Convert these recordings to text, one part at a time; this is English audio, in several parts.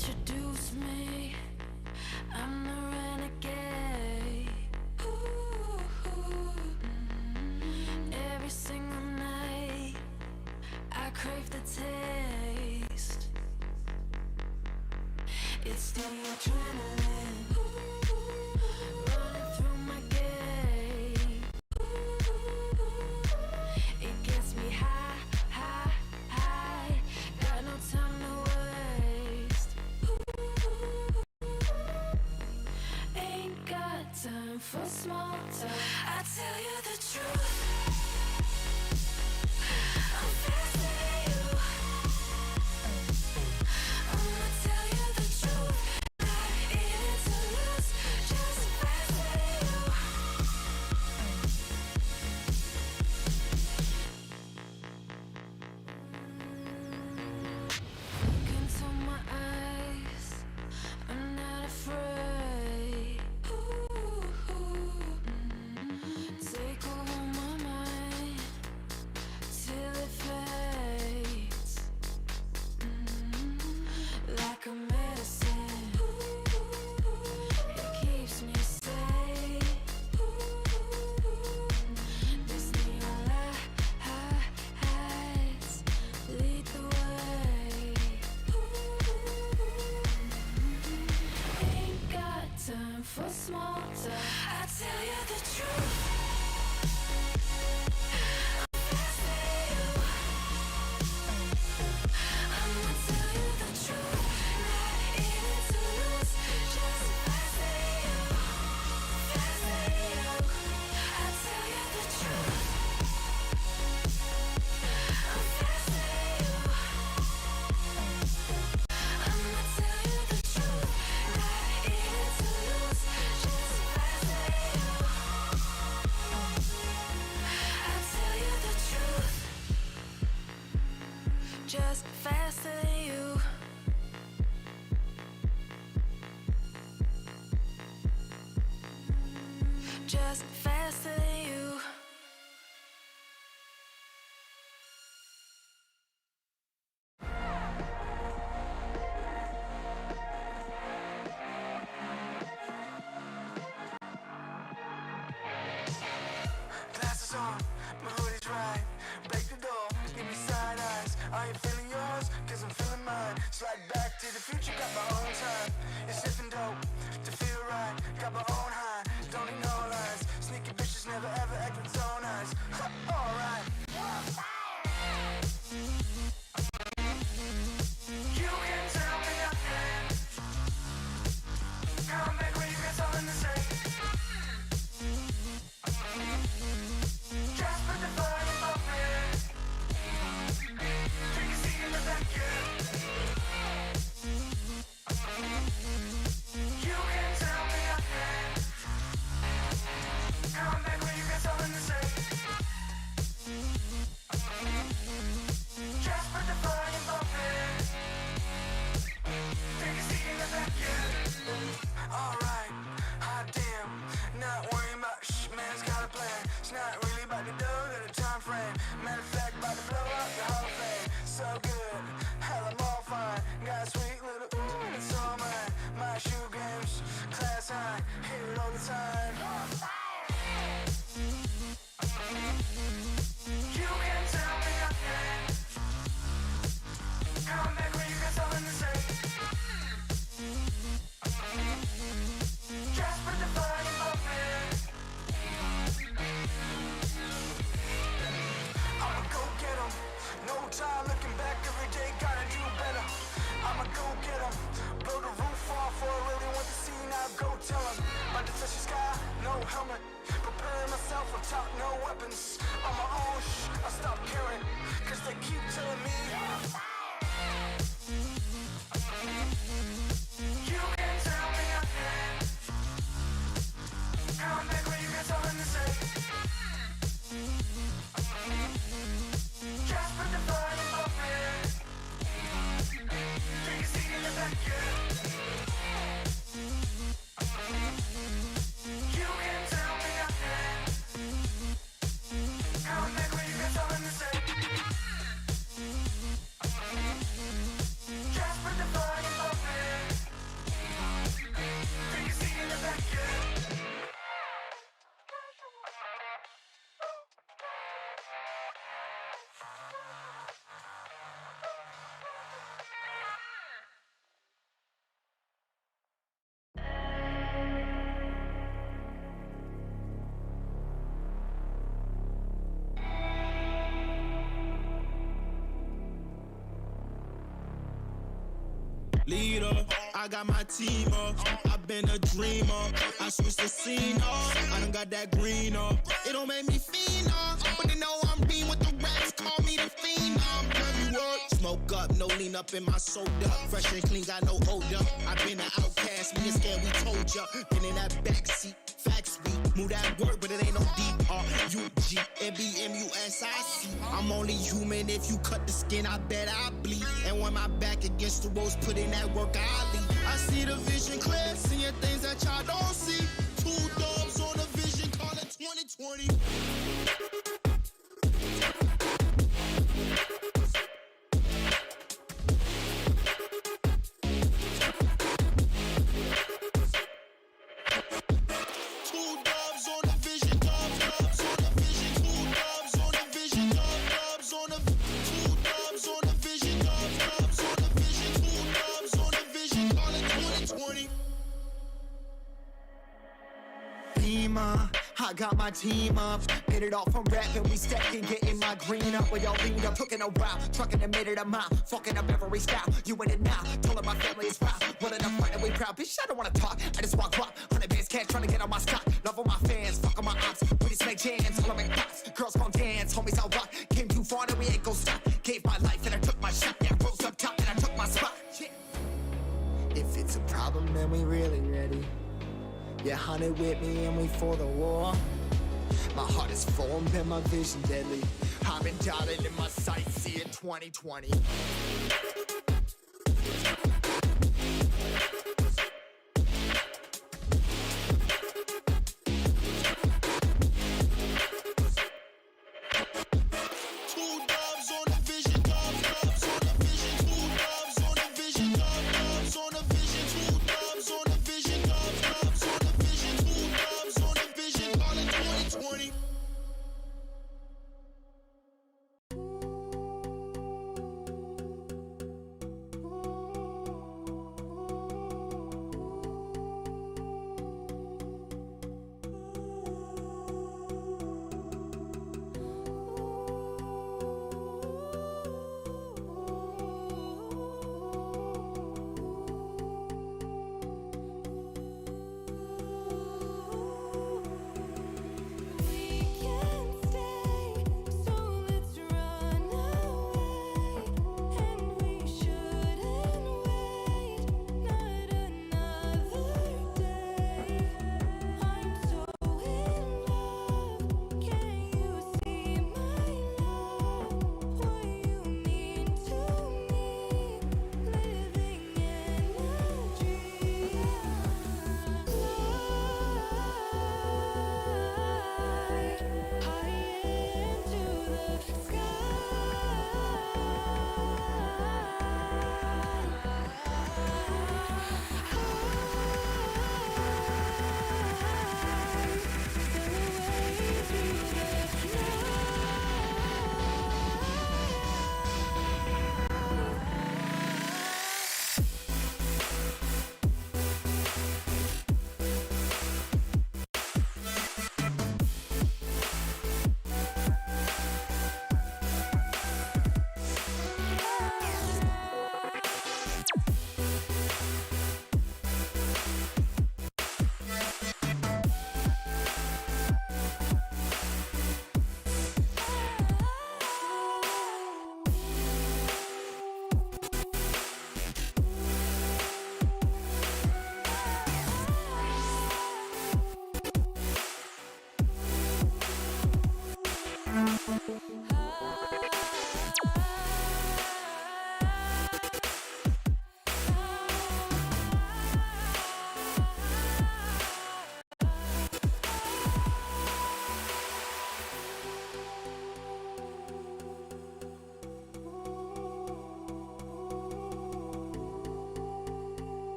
Introduce me, I'm the renegade. Every single night, I crave the taste. It's the adrenaline running through my gait. It gets me high, high, high. Got no time to waste. Ain't got time for small talk. I tell you the truth. I'm faster than you. I'ma tell you the truth. Not in it to lose, just faster than you. Look into my eyes, I'm not afraid. Take over my mind till it fades. Like a medicine, it keeps me safe. This neon lights lead the way. Ain't got time for small talk. I tell you the truth. I'm faster than you. I'ma tell you the truth. Not in it to lose, just faster than you. Faster than you. I tell you the truth. I'm faster than you. I'ma tell you the truth. Not in it to lose, just faster than you. I tell you the truth. Just faster than you. Just faster than you. Glasses on, my hoodie's right. Break the door, give me side eyes. Are you feeling yours? Cause I'm feeling mine. Slide back to the future, got my own time. It's sipping dope to feel right. Got my own high, don't need no lies. Sneaky bitches never ever act with zone eyes. Alright. You can tell me nothing. Come back when you got something to say. Just put the volume up, man. Take a seat in the back, yeah. You can tell me nothing. leader. I got my team up. I've been a dreamer. I switched the scene up. I done got that green up. It don't make me fiend up, but they know I'm being with the raps. Call me the fiend up. Every word. Smoke up, no lean up in my soda. Fresh and clean, got no odor. I've been an outcast, me and scared, we told ya. Been in that backseat, facts beat. Move that word, but it ain't no D-R-U-G. M-B-M-U-S-I-C. I'm only human, if you cut the skin, I bet I bleed. And when my back against the ropes, put in that work, I lead. I see the vision clear, seeing things that y'all don't see. 2 dubs on the vision, call it 2020. I got my team up, hit it off from rapping, we stacking, getting my green up. We all leaned up, took it a while, trucking and made it a mile, fucking up every style. You in it now, told her my family is proud, willing to fight and we proud. Bitch, I don't wanna talk, I just walk up, 100 bands cash, trying to get on my stock. Love all my fans, fuck on my ops, we just make jams, all I make pops. Girls gon' dance, homies I'll rock, came too far and we ain't gon' stop. Gave my life and I took my shot, yeah, rose up top and I took my spot. Yeah. If it's a problem, then we really ready. Yeah, 100 with me and we for the war. My heart is formed and my vision deadly. I've been dialing in my sights, see it 2020.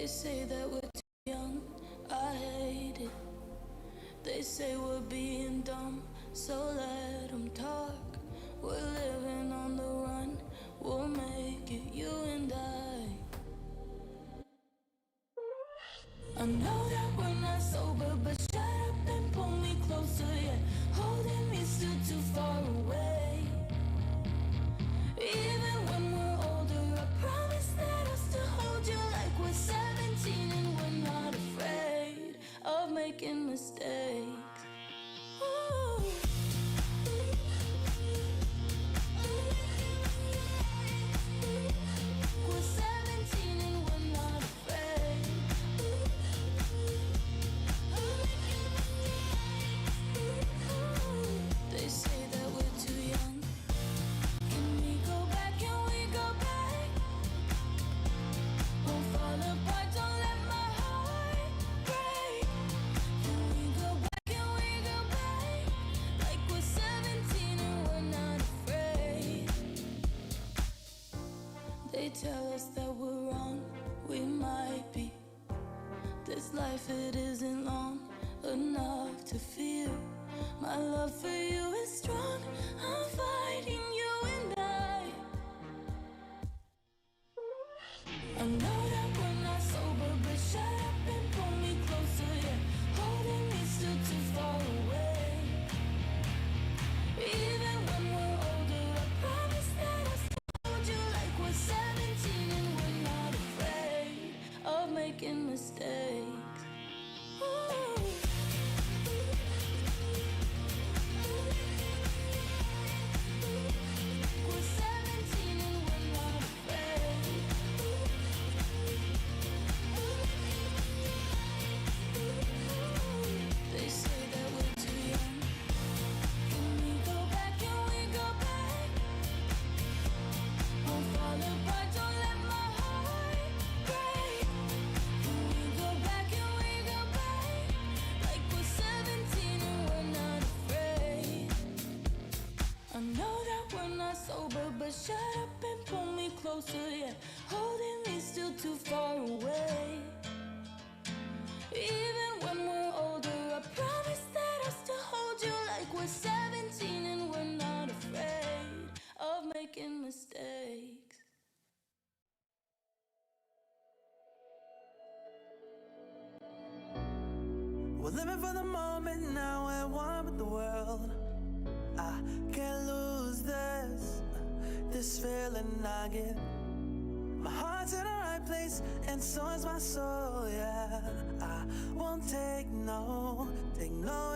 They say that we're too young, I hate it. They say we're being dumb, so let them talk. We're living on the run, we'll make it, you and I know that we're not sober, but shut up and pull me closer, yeah. Holding me still too far away. Even when we're older, I promise that I'll still hold you like we're 17 and we're not afraid of making mistakes. Ooh. We're 17 and we're not afraid. They say that we're too young. Can we go back? Can we go back? Won't fall apart, don't let my heart break. Can we go back? Can we go back? Like we're 17 and we're not afraid. They tell us that we're wrong, we might be. This life, it isn't long enough to feel. My love for you is strong, I'm fighting you and I know that we're not sober, but shut up and pull me closer, yeah. Holding me still too far away. Even when we're older, I promise that I'll still hold you like we're 17 and we're not afraid of making mistakes. Ooh. We're 17 and we're not afraid. They say that we're too young. Can we go back? Can we go back? Won't fall apart, don't let my heart break. Can we go back? Can we go back? Like we're 17 and we're not afraid. I know that we're not sober, but shut up and pull me closer, yeah. Holding me still too far away. Even when we're older, I promise that I'll still hold you like we're 17 and we're not afraid of making mistakes. We're living for the moment now, we're one with the world. I can't lose this feeling I get. My heart's in the right place, and so is my soul, yeah. I won't take no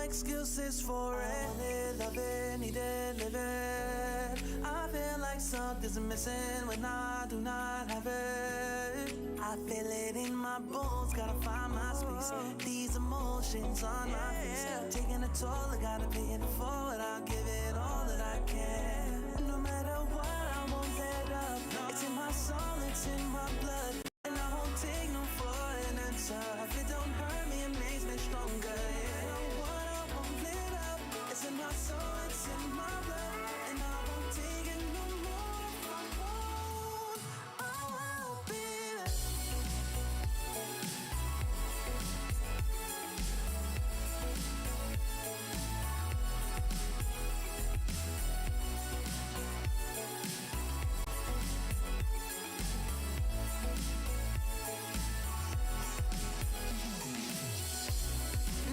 excuses for it. Love it, need it, live it. I feel like something's missing when I do not have it. I feel it in my bones, gotta find my space. These emotions on my face, taking a toll, I gotta pay it forward. I'll give it all that I can. No matter what, I won't let up. It's in my soul, it's in my blood, and I won't take no for an answer. If it don't hurt me, it makes me stronger. Yeah, no what, I won't let up. It's in my soul, it's in my blood, and I won't take it no more. If I won't, I won't be there.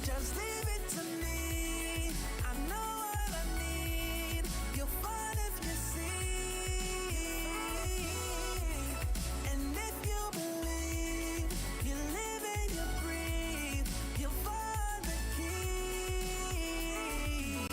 Just leave it to me. I know what I need. You'll find if you see. And if you believe, you live and you breathe, you'll find the key.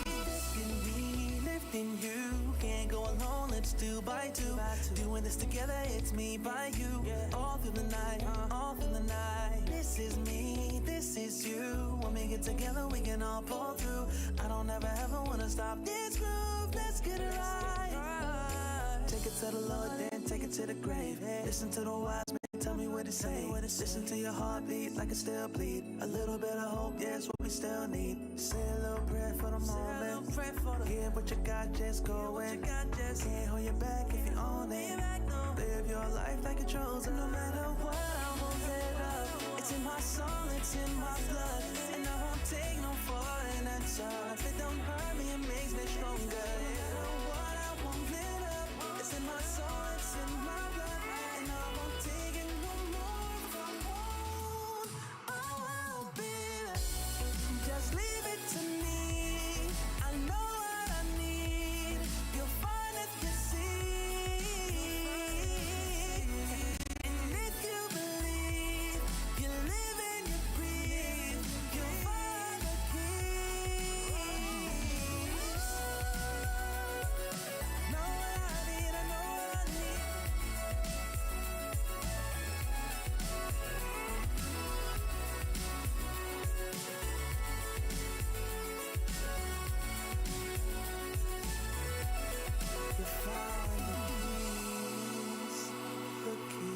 Lifting me, lifting you. Can't go alone, let's do by two. Doing this together, it's me by you. All through the night, all through the night. This is me, this is you. When we get together, we can all pull through. I don't ever wanna stop this groove. Let's get it right. Take it to the Lord, then take it to the grave. Listen to the wise men, tell me what to say. Listen to your heartbeat like it still bleed. A little bit of hope, yeah, it's what we still need. Say a little prayer for the moment. Get what you got, just go in. Can't hold you back if you own it. Live your life like a chosen. No matter what, I won't let up. sucks. It don't hurt me, it makes me stronger. Yeah, what I won't let up. It's in my soul, it's in my blood, and I won't take it no more. Oh, baby, just leave it to me. I know what I need. You'll find it, you see. And if you believe, you live and you breathe, you'll find the peace. Know what I need, I know what I need. You find the peace, the key.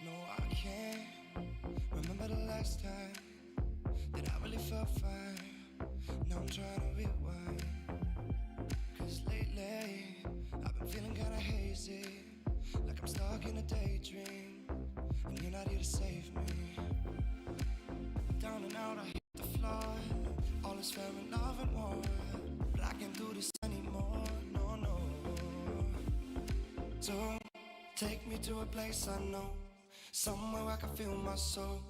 No, I can't remember the last time that I really felt fine. Now I'm trying to rewind. Cause lately, I've been feeling kinda hazy, like I'm stuck in a daydream, and you're not here to save me. Down and out, I hit the floor. All is fair in love and war, but I can't do this anymore, no, no. So, take me to a place I know, somewhere I can feel my soul.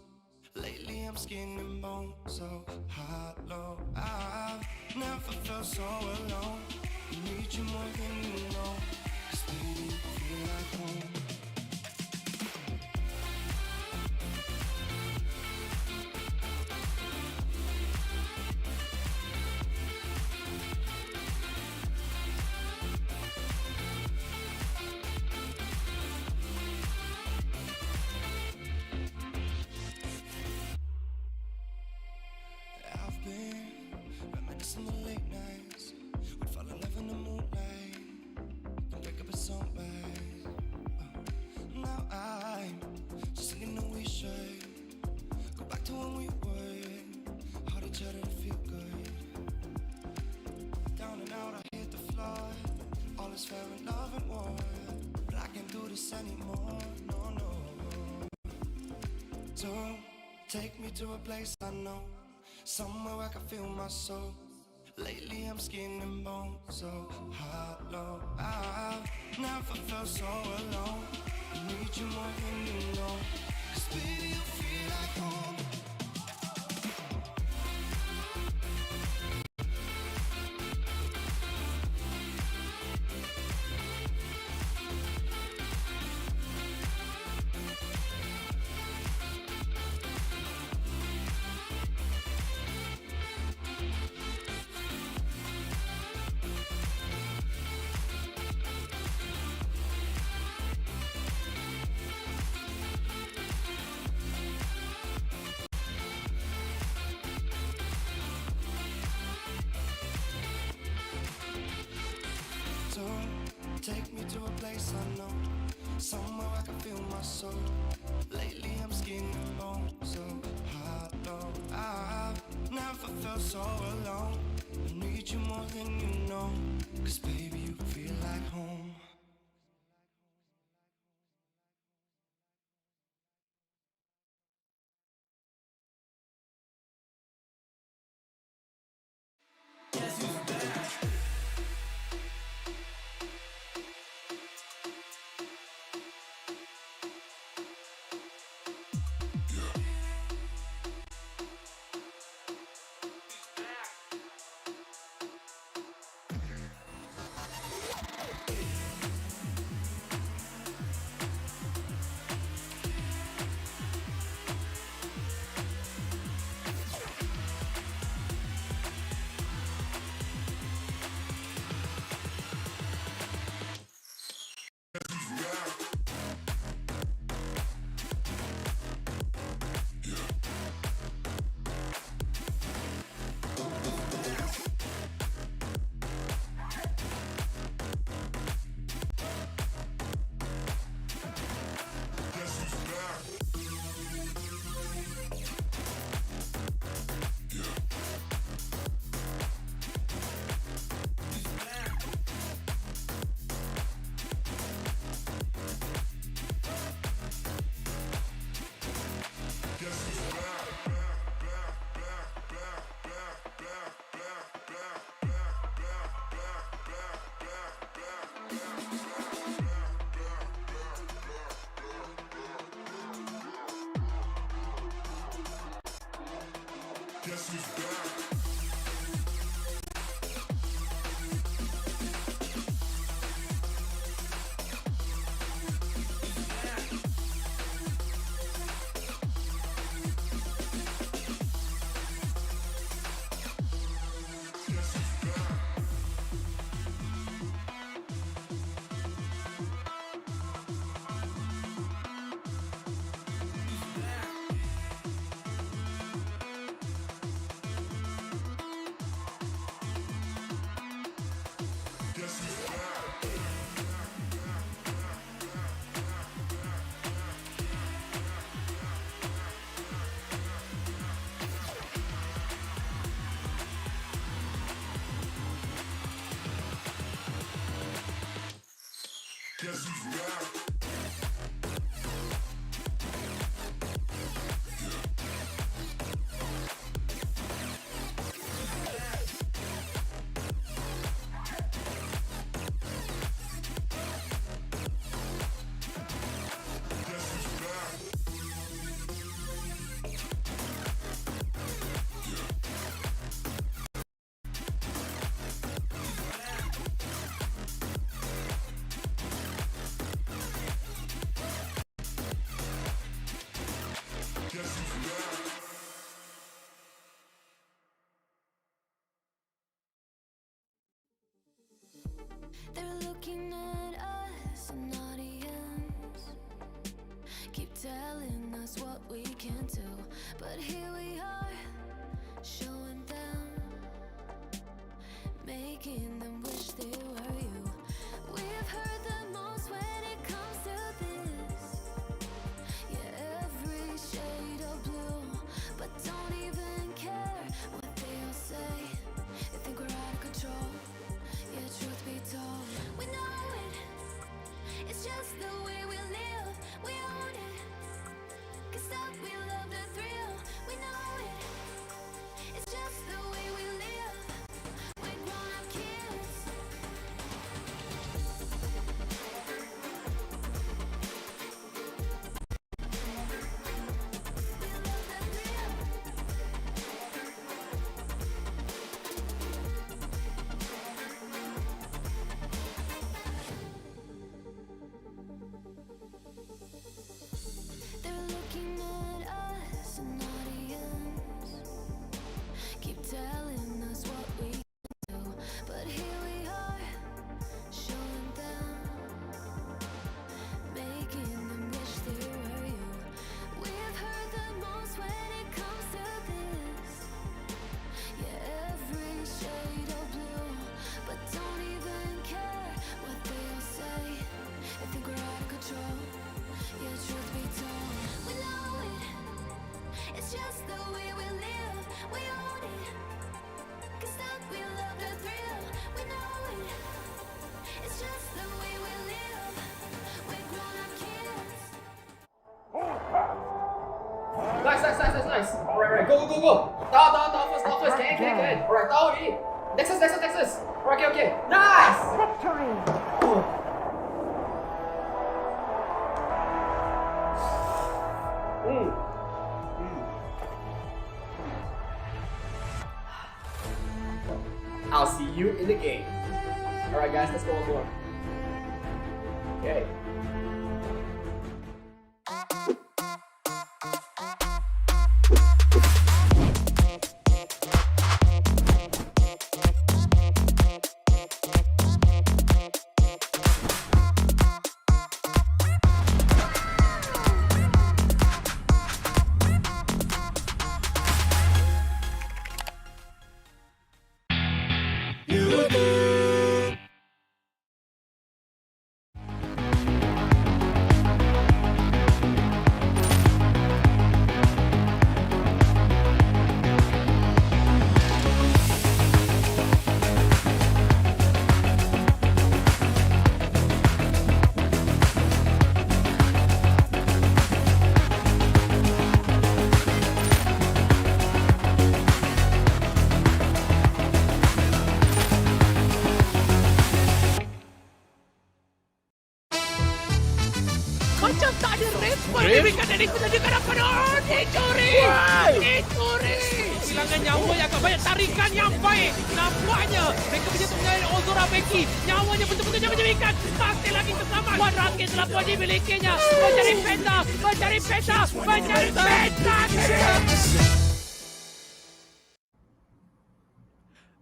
Lately I'm skin and bone, so hollow. I've never felt so alone. I need you more than you know, 'cause baby you feel like home. I've been reminiscing the late nights. We'd fall in love in the moonlight and break up at sunrise. Now I'm just thinking that we should go back to when we would hold each other to feel good. Down and out, I hit the floor. All is fair in love and war, but I can't do this anymore, no, no. So take me to a place I know, somewhere I can feel my soul. Lately I'm skin and bone, so hollow. I've never felt so alone. I need you more than you know, 'cause baby you feel like home. So take me to a place I know, somewhere I can feel my soul. Lately I'm skin and bone, so hollow. I've never felt so alone. I need you more than you know, 'cause baby you feel like home. They're looking at us, an audience. Keep telling us what we can do, but here we are, showing them, making them wish they were you. We've heard the most when it comes to this. Yeah, every shade of blue, but don't even care what they all say. They think we're out of control. Yeah, truth be told, we know it. It's just the way we live. We own it. 'Cause that we love the thrill. We know it. It's just the way we live. We're grown-up kids. We love the thrill. They're looking at us, an audience. Keep telling us what we can do, but here we are, showing them, making them wish they were you. We've heard the most when it comes to this. Yeah, every shade of blue, but don't even care what they all say. They think we're out of control. Yeah, truth be told, we know it. It's just the way we live. We own it. 'Cause that we love the thrill. We know it. It's just the way we live. We're grown-up kids. Nice. Alright, go. Down first. Can. Alright, down already. Nexus. Okay. Nice! I'll see you in the game. Alright guys, let's go one more. Okay. Macam tak ada respon diberikan dari penjajakan apa dah. Dicuri. Kehilangan nyawa yang agak banyak, tarikan yang baik. Nampaknya mereka punya tunggal Ozora Becky. Nyawanya betul-betul jangan diberikan. Masih lagi keselamat. Wan Rakit telah pun dimilikinya. Mencari peta.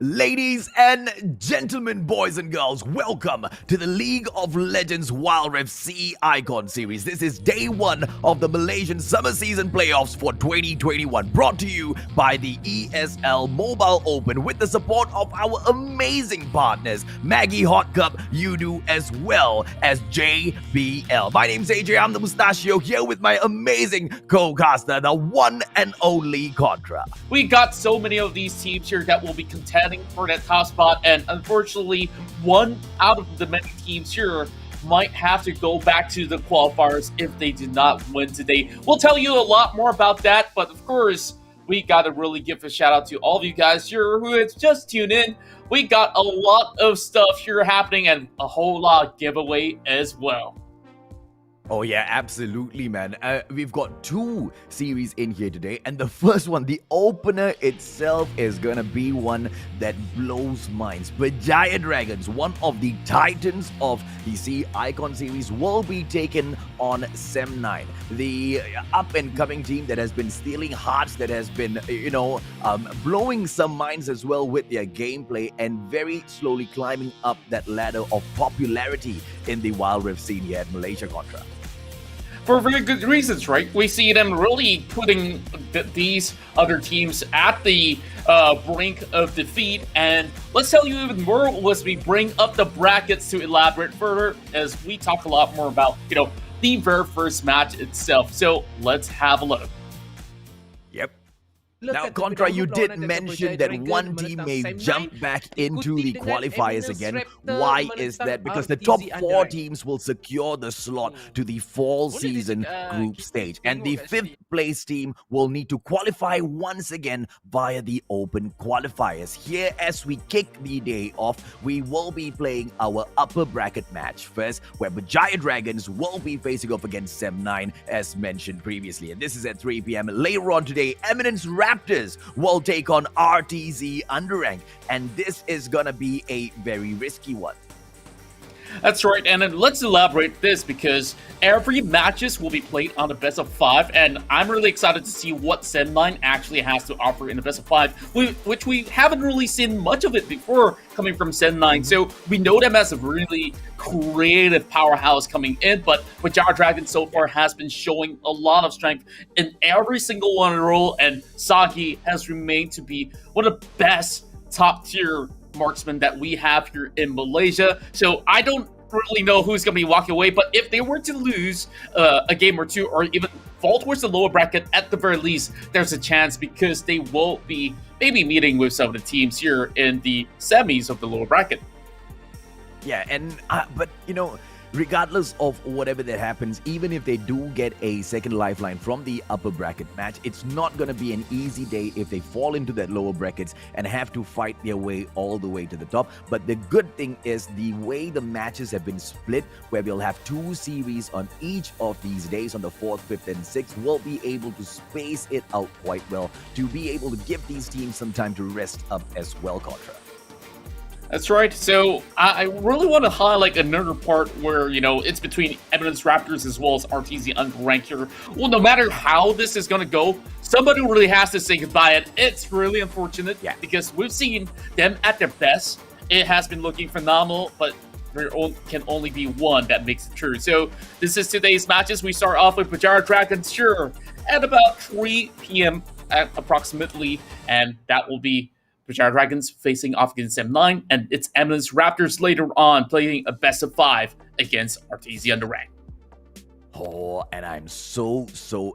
Ladies and gentlemen, boys and girls, welcome to the League of Legends Wild Rift C Icon Series. This is day one of the Malaysian Summer Season Playoffs for 2021, brought to you by the ESL Mobile Open with the support of our amazing partners, Maggie Hot Cup, Udu, as well as JBL. My name's AJ, I'm the Mustachio, here with my amazing co-caster, the one and only Contra. We got so many of these teams here that will be contesting fighting for that top spot, and unfortunately, one out of the many teams here might have to go back to the qualifiers if they did not win today. We'll tell you a lot more about that, but of course, we got to really give a shout out to all of you guys here who have just tuned in. We got a lot of stuff here happening and a whole lot of giveaway as well. Oh yeah, absolutely, man. We've got 2 series in here today, and the first one, the opener itself, is gonna be one that blows minds. Berjaya Dragons, one of the titans of the C Icon series, will be taken on Sem9, the up-and-coming team that has been stealing hearts, that has been, blowing some minds as well with their gameplay, and very slowly climbing up that ladder of popularity in the Wild Rift scene here at Malaysia Contra. For very good reasons, right? We see them really putting these other teams at the brink of defeat. And let's tell you even more as we bring up the brackets to elaborate further, as we talk a lot more about, the very first match itself. So let's have a look. Yep. Now, Contra, you did mention that one team may jump back into the qualifiers again. Why is that? Because the top 4 teams will secure the slot to the fall season group stage. And the 5th place team will need to qualify once again via the open qualifiers. Here, as we kick the day off, we will be playing our upper bracket match first, where Berjaya Dragons will be facing off against Sem9, as mentioned previously. And this is at 3 p.m. Later on today, Eminence Raptors will take on RTZ UndeRank, and this is gonna be a very risky one. That's right, and then let's elaborate this because every matches will be played on the best of 5, and I'm really excited to see what Sem9 actually has to offer in the best of 5, which we haven't really seen much of it before coming from Sem9. So we know them as a really creative powerhouse coming in, but Berjaya Dragons so far has been showing a lot of strength in every single one in a row, and Sagi has remained to be one of the best top tier marksmen that we have here in Malaysia. So I don't really know who's going to be walking away, but if they were to lose a game or 2 or even fall towards the lower bracket, at the very least, there's a chance because they will be maybe meeting with some of the teams here in the semis of the lower bracket. Yeah, and but regardless of whatever that happens, even if they do get a second lifeline from the upper bracket match, it's not going to be an easy day if they fall into that lower brackets and have to fight their way all the way to the top. But the good thing is the way the matches have been split, where we'll have 2 series on each of these days, on the 4th, 5th, and 6th, we'll be able to space it out quite well to be able to give these teams some time to rest up as well, Contra. That's right. So I really want to highlight another part where, it's between Eminence Raptors as well as RTZ UndeRank here. Well, no matter how this is going to go, somebody really has to say goodbye. And it's really unfortunate because we've seen them at their best. It has been looking phenomenal, but there can only be one that makes it true. So this is today's matches. We start off with Berjaya Dragons, sure, at about 3 p.m. approximately, and that will be Berjaya Dragons facing off against Sem9, and it's Eminence Raptors later on playing a best of 5 against RTZ UndeRank. Oh, and I'm so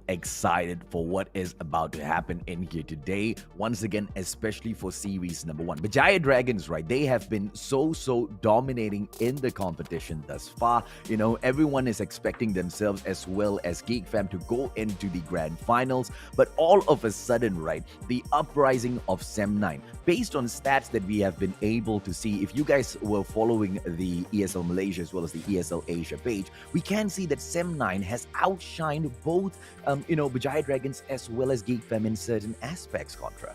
excited for what is about to happen in here today. Once again, especially for series number 1. Berjaya Dragons, right? They have been so dominating in the competition thus far. Everyone is expecting themselves as well as Geek Fam to go into the grand finals. But all of a sudden, right, the uprising of Sem9, based on stats that we have been able to see, if you guys were following the ESL Malaysia as well as the ESL Asia page, we can see that Sem9 has outshined both, Berjaya Dragons as well as Geek Fam in certain aspects, Contra.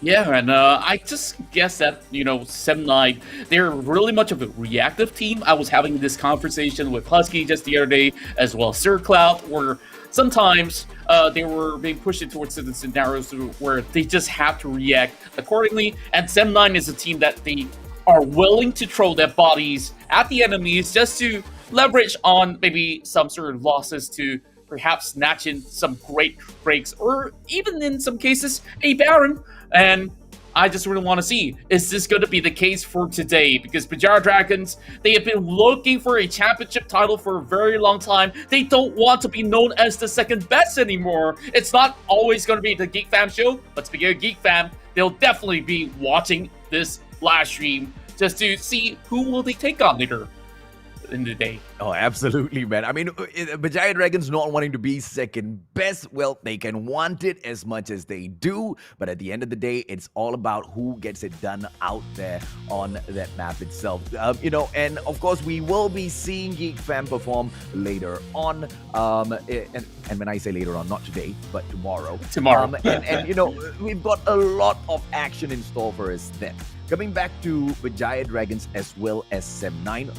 Yeah, and I just guess that, Sem9, they're really much of a reactive team. I was having this conversation with Husky just the other day, as well as Sir Cloud, where sometimes they were being pushed towards certain scenarios where they just have to react accordingly. And Sem9 is a team that they are willing to throw their bodies at the enemies just to leverage on maybe some sort of losses to perhaps snatch in some great breaks, or even in some cases a Baron. And I just really want to see, is this going to be the case for today? Because Berjaya Dragons, they have been looking for a championship title for a very long time. They don't want to be known as the second best anymore. It's not always going to be the Geek Fam show, but speaking of Geek Fam, they'll definitely be watching this live stream just to see who will they take on later in the day. Oh, absolutely, man. I mean, Berjaya Dragons not wanting to be second best, well, they can want it as much as they do, but at the end of the day, it's all about who gets it done out there on that map itself. And of course, we will be seeing Geek Fam perform later on. And when I say later on, not today, but tomorrow. We've got a lot of action in store for us then. Coming back to Berjaya Dragons as well as Sem9,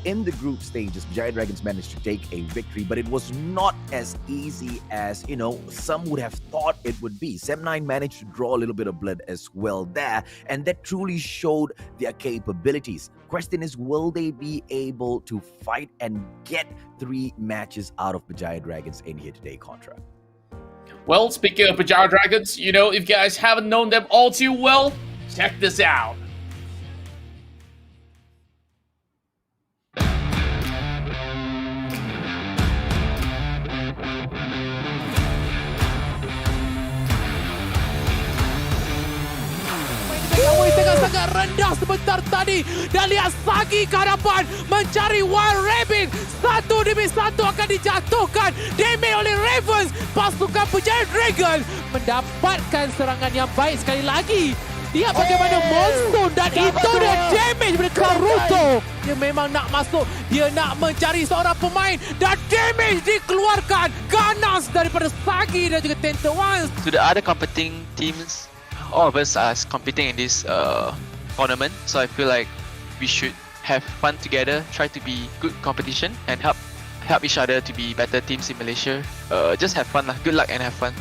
in the group stages, Berjaya Dragons managed to take a victory, but it was not as easy as, some would have thought it would be. Sem9 managed to draw a little bit of blood as well there, and that truly showed their capabilities. Question is, will they be able to fight and get 3 matches out of Berjaya Dragons in here today, Contra? Well, speaking of Berjaya Dragons, if you guys haven't known them all too well, check this out. Tengah sangat rendah sebentar tadi dan lihat Sagi ke hadapan mencari Wild Rabbit. 1 demi 1 akan dijatuhkan damage oleh Ravens. Pasukan Berjaya Dragon mendapatkan serangan yang baik sekali lagi. Lihat bagaimana monster dan itu dia damage dari Karuto. Dia memang nak masuk, dia nak mencari seorang pemain dan damage dikeluarkan ganas daripada Sagi dan juga Tentawans. To the other competing teams, all of us are competing in this tournament, so I feel like we should have fun together, try to be good competition and help each other to be better teams in Malaysia. Just have fun lah, good luck and have fun.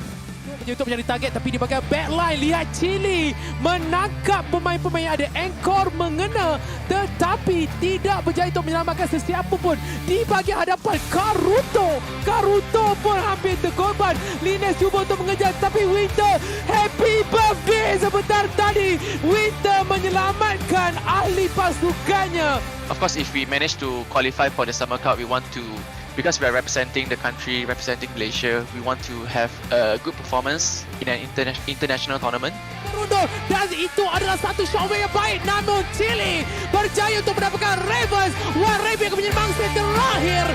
Untuk mencari target tapi di bahagian backline, lihat Chili menangkap pemain-pemain yang ada anchor mengena tetapi tidak berjaya untuk menyelamatkan sesiapa pun di bahagian hadapan Karuto pun hampir terkorban. Lines cuba untuk mengejar tapi Winter, happy birthday sebentar tadi. Winter menyelamatkan ahli pasukannya. Of course, if we manage to qualify for the Summer Cup, we want to, because we are representing the country, representing Malaysia, we want to have a good performance in an international tournament. Dan itu adalah satu shotway yang baik, namun Chili berjaya untuk mendapatkan Ravens. Wild Rabbit akan menjadi mangsa terakhir.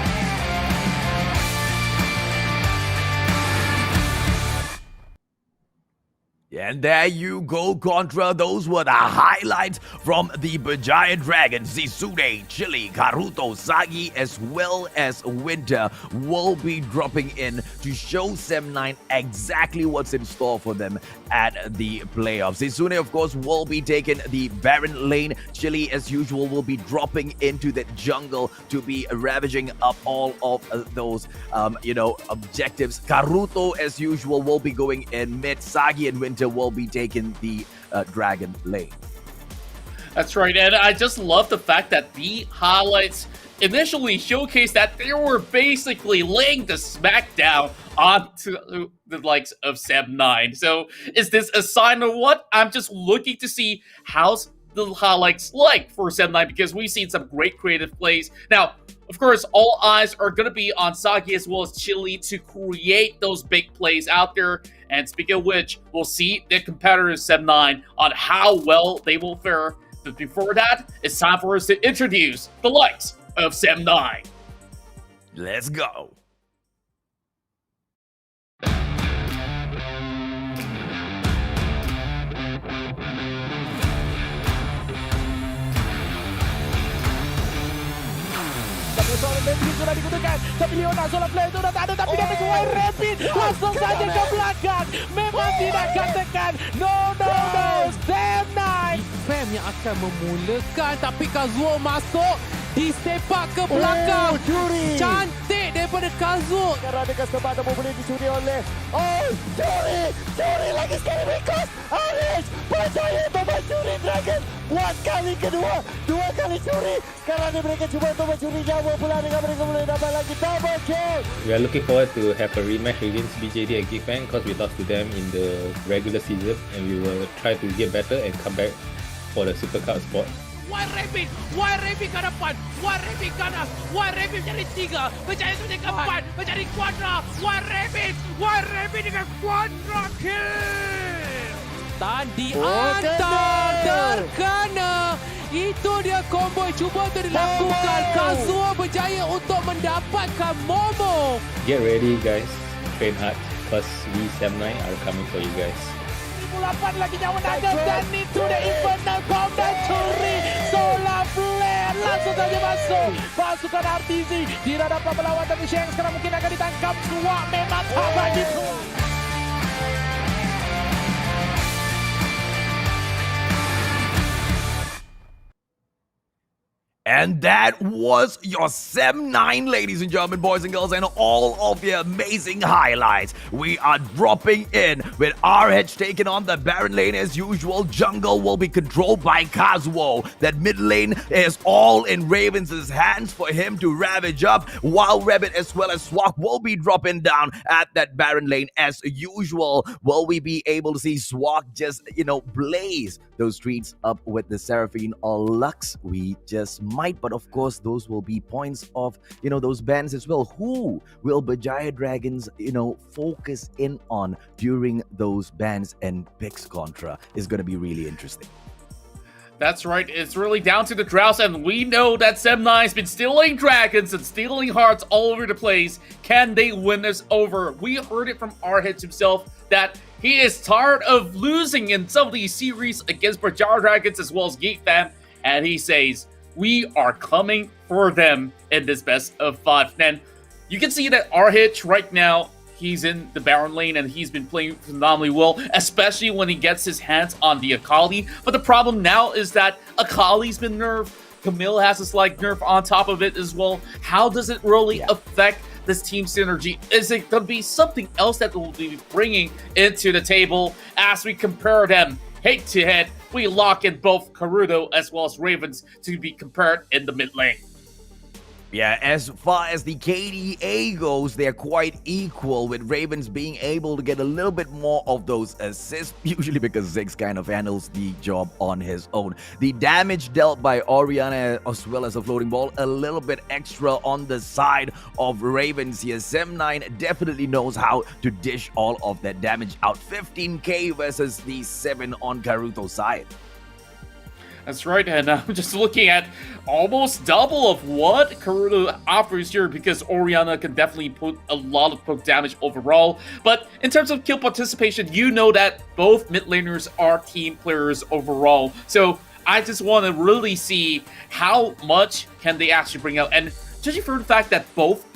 And there you go, Contra. Those were the highlights from the Berjaya Dragons. Zisune, Chili, Karuto, Sagi, as well as Winter will be dropping in to show Sem9 exactly what's in store for them at the playoffs. Zisune, of course, will be taking the Baron lane. Chili, as usual, will be dropping into the jungle to be ravaging up all of those, objectives. Karuto, as usual, will be going in mid. Sagi and Winter will be taking the dragon lane. That's right, and I just love the fact that the highlights initially showcased that they were basically laying the smackdown onto the likes of Sem9. So is this a sign of what? I'm just looking to see how's the highlights like for Sem9 because we've seen some great creative plays. Now, of course, all eyes are going to be on Sagi as well as Chili to create those big plays out there. And speaking of which, we'll see the competitors Sem9 on how well they will fare. But before that, it's time for us to introduce the likes of Sem9. Let's go. Seorang Bentley sudah digunakan tapi Leona seorang player itu dah tak ada tapi dia menjual rapid langsung saja ke belakang. Memang tidak akan tekan. No Sem9 Fam yang akan memulakan tapi Kazuo masuk disepak ke belakang. Cantik daripada Kazuo. Sekarang ada kesempatan boleh dicuri oleh curi lagi sekali because Aris berjaya untuk mencuri Dragon buat kali kedua. 2 kali curi. Sekarang mereka cuba untuk mencuri nyawa pula dengan mereka boleh dapat lagi double kill. We are looking forward to have a rematch against BJD at Geek Fam because we lost to them in the regular season and we will try to get better and come back for the Super Cup spot. Wild Rabbit ke depan, Wild Rabbit kanan, Wild Rabbit mencari 3, berjaya untuk menjadi keempat, mencari Quadra, Wild Rabbit dengan Quadra kill. Tan diantar, terkena. Itu dia combo yang cuba untuk dilakukan. Kazuo berjaya untuk mendapatkan Momo. Get ready guys, train hard because we Sam9 are coming for you guys. 8 lagi nyawa naga dan itu the infernal bomb dan curi solar flare langsung saja masuk pasukan RTZ tidak dapat melawan tapi Sheng sekarang mungkin akan ditangkap Suak memang tak bagi Suak. And that was your Sem9, ladies and gentlemen, boys and girls, and all of your amazing highlights. We are dropping in with RH taking on the Baron lane as usual. Jungle will be controlled by Kazuo. That mid lane is all in Ravens' hands for him to ravage up. Wild Rabbit as well as Swak will be dropping down at that Baron lane as usual. Will we be able to see Swak just, blaze those streets up with the Seraphine or Lux? We just might, but of course those will be points of those bans as well. Who will Berjaya Dragons focus in on during those bans and picks contra is going to be really interesting. That's right, it's really down to the droughts, and we know that Sem9's been stealing dragons and stealing hearts all over the place. Can they win this over? We heard it from RH himself that he is tired of losing in some of these series against Berjaya Dragons as well as Geek Fam, and he says, we are coming for them in this best of 5. And you can see that RH right now, he's in the Baron lane and he's been playing phenomenally well, especially when he gets his hands on the Akali. But the problem now is that Akali's been nerfed. Camille has a slight nerf on top of it as well. How does it really affect this team synergy? Is it going to be something else that we'll be bringing into the table as we compare them head to head? We lock in both Karudo as well as Ravens to be compared in the mid lane. Yeah, as far as the KDA goes, they're quite equal, with Ravens being able to get a little bit more of those assists, usually because Ziggs kind of handles the job on his own. The damage dealt by Orianna as well as a floating ball, a little bit extra on the side of Ravens here. Sem9 definitely knows how to dish all of that damage out. 15k versus the 7 on Karuto's side. That's right, and I'm just looking at almost double of what Karudo offers here, because Orianna can definitely put a lot of poke damage overall. But in terms of kill participation, you know that both mid laners are team players overall. So I just want to really see how much can they actually bring out. And judging from the fact that both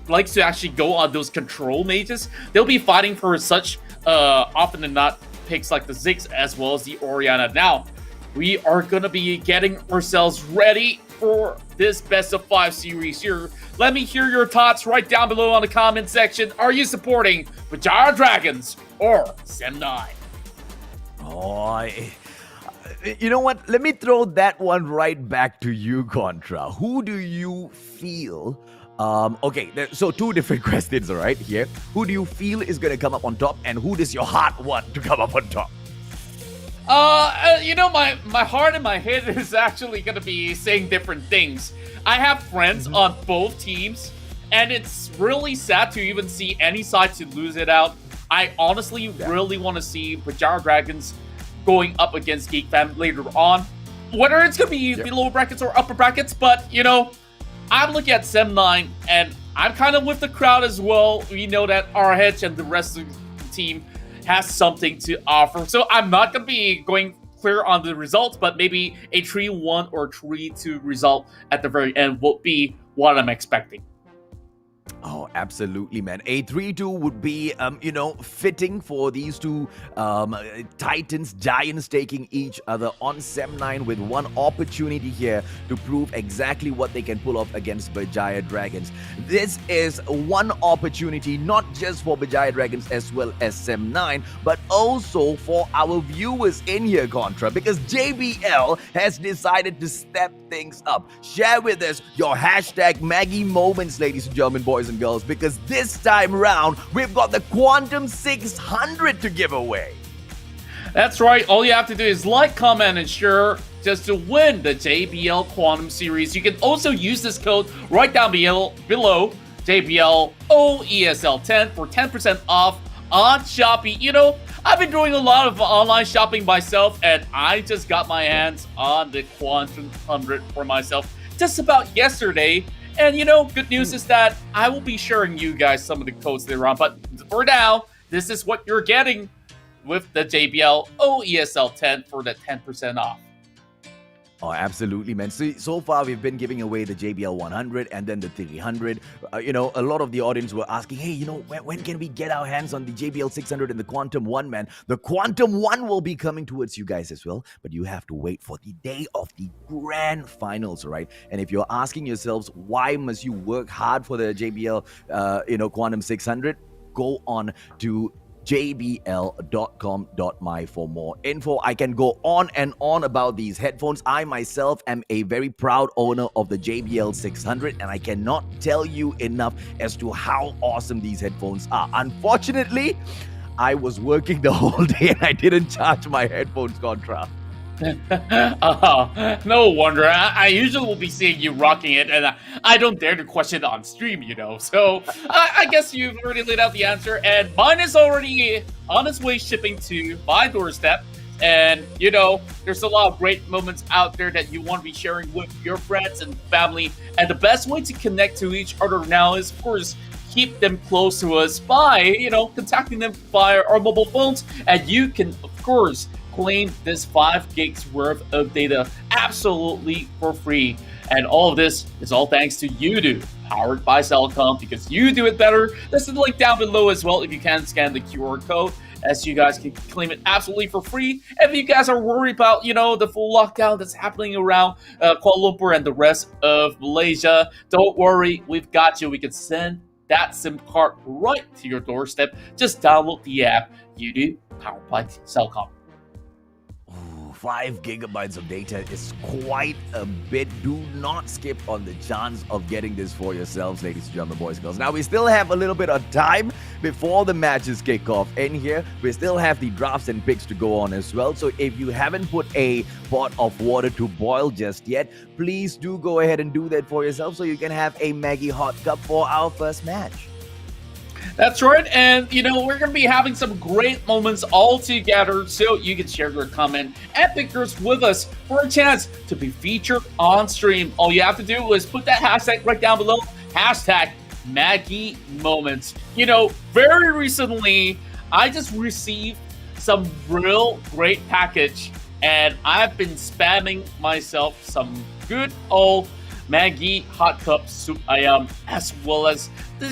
likes to actually go on those control mages, they'll be fighting for such often than not picks like the Ziggs as well as the Orianna. Now, we are going to be getting ourselves ready for this best of 5 series here. Let me hear your thoughts right down below on the comment section. Are you supporting Berjaya Dragons or Sem9? Oh, you know what? Let me throw that one right back to you, Contra. Who do you feel... okay, so 2 different questions, all right, here. Who do you feel is going to come up on top, and who does your heart want to come up on top? My heart and my head is actually going to be saying different things. I have friends on both teams, and it's really sad to even see any side to lose it out. I honestly really want to see Berjaya Dragons going up against Geek Fam later on. Whether it's going to be the lower brackets or upper brackets, but, I'm looking at Sem9, and I'm kind of with the crowd as well. We know that RH and the rest of the team has something to offer. So I'm not going to be going clear on the results, but maybe a 3-1 or 3-2 result at the very end will be what I'm expecting. Oh, absolutely, man. A 3-2 would be, fitting for these two titans, giants taking each other on Sem9 with one opportunity here to prove exactly what they can pull off against Berjaya Dragons. This is one opportunity not just for Berjaya Dragons as well as Sem9, but also for our viewers in here, Contra, because JBL has decided to step things up. Share with us your hashtag Maggie moments, ladies and gentlemen, boys and girls, because this time round we've got the Quantum 600 to give away. That's right. All you have to do is like, comment, and share just to win the JBL Quantum Series. You can also use this code right down below, JBL OESL10 for 10% off on Shopee. I've been doing a lot of online shopping myself, and I just got my hands on the Quantum 100 for myself just about yesterday. And good news is that I will be sharing you guys some of the codes later on. But for now, this is what you're getting with the JBL ESL 10 for the 10% off. Oh, absolutely, man. So far, we've been giving away the JBL 100 and then the 300. A lot of the audience were asking, hey, when can we get our hands on the JBL 600 and the Quantum 1, man? The Quantum 1 will be coming towards you guys as well, but you have to wait for the day of the grand finals, right? And if you're asking yourselves, why must you work hard for the JBL, Quantum 600? Go on to jbl.com.my for more info. I can go on and on about these headphones. I myself am a very proud owner of the JBL 600, and I cannot tell you enough as to how awesome these headphones are. Unfortunately, I was working the whole day and I didn't charge my headphones, Contra. No wonder. I usually will be seeing you rocking it, and I don't dare to question it on stream, So I guess you've already laid out the answer, and mine is already on its way shipping to my doorstep. And there's a lot of great moments out there that you want to be sharing with your friends and family. And the best way to connect to each other now is, of course, keep them close to us by contacting them via our mobile phones, and you can, of course, claim this 5 gigs worth of data absolutely for free. And all of this is all thanks to Udo, powered by Cellcom, because you do it better. There's the link down below as well if you can scan the QR code, as you guys can claim it absolutely for free. And if you guys are worried about, the full lockdown that's happening around Kuala Lumpur and the rest of Malaysia, don't worry, we've got you. We can send that SIM card right to your doorstep. Just download the app, Udo, powered by Cellcom. 5 gigabytes of data is quite a bit. Do not skip on the chance of getting this for yourselves, ladies and gentlemen, boys and girls. Now, we still have a little bit of time before the matches kick off in here. We still have the drafts and picks to go on as well. So if you haven't put a pot of water to boil just yet, please do go ahead and do that for yourself so you can have a Maggie hot cup for our first match. That's right, and we're going to be having some great moments all together, so you can share your comment and pictures with us for a chance to be featured on stream. All you have to do is put that hashtag right down below, hashtag Maggie Moments. Very recently, I just received some real great package, and I've been spamming myself some good old Maggie hot cup soup ayam, as well as the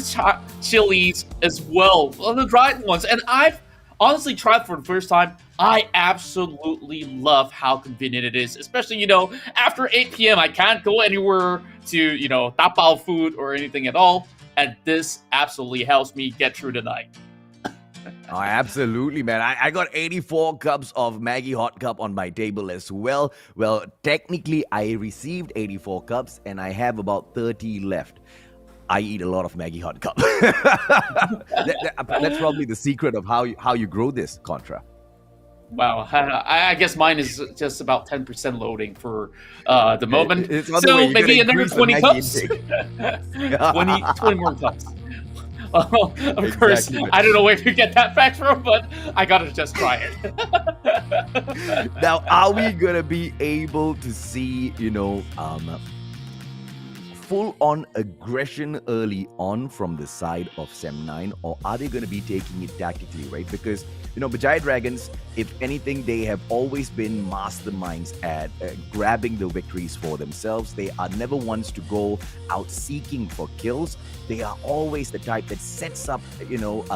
chilies as well, the dried ones. And I've honestly tried for the first time. I absolutely love how convenient it is, especially, after 8 p.m. I can't go anywhere to, tapao food or anything at all. And this absolutely helps me get through the night. Oh, absolutely, man. I got 84 cups of Maggie hot cup on my table as well. Well, technically, I received 84 cups and I have about 30 left. I eat a lot of Maggie hot cup. That's probably the secret of how you grow this, Contra. Wow, I guess mine is just about 10% loading for the moment. So maybe another 20 cups. 20 more cups. Of course, I don't know where to get that fact from, but I gotta just try it. Now, are we gonna be able to see, full-on aggression early on from the side of Sem9, or are they gonna be taking it tactically, right? Because Berjaya Dragons, if anything, they have always been masterminds at grabbing the victories for themselves. They are never ones to go out seeking for kills. They are always the type that sets up,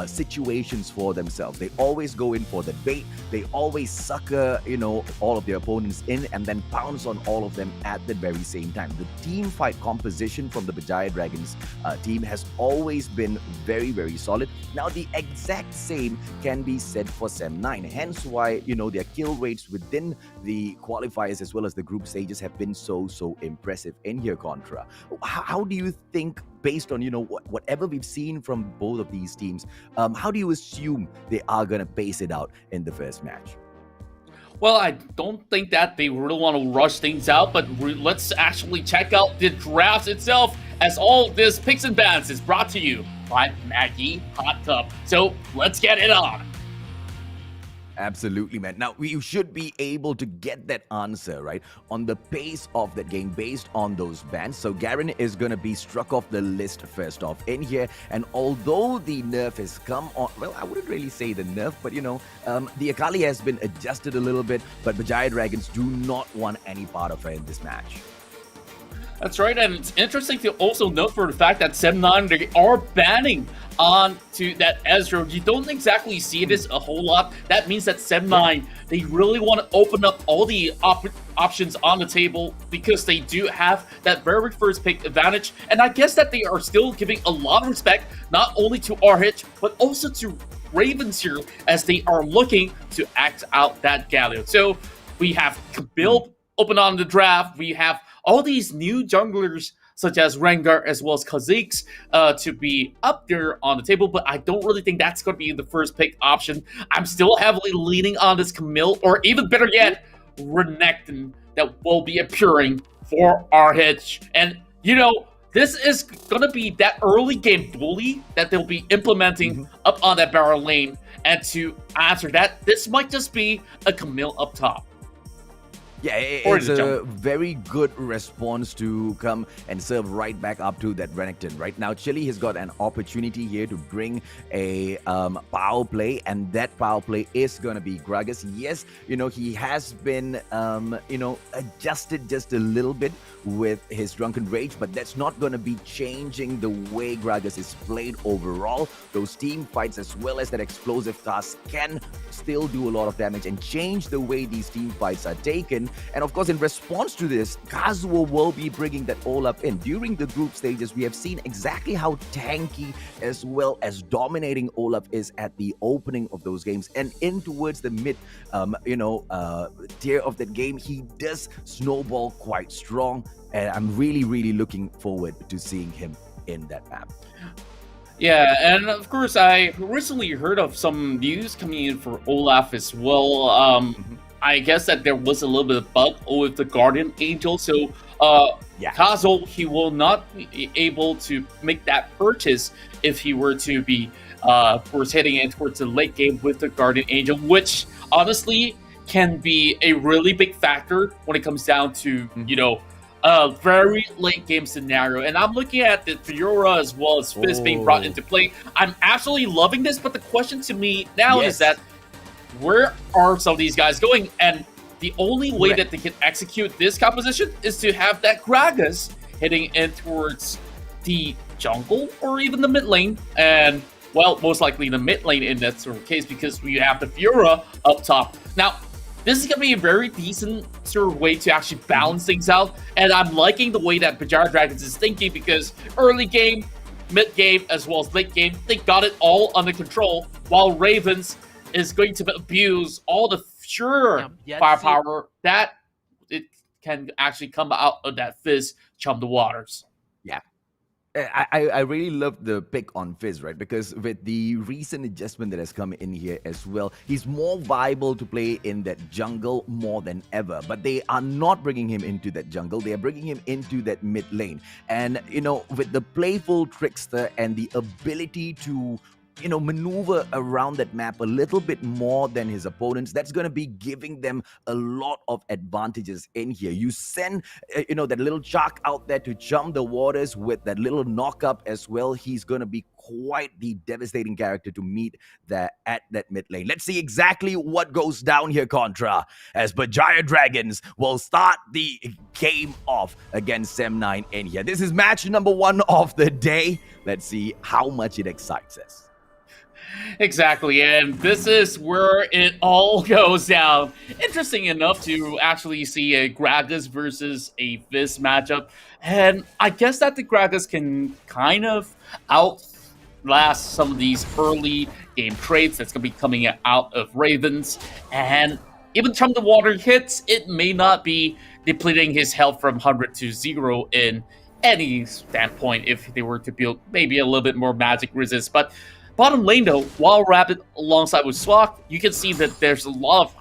situations for themselves. They always go in for the bait. They always sucker, all of their opponents in and then pounce on all of them at the very same time. The team fight composition from the Berjaya Dragons team has always been very, very solid. Now, the exact same can be said for Sem9, hence why their kill rates within the qualifiers as well as the group stages have been so impressive in here, Contra. How do you think, based on whatever we've seen from both of these teams, how do you assume they are gonna pace it out in the first match? Well, I don't think that they really want to rush things out, but let's actually check out the draft itself, as all this picks and bans is brought to you by Maggie Hot Cup. So let's get it on. Absolutely, man. Now, we should be able to get that answer, right, on the pace of that game based on those bans. So, Garen is going to be struck off the list first off in here. And although the nerf has come on, well, I wouldn't really say the nerf, but, the Akali has been adjusted a little bit. But Berjaya Dragons do not want any part of her in this match. That's right, and it's interesting to also note for the fact that 7-9, they are banning on to that Ezreal. You don't exactly see this a whole lot. That means that 7-9, they really want to open up all the options on the table because they do have that very first pick advantage. And I guess that they are still giving a lot of respect, not only to RH, but also to Ravens here, as they are looking to act out that Galio. So we have Camille open on the draft. We have all these new junglers such as Rengar as well as Kha'Zix to be up there on the table, but I don't really think that's going to be the first pick option. I'm still heavily leaning on this Camille, or even better yet, Renekton, that will be appearing for RH. And, this is going to be that early game bully that they'll be implementing up on that barrel lane. And to answer that, this might just be a Camille up top. Yeah, it's a very good response to come and serve right back up to that Renekton. Right now, Chile has got an opportunity here to bring a power play, and that power play is going to be Gragas. Yes, he has been, adjusted just a little bit with his Drunken Rage, but that's not going to be changing the way Gragas is played overall. Those team fights as well as that explosive task can still do a lot of damage and change the way these team fights are taken. And of course, in response to this, Kazuo will be bringing that all up in. During the group stages, we have seen exactly how tanky as well as dominating Olaf is at the opening of those games. And in towards the mid, tier of that game, he does snowball quite strong. And I'm really, really looking forward to seeing him in that map. Yeah, and of course, I recently heard of some news coming in for Olaf as well. I guess that there was a little bit of bug with the Guardian Angel, so Kazuo, he will not be able to make that purchase if he were to be, of course, heading in towards the late game with the Guardian Angel, which honestly can be a really big factor when it comes down to, a very late game scenario. And I'm looking at the Fiora as well as Fizz being brought into play. I'm absolutely loving this, but the question to me now is that where are some of these guys going? And the only way that they can execute this composition is to have that Gragas heading in towards the jungle or even the mid lane. And, well, most likely the mid lane in that sort of case, because we have the Fiora up top. Now, this is going to be a very decent sort of way to actually balance things out. And I'm liking the way that Berjaya Dragons is thinking, because early game, mid game, as well as late game, they got it all under control, while Ravens is going to abuse all the firepower that it can actually come out of that Fizz chum the waters. Yeah. I really love the pick on Fizz, right? Because with the recent adjustment that has come in here as well, he's more viable to play in that jungle more than ever. But they are not bringing him into that jungle. They are bringing him into that mid lane. And, with the playful trickster and the ability to maneuver around that map a little bit more than his opponents, that's going to be giving them a lot of advantages in here. You send, that little shark out there to chum the waters with that little knock up as well. He's going to be quite the devastating character to meet at that mid lane. Let's see exactly what goes down here, Contra, as Berjaya Dragons will start the game off against Sem9 in here. This is match number 1 of the day. Let's see how much it excites us. Exactly, and this is where it all goes down. Interesting enough to actually see a Gragas versus a Fizz matchup, and I guess that the Gragas can kind of outlast some of these early game traits that's going to be coming out of Ravens, and even from the water hits, it may not be depleting his health from 100 to 0 in any standpoint if they were to build maybe a little bit more magic resist, but bottom lane though, while Rapid alongside with Swak, you can see that there's a lot of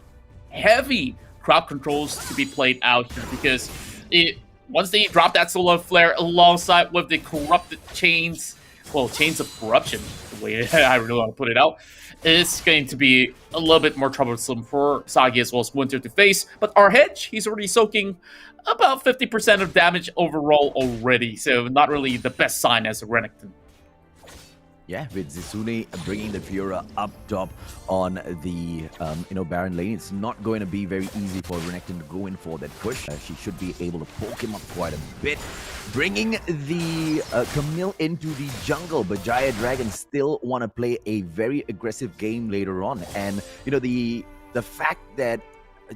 heavy crowd controls to be played out here, because once they drop that solar flare alongside with the corrupted chains, well, chains of corruption, the way I really want to put it out, is going to be a little bit more troublesome for Sagi as well as Winter to face. But our hedge, he's already soaking about 50% of damage overall already, so not really the best sign as a Renekton. Yeah, with Zisune bringing the Fiora up top on the Baron lane, it's not going to be very easy for Renekton to go in for that push. She should be able to poke him up quite a bit. Bringing the Camille into the jungle, but Berjaya Dragons still want to play a very aggressive game later on. And, the fact that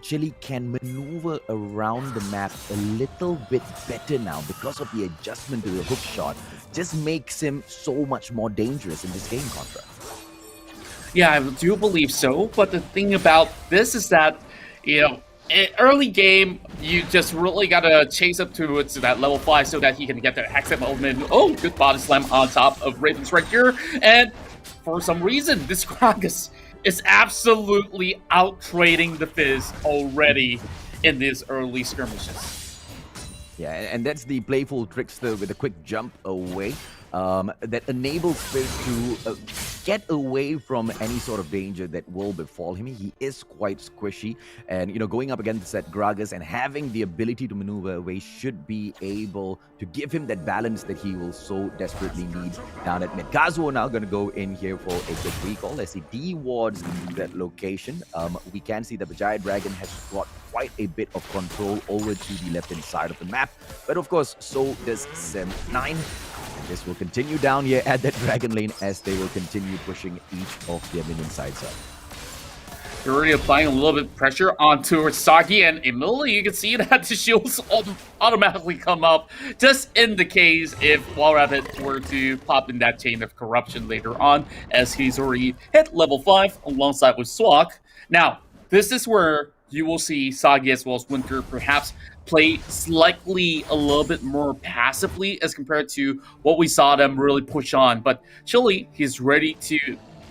Chili can maneuver around the map a little bit better now because of the adjustment to the hook shot just makes him so much more dangerous in this game, Contra. Yeah, I do believe so, but the thing about this is that, early game, you just really gotta chase up towards that level 5 so that he can get the Hexam element. Oh, good body slam on top of Ravens right here, and for some reason, this Gragas is absolutely out-trading the Fizz already in these early skirmishes. Yeah, and that's the playful trickster with a quick jump away that enables Fizz to get away from any sort of danger that will befall him. He is quite squishy, and going up against that Gragas and having the ability to maneuver away should be able to give him that balance that he will so desperately need down at mid. Kazuo now going to go in here for a quick recall as he dewards that location. We can see that Berjaya Dragon has got quite a bit of control over to the left-hand side of the map, but of course, so does Sem9. This will continue down here at that Dragon lane as they will continue pushing each of their minion sides up. They're already applying a little bit of pressure onto Sagi, and immediately you can see that the shields automatically come up, just in the case if Wild Rabbit were to pop in that chain of corruption later on, as he's already hit level 5 alongside with Swak. Now, this is where you will see Sagi as well as Winter perhaps play slightly a little bit more passively as compared to what we saw them really push on. But Chili, he's ready to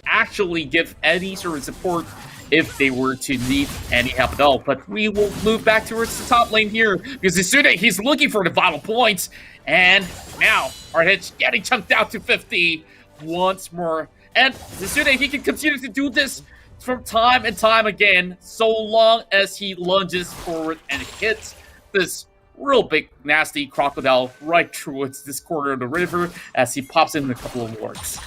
actually give any sort of support if they were to need any help at all. But we will move back towards the top lane here because as soon as he's looking for the vital points, and now our hitch getting chunked out to 50 once more. And Zisune, he can continue to do this from time and time again, so long as he lunges forward and hits this real big, nasty crocodile right towards this corner of the river as he pops in a couple of wards.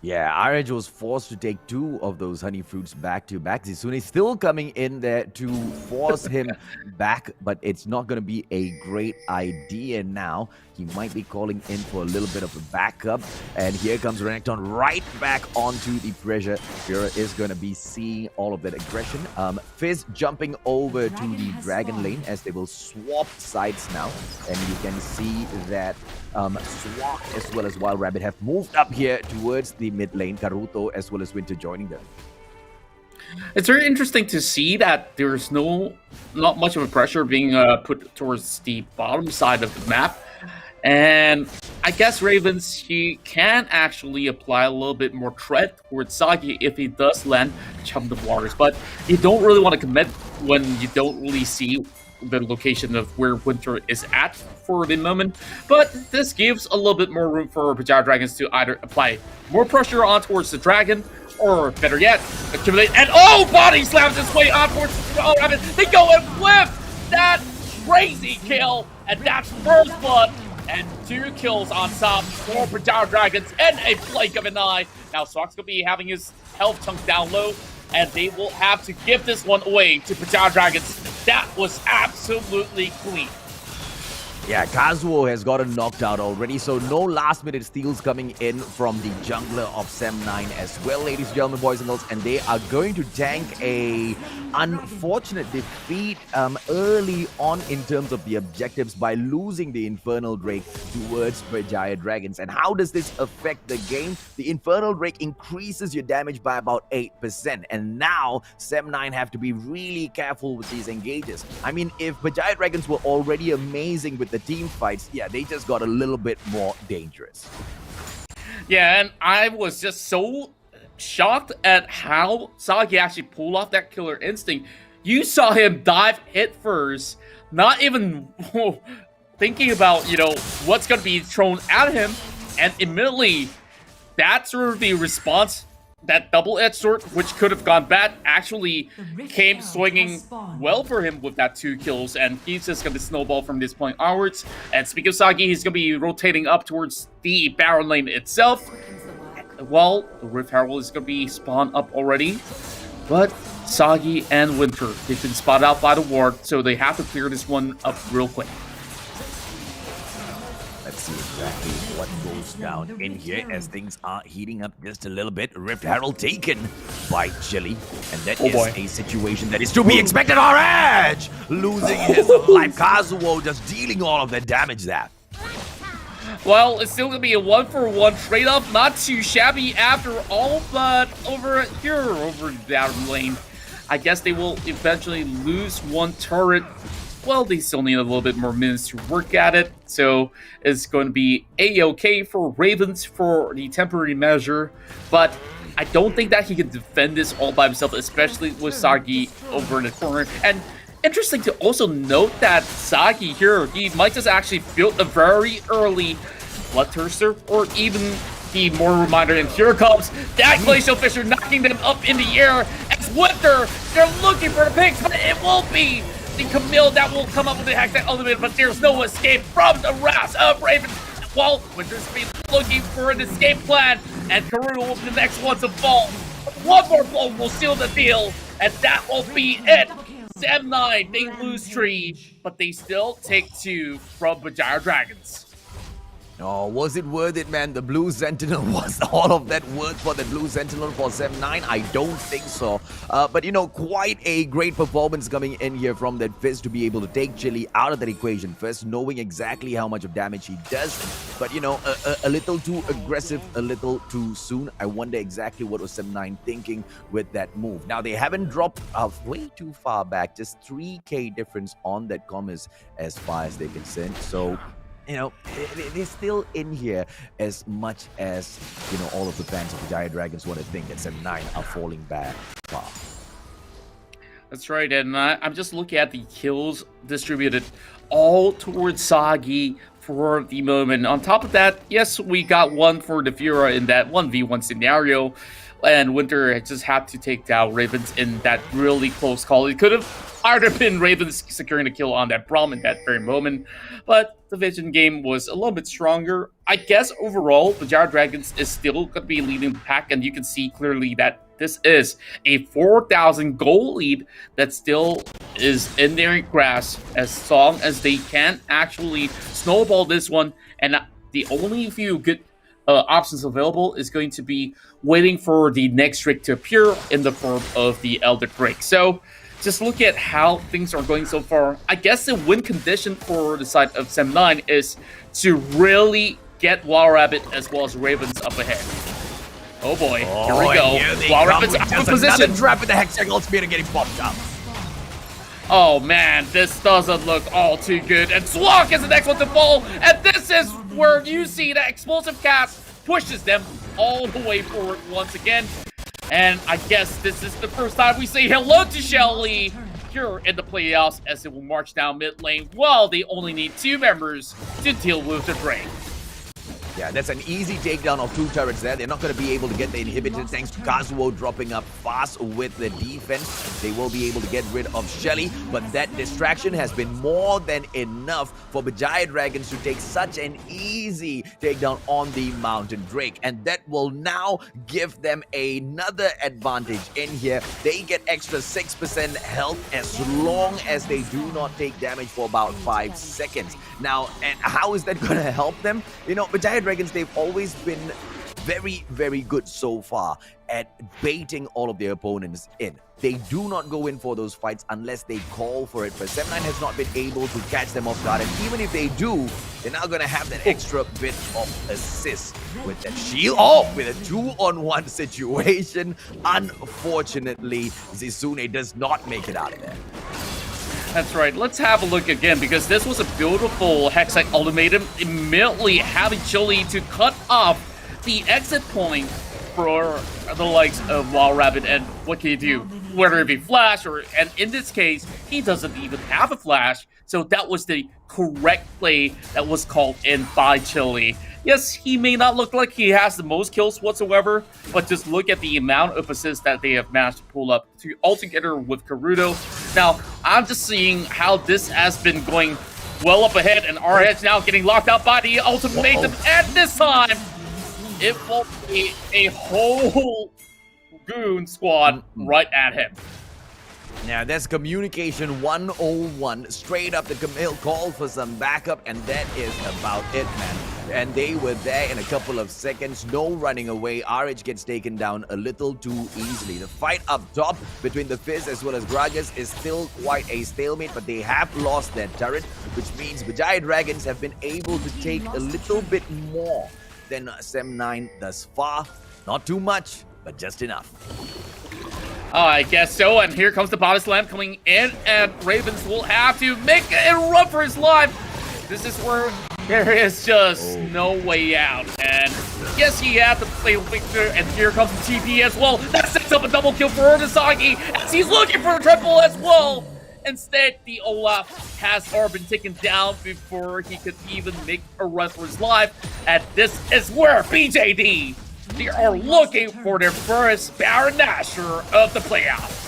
Yeah, RH was forced to take 2 of those honey fruits back to back. Zisune still coming in there to force him back, but it's not going to be a great idea now. He might be calling in for a little bit of a backup. And here comes Renekton right back onto the pressure. Fiora is going to be seeing all of that aggression. Fizz jumping over to the Dragon lane as they will swap sides now. And you can see that Swak as well as Wild Rabbit have moved up here towards the mid lane. Karuto as well as Winter joining them. It's very interesting to see that there's not much of a pressure being put towards the bottom side of the map. And I guess Ravens, he can actually apply a little bit more threat towards Sagi if he does land Chum the Waters. But you don't really want to commit when you don't really see the location of where Winter is at for the moment. But this gives a little bit more room for Berjaya Dragons to either apply more pressure on towards the Dragon, or better yet, accumulate and body slams his way on towards the Rabbit. They go and flip that crazy kill, and that's first blood. And 2 kills on top for Berjaya Dragons and a blink of an eye. Now Swak's gonna be having his health chunk down low, and they will have to give this one away to Berjaya Dragons. That was absolutely clean. Yeah, Kazuo has gotten knocked out already, so no last-minute steals coming in from the jungler of Sem9 as well, ladies and gentlemen, boys and girls, and they are going to tank a unfortunate defeat early on in terms of the objectives by losing the Infernal Drake towards Berjaya Dragons. And how does this affect the game? The Infernal Drake increases your damage by about 8%, and now Sem9 have to be really careful with these engages. I mean, if Berjaya Dragons were already amazing with the team fights, yeah, they just got a little bit more dangerous. Yeah, and I was just so shocked at how Sagi actually pulled off that killer instinct. You saw him dive hit first, not even thinking about, what's going to be thrown at him. And immediately, that sort of the response, that double-edged sword, which could have gone bad, actually came swinging well for him with that 2 kills, and he's just going to snowball from this point onwards. And speaking of Sagi, he's going to be rotating up towards the Baron lane itself. Well, the Rift Herald is going to be spawned up already, but Sagi and Winter, they've been spotted out by the ward, so they have to clear this one up real quick. Let's see exactly what goes down in here as things are heating up just a little bit. Rift Herald taken by Chili, and that is a situation that is to be expected. Orange losing his life. Kazuo just dealing all of the damage there. Well, it's still going to be a 1-for-1 trade-off. Not too shabby after all, but over here, over that lane, I guess they will eventually lose one turret. Well, they still need a little bit more minutes to work at it, so it's going to be A-OK for Ravens for the temporary measure, but I don't think that he can defend this all by himself, especially with Sagi over in the corner. And interesting to also note that Sagi here, he might just actually build a very early Bloodthirster, or even the more reminder, and here comes that Glacial Fissure knocking them up in the air as Winter, they're looking for the picks, but it won't be the Camille that will come up with the Hextech Ultimate, but there's no escape from the wrath of Raven. Well, Winter's been looking for an escape plan, and Karuna will be the next one to fall. One more blow will seal the deal, and that will be it. Sem9, they lose 3, but they still take 2 from Berjaya Dragons. Oh, was it worth it, man? The Blue Sentinel, was all of that worth for the Blue Sentinel for Sem9? I don't think so. But, you know, quite a great performance coming in here from that Fizz to be able to take Chili out of that equation first, knowing exactly how much of damage he does. But, you know, a little too aggressive, a little too soon. I wonder exactly what was Sem9 thinking with that move. Now, they haven't dropped way too far back. Just 3k difference on that commerce as far as they're concerned. So, you know, they're still in here as much as, you know, all of the fans of the Berjaya Dragons want to think that Sem9 are falling back far. That's right, and I'm just looking at the kills distributed all towards Sagi for the moment. On top of that, yes, we got one for the Fura in that 1v1 scenario, and Winter just had to take down Ravens in that really close call. It could have either been Ravens securing the kill on that Braum in that very moment, but the Vision game was a little bit stronger. I guess overall, the Berjaya Dragons is still going to be leading the pack, and you can see clearly that this is a 4,000 goal lead that still is in their grasp as long as they can actually snowball this one. And the only few good options available is going to be waiting for the next trick to appear in the form of the Elder Drake. So just look at how things are going so far. I guess the win condition for the side of Sem9 is to really get Wild Rabbit as well as Ravens up ahead. Oh boy, here we go. Wild Rabbit's out of position. Another trap with the Hextech Ultimate and getting popped up. Oh man, this doesn't look all too good. And Swak is the next one to fall. And this is where you see that explosive cast pushes them all the way forward once again. And I guess this is the first time we say hello to Shelly here in the playoffs as it will march down mid lane while they only need 2 members to deal with the Drake. Yeah, that's an easy takedown of 2 turrets there. They're not going to be able to get the inhibitor thanks to Kazuo dropping up fast with the defense. They will be able to get rid of Shelly, but that distraction has been more than enough for Berjaya Dragons to take such an easy takedown on the Mountain Drake. And that will now give them another advantage in here. They get extra 6% health as long as they do not take damage for about 5 seconds. Now, and how is that going to help them? You know, Berjaya Dragons, they've always been very, very good so far at baiting all of their opponents in. They do not go in for those fights unless they call for it, but Sem9 has not been able to catch them off guard, and even if they do, they're now going to have that extra bit of assist with that shield off with a 2-on-1 situation. Unfortunately, Zizune does not make it out of there. That's right. Let's have a look again because this was a beautiful Hextech ultimatum, immediately having Chili to cut off the exit point for the likes of Wild Rabbit. And what can you do? Whether it be flash or, and in this case, he doesn't even have a flash. So that was the correct play that was called in by Chili. Yes, he may not look like he has the most kills whatsoever, but just look at the amount of assists that they have managed to pull up altogether with Karudo. Now, I'm just seeing how this has been going well up ahead, and RH now getting locked out by the ultimatum, and this time, it will be a whole goon squad right at him. Now, that's communication 101. Straight up, the Camille called for some backup, and that is about it, man. And they were there in a couple of seconds. No running away. RH gets taken down a little too easily. The fight up top between the Fizz as well as Gragas is still quite a stalemate, but they have lost their turret, which means Berjaya Dragons have been able to take a little bit more than Sem9 thus far. Not too much, but just enough. Oh, I guess so, and here comes the body slam coming in, and Ravens will have to make a run for his life. This is where there is just no way out, and yes, he had to play Victor, and here comes the TP as well. That sets up a double kill for Urtasagi, as he's looking for a triple as well. Instead, the Olaf has already been taken down before he could even make a run for his life, and this is where BJD, they are looking for their first Baron Nashor of the playoffs.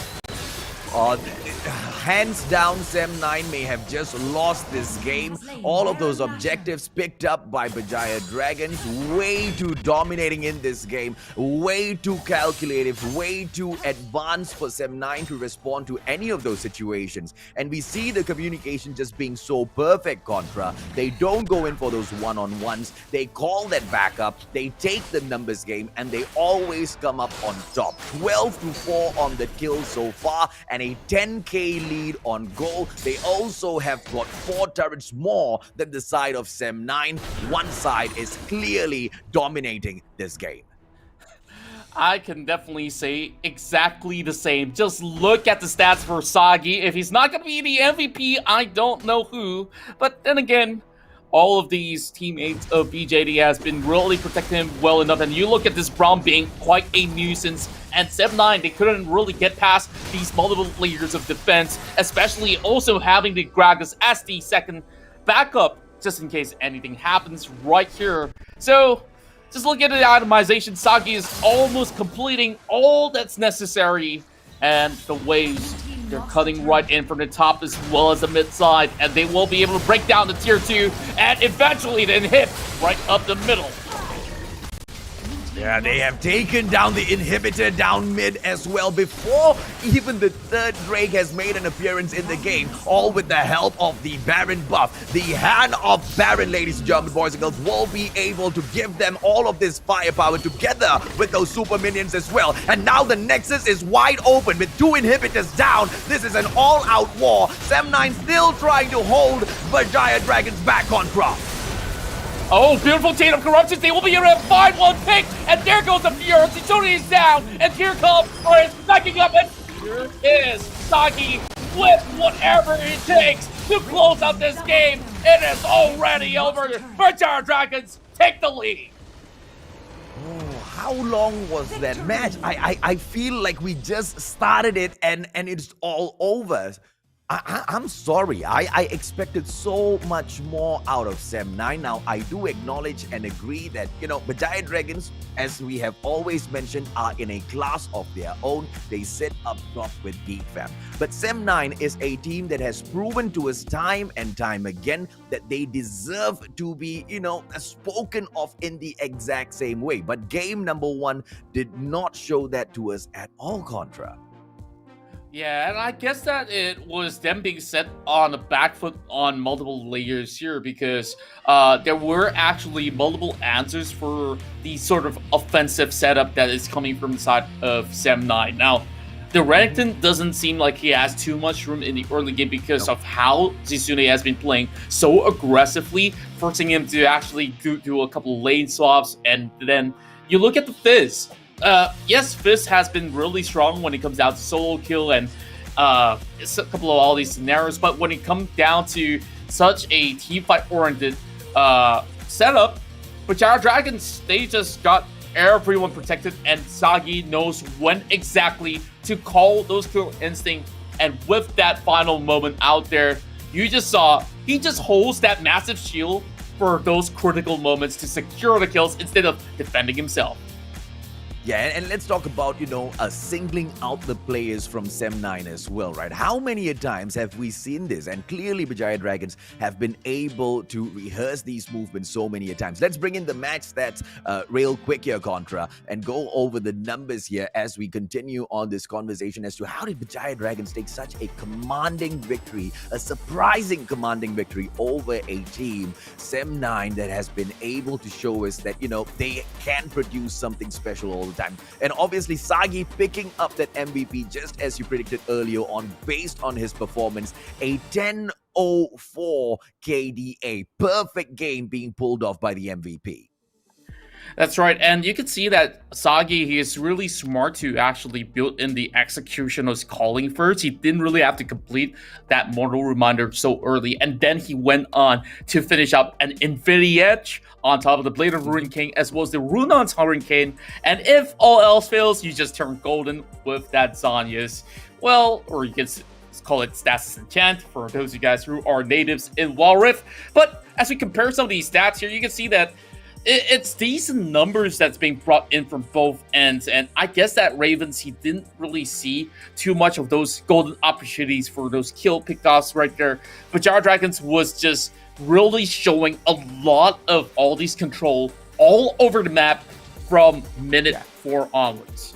Hands down, Sem9 may have just lost this game. All of those objectives picked up by Berjaya Dragons. Way too dominating in this game. Way too calculative. Way too advanced for Sem9 to respond to any of those situations. And we see the communication just being so perfect, Contra. They don't go in for those one-on-ones. They call that backup. They take the numbers game, and they always come up on top. 12-4 on the kill so far, and a 10k lead on goal. They also have got 4 turrets more than the side of Sem9. One side is clearly dominating this game. I can definitely say exactly the same. Just look at the stats for Sagi. If he's not going to be the MVP, I don't know who. But then again, all of these teammates of BJD has been really protecting him well enough. And you look at this Braum being quite a nuisance. And Sem9, they couldn't really get past these multiple layers of defense, especially also having the Gragas as the second backup, just in case anything happens right here. So, just look at the itemization. Sagi is almost completing all that's necessary. And the waves, they're cutting right in from the top as well as the mid side. And they will be able to break down the tier 2 and eventually then hit right up the middle. Yeah, they have taken down the inhibitor down mid as well before even the third Drake has made an appearance in the game, all with the help of the Baron buff. The hand of Baron, ladies and gentlemen, boys and girls, will be able to give them all of this firepower together with those super minions as well. And now the Nexus is wide open with 2 inhibitors down. This is an all-out war. Sem9 still trying to hold Berjaya Dragons back on crop. Oh, beautiful chain of corruptions. They will be able to find one pick. And there goes the Fury. Tony is down. And here comes Orange backing up. And here is Sagi with whatever it takes to close out this game. It is already over. Berjaya Dragons take the lead. Oh, how long was that match? I feel like we just started it and it's all over. I'm sorry. I expected so much more out of Sem9. Now, I do acknowledge and agree that, Berjaya Dragons, as we have always mentioned, are in a class of their own. They sit up top with Geek Fam. But Sem9 is a team that has proven to us time and time again that they deserve to be, spoken of in the exact same way. But game number 1 did not show that to us at all, Contra. Yeah, and I guess that it was them being set on the back foot on multiple layers here because there were actually multiple answers for the sort of offensive setup that is coming from the side of Sem9. Now, the Renekton doesn't seem like he has too much room in the early game because of how Zizune has been playing so aggressively, forcing him to actually do a couple lane swaps, and then you look at the Fizz. Yes, Fizz has been really strong when it comes down to solo kill and it's a couple of all these scenarios, but when it comes down to such a team fight oriented setup, Berjaya Dragons, they just got everyone protected, and Sagi knows when exactly to call those kill instinct, and with that final moment out there, you just saw he just holds that massive shield for those critical moments to secure the kills instead of defending himself. Yeah, and let's talk about, singling out the players from Sem9 as well, right? How many a times have we seen this? And clearly, Berjaya Dragons have been able to rehearse these movements so many a times. Let's bring in the match stats real quick here, Contra, and go over the numbers here as we continue on this conversation as to how did Berjaya Dragons take such a commanding victory, a surprising commanding victory over a team, Sem9, that has been able to show us that, they can produce something special all the time. And obviously Sagi picking up that MVP just as you predicted earlier on based on his performance, a 10-0-4 KDA, perfect game being pulled off by the MVP. That's right, and you can see that Sagi, he is really smart to actually build in the execution of his calling first. He didn't really have to complete that mortal reminder so early, and then he went on to finish up an Infinity Edge on top of the Blade of Ruin King, as well as the Rune on Hurricane, and if all else fails, you just turn golden with that Zhonya's. Well, or you can call it Stasis Enchant for those of you guys who are natives in Wild Rift. But as we compare some of these stats here, you can see that it's decent numbers that's being brought in from both ends, and I guess that Ravens, he didn't really see too much of those golden opportunities for those kill pickoffs right there. But Berjaya Dragons was just really showing a lot of all these control all over the map from minute 4 onwards.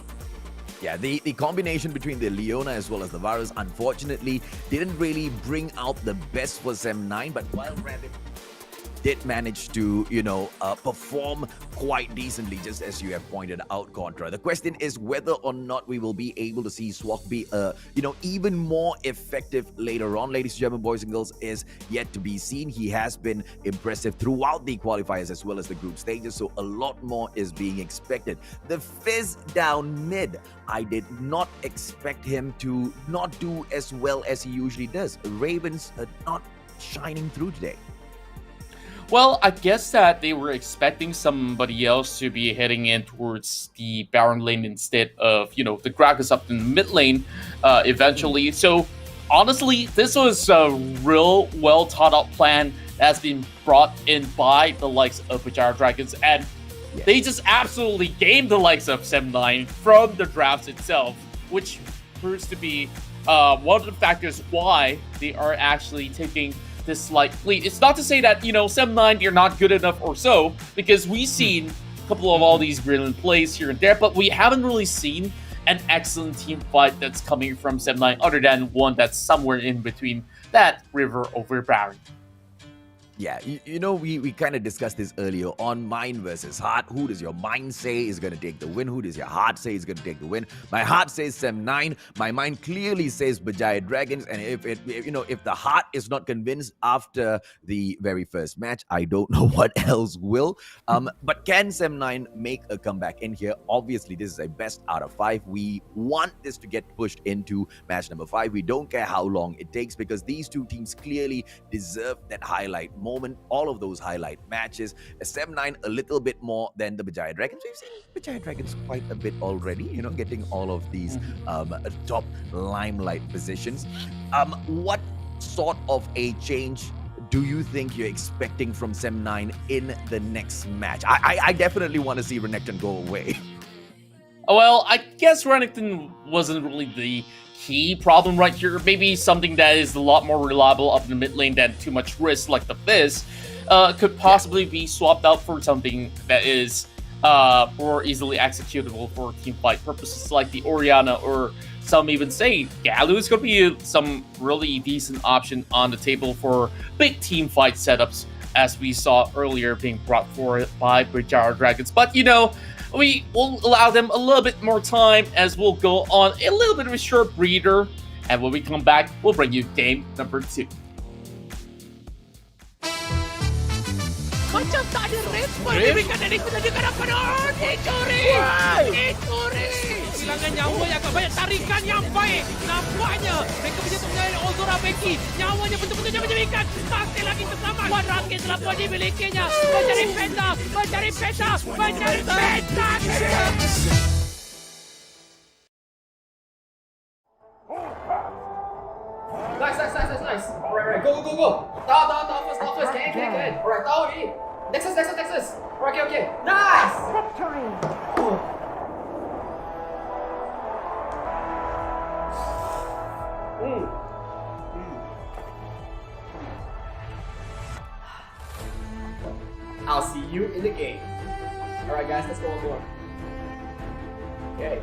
Yeah, the combination between the Leona as well as the Varus, unfortunately, didn't really bring out the best for Sem9, but Wild Rabbit did manage to, perform quite decently, just as you have pointed out, Contra. The question is whether or not we will be able to see Swak be, even more effective later on, ladies and gentlemen, boys and girls, is yet to be seen. He has been impressive throughout the qualifiers as well as the group stages, so a lot more is being expected. The Fizz down mid, I did not expect him to not do as well as he usually does. Ravens are not shining through today. Well, I guess that they were expecting somebody else to be heading in towards the Baron lane instead of, the Gragas up in the mid lane eventually. So, honestly, this was a real well thought out plan that's been brought in by the likes of Berjaya Dragons, and they just absolutely gamed the likes of Sem9 from the drafts itself, which proves to be one of the factors why they are actually taking this slight lead. It's not to say that, Sem9, you're not good enough or so, because we've seen a couple of all these brilliant plays here and there, but we haven't really seen an excellent team fight that's coming from Sem9 other than one that's somewhere in between that River over Baron. Yeah, we kind of discussed this earlier on mind versus heart. Who does your mind say is going to take the win? Who does your heart say is going to take the win? My heart says Sem9. My mind clearly says Berjaya Dragons. And if the heart is not convinced after the very first match, I don't know what else will. But can Sem9 make a comeback in here? Obviously, this is a best out of 5. We want this to get pushed into match number 5. We don't care how long it takes, because these two teams clearly deserve that highlight moment, all of those highlight matches. Sem9 a little bit more than the Berjaya Dragons. We've seen Berjaya Dragons quite a bit already, getting all of these top limelight positions. What sort of a change do you think you're expecting from Sem9 in the next match? I definitely want to see Renekton go away. Well, I guess Renekton wasn't really the key problem right here. Maybe something that is a lot more reliable up in the mid lane than too much risk, like the Fizz, could possibly be swapped out for something that is more easily executable for team fight purposes, like the Orianna, or some even say Galu is going to be some really decent option on the table for big team fight setups, as we saw earlier being brought forward by Berjaya Dragons. But we will allow them a little bit more time, as we'll go on a little bit of a short breather. And when we come back, we'll bring you game number 2. Macam tak ada respon Bibikan dari pendidikan apa dah. Dicuri. Kehilangan nyawa yang agak banyak, tarikan yang baik. Nampaknya mereka punya tengah Ozora Becky. Nyawanya betul-betul menjadikan. Masih lagi terselamat. Wan Rakit telah pun dimilikinya. Mencari penta. Nice. Alright, go. Tahu first. Can. Alright, tahu ni. Nexus. Alright, okay. Nice. I'll see you in the game. Alright guys, let's go on board. Okay.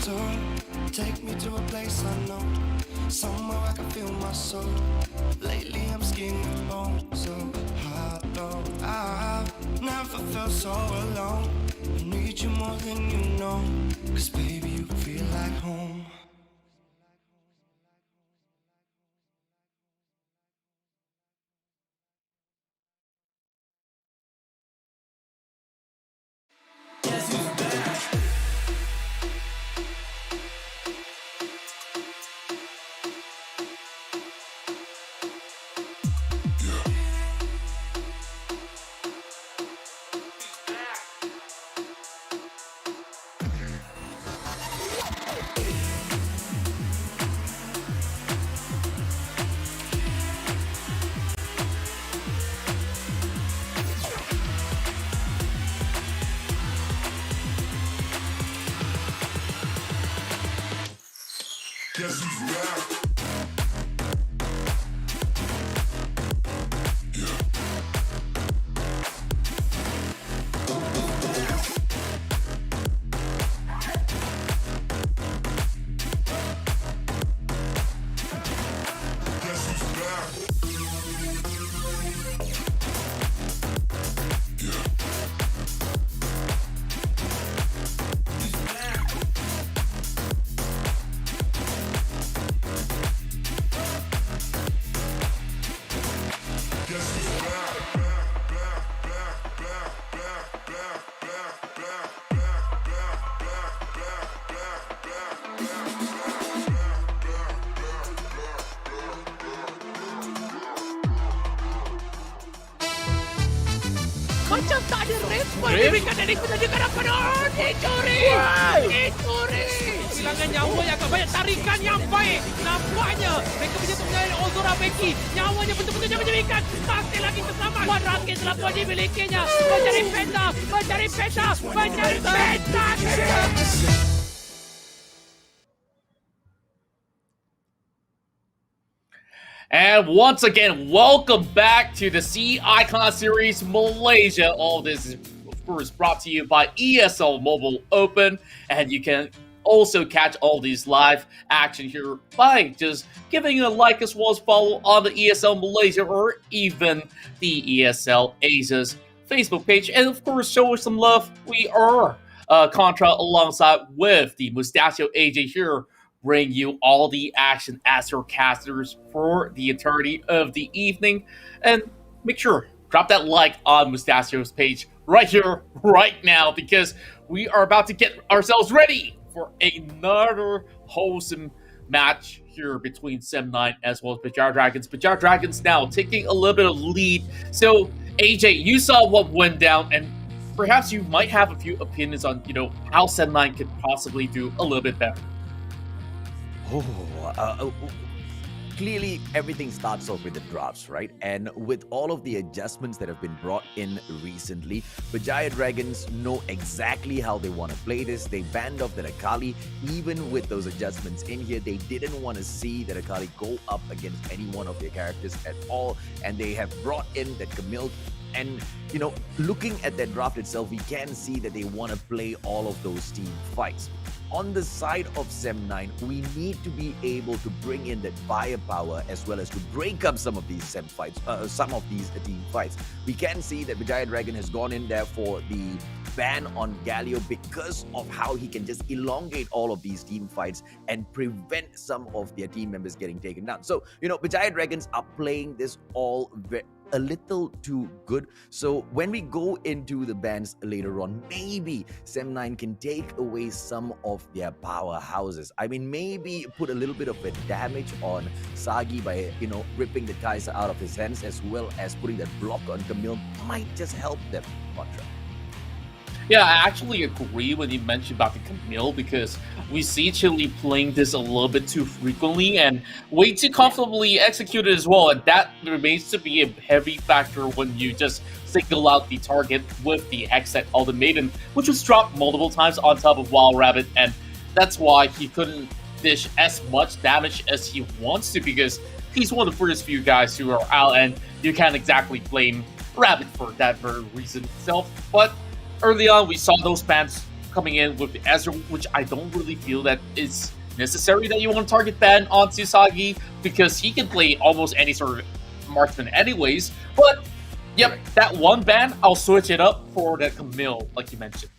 So take me to a place unknown, somewhere I can feel my soul. Lately I'm skin and bone, so hollow. I've never felt so alone. I need you more than you know, 'cause baby you feel like home. Macam tak ada respon diberikan dari penjaga hadapan. Dicuri. Kehilangan nyawa yang agak banyak, tarikan yang baik. Nampaknya mereka punya tengah Ozora Becky. Nyawanya betul-betul dia menjadikan. Masih lagi terselamat. Kuat rakit telah pun dimilikinya. Mencari peta. And once again, welcome back to the Sea Icon Series Malaysia. All this is, of course, brought to you by ESL Mobile Open. And you can also catch all these live action here by just giving a like as well as follow on the ESL Malaysia or even the ESL Asia's Facebook page. And of course, show us some love. We are Contra alongside with the Mustachio AJ here, bring you all the action as your casters for the entirety of the evening. And make sure, drop that like on Mustachio's page right here, right now, because we are about to get ourselves ready for another wholesome match here between Sem9 as well as Berjaya Dragons. Berjaya Dragons now taking a little bit of lead. So, AJ, you saw what went down, and perhaps you might have a few opinions on, how Sem9 could possibly do a little bit better. Clearly, everything starts off with the drafts, right? And with all of the adjustments that have been brought in recently, Berjaya Dragons know exactly how they want to play this. They banned off that Akali. Even with those adjustments in here, they didn't want to see that Akali go up against any one of their characters at all. And they have brought in that Camille. And, looking at that draft itself, we can see that they want to play all of those team fights. on the side of Sem9, we need to be able to bring in that firepower as well as to break up some of these Sem fights, some of these team fights. We can see that Berjaya Dragon has gone in there for the ban on Galio because of how he can just elongate all of these team fights and prevent some of their team members getting taken down. So, Berjaya Dragons are playing this all a little too good. So when we go into the bans later on, maybe Sem9 can take away some of their powerhouses. I mean, maybe put a little bit of a damage on Sagi by, ripping the Kaiser out of his hands, as well as putting that block on Camille might just help them, Contra. Yeah, I actually agree when you mentioned about the Camille, because we see Chile playing this a little bit too frequently and way too comfortably executed as well, and that remains to be a heavy factor when you just single out the target with the Hextech Ultimatum, which was dropped multiple times on top of Wild Rabbit, and that's why he couldn't dish as much damage as he wants to, because he's one of the first few guys who are out, and you can't exactly blame Rabbit for that very reason itself. But early on, we saw those bans coming in with the Ezreal, which I don't really feel that is necessary that you want to target ban onto Sagi, because he can play almost any sort of marksman anyways. But, yep, that one ban, I'll switch it up for the Camille, like you mentioned.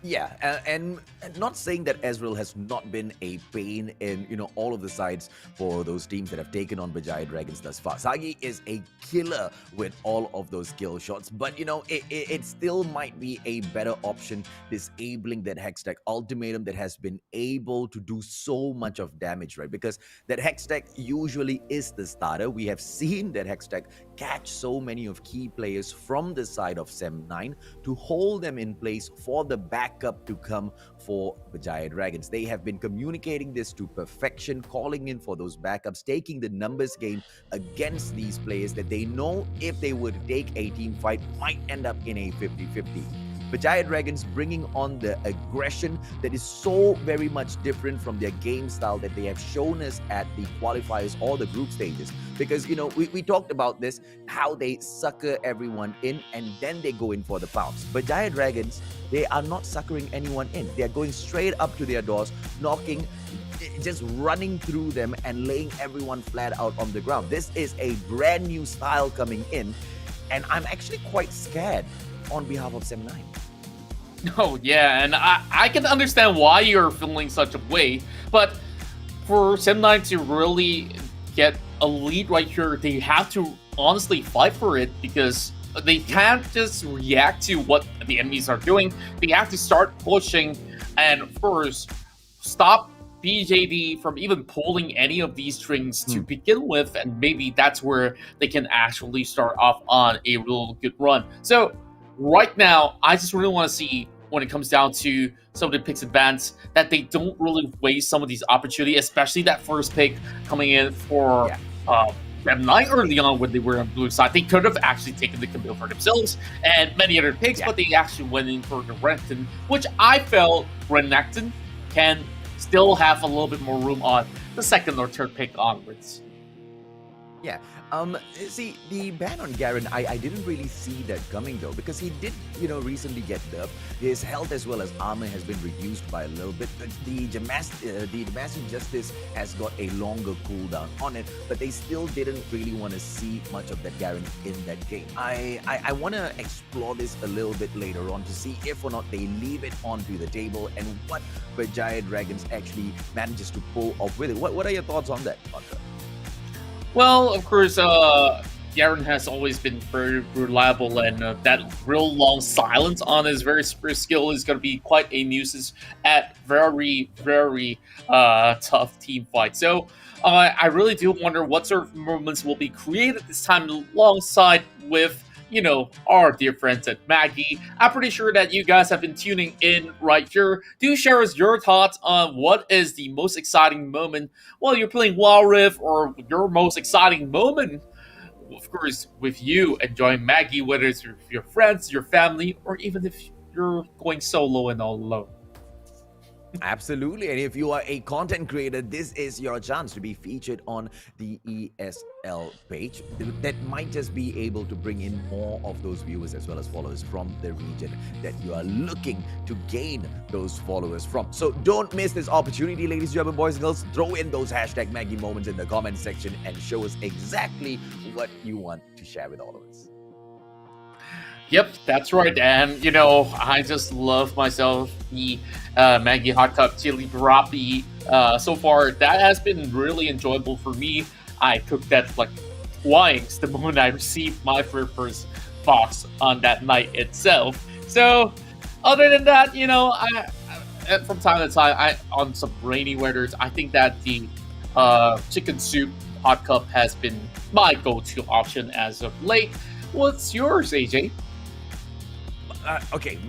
Yeah, and not saying that Ezreal has not been a pain in, all of the sides for those teams that have taken on Berjaya Dragons thus far. Sagi is a killer with all of those kill shots, but, it still might be a better option disabling that Hextech Ultimatum that has been able to do so much of damage, right? Because that Hextech usually is the starter. We have seen that Hextech catch so many of key players from the side of Sem9 to hold them in place for the backup to come for Berjaya Dragons. They have been communicating this to perfection, calling in for those backups, taking the numbers game against these players that they know if they were to take a team fight might end up in a 50-50. Berjaya Dragons bringing on the aggression that is so very much different from their game style that they have shown us at the qualifiers or the group stages. Because, we talked about this, how they sucker everyone in and then they go in for the pounce. Berjaya Dragons, they are not suckering anyone in. They are going straight up to their doors, knocking, just running through them and laying everyone flat out on the ground. This is a brand new style coming in, and I'm actually quite scared on behalf of Sem9. Oh, yeah, and I can understand why you're feeling such a way, but for Sem9 to really get a lead right here, they have to honestly fight for it, because they can't just react to what the enemies are doing. They have to start pushing and first stop BJD from even pulling any of these strings to begin with, and maybe that's where they can actually start off on a real good run. So right now, I just really want to see, when it comes down to some of the picks and bans, that they don't really waste some of these opportunities, especially that first pick coming in for M9 early on when they were on blue side. They could have actually taken the Camille for themselves and many other picks, but they actually went in for the Renekton, which I felt Renekton can still have a little bit more room on the second or third pick onwards. Yeah. See, the ban on Garen, I didn't really see that coming though, because he did, recently get nerfed. His health as well as armor has been reduced by a little bit. But the Damascene Justice has got a longer cooldown on it, but they still didn't really want to see much of that Garen in that game. I want to explore this a little bit later on to see if or not they leave it onto the table and what Berjaya Dragons actually manages to pull off with it. What are your thoughts on that, Contra? Well, of course, Garen has always been very reliable, and that real long silence on his very first skill is going to be quite a nuisance at very, very tough team fight. So I really do wonder what sort of movements will be created this time alongside with, our dear friends at Maggie. I'm pretty sure that you guys have been tuning in right here. Do share us your thoughts on what is the most exciting moment while you're playing Wild Rift, or your most exciting moment, of course, with you enjoying Maggie, whether it's with your friends, your family, or even if you're going solo and all alone. Absolutely. And if you are a content creator, this is your chance to be featured on the ESL page. That might just be able to bring in more of those viewers as well as followers from the region that you are looking to gain those followers from. So don't miss this opportunity, ladies and gentlemen, boys and girls. Throw in those hashtag Maggie moments in the comment section and show us exactly what you want to share with all of us. Yep, that's right. And, you know, I just love myself the Maggie Hot Cup Chili Barapi. So far, that has been really enjoyable for me. I cooked that like twice the moment I received my first box on that night itself. So, other than that, you know, I from time to time, on some rainy weathers, I think that the chicken soup hot cup has been my go-to option as of late. What's yours, AJ? Okay,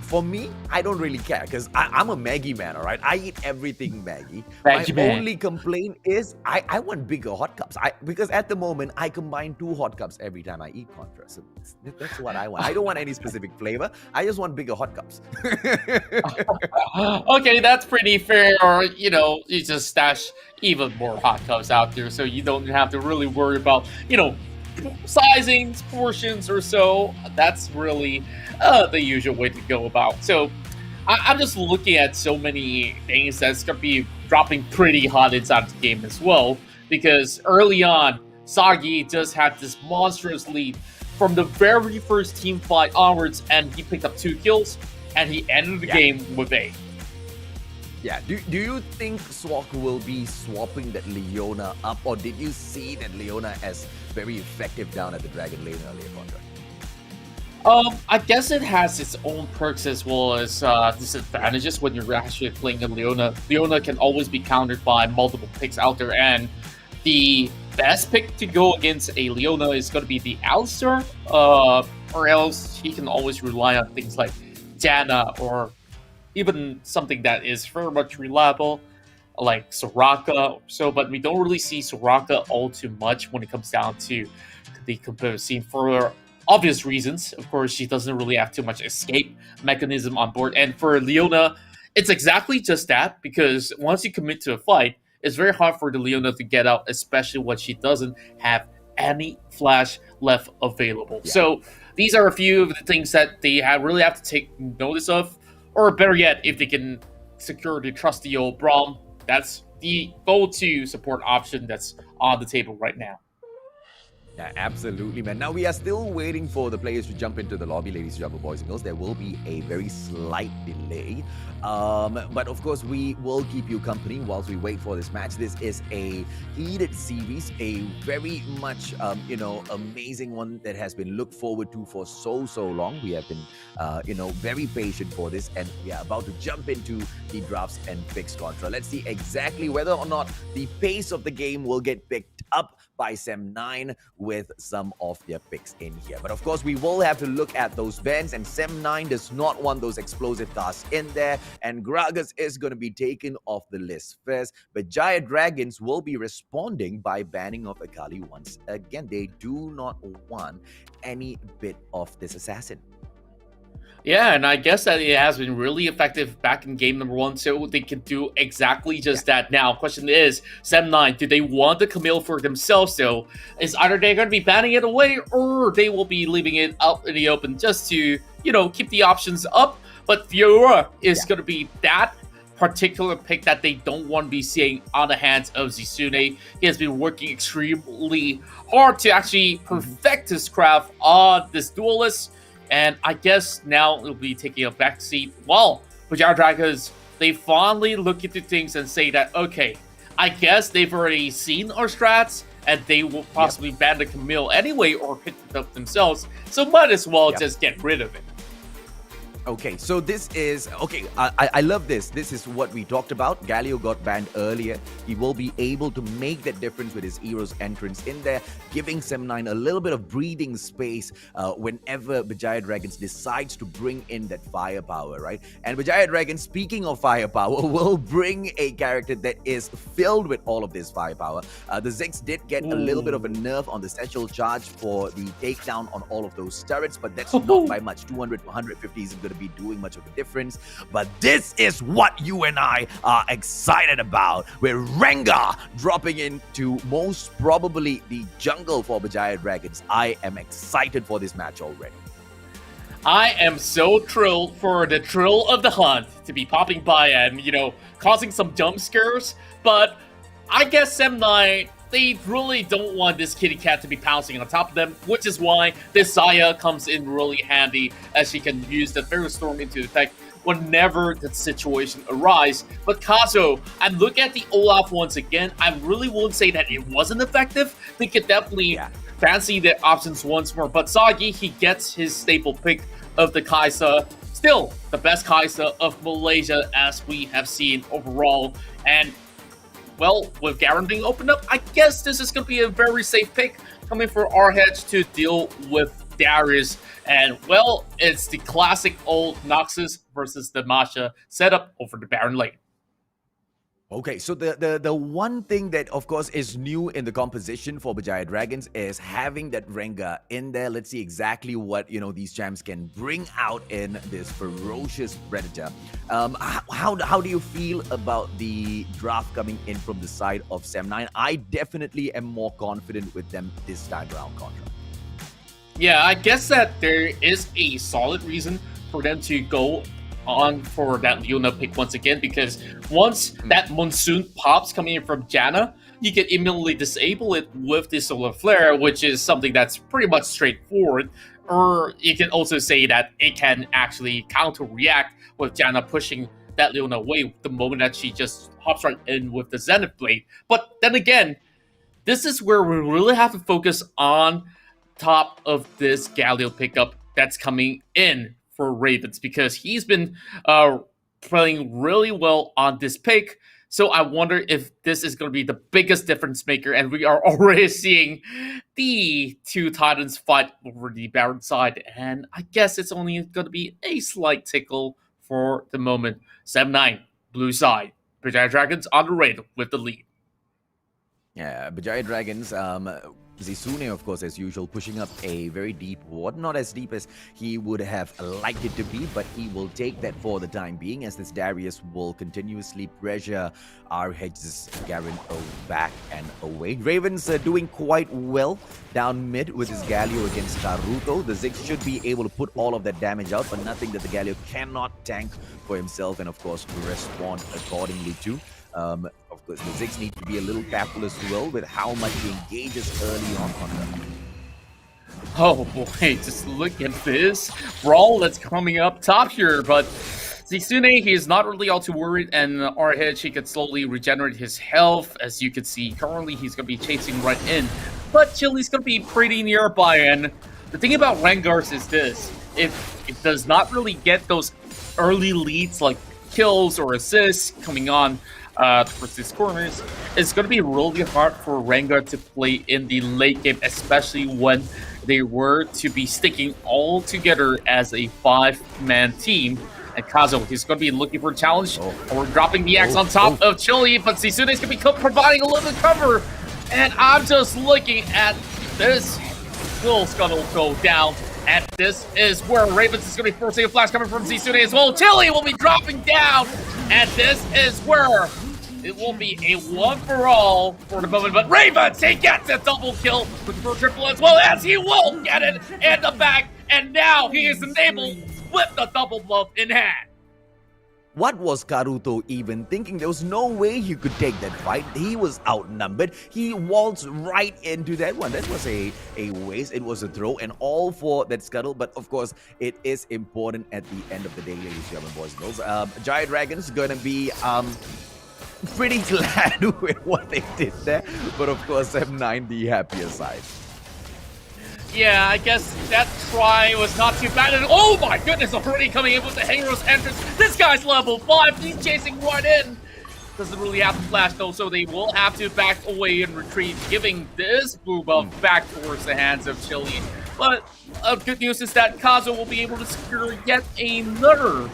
for me, I don't really care because I'm a Maggie man, all right? I eat everything Maggie. Maggie My man. only complaint is I want bigger hot cups. Because at the moment, I combine 2 hot cups every time I eat Contra. So that's what I want. I don't want any specific flavor. I just want bigger hot cups. Okay, that's pretty fair. Or, you know, you just stash even more hot cups out there so you don't have to really worry about, you know, sizings, portions or so. That's really the usual way to go about. So I'm just looking at so many things that's going to be dropping pretty hot inside the game as well. Because early on, Sagi just had this monstrous lead from the very first team fight onwards, and he picked up 2 kills, and he ended the game with 8. Yeah, do you think Swak will be swapping that Leona up, or did you see that Leona as very effective down at the Dragon Lane earlier, Contra? I guess it has its own perks as well as disadvantages when you're actually playing a Leona. Leona can always be countered by multiple picks out there, and the best pick to go against a Leona is going to be the Alistar, or else he can always rely on things like Janna or even something that is very much reliable, like Soraka or so, but we don't really see Soraka all too much when it comes down to the competitive scene for obvious reasons. Of course, she doesn't really have too much escape mechanism on board, and for Leona, it's exactly just that, because once you commit to a fight, it's very hard for the Leona to get out, especially when she doesn't have any flash left available. Yeah. So these are a few of the things that they really have to take notice of. Or better yet, if they can secure the trusty old Braum, that's the go-to support option that's on the table right now. Yeah, absolutely, man. Now, we are still waiting for the players to jump into the lobby, ladies and gentlemen, boys and girls. There will be a very slight delay. But, of course, we will keep you company whilst we wait for this match. This is a heated series, a very much, amazing one that has been looked forward to for so long. We have been, very patient for this, and we are about to jump into the drafts and picks Contra. Let's see exactly whether or not the pace of the game will get picked up by Sem9 with some of their picks in here. But of course, we will have to look at those bans, and Sem9 does not want those explosive casts in there, and Gragas is going to be taken off the list first. But Berjaya Dragons will be responding by banning of Akali once again. They do not want any bit of this assassin. Yeah, and I guess that it has been really effective back in game number 1, so they can do exactly just that now. Question is, Sem9, do they want the Camille for themselves, though? Is either they're going to be banning it away, or they will be leaving it out in the open just to, keep the options up? But Fiora is going to be that particular pick that they don't want to be seeing on the hands of Zisune. He has been working extremely hard to actually perfect his craft on this duelist. And I guess now it'll be taking a backseat. Well, Berjaya Dragons, they finally look into things and say that, okay, I guess they've already seen our strats, and they will possibly ban the Camille anyway or pick it up themselves. So might as well just get rid of it. Okay, so this is... Okay, I love this. This is what we talked about. Galio got banned earlier. He will be able to make that difference with his Eros entrance in there, giving Sem9 a little bit of breathing space whenever Berjaya Dragons decides to bring in that firepower, right? And Berjaya Dragons, speaking of firepower, will bring a character that is filled with all of this firepower. The Ziggs did get a little bit of a nerf on the satchel charge for the takedown on all of those turrets, but that's not by much. 200, 150 is going to going to be doing much of a difference. But this is what you and I are excited about. With Rengar dropping into most probably the jungle for Berjaya Dragons. I am excited for this match already. I am so thrilled for the thrill of the hunt to be popping by and, causing some jump scares. But I guess Sem9, they really don't want this kitty cat to be pouncing on top of them, which is why this Xayah comes in really handy, as she can use the Fairy Storm into effect whenever the situation arises. But Kazo, I look at the Olaf once again, I really won't say that it wasn't effective. They could definitely fancy the options once more. But Sagi, he gets his staple pick of the Kai'Sa. Still, the best Kai'Sa of Malaysia as we have seen overall. And, well, with Garen being opened up, I guess this is going to be a very safe pick coming for RH to deal with Darius. And, well, it's the classic old Noxus versus the Masha setup over the Baron lane. Okay, so the one thing that, of course, is new in the composition for Berjaya Dragons is having that Rengar in there. Let's see exactly what, these champs can bring out in this ferocious Predator. How do you feel about the draft coming in from the side of Sem9? I definitely am more confident with them this time around, Contra. Yeah, I guess that there is a solid reason for them to go on for that Leona pick once again, because once that Monsoon pops coming in from Janna, you can immediately disable it with the Solar Flare, which is something that's pretty much straightforward. Or you can also say that it can actually counter-react with Janna pushing that Leona away the moment that she just hops right in with the Zenith Blade. But then again, this is where we really have to focus on top of this Galio pickup that's coming in for Ravens, because he's been playing really well on this pick. So I wonder if this is going to be the biggest difference maker, and we are already seeing the two Titans fight over the Baron side, and I guess it's only going to be a slight tickle for the moment. 7-9, blue side. Berjaya Dragons on the raid with the lead. Yeah, Berjaya Dragons, Zisune, of course, as usual, pushing up a very deep ward. Not as deep as he would have liked it to be, but he will take that for the time being, as this Darius will continuously pressure RH's Garen back and away. Ravens are doing quite well down mid with his Galio against Naruto. The Ziggs should be able to put all of that damage out, but nothing that the Galio cannot tank for himself, and of course, respond accordingly too. Of course, the Ziggs need to be a little careful as well with how much he engages early on them. Oh boy, just look at this brawl that's coming up top here, but Zisune, he is not really all too worried, and RH, he could slowly regenerate his health. As you can see, currently he's going to be chasing right in, but Chili's going to be pretty nearby, and the thing about Rengars is this: if it does not really get those early leads like kills or assists coming on towards these corners, it's going to be really hard for Rengar to play in the late game, especially when they were to be sticking all together as a 5-man team. And Kazo, he's going to be looking for a challenge. We're dropping the axe on top of Chili, but Zisune's going to be providing a little bit of cover. And I'm just looking at this. Will Scuttle go down. And this is where Ravens is going to be forcing a flash coming from Zisune as well. Chili will be dropping down. And this is where it will be a one-for-all for the moment. But Ravens, he gets a double kill with the triple as well, as he will get it in the back. And now he is enabled with the double buff in hand. What was Karuto even thinking? There was no way he could take that fight. He was outnumbered. He waltzed right into that one. That was a waste. It was a throw, and all for that scuttle. But of course, it is important at the end of the day, ladies and gentlemen, boys and girls. Berjaya Dragons gonna be pretty glad with what they did there. But of course, M9 the happier side. Yeah, I guess that try was not too bad. And oh my goodness, already coming in with the Hero's entrance. This guy's level 5. He's chasing right in. Doesn't really have to flash though, so they will have to back away and retreat, giving this blue buff back towards the hands of Chili. But good news is that Kazo will be able to secure yet another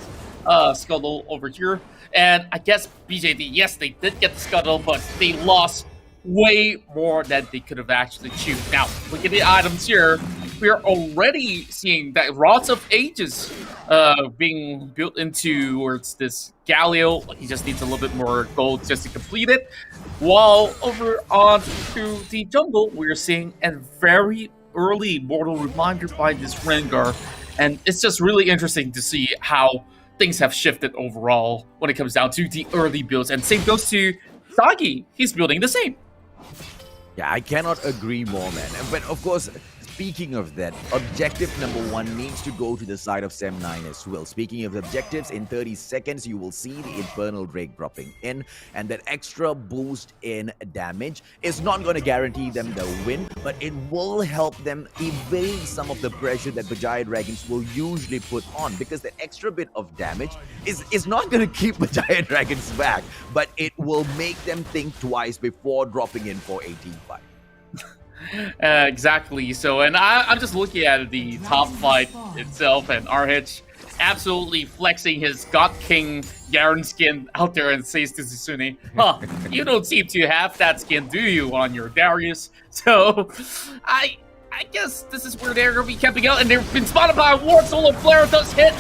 scuttle over here. And I guess BJD, yes, they did get the scuttle, but they lost way more than they could have actually chewed. Now, look at the items here. we are already seeing that lots of ages being built into towards this Galio. He just needs a little bit more gold just to complete it. While over on to the jungle, we're seeing a very early mortal reminder by this Rengar. And it's just really interesting to see how things have shifted overall when it comes down to the early builds. And same goes to Sagi. He's building the same. Yeah, I cannot agree more, man. But of course, speaking of that, objective number 1 needs to go to the side of Sem9 as well. Speaking of objectives, in 30 seconds, you will see the Infernal Drake dropping in, and that extra boost in damage is not going to guarantee them the win, but it will help them evade some of the pressure that Berjaya Dragons will usually put on, because that extra bit of damage is not going to keep Berjaya Dragons back, but it will make them think twice before dropping in for 18-5. Exactly. So, and I'm just looking at the top fight itself, and RH absolutely flexing his God King Garen skin out there and says to Susune, huh, you don't seem to have that skin, do you, on your Darius? So, I guess this is where they're going to be camping out, and they've been spotted by a Ward. Solo Flare does hit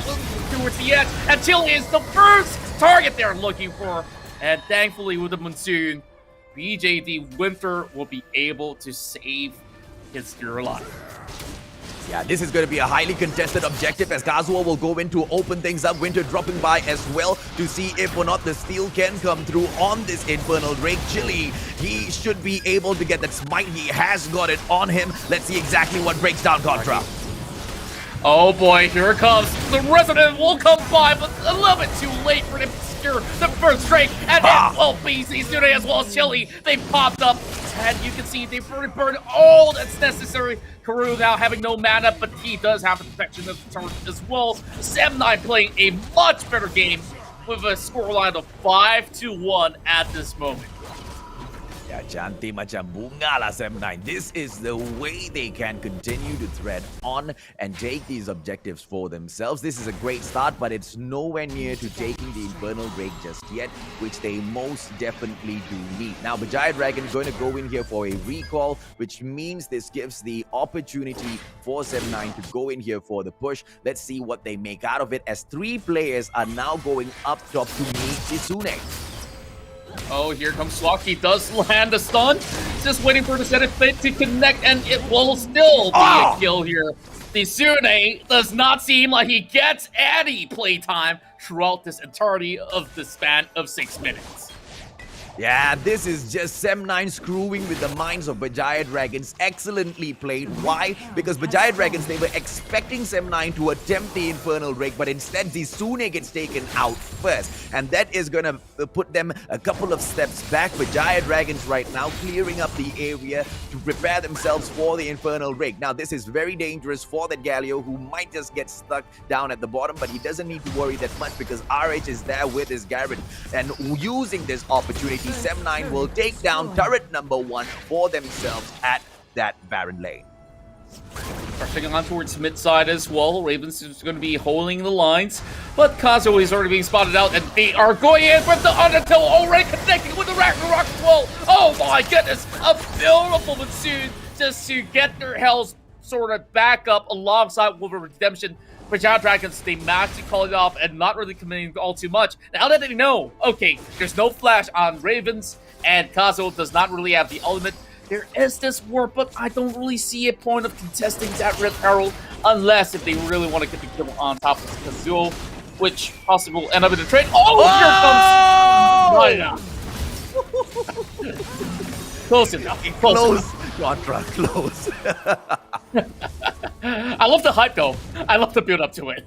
towards the edge, and Chile is the first target they're looking for. And thankfully, with the Monsoon, BJD Winter will be able to save his dear life. Yeah, this is going to be a highly contested objective as Kazuo will go in to open things up. Winter dropping by as well to see if or not the steal can come through on this Infernal Drake. Chili, he should be able to get that smite. He has got it on him. Let's see exactly what breaks down Contra. Oh boy, here it comes. The Resident will come by, but a little bit too late for him to secure the first Drake. And then, well, BC Student as well as Chili, they popped up. And you can see they've already burned all that's necessary. Karu now having no mana, but he does have the protection of the turret as well. Sem9 playing a much better game with a scoreline of 5-1 at this moment. Ya, cantik macam bunga lah Sem9. This is the way they can continue to thread on and take these objectives for themselves. This is a great start, but it's nowhere near to taking the Infernal Drake just yet, which they most definitely do need. Now, Berjaya Dragon is going to go in here for a recall, which means this gives the opportunity for Sem9 to go in here for the push. Let's see what they make out of it, as 3 players are now going up top to meet Kitsune. Oh, here comes Swaki. Does land a stun. Just waiting for the set of fate to connect, and it will still be a kill here. The Sune does not seem like he gets any playtime throughout this entirety of the span of 6 minutes. Yeah, this is just Sem9 screwing with the minds of Berjaya Dragons. Excellently played. Why? Because Berjaya Dragons, they were expecting Sem9 to attempt the Infernal Drake, but instead Zisune gets taken out first. And that is going to put them a couple of steps back. Berjaya Dragons right now clearing up the area to prepare themselves for the Infernal Drake. Now, this is very dangerous for that Galio, who might just get stuck down at the bottom, but he doesn't need to worry that much because RH is there with his Garen. And using this opportunity, Sem9 will take down turret number 1 for themselves at that Baron lane. Rushing on towards mid-side as well. Ravens is going to be holding the lines, but Kazuo is already being spotted out, and they are going in with the Undertow already connecting with the Ragnarok as well. Oh my goodness, a beautiful Monsoon just to get their health sort of back up alongside with a redemption. Berjaya Dragons, they managed to call it off and not really committing all too much. Now that they know, okay, there's no flash on Ravens, and Kazuo does not really have the ultimate. There is this warp, but I don't really see a point of contesting that Red Herald unless if they really want to get the kill on top of Kazuo, which possibly will end up in the trade. Oh, here comes Close enough. Close. Contra, close. I love the hype though. I love the build up to it.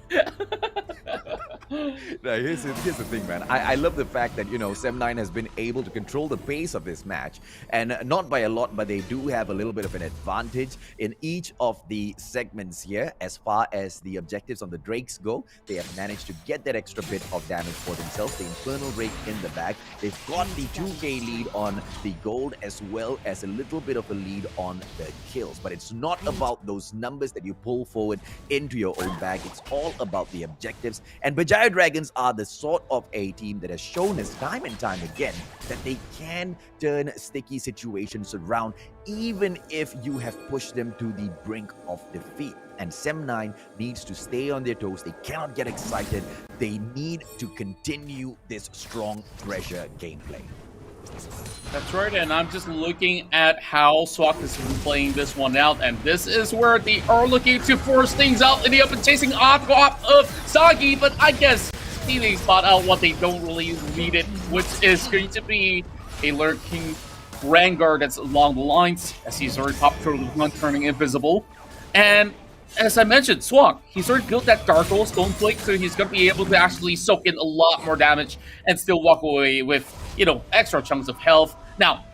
Now, here's the thing, man. I love the fact that, you know, Sem9 has been able to control the pace of this match. And not by a lot, but they do have a little bit of an advantage in each of the segments here. As far as the objectives on the Drakes go, they have managed to get that extra bit of damage for themselves. The Infernal Drake in the back. They've got the 2k lead on the gold as well as a little bit of a lead on the kills. But it's not about those numbers that you pull forward into your own bag. It's all about the objectives. And Berjaya Berjaya Dragons are the sort of a team that has shown us time and time again that they can turn sticky situations around even if you have pushed them to the brink of defeat. And Sem9 needs to stay on their toes. They cannot get excited. They need to continue this strong pressure gameplay. That's right, and I'm just looking at how Swak has been playing this one out, and this is where they are looking to force things out in the up and chasing Aqua of Sagi, but I guess they spot out what they don't really need it, which is going to be a lurking Rengar that's along the lines, as he's already popped through the one, turning invisible. And as I mentioned, Swak, he's already built that Dark Hole Stone Flake, so he's going to be able to actually soak in a lot more damage and still walk away with, you know, extra chunks of health. Now,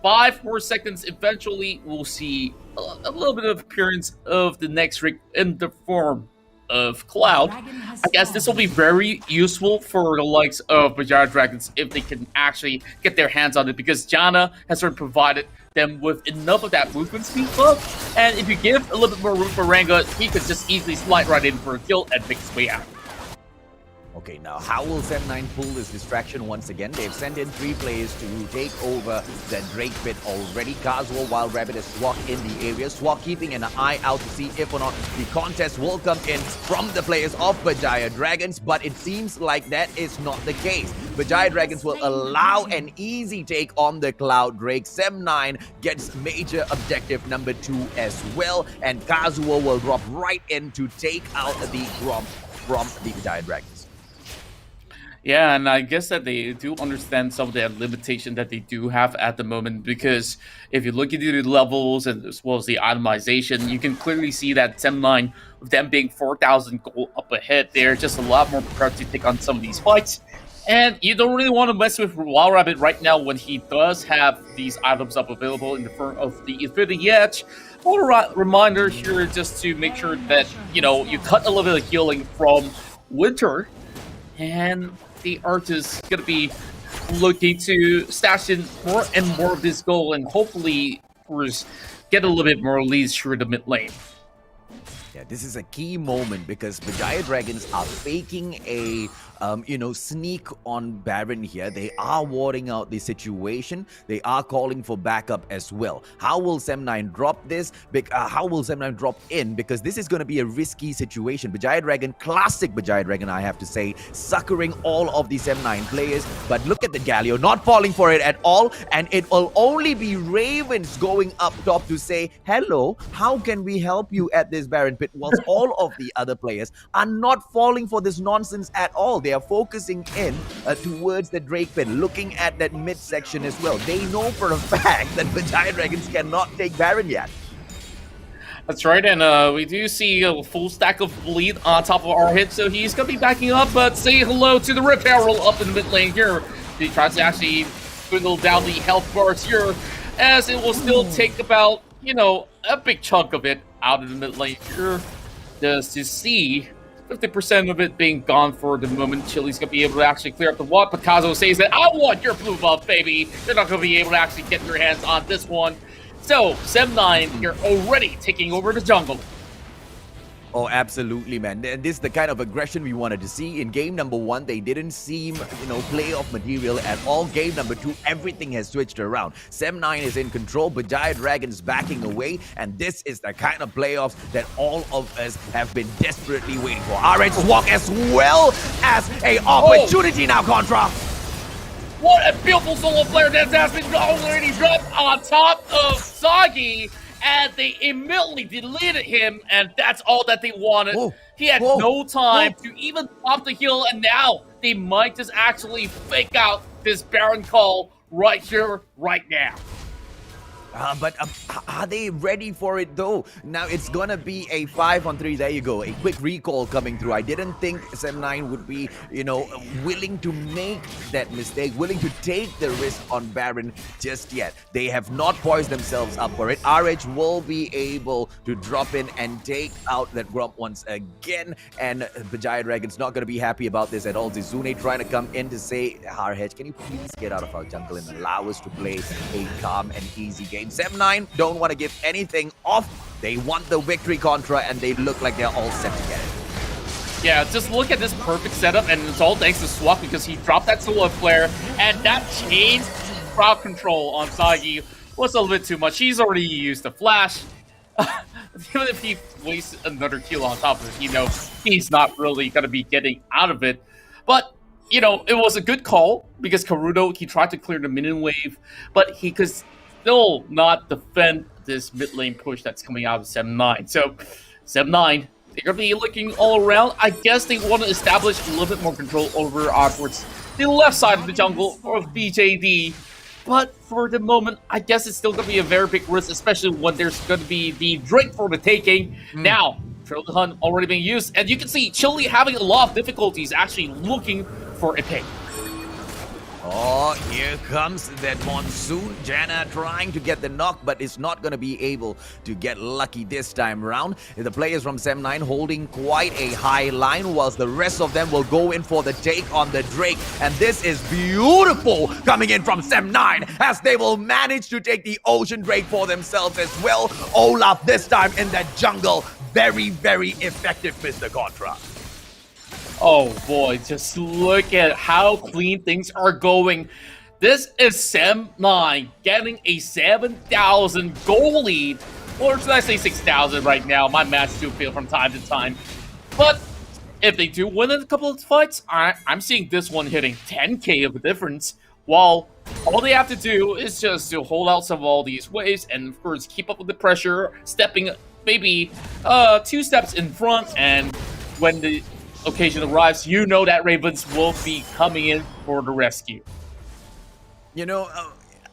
5 more seconds, eventually we'll see a little bit of appearance of the next rig in the form of Cloud. I guess this will be very useful for the likes of Berjaya Dragons if they can actually get their hands on it, because Janna has sort of provided them with enough of that movement speed buff, and if you give a little bit more room for Ranga, he could just easily slide right in for a kill and make his way out. Okay, now how will Sem9 pull this distraction once again? They've sent in 3 players to take over the Drake pit already. Casual Wild Rabbit is Swak in the area. Swak keeping an eye out to see if or not the contest will come in from the players of Berjaya Dragons, but it seems like that is not the case. Berjaya Dragons will allow an easy take on the Cloud Drake. Sem9 gets major objective number 2 as well, and Casual will drop right in to take out the Grom from the Berjaya Dragons. Yeah, and I guess that they do understand some of the limitation that they do have at the moment, because if you look into the levels and as well as the itemization, you can clearly see that Sem9, with them being 4,000 gold up ahead, they're just a lot more prepared to take on some of these fights. And you don't really want to mess with Wild Rabbit right now when he does have these items up available in the front of the Infinity Edge. A reminder here just to make sure that, you know, you cut a little bit of healing from Winter, and the artist going to be looking to stash in more and more of this gold and hopefully get a little bit more leads through the mid lane. Yeah, this is a key moment because Berjaya Dragons are faking a sneak on Baron here. They are warding out the situation. They are calling for backup as well. How will Sem9 drop this? How will Sem9 drop in? Because this is going to be a risky situation. Berjaya Dragon, classic Berjaya Dragon, I have to say, suckering all of the Sem9 players. But look at the Galio, not falling for it at all. And it will only be Ravens going up top to say, hello, how can we help you at this Baron pit? Whilst all of the other players are not falling for this nonsense at all. They are focusing in towards the Drake pit, looking at that midsection as well. They know for a fact that Berjaya Dragons cannot take Baron yet. That's right, and we do see a full stack of bleed on top of our hit, so he's going to be backing up, but say hello to the Rip Herald up in the mid lane here. He tries to actually dwindle down the health bars here, as it will still take about, you know, a big chunk of it out of the mid lane here. Just to see 50% of it being gone for the moment. Chili's going to be able to actually clear up the wall. Picasso says that, I want your blue buff, baby. They're not going to be able to actually get their hands on this one. So, Sem9, you're already taking over the jungle. Oh, absolutely, man. And this is the kind of aggression we wanted to see. In game number 1, they didn't seem, playoff material at all. Game number 2, everything has switched around. Sem9 is in control, Berjaya Dragons backing away, and this is the kind of playoffs that all of us have been desperately waiting for. RH Walk as well as a opportunity now, Contra. What a beautiful solo player that has been already dropped on top of Sagi. And they immediately deleted him, and that's all that they wanted. He had no time to even pop the heal, and now they might just actually fake out this Baron call right here, right now. But are they ready for it though? Now it's gonna be a 5-on-3. There you go. A quick recall coming through. I didn't think Sem9 would be, willing to make that mistake, willing to take the risk on Baron just yet. They have not poised themselves up for it. RH will be able to drop in and take out that Grump once again. And Berjaya Dragon's not gonna be happy about this at all. Zizune trying to come in to say, RH, can you please get out of our jungle and allow us to play a calm and easy game? Sem9 don't want to give anything off. They want the victory, Contra, and they look like they're all set to get it. Yeah, just look at this perfect setup, and it's all thanks to Swak because he dropped that solo flare, and that chains crowd control on Sagi was a little bit too much. He's already used the flash. Even if he wastes another kill on top of it, he's not really going to be getting out of it. But, it was a good call because Karudo, he tried to clear the minion wave, but he could still not defend this mid lane push that's coming out of 7-9. So, 7-9, they're going to be looking all around. I guess they want to establish a little bit more control over towards the left side of the jungle of BJD. But for the moment, I guess it's still going to be a very big risk, especially when there's going to be the Drake for the taking. Now, Trail to Hunt already being used, and you can see Chile having a lot of difficulties actually looking for a pick. Oh, here comes that monsoon. Janna trying to get the knock, but is not going to be able to get lucky this time round. The players from 7-9 holding quite a high line, whilst the rest of them will go in for the take on the Drake. And this is beautiful coming in from 7-9, as they will manage to take the Ocean Drake for themselves as well. Olaf this time in that jungle. Very, very effective, Mr. Contra. Oh boy, just look at how clean things are going. This is 7-9 getting a 7,000 goal lead. Or should I say 6,000 right now? My maths do fail from time to time. But if they do win a couple of fights, I'm seeing this one hitting 10k of a difference. While all they have to do is just to hold out some of all these waves and of course keep up with the pressure, stepping maybe 2 steps in front, and when the occasion arrives, that Ravens will be coming in for the rescue.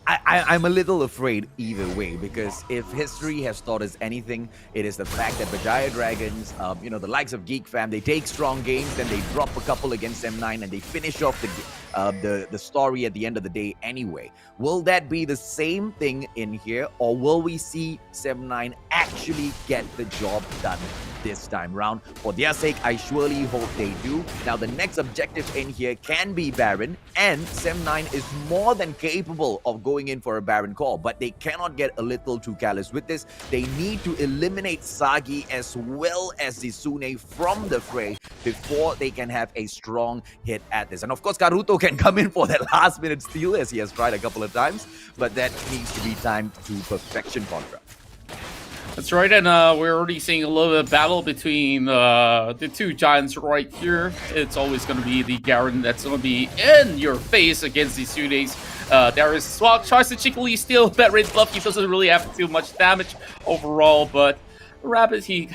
I'm a little afraid either way, because if history has taught us anything, it is the fact that Berjaya Dragons, the likes of Geek Fam, they take strong games, then they drop a couple against M9, and they finish off the story at the end of the day anyway. Will that be the same thing in here, or will we see 7-9 actually get the job done this time round? For their sake, I surely hope they do. Now, the next objective in here can be Baron, and 7-9 is more than capable of going in for a Baron call, but they cannot get a little too careless with this. They need to eliminate Sagi as well as the Sune from the fray before they can have a strong hit at this. And of course, Karuto can come in for that last minute steal, as he has tried a couple of times, but that needs to be timed to perfection. Contra. That's right, and we're already seeing a little bit of battle between the two giants right here. It's always going to be the Garen that's going to be in your face against these Sunes. Darius Swag tries to cheekily steal that red buff. He doesn't really have to do much damage overall, but Rapid, he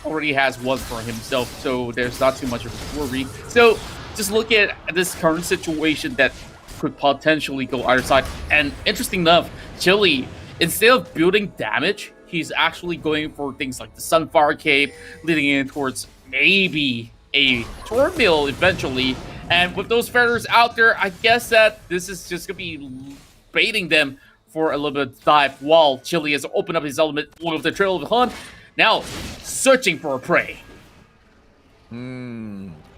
already has one for himself, so there's not too much of a worry. So just look at this current situation that could potentially go either side. And interesting enough, Chile, instead of building damage, he's actually going for things like the Sunfire Cape, leading in towards maybe a Turmoil eventually. And with those feathers out there, I guess that this is just going to be baiting them for a little bit of dive, while Chile has opened up his element with the Trail of the Hunt, now searching for a prey.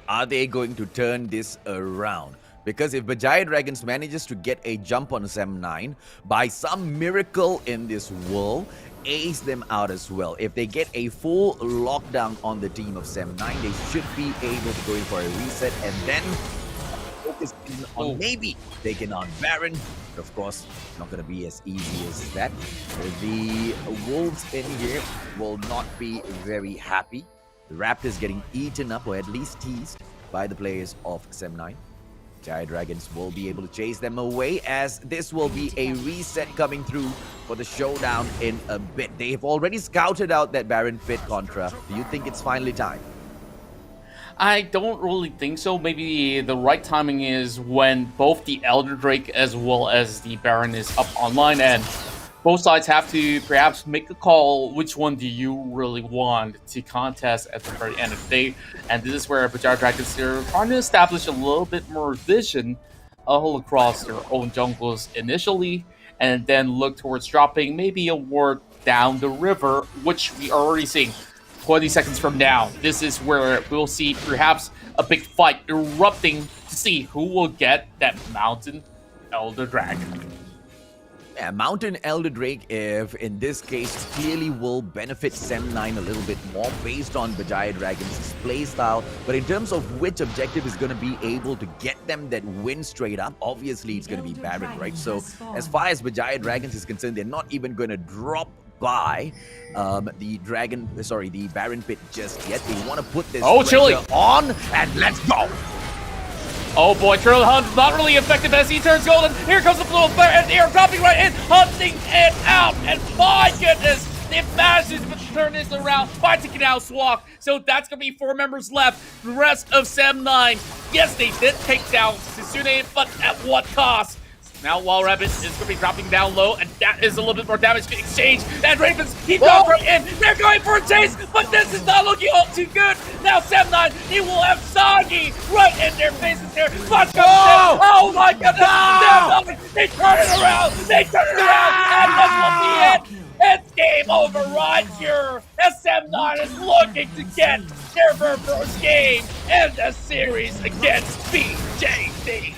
Are they going to turn this around? Because if Berjaya Dragons manages to get a jump on 7-9, by some miracle in this world, ace them out as well. If they get a full lockdown on the team of 7-9, they should be able to go in for a reset and then focus on maybe taking on Baron. But of course, not going to be as easy as that. The Wolves in here will not be very happy. The Raptors getting eaten up, or at least teased, by the players of 7-9. Berjaya Dragons will be able to chase them away, as this will be a reset coming through for the showdown in a bit. They have already scouted out that Baron pit. Contra. Do you think it's finally time? I don't really think so. Maybe the right timing is when both the Elder Drake as well as the Baron is up online, and both sides have to perhaps make a call. Which one do you really want to contest at the very end of the day? And this is where Berjaya Dragons are trying to establish a little bit more vision all across their own jungles initially, and then look towards dropping maybe a ward down the river, which we are already seeing 20 seconds from now. This is where we'll see perhaps a big fight erupting to see who will get that Mountain Elder Dragon. Yeah, Mountain Elder Drake, if in this case, clearly will benefit Sem9 a little bit more based on Berjaya Dragons' playstyle. But in terms of which objective is going to be able to get them that win straight up, obviously it's going to be Baron, right? So as far as Berjaya Dragons is concerned, they're not even going to drop by the Baron pit just yet. They want to put this Chili on, and let's go. Oh boy, Turtle Hunt not really effective as he turns golden. Here comes the flow of fire and air dropping right in, hunting it out. And my goodness, they manages to turn this around by taking out Swak. So that's going to be 4 members left. The rest of Sem9, yes, they did take down Sisune, but at what cost? Now Wild Rabbit is going to be dropping down low, and that is a little bit more damage to exchange. And Ravens, he dropped right in. They're going for a chase, but this is not looking all too good. Now Sem9, he will have Sagi right in their faces here. But oh my goodness, Sem9, they turn it around. They turn it around, and this will be it. It's game over right here. SM9 is looking to get their very first game in the series against BJD.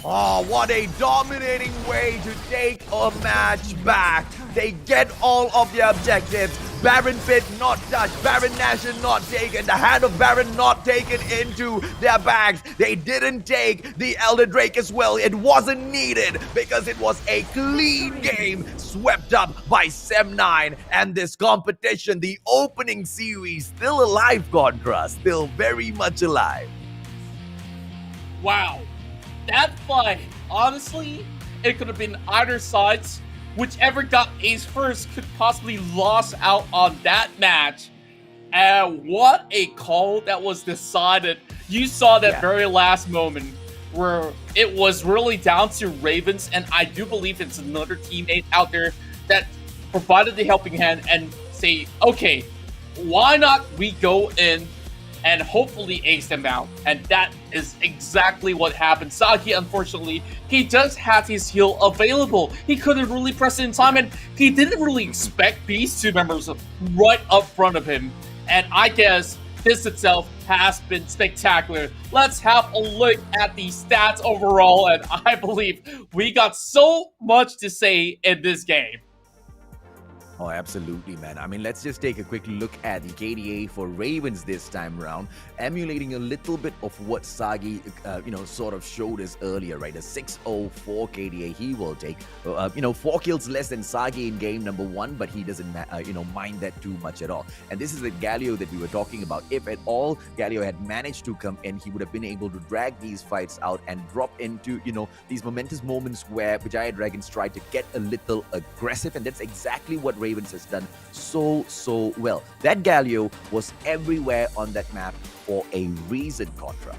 Oh, what a dominating way to take a match back. They get all of their objectives. Baron Pit not touched, Baron Nation not taken, the hand of Baron not taken into their bags. They didn't take the Elder Drake as well. It wasn't needed because it was a clean game swept up by Sem9. And this competition, the opening series, still alive, Contra, still very much alive. Wow. That fight, honestly, it could have been either sides. Whichever got ace first could possibly lost out on that match. And what a call that was decided. You saw that very last moment where it was really down to Ravens, and I do believe it's another teammate out there that provided the helping hand and say, okay, why not we go in and hopefully ace them out. And that is exactly what happened. Sagi, unfortunately, he just had his heal available. He couldn't really press it in time, and he didn't really expect these 2 members right up front of him. And I guess this itself has been spectacular. Let's have a look at the stats overall, and I believe we got so much to say in this game. Oh, absolutely, man. I mean, let's just take a quick look at the KDA for Ravens this time around, emulating a little bit of what Sagi, sort of showed us earlier, right? A 604 KDA he will take. 4 kills less than Sagi in game number 1, but he doesn't, mind that too much at all. And this is the Galio that we were talking about. If at all Galio had managed to come in, he would have been able to drag these fights out and drop into, these momentous moments where Berjaya Dragons tried to get a little aggressive, and that's exactly what Ravens has done so well. That Galio was everywhere on that map for a reason, Contra.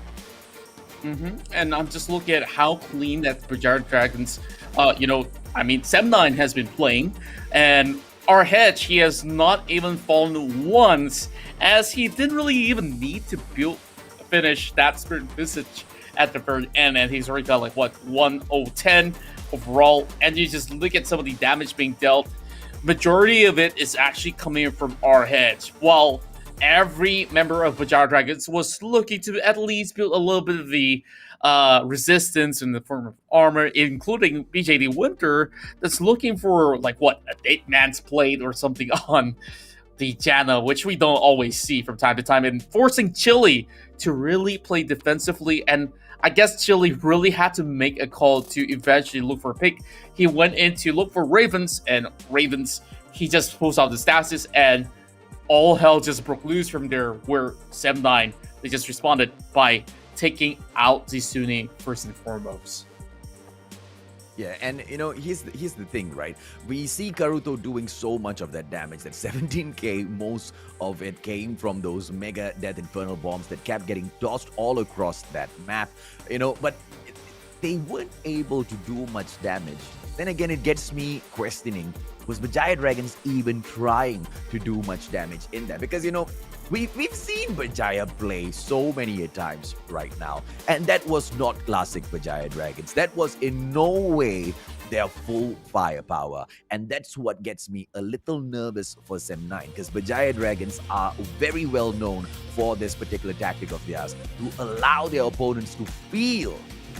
And I'm just looking at how clean that Berjaya Dragons, Sem9 has been playing, and our hedge, he has not even fallen once, as he didn't really even need to finish that Spirit Visage at the very end, and he's already got 1010 overall, and you just look at some of the damage being dealt. Majority of it is actually coming from our hedge, while every member of Berjaya Dragons was looking to at least build a little bit of the resistance in the form of armor, including BJD Winter, that's looking for a 8-man's plate or something on the Janna, which we don't always see from time to time, and forcing Chili to really play defensively. And I guess Chili really had to make a call to eventually look for a pick. He went in to look for Ravens, and Ravens, he just pulls out the stasis, and all hell just broke loose from there, where Sem9, they just responded by taking out Zisune first and foremost. Yeah, and here's the thing, right? We see Karuto doing so much of that damage, that 17k, most of it came from those mega Death Infernal bombs that kept getting tossed all across that map, but they weren't able to do much damage. Then again, it gets me questioning, was Berjaya Dragons even trying to do much damage in there? Because, we've seen Berjaya play so many times right now, and that was not classic Berjaya Dragons. That was in no way their full firepower, and that's what gets me a little nervous for Sem9, because Berjaya Dragons are very well known for this particular tactic of theirs, to allow their opponents to feel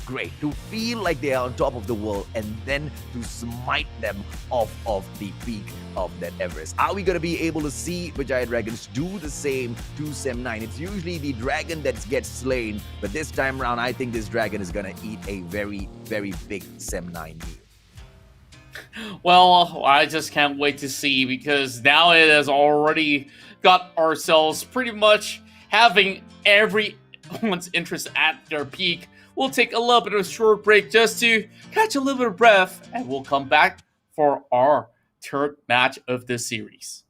great. To feel like they are on top of the world and then to smite them off of the peak of that Everest. Are we going to be able to see Berjaya Dragons do the same to Sem9? It's usually the dragon that gets slain, but this time around, I think this dragon is going to eat a very, very big Sem9 meal. Well, I just can't wait to see, because now it has already got ourselves pretty much having everyone's interest at their peak. We'll take a little bit of a short break just to catch a little bit of breath, and we'll come back for our third match of this series.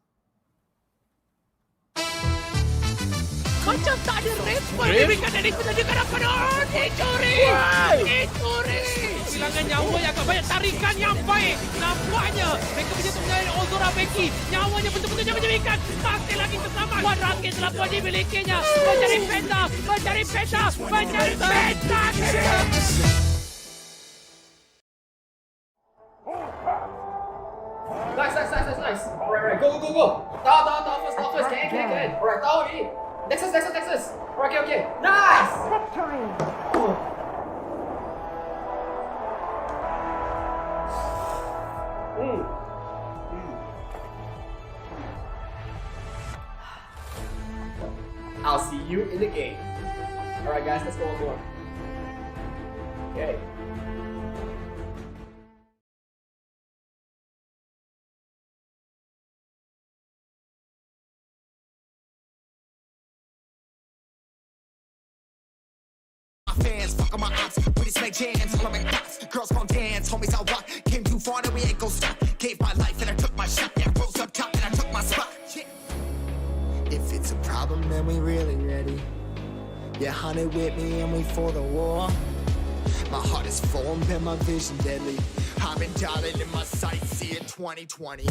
Macam tak ada respon diberikan dari penjaga kanan. Dicuri! Dicuri! Kehilangan nyawa yang agak banyak, tarikan yang baik. Nampaknya mereka menyentuh dengan Ozora Becky. Nyawanya betul-betul jangan diberikan. Masih lagi terselamat. One rocket telah pun dimilikinya. Mencari peta. Mencari peta. Mencari peta. Nice. Alright, go. Tahu. First. Can. Alright, tahu ni. Nexus. Okay. Nice! I'll see you in the game. Alright guys, let's go on board. Okay. Fans, fuck on my ops, pretty snake jams, all my dots, girls gon' dance, homies I rock, came too far that we ain't gon' stop, gave my life and I took my shot, yeah, rose up top and I took my spot, yeah. If it's a problem, then we really ready. You hunted with me and we for the war. My heart is formed and my vision deadly. I've been dialing in my sights, see it 2020.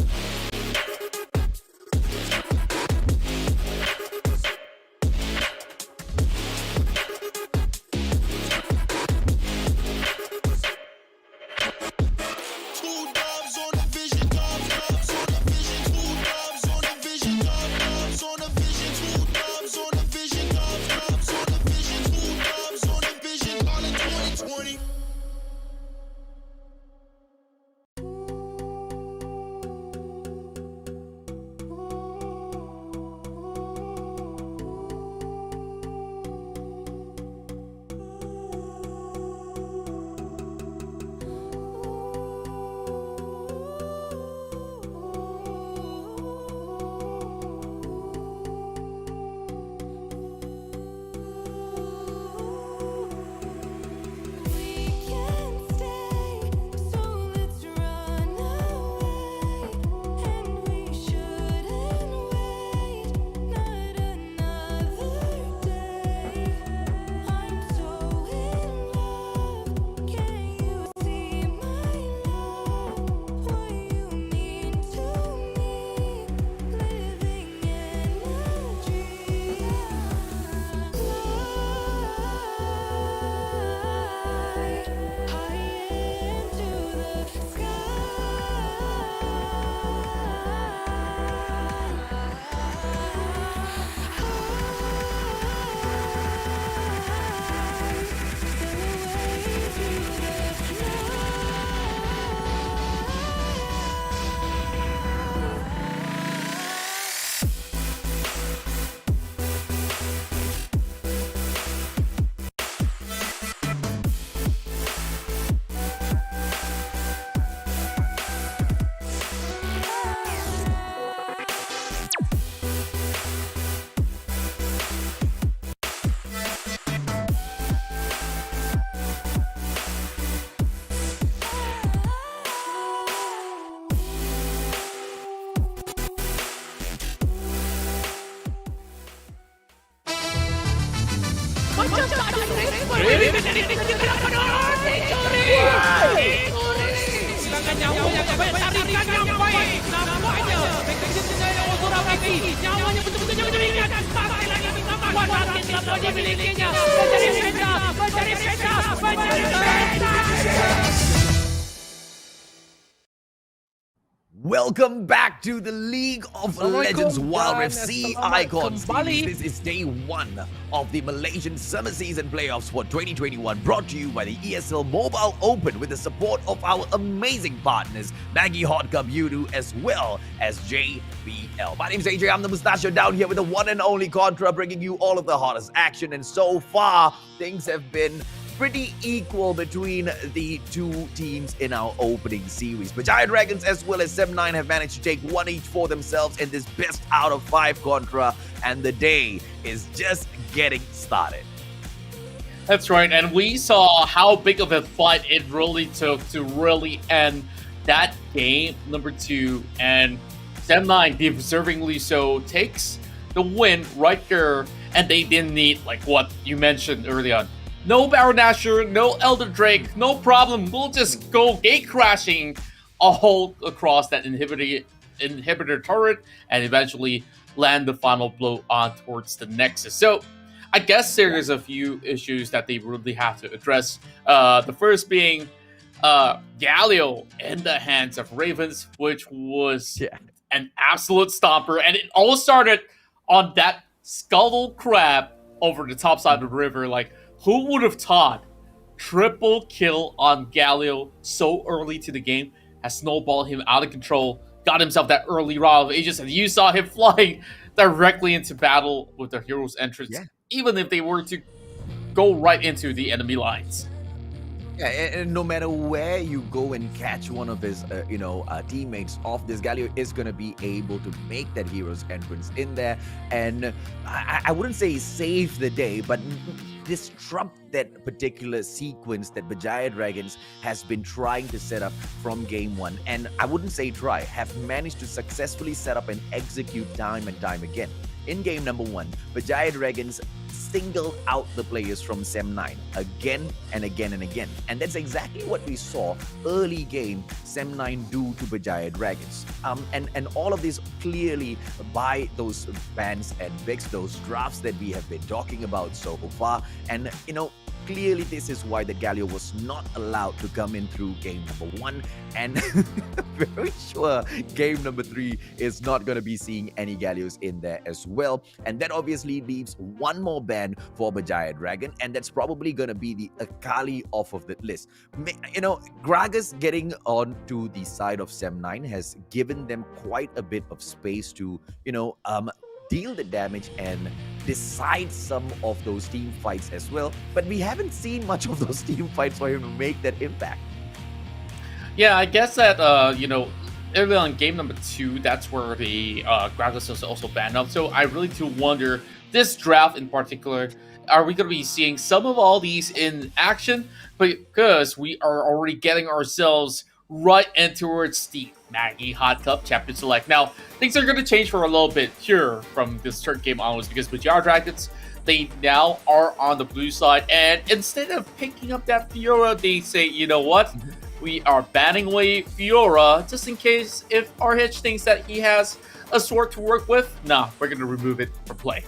Macam tak ada respon diberikan dari penjaga kanan. Dicuri! Kehilangan nyawa yang agak banyak, tarikan yang baik. Nampaknya mereka menyentuh dengan Ozora Becky. Nyawanya betul-betul jangan diberikan. Masih lagi bersama. One rocket telah pun dimilikinya. Mencari peta. Welcome back to the League of Legends Wild Rift C Icon series. This is day 1 of the Malaysian Summer Season Playoffs for 2021, brought to you by the ESL Mobile Open with the support of our amazing partners, Maggie Hot Cup Yudu, as well as JBL. My name's AJ, I'm the Mustachio down here with the one and only Contra, bringing you all of the hottest action, and so far, things have been pretty equal between the two teams in our opening series. Berjaya Dragons as well as 7-9 have managed to take one each for themselves in this best out of 5 Contra, and the day is just getting started. That's right, and we saw how big of a fight it really took to really end that game, number 2, and 7-9, deservingly so, takes the win right there, and they didn't need, like what you mentioned early on, no Baron Nashor, no Elder Drake, no problem. We'll just go gate crashing all across that inhibitor turret and eventually land the final blow on towards the Nexus. So I guess there's a few issues that they really have to address. The first being Galio in the hands of Ravens, which was an absolute stomper. And it all started on that scuttle crab over the top side of the river. Like, who would have thought triple kill on Galio so early to the game has snowballed him out of control, got himself that early round of ages, and you saw him flying directly into battle with the hero's entrance, even if they were to go right into the enemy lines. Yeah, and no matter where you go and catch one of his, teammates off, this Galio is going to be able to make that hero's entrance in there. And I wouldn't say save the day, but disrupt that particular sequence that Berjaya Dragons has been trying to set up from game 1. And I wouldn't say try, have managed to successfully set up and execute time and time again. In game number 1, Berjaya Dragons singled out the players from 7-9 again and again and again. And that's exactly what we saw early game 7-9 do to Berjaya Dragons. And all of this clearly by those bans and bigs, those drafts that we have been talking about so far. And, clearly this is why the Galio was not allowed to come in through game number 1, and very sure game number 3 is not going to be seeing any Galios in there as well. And that obviously leaves one more ban for Berjaya Dragon, and that's probably going to be the Akali off of the list. Gragas getting on to the side of 7-9 has given them quite a bit of space to, deal the damage and decide some of those team fights as well. But we haven't seen much of those team fights for him to make that impact. Yeah, I guess that, early on game number 2, that's where the Gragas was also banned up. So I really do wonder, this draft in particular, are we going to be seeing some of all these in action? Because we are already getting ourselves right in towards the Maggie Hot Cup Champion Select. Now, things are going to change for a little bit here from this third game onwards, because Berjaya Dragons, they now are on the blue side, and instead of picking up that Fiora, they say, you know what? We are banning away Fiora, just in case if RH thinks that he has a sword to work with. Nah, we're going to remove it from play.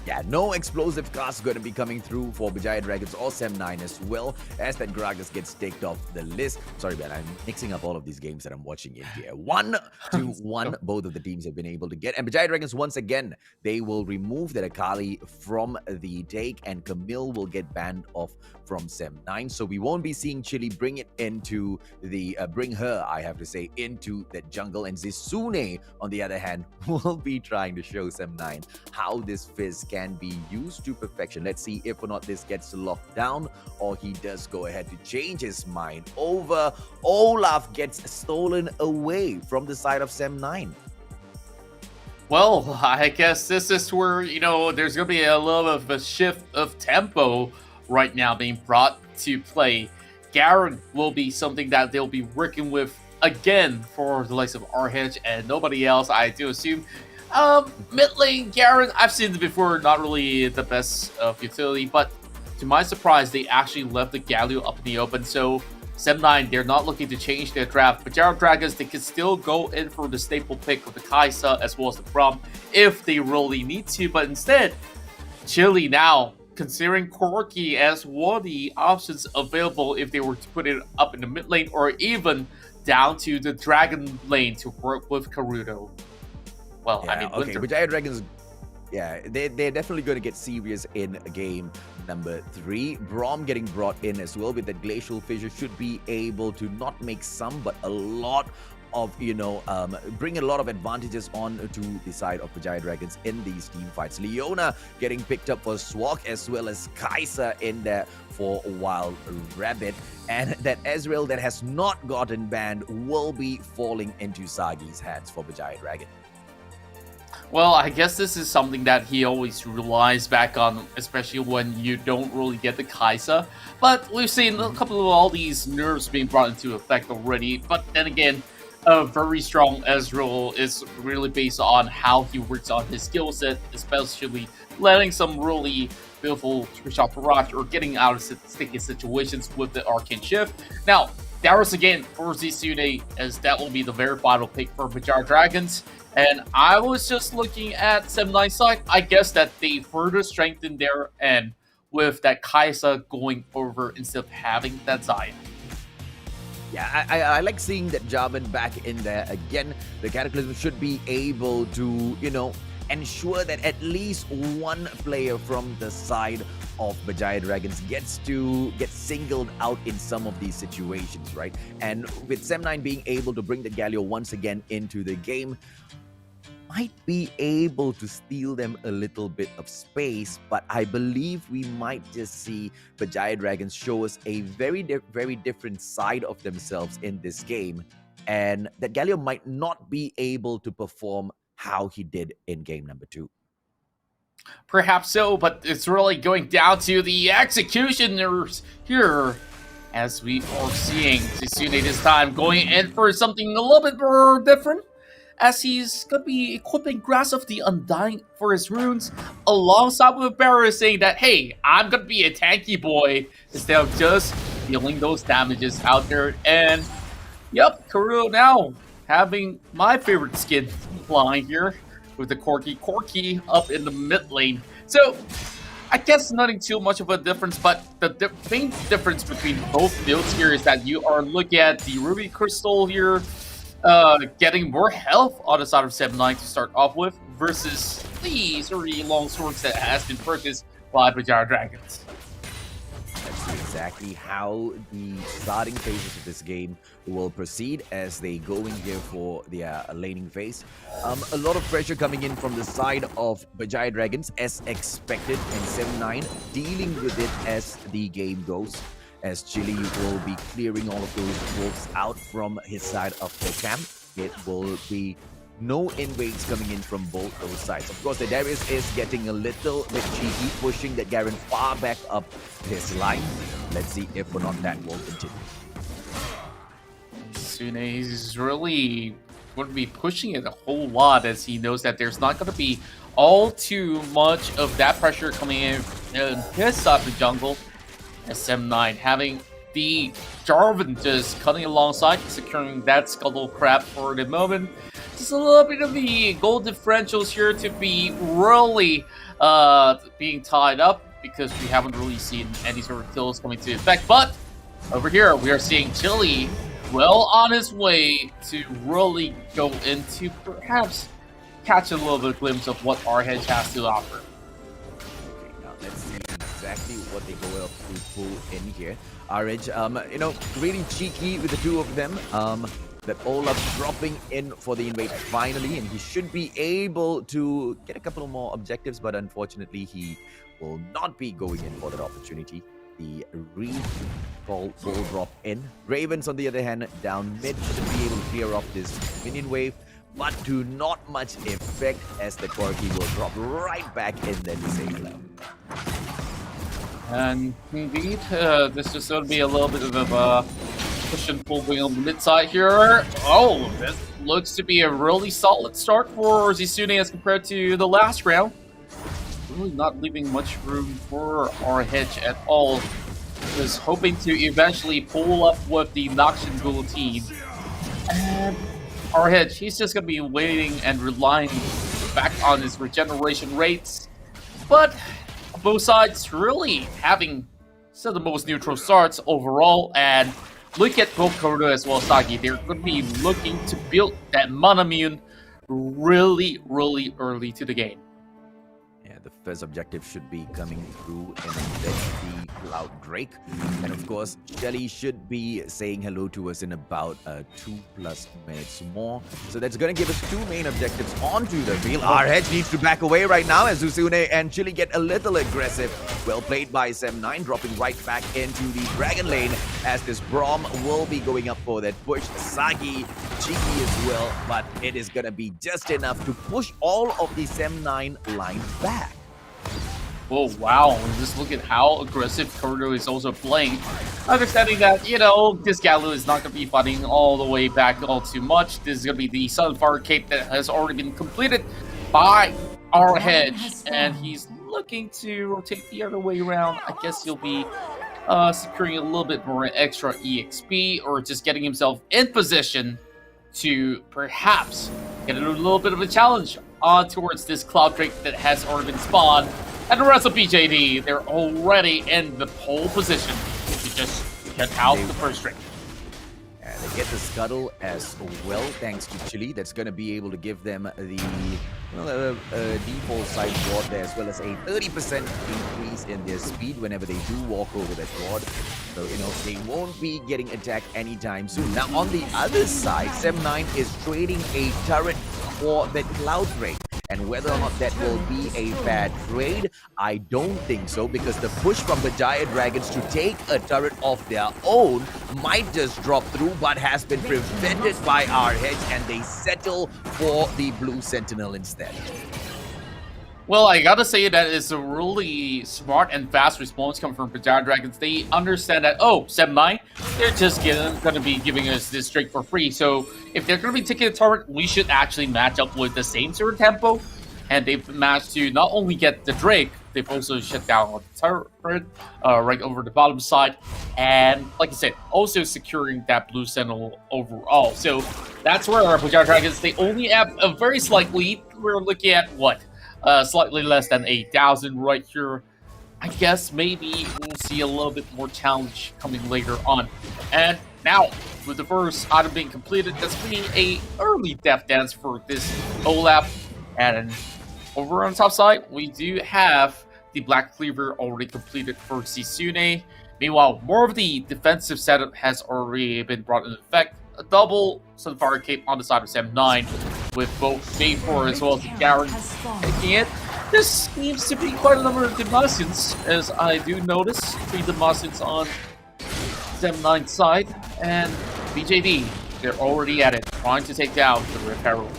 Yeah, no explosive cast going to be coming through for Berjaya Dragons or 7-9 as well, as that Gragas gets ticked off the list. Sorry, man, I'm mixing up all of these games that I'm watching in here. 1-1, both of the teams have been able to get. And Berjaya Dragons, once again, they will remove that Akali from the take, and Camille will get banned off from 7-9. So we won't be seeing Chili bring it into the, bring her, I have to say, into that jungle. And Zisune, on the other hand, will be trying to show 7-9 how this Fizz can be used to perfection. Let's see if or not this gets locked down, or he does go ahead to change his mind over. Olaf gets stolen away from the side of 7-9. Well, I guess this is where, there's going to be a little bit of a shift of tempo right now being brought to play. Garen will be something that they'll be working with again for the likes of RH and nobody else, I do assume. Mid lane, Garen, I've seen it before, not really the best of utility, but to my surprise, they actually left the Galio up in the open. So 7-9, they're not looking to change their draft. But Berjaya Dragons, they can still go in for the staple pick of the Kaisa as well as the Braum if they really need to. But instead, Chili now considering Corki as one of the options available if they were to put it up in the mid lane or even down to the Dragon lane to work with Karuto. Well, Yeah, I mean, okay, Winter. Berjaya Dragons, yeah, they're definitely going to get serious in game number 3. Brom getting brought in as well with that Glacial Fissure should be able to not make some, but a lot of, bring a lot of advantages on to the side of Berjaya Dragons in these team fights. Leona getting picked up for Swag as well as Kaiser in there for Wild Rabbit. And that Ezreal that has not gotten banned will be falling into Sagi's hands for Berjaya Dragon. Well, I guess this is something that he always relies back on, especially when you don't really get the Kai'Sa. But we've seen a couple of all these nerfs being brought into effect already. But then again, a very strong Ezreal is really based on how he works on his skill set, especially letting some really beautiful shot barrage or getting out of sticky situations with the Arcane Shift. Now, Darius again for Zisune, as that will be the very final pick for Berjaya Dragons. And I was just looking at 7-9 side. I guess that they further strengthened their end with that Kai'Sa going over instead of having that Xayah. Yeah, I like seeing that Jarvan back in there again. The Cataclysm should be able to, ensure that at least one player from the side of Berjaya Dragons gets to get singled out in some of these situations, right? And with Sem9 being able to bring the Galio once again into the game, might be able to steal them a little bit of space, but I believe we might just see Berjaya Dragons show us a very different side of themselves in this game, and that Galio might not be able to perform how he did in game number 2. Perhaps so, but it's really going down to the executioners here, as we are seeing Zisune this time going in for something a little bit more different, as he's going to be equipping Grasp of the Undying for his runes, alongside with Barra saying that, hey, I'm going to be a tanky boy, instead of just dealing those damages out there. And, yep, Karuto now having my favorite skin flying here, with the Corki up in the mid lane. So, I guess nothing too much of a difference, but the main difference between both builds here is that you are looking at the Ruby Crystal here, getting more health on the side of 7-9 to start off with, versus these really long swords that has been purchased by Berjaya Dragons. That's exactly how the starting phases of this game will proceed as they go in here for their laning phase. A lot of pressure coming in from the side of Berjaya Dragons as expected, and 7-9 dealing with it as the game goes, as Chili will be clearing all of those wolves out from his side of the camp. It will be no invades coming in from both those sides. Of course, the Darius is getting a little bit cheeky, pushing that Garen far back up his line. Let's see if or not that will continue. Sune is really going to be pushing it a whole lot, as he knows that there's not going to be all too much of that pressure coming in his side of the jungle. SM9 having the Jarvan just cutting alongside, securing that Scuttle Crab for the moment. Just a little bit of the gold differentials here to be really being tied up, because we haven't really seen any sort of kills coming to effect. But over here, we are seeing Chili well on his way to really go into perhaps catch a little bit of glimpse of what our hedge has to offer. Okay, now let's see exactly what they go up to pull in here. RH, really cheeky with the two of them. That Olaf dropping in for the invade finally, and he should be able to get a couple more objectives, but unfortunately he will not be going in for that opportunity. The recall will drop in. Ravens, on the other hand, down mid, should be able to clear off this minion wave, but to not much effect, as the Corki will drop right back in the Disabler. And indeed, this is going to be a little bit of a push and pull going on the mid side here. Oh, this looks to be a really solid start for Zisune as compared to the last round. Really not leaving much room for our hedge at all. Was hoping to eventually pull up with the Noxian Ghoul team. And our hedge, he's just going to be waiting and relying back on his regeneration rates. But both sides really having some of the most neutral starts overall, and look at both Kodo as well as Sagi. They're going to be looking to build that Manamune really, really early to the game. Yeah, the first objective should be coming through in the Cloud Drake. And of course, Shelly should be saying hello to us in about 2+ minutes more. So that's going to give us 2 main objectives onto the field. Our Hedge needs to back away right now as Susune and Chili get a little aggressive. Well played by Sem9, dropping right back into the Dragon lane as this Braum will be going up for that push. Sagi, cheeky as well, but it is going to be just enough to push all of the Sem9 line back. Oh, wow. And just look at how aggressive Kodo is also playing. Understanding that, you know, this Galu is not going to be fighting all the way back all too much. This is going to be the Sunfire Cape that has already been completed by our Hedge. And he's looking to rotate the other way around. I guess he'll be securing a little bit more extra EXP or just getting himself in position to perhaps get a little bit of a challenge on towards this Cloud Drake that has already been spawned. And the rest of BJD, they're already in the pole position to just get out the first drink. And they get the scuttle as well, thanks to Chili. That's going to be able to give them the default side ward there, as well as a 30% increase in their speed whenever they do walk over that ward. So, you know, they won't be getting attacked anytime soon. Now, on the other side, Sem9 is trading a turret for the Cloud Drake. And whether or not that will be a bad trade, I don't think so, because the push from Berjaya Dragons to take a turret of their own might just drop through, but has been prevented by our Hedge, and they settle for the Blue Sentinel instead. Well, I gotta say that it's a really smart and fast response coming from Berjaya Dragons. They understand that, oh, Sem9, they're just gonna be giving us this Drake for free. So if they're gonna be taking a turret, we should actually match up with the same sort of tempo. And they've managed to not only get the Drake, they've also shut down the turret right over the bottom side. And like I said, also securing that Blue Sentinel overall. So that's where our Berjaya Dragons, they only have a very slight lead. We're looking at what? Slightly less than 8,000 right here. I guess maybe we'll see a little bit more challenge coming later on. And now, with the first item being completed, that's being a early death dance for this Olaf. And over on the top side, we do have the Black Cleaver already completed for Sisune. Meanwhile, more of the defensive setup has already been brought into effect. A double Sunfire Cape on the side of Sem9 with both Mayfor as well as the Garen taking it. This seems to be quite a number of Demacians, as I do notice 3 Demacians on Sem9's side. And BJD, they're already at it, trying to take down the Rift Herald.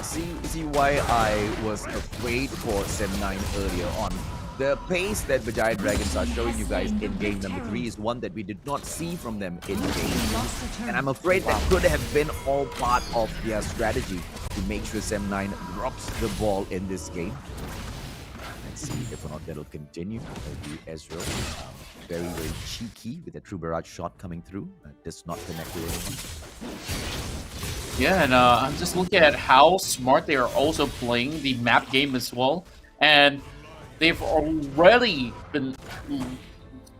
See why I was afraid for Sem9 earlier on. The pace that Berjaya Dragons are showing you guys in game number 3 is one that we did not see from them in game 2. And I'm afraid that could have been all part of their strategy to make sure Sem9 drops the ball in this game. Let's see if or not that'll continue. The Ezreal, very, very cheeky with a True Barrage shot coming through. Does not connect to anyone. Yeah, and I'm just looking at how smart they are also playing the map game as well. And they've already been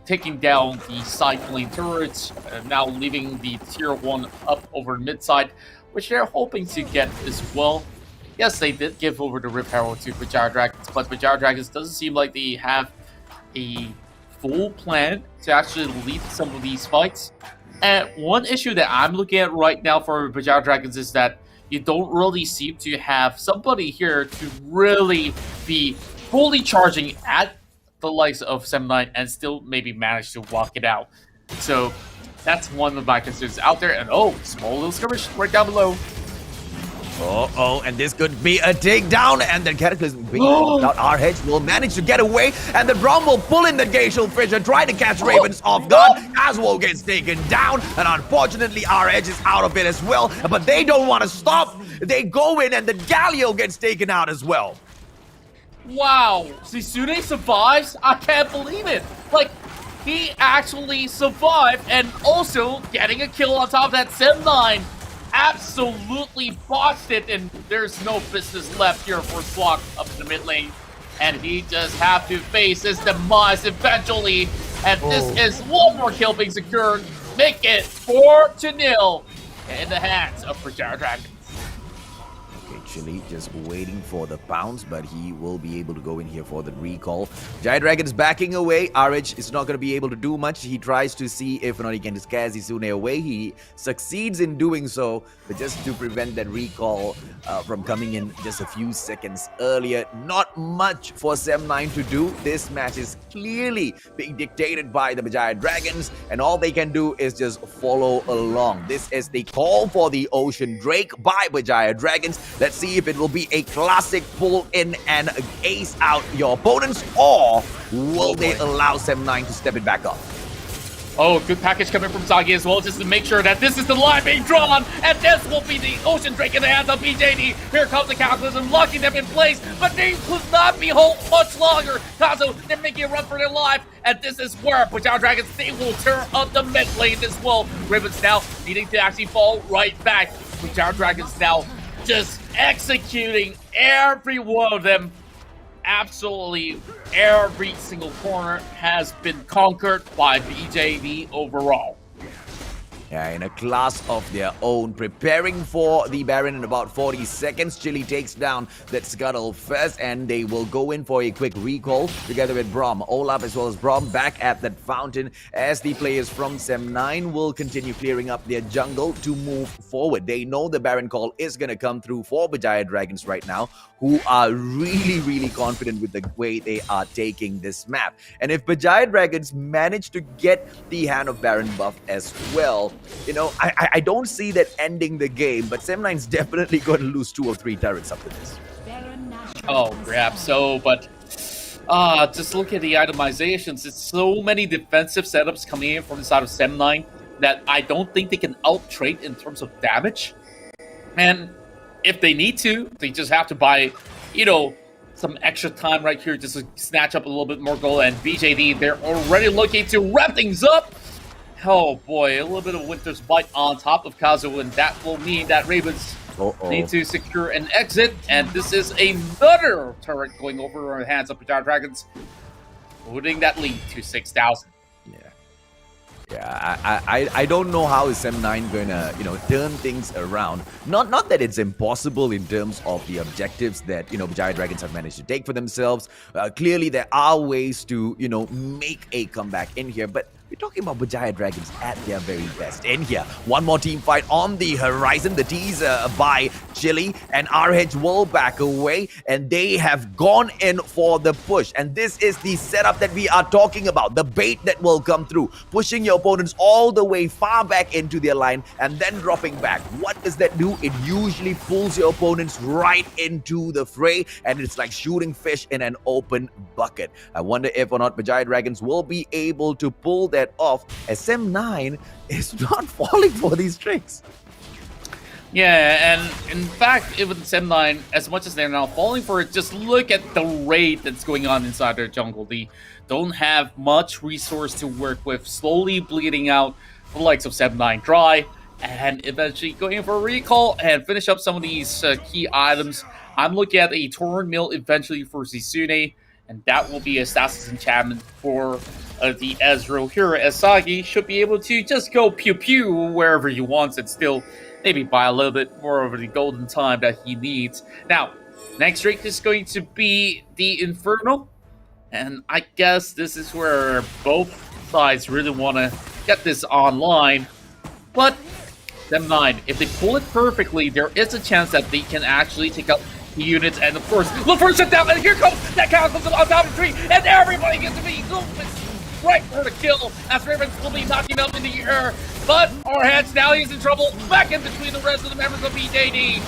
taking down the side lane turrets, now leaving the tier 1 up over mid side, which they're hoping to get as well. Yes, they did give over the Rift Herald to Berjaya Dragons, but Berjaya Dragons doesn't seem like they have a full plan to actually lead some of these fights. And one issue that I'm looking at right now for Berjaya Dragons is that you don't really seem to have somebody here to really be fully charging at the likes of Sem9 and still maybe manage to walk it out. So that's one of my concerns out there. And oh, small little skirmish right down below. Oh, and this could be a takedown, and the Cataclysm being knocked out. Our Hedge will manage to get away, and the Braum will pull in the Glacial Fissure, try to catch Ravens off guard. Aswell gets taken down, and unfortunately, our Hedge is out of it as well, but they don't want to stop. They go in, and the Galio gets taken out as well. Wow, Sisune survives? I can't believe it. Like, he actually survived, and also getting a kill on top of that Sem9. Absolutely botched it, and there's no business left here for Slock up in the mid lane. And he just have to face his demise eventually. And this is one more kill being secured. make it 4-0 in the hands of Berjaya Dragons. Okay, Chili just waiting for the bounce, but he will be able to go in here for the recall. Giant Dragons backing away. RH is not going to be able to do much. He tries to see if or not he can scare Zizune away. He succeeds in doing so, but just to prevent that recall from coming in just a few seconds earlier. Not much for Sem9 to do. This match is clearly being dictated by the Berjaya Dragons, and all they can do is just follow along. This is the call for the Ocean Drake by Berjaya Dragons. Let's see if it will be a classic pull in and ace out your opponents, or will they allow Sem9 to step it back up? Oh, good package coming from Sagi as well, just to make sure that this is the line being drawn, and this will be the Ocean Drake in the hands of BJD. Here comes the Cataclysm, locking them in place, but they could not be hold much longer. Kazu, they're making a run for their life, and this is where Berjaya Dragons, they will turn up the mid lane as well. Ravens now needing to actually fall right back. Berjaya Dragons now just executing every one of them. Absolutely every single corner has been conquered by BJD overall. Yeah, in a class of their own, preparing for the Baron in about 40 seconds. Chili takes down that Scuttle first, and they will go in for a quick recall together with Brom. Olaf as well as Brom back at that fountain as the players from Sem9 will continue clearing up their jungle to move forward. They know the Baron call is going to come through for Berjaya Dragons right now, who are really confident with the way they are taking this map. And if Berjaya Dragons manage to get the Hand of Baron buff as well, you know, I don't see that ending the game, but Sem9's definitely going to lose 2 or 3 turrets after this. Oh, perhaps so, but just look at the itemizations. It's so many defensive setups coming in from the side of Sem9 that I don't think they can out-trade in terms of damage. And if they need to, they just have to buy, you know, some extra time right here just to snatch up a little bit more gold. And BJD, they're already looking to wrap things up. Oh boy, a little bit of Winter's Bite on top of Kazu, and that will mean that Ravens need to secure an exit. And this is another turret going over the hands of Berjaya Dragons, putting that lead to 6,000. Yeah, I don't know how is Sem9 gonna, you know, turn things around. Not that it's impossible in terms of the objectives that, you know, Berjaya Dragons have managed to take for themselves. Clearly, there are ways to, you know, make a comeback in here, but we're talking about Berjaya Dragons at their very best. In here, one more team fight on the horizon. The teaser by Chili, and RH will back away, and they have gone in for the push. And this is the setup that we are talking about. The bait that will come through, pushing your opponents all the way far back into their line and then dropping back. What does that do? It usually pulls your opponents right into the fray, and it's like shooting fish in an open bucket. I wonder if or not Berjaya Dragons will be able to pull that off, as Sem9 is not falling for these tricks. Yeah, and in fact, even Sem9, as much as they're now falling for it, just look at the rate that's going on inside their jungle. They don't have much resource to work with, slowly bleeding out the likes of Sem9 dry, and eventually going for a recall and finish up some of these key items. I'm looking at a Torrent Mill eventually for Zizune, and that will be a status enchantment for the Ezreal here, as Sagi should be able to just go pew-pew wherever he wants and still maybe buy a little bit more of the golden time that he needs. Now, next Drake is going to be the Inferno, and I guess this is where both sides really want to get this online. But Sem9, if they pull it perfectly, there is a chance that they can actually take out the units, and of course, look for a shutdown, and here comes that Cataclysm on top of the tree, and everybody gets to be right for the kill, as Ravens will be knocking them in the air. But our heads now, he's in trouble, back in between the rest of the members of BJD.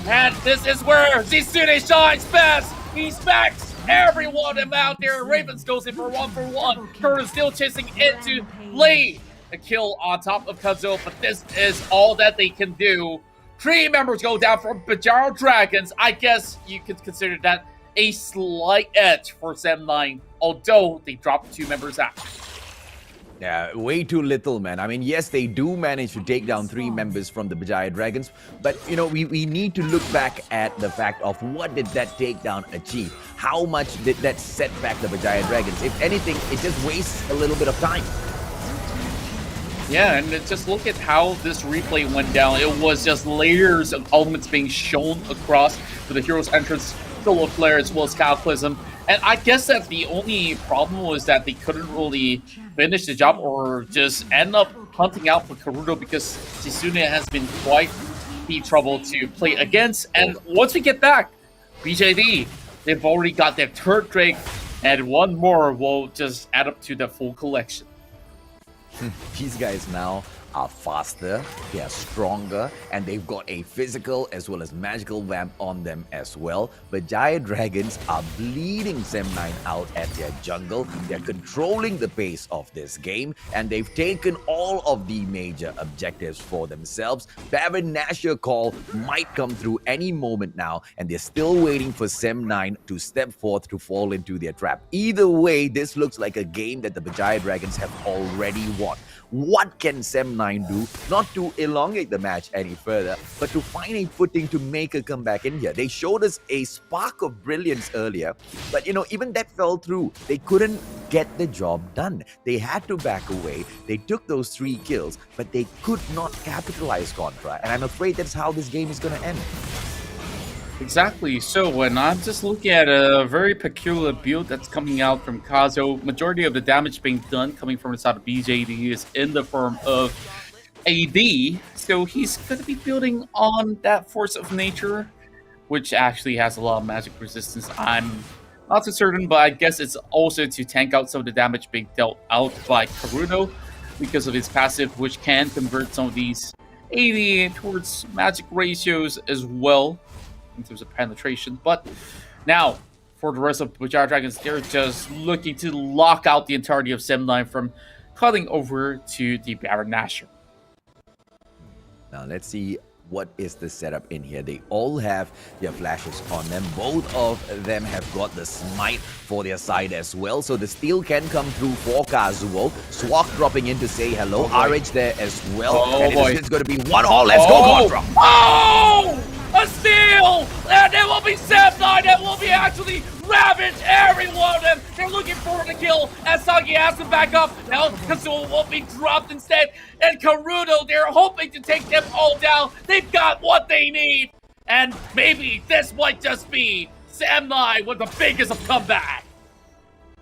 And this is where Zizune shines best. He smacks every one of them out there. Ravens goes in for 1-for-1. Kurt is still chasing into lay a kill on top of Kazuo, but this is all that they can do. 3 members go down from Berjaya Dragons. I guess you could consider that a slight edge for Sem9, although they dropped 2 members out. Yeah, way too little, man. I mean, yes, they do manage to take down 3 members from the Berjaya Dragons, but, you know, we need to look back at the fact of what did that takedown achieve? How much did that set back the Berjaya Dragons? If anything, it just wastes a little bit of time. Yeah, and just look at how this replay went down. It was just layers of elements being shown across for the hero's entrance, solo flare, as well as cataclysm. And I guess that the only problem was that they couldn't really finish the job or just end up hunting out for Karudo because Sisune has been quite the trouble to play against. And once we get back, BJD, they've already got their third Drake, and one more will just add up to the full collection. These guys now are faster, they are stronger, and they've got a physical as well as magical vamp on them as well. Berjaya Dragons are bleeding Sem9 out at their jungle. They're controlling the pace of this game, and they've taken all of the major objectives for themselves. Baron Nashor call might come through any moment now, and they're still waiting for Sem9 to step forth to fall into their trap. Either way, this looks like a game that the Berjaya Dragons have already won. What can Sem9 do? Not to elongate the match any further, but to find a footing to make a comeback in here. They showed us a spark of brilliance earlier, but even that fell through. They couldn't get the job done. They had to back away. They took those 3 kills, but they could not capitalize Contra, and I'm afraid that's how this game is going to end. Exactly. So when I'm just looking at a very peculiar build that's coming out from Kazo, majority of the damage being done coming from the side of BJD is in the form of AD. So he's going to be building on that force of nature, which actually has a lot of magic resistance. I'm not so certain, but I guess it's also to tank out some of the damage being dealt out by Karudo because of his passive, which can convert some of these AD towards magic ratios as well, in terms of penetration. But now, for the rest of Berjaya Dragons, they're just looking to lock out the entirety of Sem9 from cutting over to the Baron Nashor. Now let's see what is the setup in here. They all have their flashes on them. Both of them have got the smite for their side as well. So the steal can come through for Kazuo. Swak dropping in to say hello. RH there as well. And it's going to be 1-all. Let's go, Contra. Oh! A steal! And it will be Sem9 that will be actually ravage every one of them. They're looking for the kill as Sagi has to back up. Now Kazuo will be dropped instead. And Karudo, they're hoping to take them all down. They've got what they need. And maybe this might just be Sem9 with the biggest of comeback.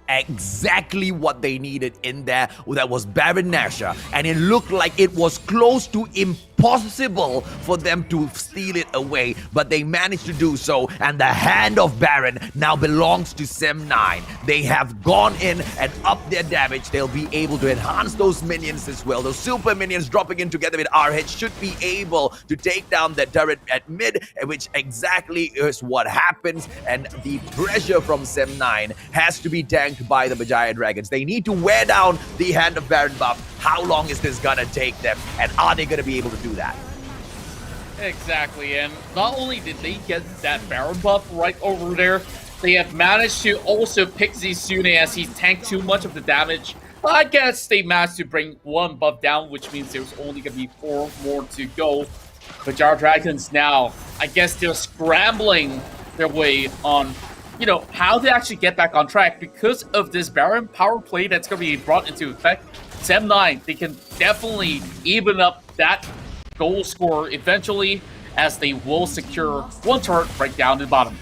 Exactly what they needed in there. That was Baron Nashor, and it looked like it was close to impossible for them to steal it away, but they managed to do so, and the hand of Baron now belongs to Sem9. They have gone in and upped their damage. They'll be able to enhance those minions as well. Those super minions dropping in together with RH should be able to take down the turret at mid, which exactly is what happens, and the pressure from Sem9 has to be tanked by the Berjaya Dragons. They need to wear down the hand of Baron buff. How long is this gonna take them, and are they gonna be able to do that? Exactly, and not only did they get that Baron buff right over there, they have managed to also pick Sisune as he tanked too much of the damage. I guess they managed to bring 1 buff down, which means there's only gonna be 4 more to go. Berjaya Dragons now, I guess they're scrambling their way on how to actually get back on track because of this Baron power play that's going to be brought into effect. Sem9, they can definitely even up that goal score eventually as they will secure 1 turret right down the bottom.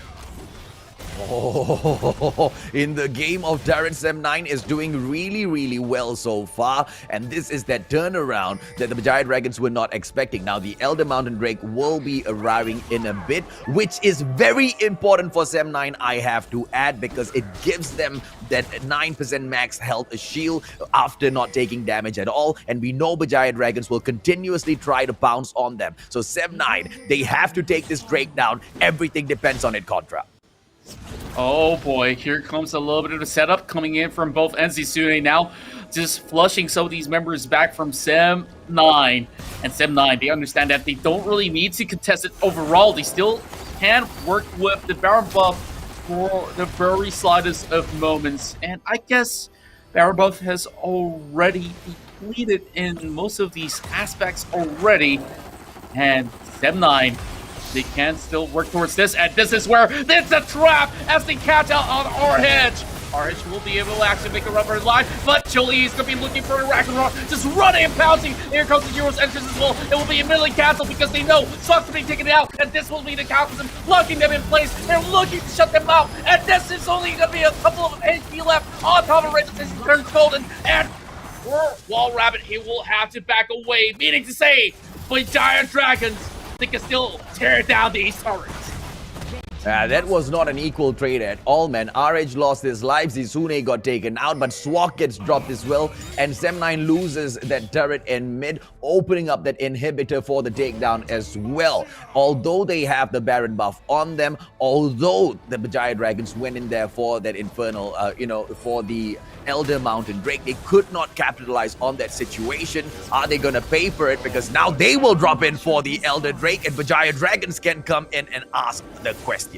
Oh, in the game of Darren, Sem9 is doing really, really well so far, and this is that turnaround that the Berjaya Dragons were not expecting. Now, the Elder Mountain Drake will be arriving in a bit, which is very important for Sem9, I have to add, because it gives them that 9% max health shield after not taking damage at all, and we know Berjaya Dragons will continuously try to bounce on them. So Sem9, they have to take this Drake down. Everything depends on it, Contra. Oh boy, here comes a little bit of a setup coming in from both ends. Sisune now just flushing some of these members back from Sem9. And Sem9, they understand that they don't really need to contest it overall. They still can work with the Baron buff for the very slightest of moments. And I guess Baron buff has already depleted in most of these aspects already. And Sem9, they can still work towards this, and this is where it's a trap as they catch out on RH. RH will be able to actually make a run for his life, but Chili is going to be looking for a Ragnarok, just running and pouncing. Here comes the Heroes entrance as well. It will be immediately canceled because they know Sox are being taken out, and this will be the Cataclysm locking them in place. They're looking to shut them out, and this is only going to be a couple of HP left on top of Resistance turns golden, and Wall Rabbit, he will have to back away, meaning to say, Berjaya Dragons, they can still tear down these turrets. That was not an equal trade at all, man. RH lost his life, Zizune got taken out, but Swak gets dropped as well, and Sem9 loses that turret in mid, opening up that inhibitor for the takedown as well. Although they have the Baron buff on them, although the Berjaya Dragons went in there for that Infernal, for the Elder Mountain Drake, they could not capitalize on that situation. Are they gonna pay for it? Because now they will drop in for the Elder Drake, and Berjaya Dragons can come in and ask the question.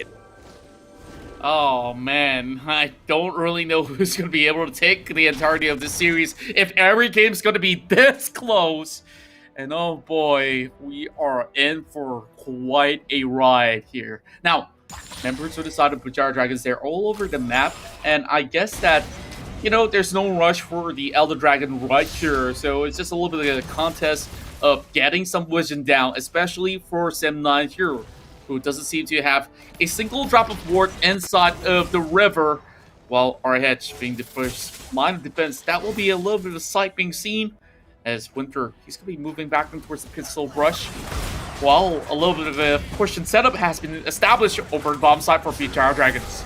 Oh man, I don't really know who's going to be able to take the entirety of this series if every game's going to be this close. And oh boy, we are in for quite a ride here. Now, members of the side of Berjaya Dragons, they're all over the map, and I guess that, you know, there's no rush for the Elder Dragon right here, so it's just a little bit of a contest of getting some vision down, especially for Sem9 here, who doesn't seem to have a single drop of ward inside of the river, while RH being the first line of defense. That will be a little bit of a sight being seen, as Winter, he's going to be moving back towards the pistol brush, while a little bit of a push and setup has been established over bomb side for Berjaya Dragons.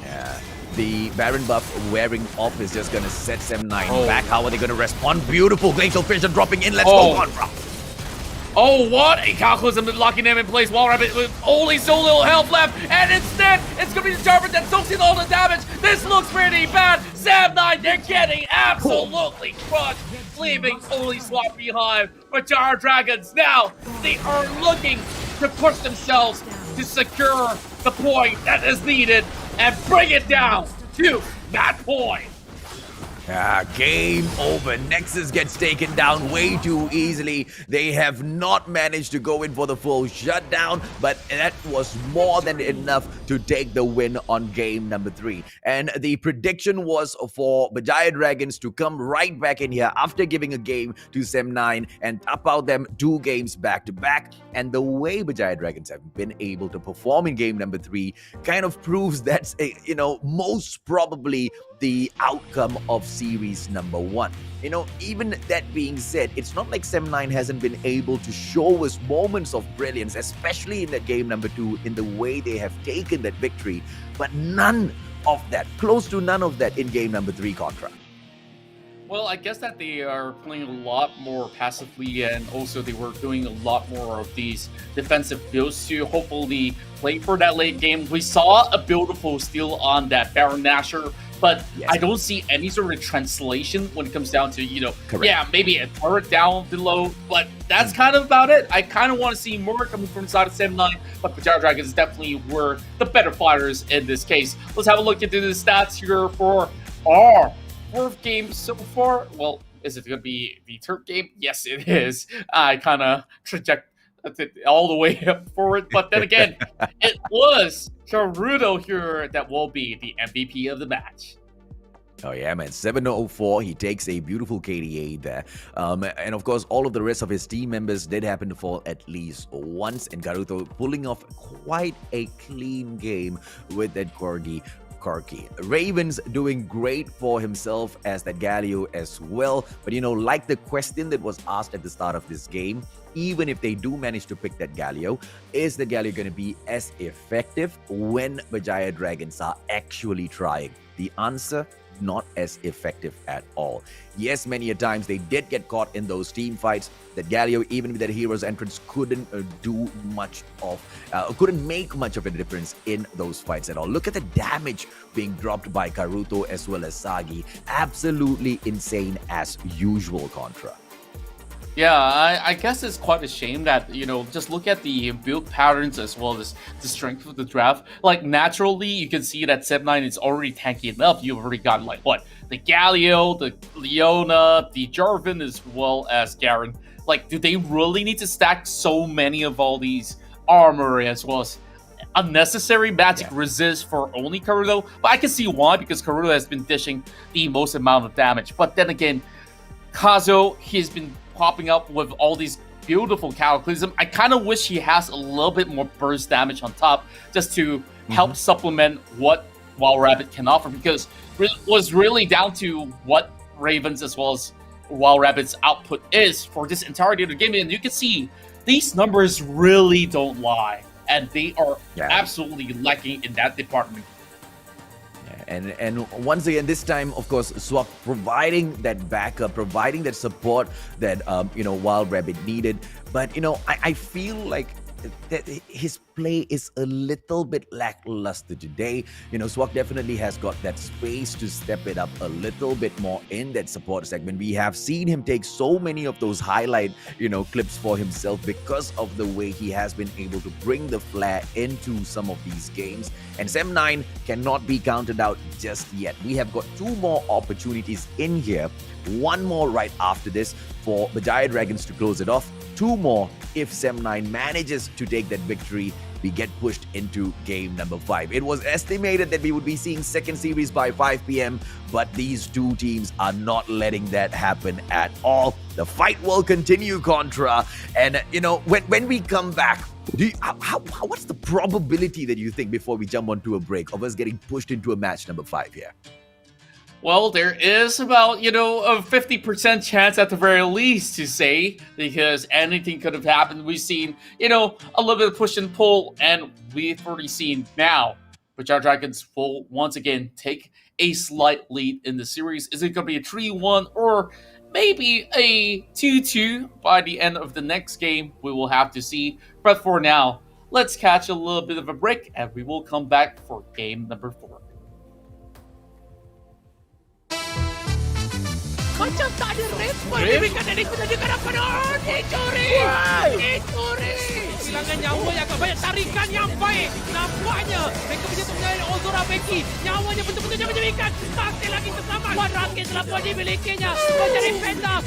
Yeah. The Baron buff wearing off is just going to set Sem9 back. How are they going to respond? Beautiful Glacial Fission dropping in. Let's go, Contra. Oh, what a Cataclysm locking them in place. Wall Rabbit with only so little health left, and instead, it's going to be the Jarvan that soaks in all the damage. This looks pretty bad. Sem9, they're getting absolutely crushed, leaving only Swap behind. Berjaya Dragons, now, they are looking to push themselves to secure the point that is needed and bring it down to that point. Game over. Nexus gets taken down way too easily. They have not managed to go in for the full shutdown, but that was more than enough to take the win on game number 3. And the prediction was for Berjaya Dragons to come right back in here after giving a game to Sem9 and tap out them 2 games back to back. And the way Berjaya Dragons have been able to perform in game number 3 kind of proves that's, most probably the outcome of series number 1. Even that being said, it's not like Sem9 hasn't been able to show us moments of brilliance, especially in that game number 2, in the way they have taken that victory, but none of that, close to none of that in game number 3, Contra. Well, I guess that they are playing a lot more passively, and also they were doing a lot more of these defensive builds to hopefully play for that late game. We saw a beautiful steal on that Baron Nashor, but yes, I don't see any sort of translation when it comes down to, maybe a turret down below, but that's kind of about it. I kind of want to see more coming from inside of Sem9, but Berjaya Dragons definitely were the better fighters in this case. Let's have a look into the stats here for our 4th game so far. Well, is it going to be the 3rd game? Yes, it is. I kind of traject all the way up forward, but then again, it was Karuto here that will be the MVP of the match. Oh yeah, man, 704, he takes a beautiful KDA there. And of course, all of the rest of his team members did happen to fall at least once, and Karuto pulling off quite a clean game with that Corgi. Ravens doing great for himself as that Galio as well, but like the question that was asked at the start of this game, even if they do manage to pick that Galio, is the Galio going to be as effective when Berjaya Dragons are actually trying? The answer, not as effective at all. Yes, many a times they did get caught in those team fights. That Galio, even with that hero's entrance, couldn't couldn't make much of a difference in those fights at all. Look at the damage being dropped by Karuto as well as Sagi. Absolutely insane as usual, Contra. Yeah, I guess it's quite a shame that, just look at the build patterns as well as the strength of the draft. Like, naturally, you can see that Sem9 is already tanky enough. You've already got, the Galio, the Leona, the Jarvan, as well as Garen. Like, do they really need to stack so many of all these armor as well as unnecessary magic Yeah. resist for only Karuto, but I can see why, because Karuto has been dishing the most amount of damage. But then again, Kazo, he's been popping up with all these beautiful Cataclysm. I kind of wish he has a little bit more burst damage on top, just to help supplement what Wild Rabbit can offer, because it was really down to what Ravens as well as Wild Rabbit's output is for this entirety of the game. And you can see these numbers really don't lie, and they are absolutely lacking in that department. And once again, this time, of course, Swak providing that backup, providing that support that Wild Rabbit needed. But I feel like that his play is a little bit lackluster today. Swak definitely has got that space to step it up a little bit more in that support segment. We have seen him take so many of those highlight, clips for himself because of the way he has been able to bring the flair into some of these games. And Sem9 cannot be counted out just yet. We have got 2 more opportunities in here. 1 more right after this for Berjaya Dragons to close it off. 2 more if Sem9 manages to take that victory. We get pushed into game number 5. It was estimated that we would be seeing second series by 5 p.m., but these 2 teams are not letting that happen at all. The fight will continue, Contra. And, when we come back, what's the probability that you think, before we jump onto a break, of us getting pushed into a match number 5 here? Well, there is about, a 50% chance at the very least to say, because anything could have happened. We've seen, a little bit of push and pull, and we've already seen now Berjaya Dragons will once again take a slight lead in the series. Is it going to be a 3-1 or maybe a 2-2 by the end of the next game? We will have to see. But for now, let's catch a little bit of a break, and we will come back for game number 4. Macam tak ada respon diberikan dari penjaga penonton. Dicuri! Kehilangan nyawa yang agak banyak, tarikan yang baik. Nampaknya mereka menyentuh menyalin Ozora Becky. Nyawanya betul-betul menyebabkan. Masih lagi terselamat. Wan Rakit telah pun dimilikinya. Mencari peta.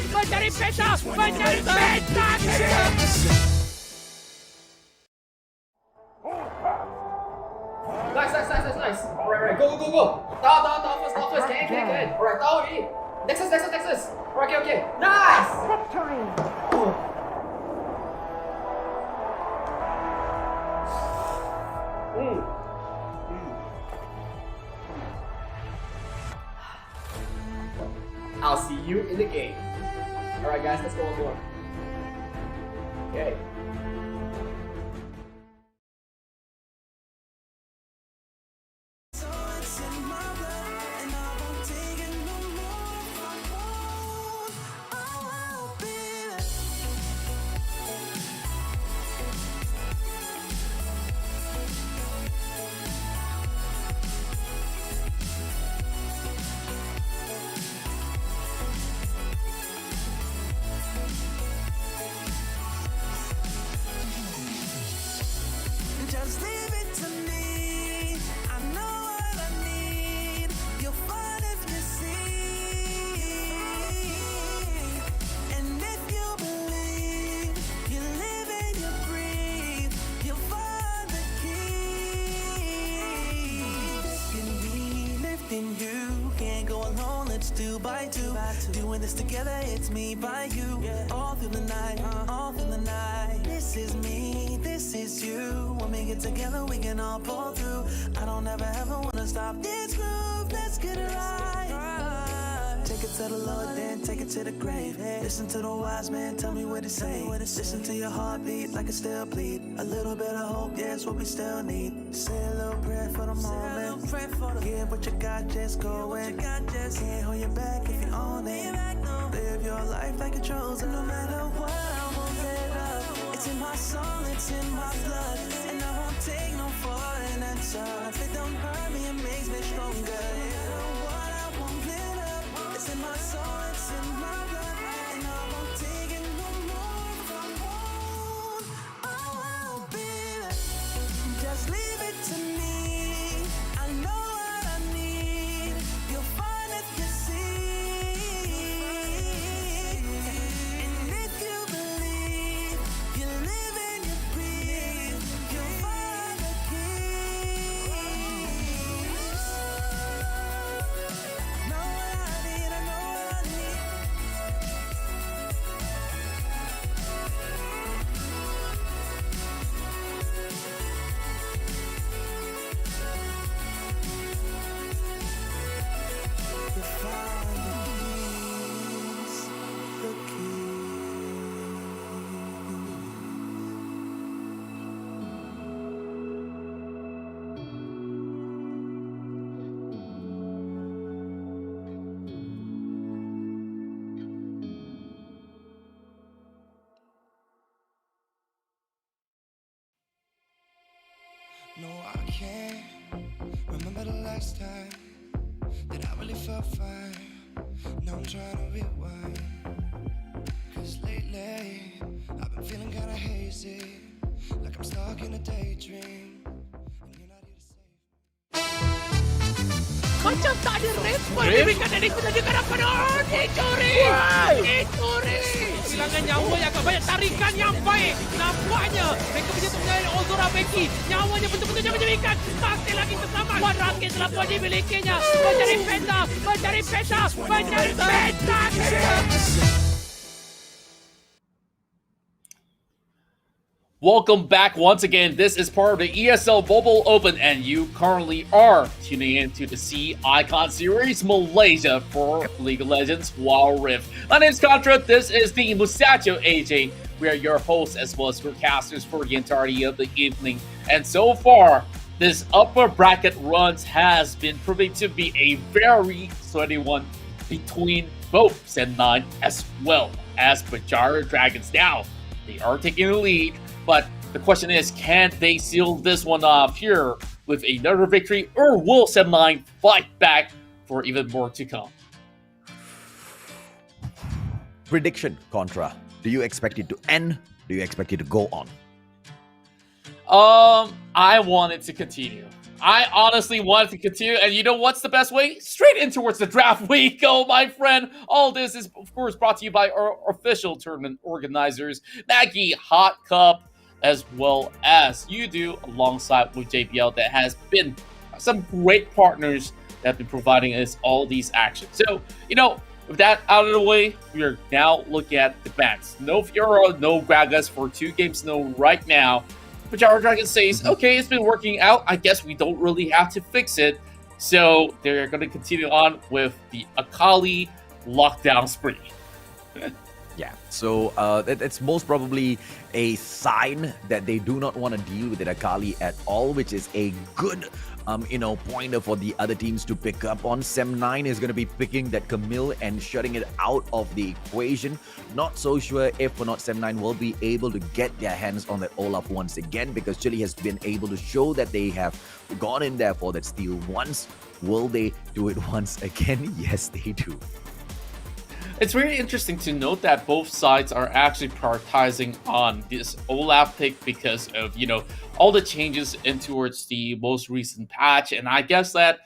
Nice. Alright, go. Down first. Can. Alright, down already. Nexus. Okay. Nice! Victory! I'll see you in the game. Alright guys, let's go on board. Okay. Just leave it to me. I know what I need. You'll find if you see. And if you believe, you live and you breathe, you'll find the key. Lifting me, lifting you. Can't go alone, let's do by 2. Doing this together, it's me by you. All through the night. This is me, this is you. When we get together, we can all pull through. I don't ever wanna stop this groove. Let's get it right. Take it to the Lord, then take it to the grave. Listen to the wise man, tell me what to say. Listen to your heartbeat like it still bleed. A little bit of hope, yes, what we still need. Say a little prayer for the moment. Give what you got, just go in. Can't hold you back if you own it. Live your life like a chosen. No matter what, I won't let up. It's in my soul, it's in my blood. And I won't take no for an answer. If it don't hurt me, it makes me stronger. No matter what, I won't let up. It's in my soul, it's in my blood. And I won't take it no more. Oh, baby, just leave it to me. I know what I need. You'll find if you see. And if you believe, you live and you breathe, you'll find the key. can't remember the last time that I really felt fine. Now I'm trying to rewind. Cause lately, I've been feeling kinda hazy. Like I'm stuck in a daydream. And you're not here to save. Macam tak ada respon diberikan dari penjaga penonton. Dicuri! Dicuri! Kehilangan nyawa yang agak banyak, tarikan yang baik. Nampaknya mereka punya penjaga Ozora Becky. Nyawanya betul-betul menjadikan. Masih lagi terselamat. Wan Rakit telah pun dimilikinya. Mencari peta. Mencari peta. Mencari peta. Welcome back once again. This is part of the ESL Mobile Open, and you currently are tuning into the C Icon Series Malaysia for League of Legends Wild Rift. My name is Contra. This is the Musacho AJ. We are your hosts as well as forecasters for the entirety of the evening. And so far, this upper bracket runs has been proving to be a very sweaty one between both Sen9 as well as Berjaya Dragons. Now, they are taking the lead. But the question is, can they seal this one off here with another victory, or will Sen9 fight back for even more to come? Prediction, Contra. Do you expect it to end? Do you expect it to go on? I want it to continue. I honestly want it to continue, and you know what's the best way? Straight in towards the draft we go, my friend. All this is, of course, brought to you by our official tournament organizers, Maggie Hot Cup, as well as you do, alongside with JBL, that has been some great partners that have been providing us all these actions. So, you know, with that out of the way, we are now looking at the bans. No Fiora, no Gragas for 2 games no right now. Berjaya Dragons says, okay, it's been working out. I guess we don't really have to fix it. So they're going to continue on with the Akali lockdown spree. Yeah, so it's most probably a sign that they do not want to deal with the Akali at all, which is a good, pointer for the other teams to pick up on. Sem9 is going to be picking that Camille and shutting it out of the equation. Not so sure if or not Sem9 will be able to get their hands on that Olaf once again, because Chile has been able to show that they have gone in there for that steal once. Will they do it once again? Yes, they do. It's really interesting to note that both sides are actually prioritizing on this Olaf pick because of, all the changes in towards the most recent patch. And I guess that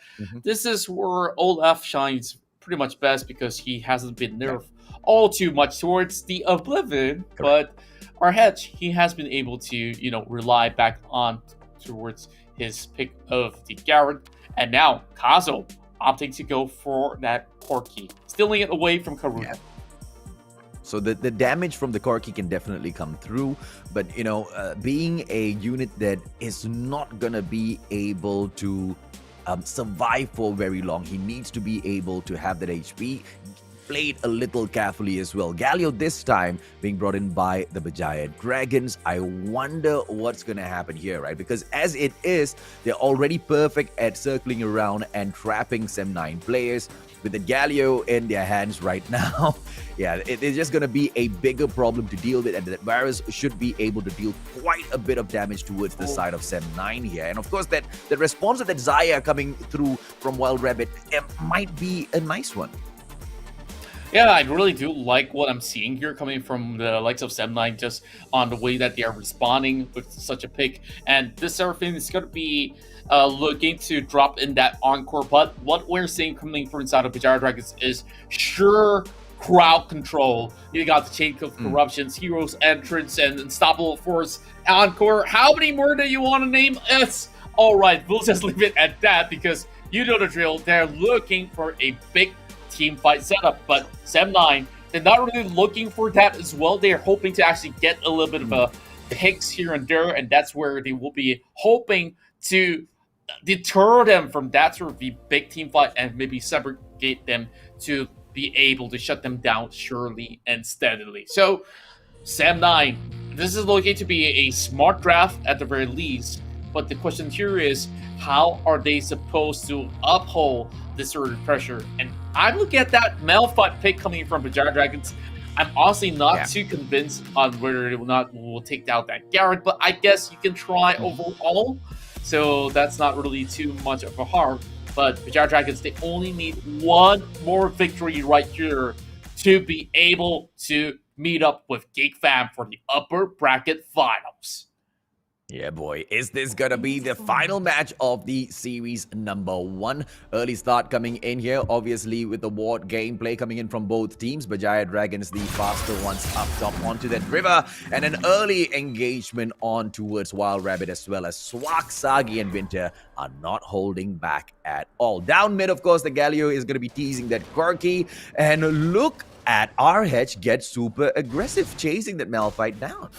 this is where Olaf shines pretty much best because he hasn't been nerfed all too much towards the Oblivion. Correct. But our Hedge, he has been able to, rely back on towards his pick of the Garrett. And now Kazo opting to go for that Corki, stealing it away from Karuna. Yeah. So the damage from the Corki can definitely come through, but being a unit that is not gonna be able to survive for very long, he needs to be able to have that HP. Played a little carefully as well. Galio this time being brought in by the Berjaya Dragons. I wonder what's going to happen here, right? Because as it is, they're already perfect at circling around and trapping Sem9 players. With the Galio in their hands right now, yeah, it's just going to be a bigger problem to deal with, and that Varus should be able to deal quite a bit of damage towards the side of Sem9 here. And of course, that the response of that Zaya coming through from Wild Rabbit might be a nice one. Yeah, I really do like what I'm seeing here coming from the likes of Sem9, just on the way that they are responding with such a pick. And this Seraphine is going to be looking to drop in that Encore, but what we're seeing coming from inside of Berjaya Dragons is sure crowd control. You got the Chain of Corruptions, Heroes Entrance, and Unstoppable Force Encore. How many more do you want to name? It's all right, we'll just leave it at that because you know the drill. They're looking for a big team fight setup, but Sem9, they're not really looking for that as well. They're hoping to actually get a little bit of a picks here and there, and that's where they will be hoping to deter them from that sort of the big team fight and maybe segregate them to be able to shut them down surely and steadily. So Sem9, this is looking to be a smart draft at the very least, but the question here is, how are they supposed to uphold this sort of pressure? And I'm looking at that Malphite pick coming from Berjaya Dragons. I'm honestly not too convinced on whether it will take out that Garrett, but I guess you can try overall. so that's not really too much of a harm. But Berjaya Dragons, they only need one more victory right here to be able to meet up with Geek Fam for the upper bracket finals. Yeah, boy. Is this gonna be the final match of the series number 1? Early start coming in here, obviously, with the ward gameplay coming in from both teams. Berjaya Dragons, the faster ones up top onto that river. And an early engagement on towards Wild Rabbit, as well as Swak, Sagi, and Winter are not holding back at all. Down mid, of course, the Galio is gonna be teasing that Quirky. And look at RH get super aggressive, chasing that Malphite down.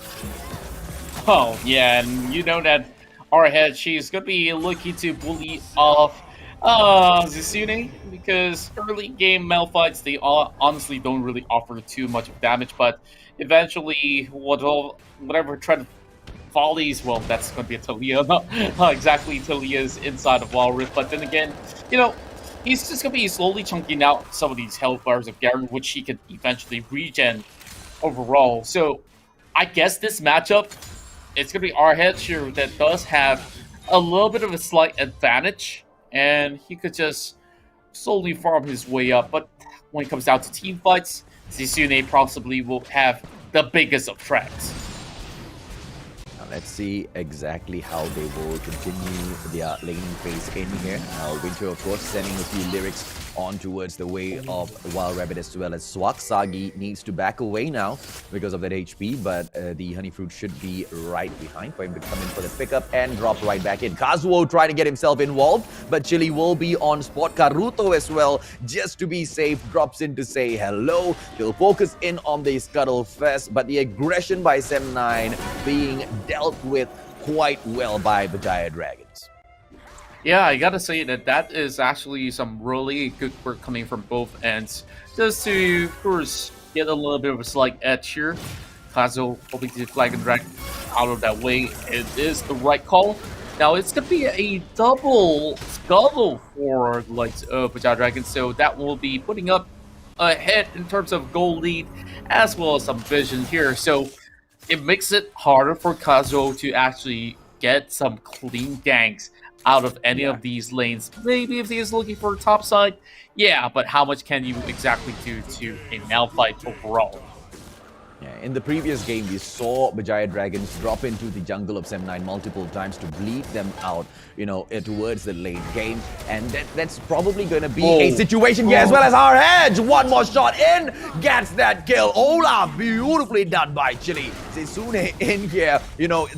Oh, yeah, and you know that our head, she's going to be looking to bully off Zisune, because early game Malphites, they honestly don't really offer too much of damage, but eventually, whatever Tread volleys, well, that's going to be a Talia, not exactly Talia's inside of Wild Rift, but then again, you know, he's just going to be slowly chunking out some of these health bars of Garen, which he could eventually regen overall. So, I guess this matchup, it's going to be our head here that does have a little bit of a slight advantage, and he could just slowly farm his way up. But when it comes down to team fights, Zisune possibly will have the biggest of threats. Let's see exactly how they will continue their laning phase in here. Winter, of course, sending a few lyrics on towards the way of Wild Rabbit as well as Swak. Sagi needs to back away now because of that HP, but the Honey Fruit should be right behind for him to come in for the pickup and drop right back in. Kazuo trying to get himself involved, but Chili will be on spot. Karuto as well, just to be safe, drops in to say hello. He'll focus in on the Scuttle Fest, but the aggression by Sem9 being dealt with quite well by Berjaya Dragons. Yeah, I gotta say that is actually some really good work coming from both ends. Just to, of course, get a little bit of a slight edge here. Kazuo hoping to flag and drag out of that way. It is the right call. Now, it's gonna be a double scuttle for Berjaya Dragons, so that will be putting up ahead in terms of goal lead, as well as some vision here. So it makes it harder for Kazuo to actually get some clean ganks out of any of these lanes. Maybe if he is looking for a top side, yeah, but how much can you exactly do to a Malphite overall? Yeah, in the previous game, we saw Berjaya Dragons drop into the jungle of Sem9 multiple times to bleed them out, you know, towards the late game. And that's probably going to be a situation here, as well as our edge. One more shot in, gets that kill. Olaf, beautifully done by Chili. Zisune in here, you know,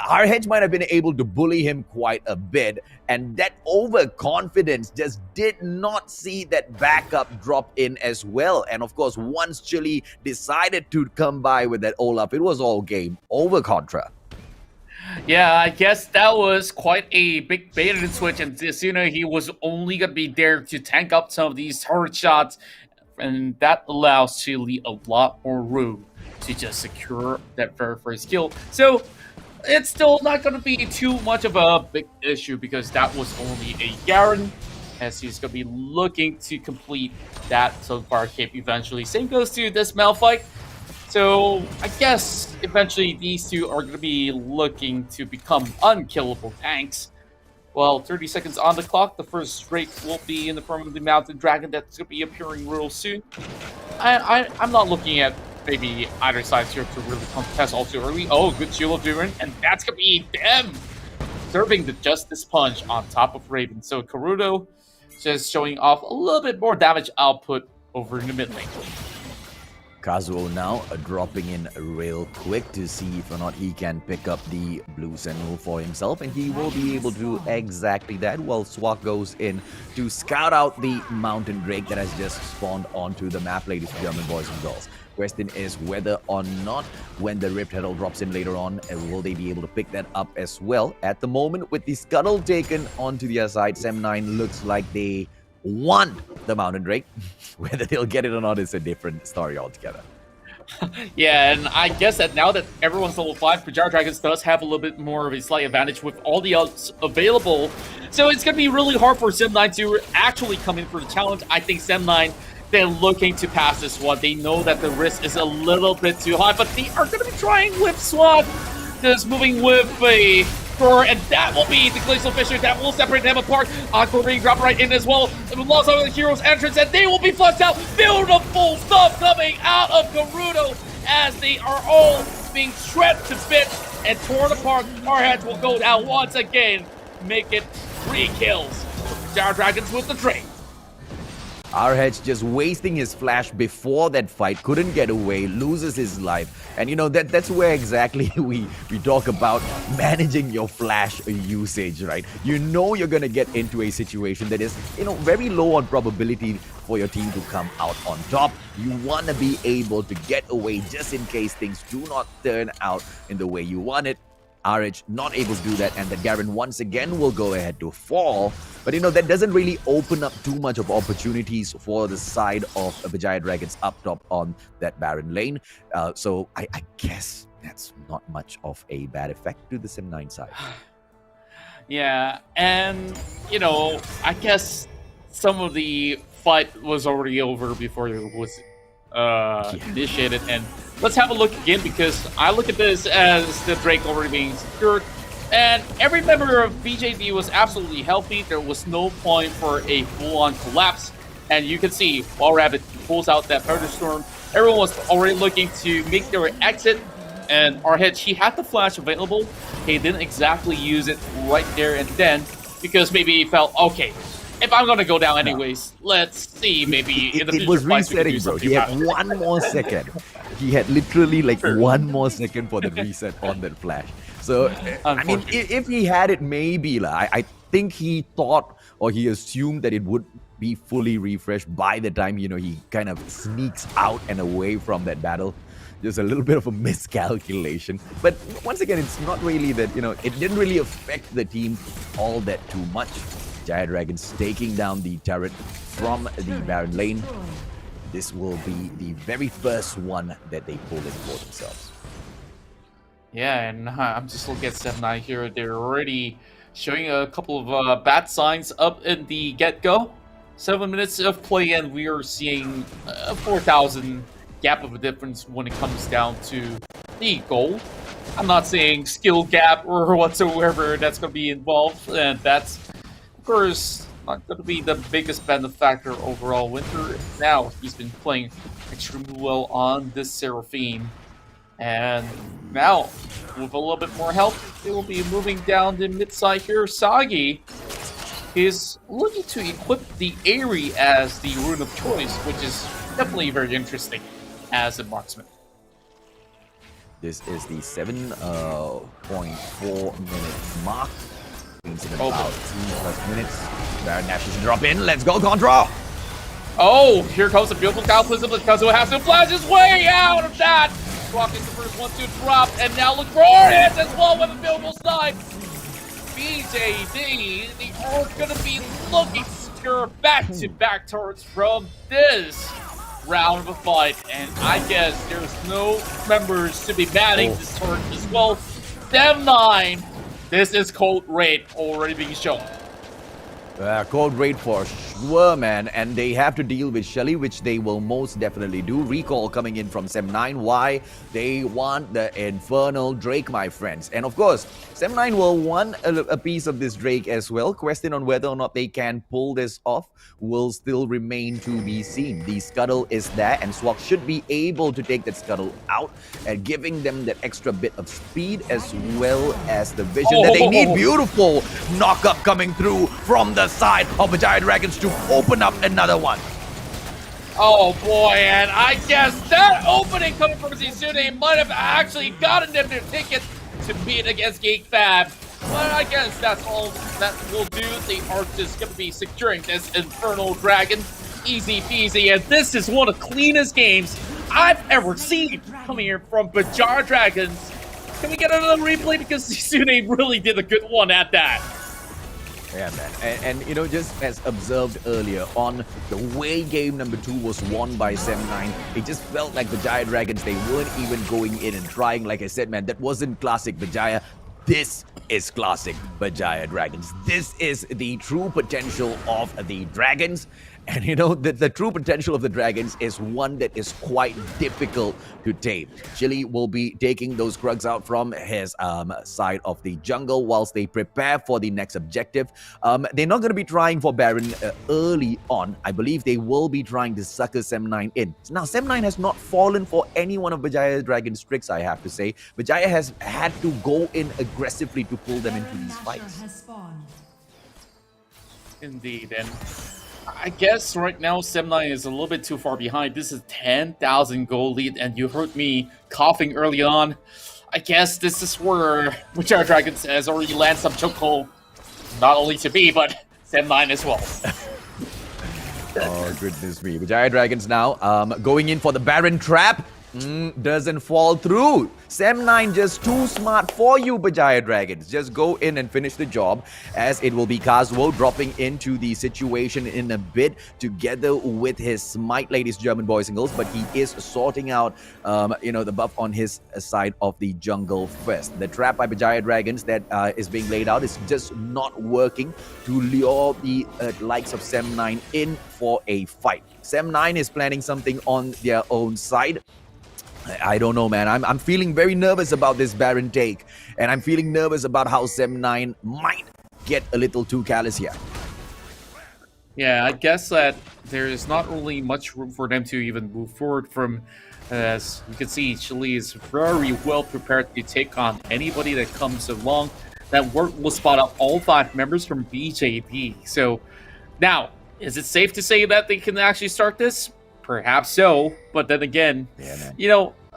our hedge might have been able to bully him quite a bit, and that overconfidence just did not see that backup drop in as well. And of course, once Chili decided to come by with that Olaf, it was all game over Contra. Yeah, I guess that was quite a big bait and switch, and Zisune, he was only going to be there to tank up some of these hard shots, and that allows Chili a lot more room to just secure that very first kill. So it's still not going to be too much of a big issue, because that was only a Garen, as he's going to be looking to complete that Sunfire Cape eventually. Same goes to this Malphite. So I guess eventually these two are going to be looking to become unkillable tanks. Well, 30 seconds on the clock. The first rate will be in the form of the Mountain Dragon that's going to be appearing real soon. I'm not looking at maybe either side here to really contest all too early. Oh, good shield of Duran, and that's gonna be them serving the Justice Punch on top of Raven. So Karuto just showing off a little bit more damage output over in the mid lane. Kazuo now dropping in real quick to see if or not he can pick up the blue Sentinel for himself, and he will be able to do exactly that while Swak goes in to scout out the Mountain Drake that has just spawned onto the map, ladies and gentlemen, boys and girls. Question is whether or not when the Rift Herald drops in later on, will they be able to pick that up as well. At the moment, with the Scuttle taken onto the other side, Sem9 looks like they want the Mountain Drake. Whether they'll get it or not is a different story altogether. Yeah, and I guess that now that everyone's level 5, Berjaya Dragons does have a little bit more of a slight advantage with all the odds available. So it's going to be really hard for Sem9 to actually come in for the challenge. I think Sem9, they're looking to pass this one. They know that the risk is a little bit too high, but they are going to be trying with Swat. Just moving with a destroyer, and that will be the Glacial Fissure that will separate them apart. Encore being dropped right in as well. We lost out of the hero's entrance, and they will be flushed out. Beautiful stuff coming out of Gerudo as they are all being shredded to bits and torn apart. Our heads will go down once again, make it 3 kills. Berjaya Dragons with the trade. Our Hedge just wasting his flash before that fight, couldn't get away, loses his life. And you know, that's where exactly we talk about managing your flash usage, right? You know you're gonna get into a situation that is, you know, very low on probability for your team to come out on top. You wanna be able to get away just in case things do not turn out in the way you want it. RH not able to do that, and that Garen once again will go ahead to fall. But you know, that doesn't really open up too much of opportunities for the side of Berjaya Dragons up top on that Baron lane. So I guess that's not much of a bad effect to the Sim9 side. Yeah, and you know, I guess some of the fight was already over before it was initiated. And let's have a look again, because I look at this as the Drake already being secured, and every member of BJD was absolutely healthy. There was no point for a full-on collapse, and you can see while Rabbit pulls out that Predator Storm, everyone was already looking to make their exit. And our head, she had the flash available. He didn't exactly use it right there and then, because maybe he felt, okay, if I'm gonna go down anyways, let's see, maybe in the future it was fights we can do resetting, bro. something He had about it. one more second. He had literally like one more second for the reset on that flash. So, I mean, if he had it, maybe, I think he thought, or he assumed that it would be fully refreshed by the time, you know, he kind of sneaks out and away from that battle. Just a little bit of a miscalculation. But once again, it's not really that, you know, it didn't really affect the team all that too much. Berjaya Dragons taking down the turret from the Baron lane. This will be the very first one that they pull in for themselves. Yeah, and I'm just looking at 7-9 here. They're already showing a couple of bad signs up in the get-go. 7 minutes of play, and we are seeing a 4,000 gap of a difference when it comes down to the goal. I'm not saying skill gap or whatsoever that's going to be involved, and that's, of course, not going to be the biggest benefactor overall. Winter, now he's been playing extremely well on this Seraphine. And now, with a little bit more help, they will be moving down the mid-side here. Sagi is looking to equip the Aerie as the rune of choice, which is definitely very interesting as a marksman. This is the 7.4 minute mark. Means in about 2+ minutes. Baron Nash is drop in. Let's go, Contra! Oh, here comes a beautiful Cataclysm, but Kazuo has to flash his way out of that! Rock is the first one to drop, and now look for our hits as well with a beautiful snipe. BJD, they are going to be looking to secure back-to-back turrets from this round of a fight, and I guess there's no members to be batting this turret as well. 7-9, this is Cold Raid already being shown. Cold Raid for sure, man. And they have to deal with Shelly, which they will most definitely do. Recall coming in from Sem9. Why? They want the Infernal Drake, my friends. And of course, Sem9 will want a piece of this Drake as well. Question on whether or not they can pull this off will still remain to be seen. The Scuttle is there, and Swag should be able to take that Scuttle out and giving them that extra bit of speed as well as the vision that they need. Beautiful knock-up coming through from the side of Berjaya Dragons to open up another one. Oh boy, and I guess that opening coming from Zizune might have actually gotten them their ticket to meet against Geek Fam. But I guess that's all that will do. They are just going to be securing this Infernal Dragon. Easy peasy, and this is one of the cleanest games I've ever seen coming here from Berjaya Dragons. Can we get another replay? Because Zizune really did a good one at that. Yeah, man. And you know, just as observed earlier on, the way game number 2 was won by Sem9, it just felt like Berjaya Dragons, they weren't even going in and trying. Like I said, man, that wasn't classic Berjaya. This is classic Berjaya Dragons. This is the true potential of the Dragons. And you know, the true potential of the Dragons is one that is quite difficult to tame. Chili will be taking those Krugs out from his side of the jungle whilst they prepare for the next objective. They're not going to be trying for Baron early on. I believe they will be trying to sucker Sem9 in. Now, Sem9 has not fallen for any one of Berjaya Dragons' tricks, I have to say. Berjaya has had to go in aggressively to pull them into these fights. Indeed, and I guess right now Sem9 is a little bit too far behind. This is 10,000 gold lead, and you heard me coughing early on. I guess this is where Berjaya Dragons has already landed some chokehold, not only to me, but Sem9 as well. Oh, goodness me. Berjaya Dragons now going in for the Baron trap. Doesn't fall through. Sem9 just too smart for you, Berjaya Dragons. Just go in and finish the job, as it will be Kazuo dropping into the situation in a bit together with his smite, ladies, German boys and girls, but he is sorting out, the buff on his side of the jungle first. The trap by Berjaya Dragons that is being laid out is just not working to lure the likes of Sem9 in for a fight. Sem9 is planning something on their own side. I don't know, man. I'm feeling very nervous about this Baron take. And I'm feeling nervous about how Sem9 might get a little too callous here. Yeah, I guess that there is not really much room for them to even move forward from. As you can see, Chile is very well prepared to take on anybody that comes along. That will spot out all 5 members from BJP. So now, is it safe to say that they can actually start this? Perhaps so, but then again,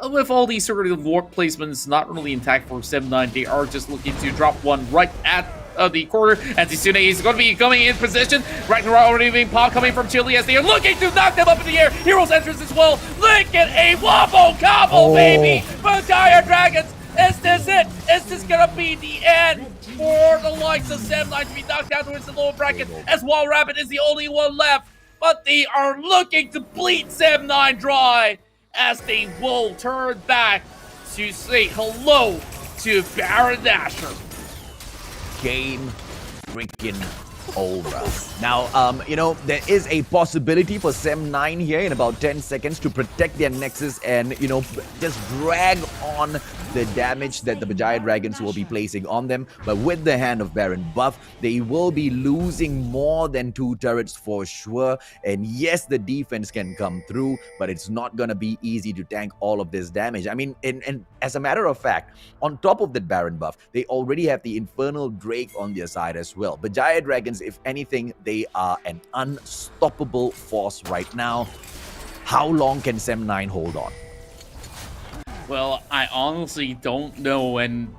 with all these sort of warp placements not really intact for Sem9, they are just looking to drop one right at the corner, and Tsune is going to be coming in position. Ragnarok already being popped coming from Chile as they are looking to knock them up in the air. Hero's entrance as well. Look at a wobble combo, baby! Berjaya Dragons, is this it? Is this going to be the end for the likes of Sem9 to be knocked down towards the lower bracket, as Wild Rabbit is the only one left? But they are looking to bleed Sem9 dry, as they will turn back to say hello to Baron Nashor. Game freaking over. Now, there is a possibility for Sem9 here in about 10 seconds to protect their Nexus and, just drag on the damage that the Berjaya Dragons will be placing on them. But with the hand of Baron buff, they will be losing more than 2 turrets for sure. And yes, the defense can come through, but it's not going to be easy to tank all of this damage. I mean, and as a matter of fact, on top of that Baron buff, they already have the Infernal Drake on their side as well. Berjaya Dragons, if anything, they are an unstoppable force right now. How long can Sem9 hold on? Well, I honestly don't know, and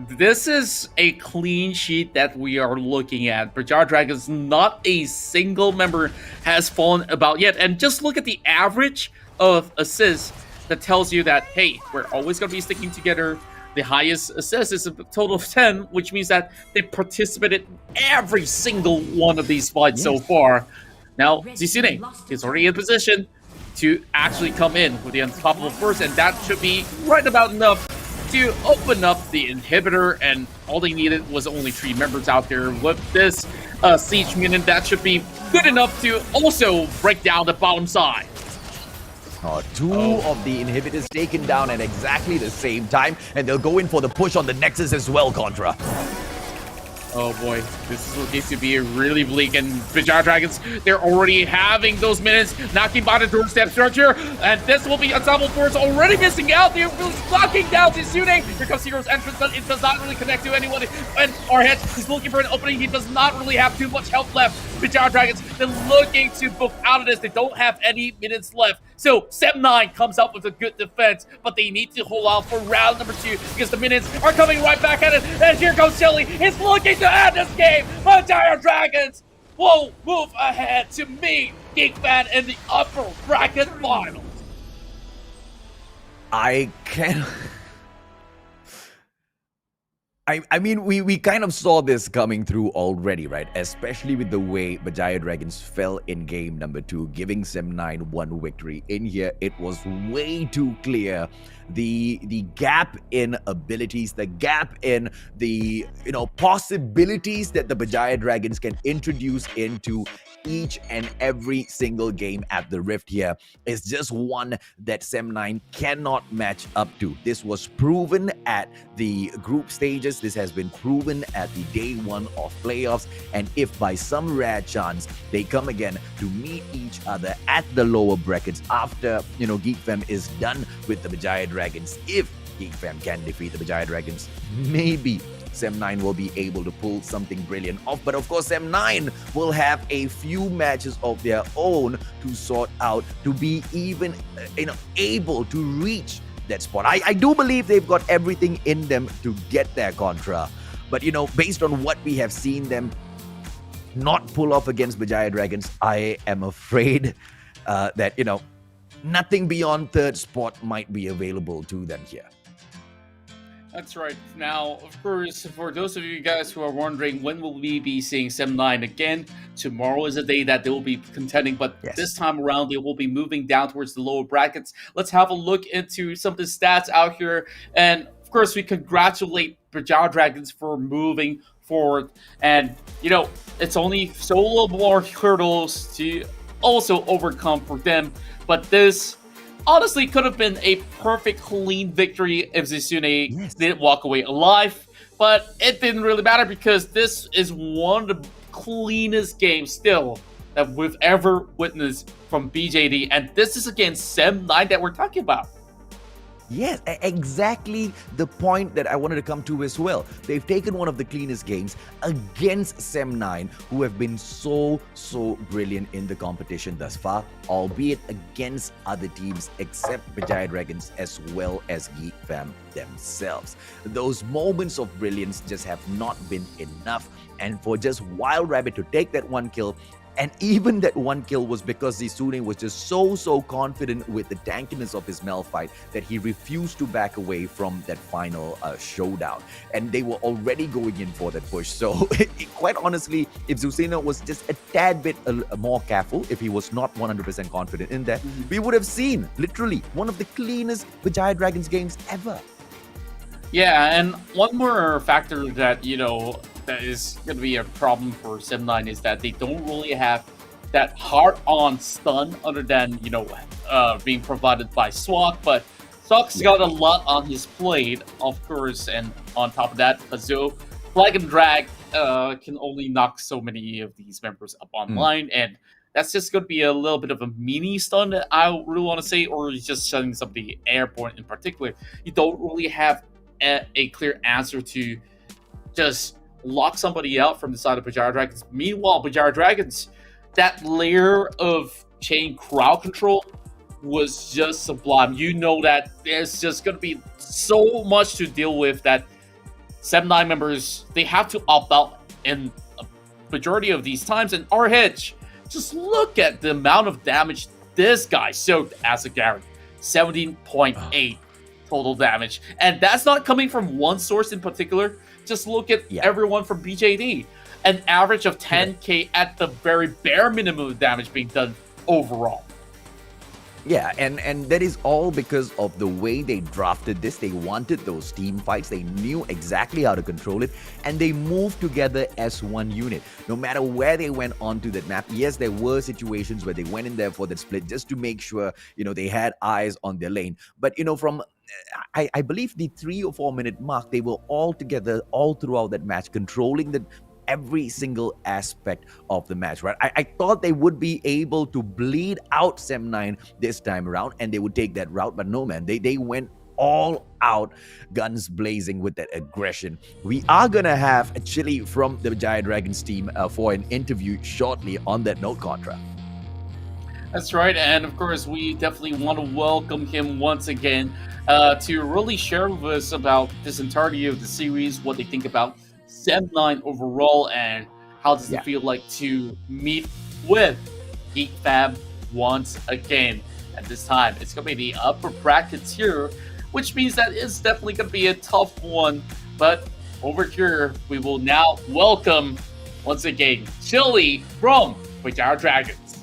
this is a clean sheet that we are looking at. Berjaya Dragons, not a single member has fallen about yet, and just look at the average of assists that tells you that, hey, we're always going to be sticking together. The highest assist is a total of 10, which means that they participated every single one of these fights so far. Now, Tsune is already in position to actually come in with the unstoppable first, and that should be right about enough to open up the inhibitor, and all they needed was only 3 members out there. With this siege minion, that should be good enough to also break down the bottom side. 2 of the inhibitors taken down at exactly the same time, and they'll go in for the push on the Nexus as well, Contra. Oh boy, this is looking to be really bleak, and Berjaya Dragons, they're already having those minutes, knocking by the doorstep structure, and this will be Ensemble Force already missing out. They're knocking down Tsune. Here comes Hero's entrance, but it does not really connect to anyone, and Arhead is looking for an opening. He does not really have too much health left. Berjaya Dragons, they're looking to book out of this. They don't have any minutes left. So Sem9 comes out with a good defense, but they need to hold out for round number 2 because the minutes are coming right back at it. And here goes Chili. He's looking to end this game. Berjaya Dragons will move ahead to meet Geek Fam in the upper bracket finals. I can't... I mean, we kind of saw this coming through already, right? Especially with the way Berjaya Dragons fell in game number 2, giving Sem9 one victory. In here, it was way too clear. The gap in abilities, the gap in the possibilities that the Berjaya Dragons can introduce into each and every single game at the Rift here is just one that Sem9 cannot match up to. This was proven at the group stages. This has been proven at the day 1 of playoffs. And if by some rare chance they come again to meet each other at the lower brackets after, Geek Fam is done with the Berjaya Dragons, if Geek Fam can defeat the Berjaya Dragons, maybe Sem9 will be able to pull something brilliant off. But of course, Sem9 will have a few matches of their own to sort out to be even able to reach that spot. I do believe they've got everything in them to get their Contra. But, based on what we have seen them not pull off against Berjaya Dragons, I am afraid that, nothing beyond third spot might be available to them here. That's right. Now, of course, for those of you guys who are wondering, when will we be seeing Sem9 again? Tomorrow is the day that they will be contending, but this time around, they will be moving down towards the lower brackets. Let's have a look into some of the stats out here. And, of course, we congratulate Berjaya Dragons for moving forward. And, it's only solo more hurdles to also overcome for them. But this honestly could have been a perfect clean victory if Zisune didn't walk away alive, but it didn't really matter because this is one of the cleanest games still that we've ever witnessed from BJD, and this is against Sem9 that we're talking about. Yes, exactly the point that I wanted to come to as well. They've taken one of the cleanest games against Sem9, who have been so brilliant in the competition thus far, albeit against other teams except Berjaya Dragons as well as Geek Fam themselves. Those moments of brilliance just have not been enough, and for just Wild Rabbit to take that one kill, and even that one kill was because Zisune was just so confident with the tankiness of his Malphite that he refused to back away from that final showdown. And they were already going in for that push. So quite honestly, if Zisune was just a tad bit more careful, if he was not 100% confident in that, we would have seen literally one of the cleanest Berjaya Dragons games ever. Yeah, and one more factor that, that is going to be a problem for Sem9 is that they don't really have that hard-on stun other than, being provided by Swak. But Swak's got a lot on his plate, of course, and on top of that, Kazoo, Flag and Drag can only knock so many of these members up online, and that's just going to be a little bit of a mini stun that I really want to say, or just shutting somebody airborne in particular. You don't really have a clear answer to just lock somebody out from the side of Berjaya Dragons. Meanwhile, Berjaya Dragons, that layer of chain crowd control was just sublime. You know that there's just going to be so much to deal with that Sem9 members, they have to opt out in a majority of these times. And RH, just look at the amount of damage this guy soaked as a Gary. 17.8 total damage. And that's not coming from one source in particular. Just look at everyone from BJD. An average of 10k at the very bare minimum of damage being done overall. Yeah, and that is all because of the way they drafted this. They wanted those team fights. They knew exactly how to control it, and they moved together as one unit. No matter where they went onto that map, yes, there were situations where they went in there for that split just to make sure, they had eyes on their lane. But, from I believe the 3 or 4 minute mark, they were all together all throughout that match, controlling every single aspect of the match, right? I thought they would be able to bleed out Sem9 this time around and they would take that route, but no, man, they went all out, guns blazing with that aggression. We are gonna have Chili from the Berjaya Dragons team for an interview shortly on that note, Contra. That's right, and of course, we definitely want to welcome him once again to really share with us about this entirety of the series, what they think about Sem9 overall, and how does it feel like to meet with Geek Fam once again. At this time, it's going to be the upper brackets here, which means that it's definitely going to be a tough one. But over here, we will now welcome, once again, Chili from Berjaya Dragons.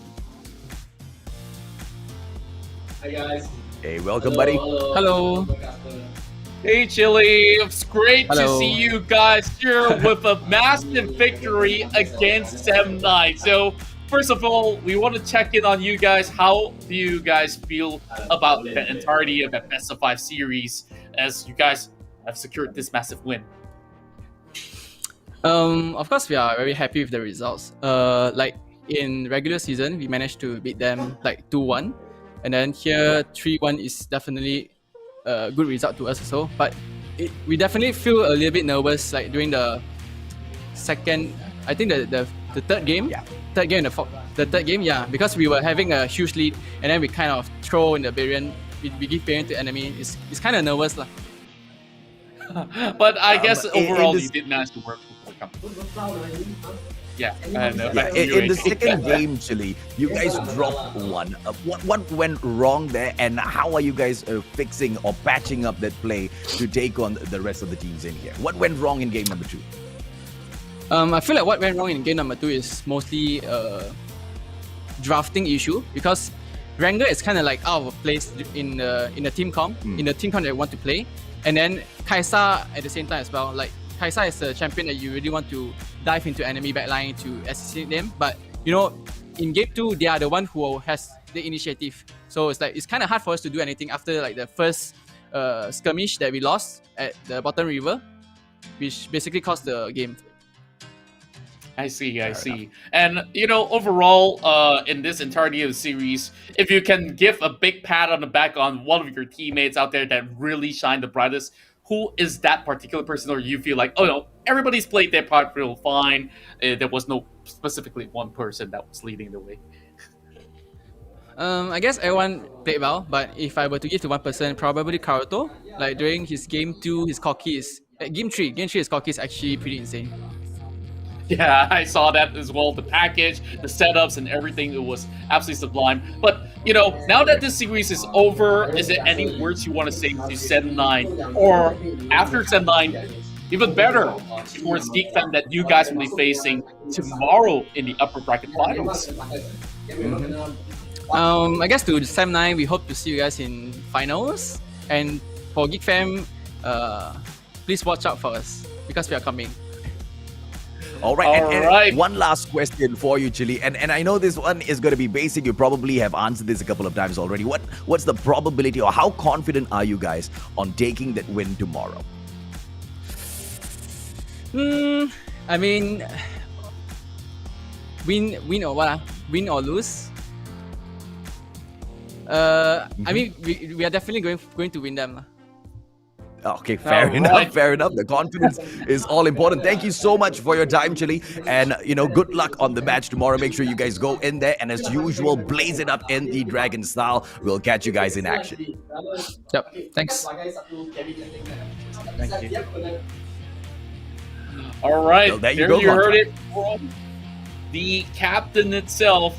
Hi guys. Hey, welcome, buddy. Hello. Hey, Chili. It's great to Hello. see you guys here with a massive victory against 7-9. So, first of all, we want to check in on you guys. How do you guys feel about the entirety of that Best of 5 series as you guys have secured this massive win? Of course, we are very happy with the results. Like in regular season, we managed to beat them like 2-1, and then here 3-1 is definitely a good result to us also. But we definitely feel a little bit nervous like during the second, I think the third game, third game, the third game, because we were having a huge lead, and then we kind of throw in the variant, we give variant to enemy. It's kind of nervous lah. But I guess overall, this- you did manage to work with the company. Yeah, and In the second game, Chili, you guys dropped one. What went wrong there, and how are you guys fixing or patching up that play to take on the rest of the teams in here? What went wrong in game number 2? I feel like what went wrong in game number 2 is mostly drafting issue, because Ranger is kind of like out of place in the team comp, in the team comp that we want to play, and then Kaisa at the same time as well. Like Kaisa is a champion that you really want to dive into enemy backline to assassinate them, but you know, in game 2 they are the one who has the initiative, so it's like it's kind of hard for us to do anything after like the first skirmish that we lost at the bottom river, which basically cost the game. I see. And, you know, overall, in this entirety of the series, if you can give a big pat on the back on one of your teammates out there that really shined the brightest, who is that particular person, or you feel like, oh no, everybody's played their part real fine, there was no specifically one person that was leading the way? I guess everyone played well, but if I were to give to one person, probably Karuto. Like during his game 2, his Koki is... game 3, his Koki is actually pretty insane. Yeah, I saw that as well. The package, the setups, and everything, it was absolutely sublime. But, you know, now that this series is over, is there any words you want to say to 7-9? Or after 7-9, even better, towards Geek Fam that you guys will be facing tomorrow in the upper bracket finals? I guess to 7-9, we hope to see you guys in finals. And for Geek Fam, please watch out for us, because we are coming. All right, All and right. one last question for you, Chili, and I know this one is going to be basic. You probably have answered this a couple of times already. What's the probability, or how confident are you guys on taking that win tomorrow? I mean, win or what? Win or lose? I mean, we are definitely going to win them. Okay, fair All enough, right. fair enough. The confidence is all important. Thank you so much for your time, Chili. And, you know, good luck on the match tomorrow. Make sure you guys go in there and, as usual, blaze it up in the Dragon style. We'll catch you guys in action. Yep, thanks. Thank you. All right, Well, there there you you, go, heard it from the captain itself.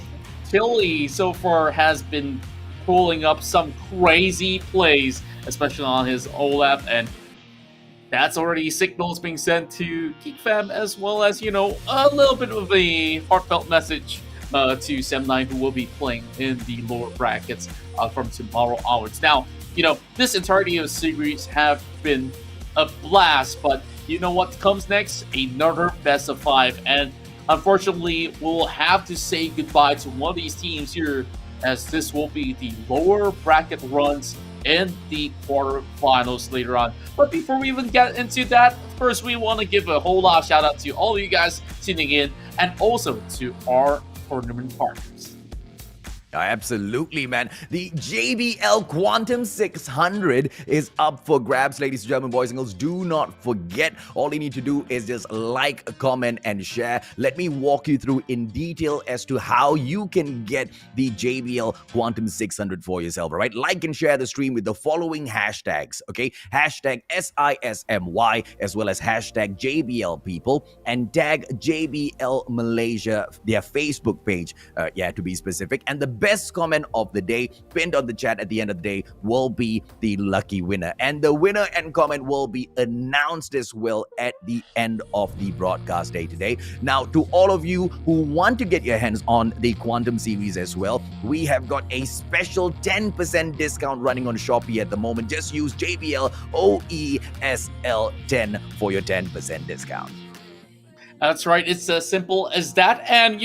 Tilly so far has been pulling up some crazy plays, especially on his Olaf, and that's already signals being sent to Geek Fam, as well as, you know, a little bit of a heartfelt message to 7-9, who will be playing in the lower brackets from tomorrow onwards. Now, you know, this entirety of the series have been a blast, but you know what comes next? Another best of 5, and unfortunately, we'll have to say goodbye to one of these teams here, as this will be the lower bracket runs in the quarterfinals later on. But before we even get into that, first we want to give a whole lot of shout out to all of you guys tuning in, and also to our tournament partners. Absolutely, man. The JBL Quantum 600 is up for grabs, ladies and gentlemen, boys and girls. Do not forget, all you need to do is just like, comment, and share. Let me walk you through in detail as to how you can get the JBL Quantum 600 for yourself, all right? Like and share the stream with the following hashtags, okay? Hashtag SISMY, as well as hashtag JBL people, and tag JBL Malaysia, their Facebook page, to be specific. And the best comment of the day pinned on the chat at the end of the day will be the lucky winner. And the winner and comment will be announced as well at the end of the broadcast day today. Now, to all of you who want to get your hands on the Quantum series as well, we have got a special 10% discount running on Shopee at the moment. Just use JBL OESL 10 for your 10% discount. That's right, it's as simple as that. And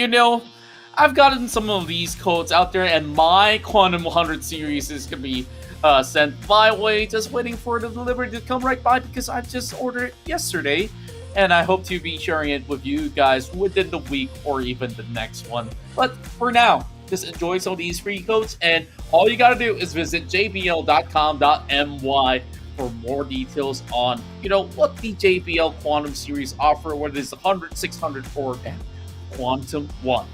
I've gotten some of these codes out there, and my Quantum 100 series is going to be sent my way, just waiting for the delivery to come right by because I just ordered it yesterday. And I hope to be sharing it with you guys within the week or even the next one. But for now, just enjoy some of these free codes, and all you gotta do is visit jbl.com.my for more details on, what the JBL Quantum series offer, whether it's 100, 600, or Quantum 1.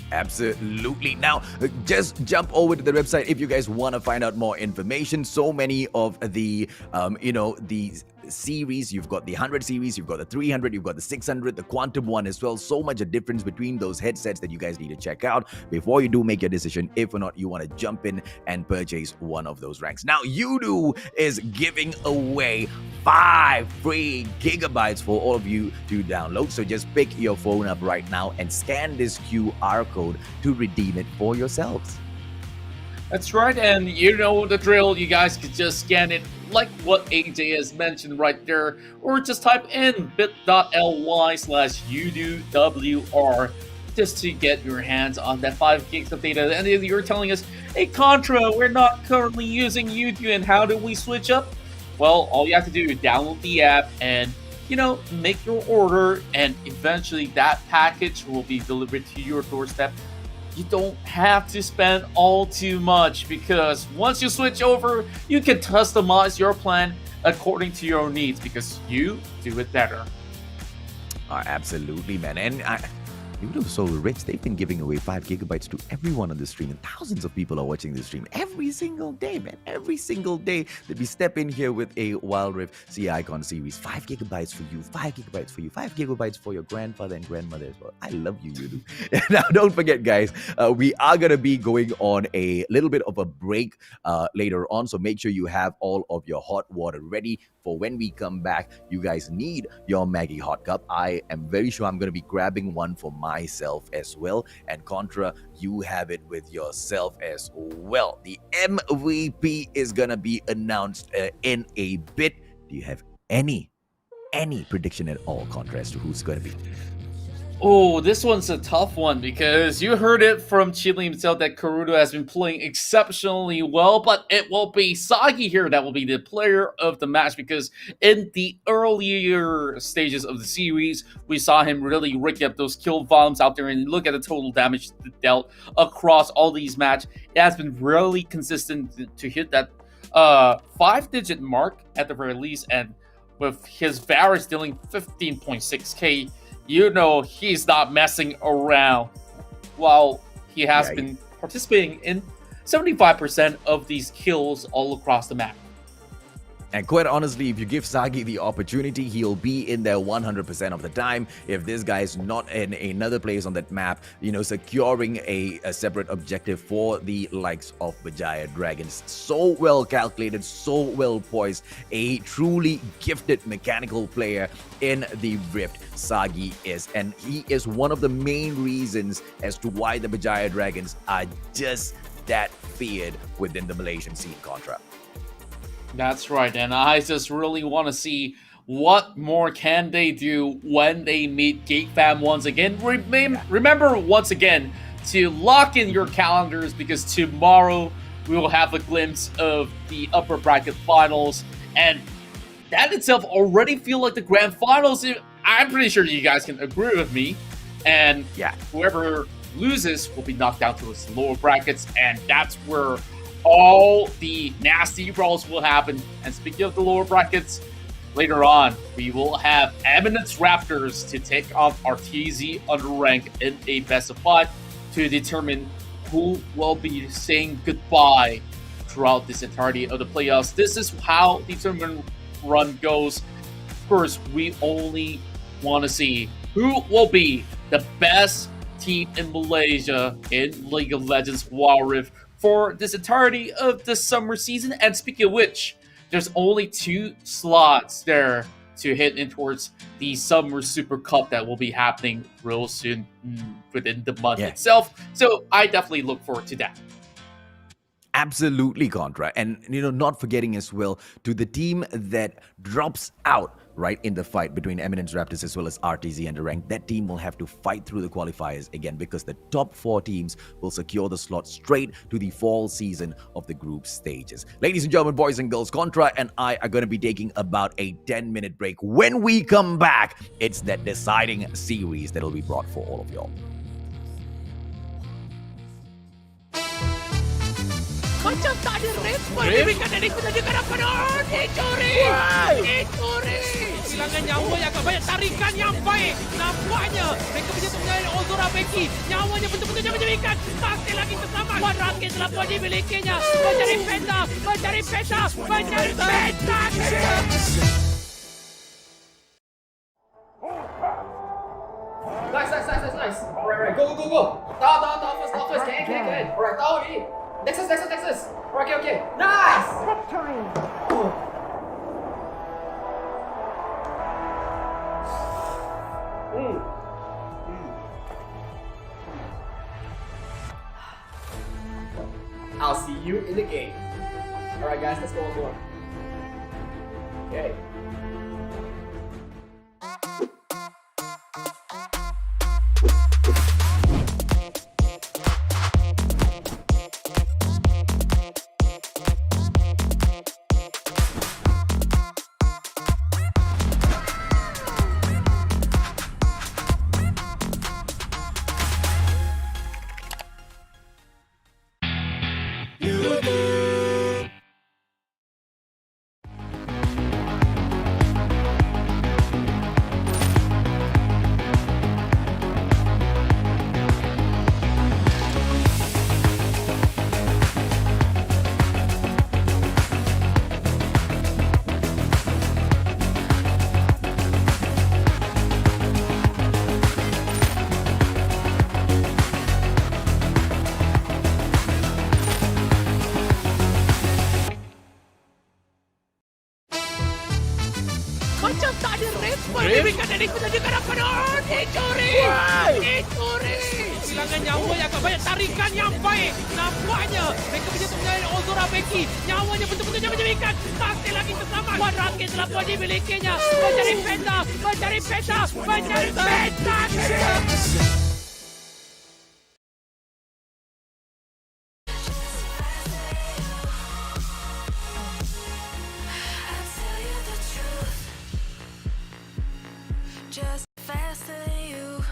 Absolutely. Now, just jump over to the website if you guys want to find out more information. So many of the, these series. You've got the 100 series, you've got the 300, you've got the 600, the Quantum one as well. So much a difference between those headsets that you guys need to check out before you do make your decision if or not you want to jump in and purchase one of those ranks. Now, UDO is giving away 5 free gigabytes for all of you to download. So just pick your phone up right now and scan this QR code to redeem it for yourselves. That's right, and you know the drill. You guys could just scan it like what AJ has mentioned right there, or just type in bit.ly/UDOWR just to get your hands on that 5 gigs of data. And if you're telling us, hey Contra, we're not currently using UDO, and how do we switch up? Well, all you have to do is download the app and, make your order, and eventually that package will be delivered to your doorstep. You don't have to spend all too much, because once you switch over, you can customize your plan according to your needs, because you do it better. Absolutely, man. And UDO is so rich, they've been giving away 5 gigabytes to everyone on the stream, and thousands of people are watching the stream every single day, man. Every single day that we step in here with a Wild Rift C Icon series. 5 gigabytes for you, 5 gigabytes for you, 5 gigabytes for your grandfather and grandmother as well. I love you, UDO. Now, don't forget, guys, we are going to be going on a little bit of a break later on, so make sure you have all of your hot water ready for when we come back. You guys need your Maggie hot cup. I am very sure I'm going to be grabbing one for myself as well. And Contra, you have it with yourself as well. The MVP is going to be announced in a bit. Do you have any prediction at all, Contra, as to who's going to be? Oh, this one's a tough one, because you heard it from Chile himself that Karudo has been playing exceptionally well, but it will be Sagi here that will be the player of the match, because in the earlier stages of the series, we saw him really rick up those kill volumes out there, and look at the total damage dealt across all these matches. It has been really consistent to hit that 5-digit mark at the very least, and with his Varus dealing 15.6k, he's not messing around. While he has been participating in 75% of these kills all across the map. And quite honestly, if you give Sagi the opportunity, he'll be in there 100% of the time. If this guy's not in another place on that map, securing a separate objective for the likes of Berjaya Dragons. So well calculated, so well poised. A truly gifted mechanical player in the Rift, Sagi is. And he is one of the main reasons as to why the Berjaya Dragons are just that feared within the Malaysian scene, Contra. That's right, and I just really want to see what more can they do when they meet Geek Fam once again. Remember once again to lock in your calendars, because tomorrow we will have a glimpse of the upper bracket finals, and that itself already feel like the grand finals. I'm pretty sure you guys can agree with me, and whoever loses will be knocked down to the lower brackets, and that's where all the nasty brawls will happen. And speaking of the lower brackets, later on, we will have Eminence Raptors to take on RTZ UndeRank in a best of 5 to determine who will be saying goodbye throughout this entirety of the playoffs. This is how the tournament run goes. Of course, we only want to see who will be the best team in Malaysia in League of Legends Wild Rift for this entirety of the summer season. And speaking of which, there's only 2 slots there to hit in towards the Summer Super Cup that will be happening real soon within the month itself. So I definitely look forward to that. Absolutely, Contra. And, not forgetting as well to the team that drops out, right, in the fight between Eminence, Raptors, as well as RTZ and UndeRank. That team will have to fight through the qualifiers again because the top 4 teams will secure the slot straight to the fall season of the group stages. Ladies and gentlemen, boys and girls, Contra and I are going to be taking about a 10-minute break. When we come back, it's that deciding series that will be brought for all of y'all. Macam tak ada respon diberikan dari penjajakan Raptors. Dicuri! Dicuri! Kehilangan nyawa yang agak banyak, tarikan yang baik. Nampaknya mereka menyentuh menyalahkan Ozora Becky. Nyawanya betul-betul diberikan. Masih lagi terselamat. Wan Rakit telah pun dimilikinya. Mencari peta. Mencari peta. Mencari peta. Nice. Alright, go. Tahu. First. Can. Alright, tahu ni. Nexus. Okay. Nice! Victory! I'll see you in the game. Alright guys, let's go on board. Okay. Macam tak ada respon diberikan dari penjajakan Raptors. Dicuri! Kehilangan nyawa yang agak banyak, tarikan yang baik. Nampaknya mereka menyentuh menyalahkan Ozora Becky. Nyawanya betul-betul diberikan. Masih lagi terselamat. Wan Rakit telah pun dimilikinya. Mencari peta. Just faster than you.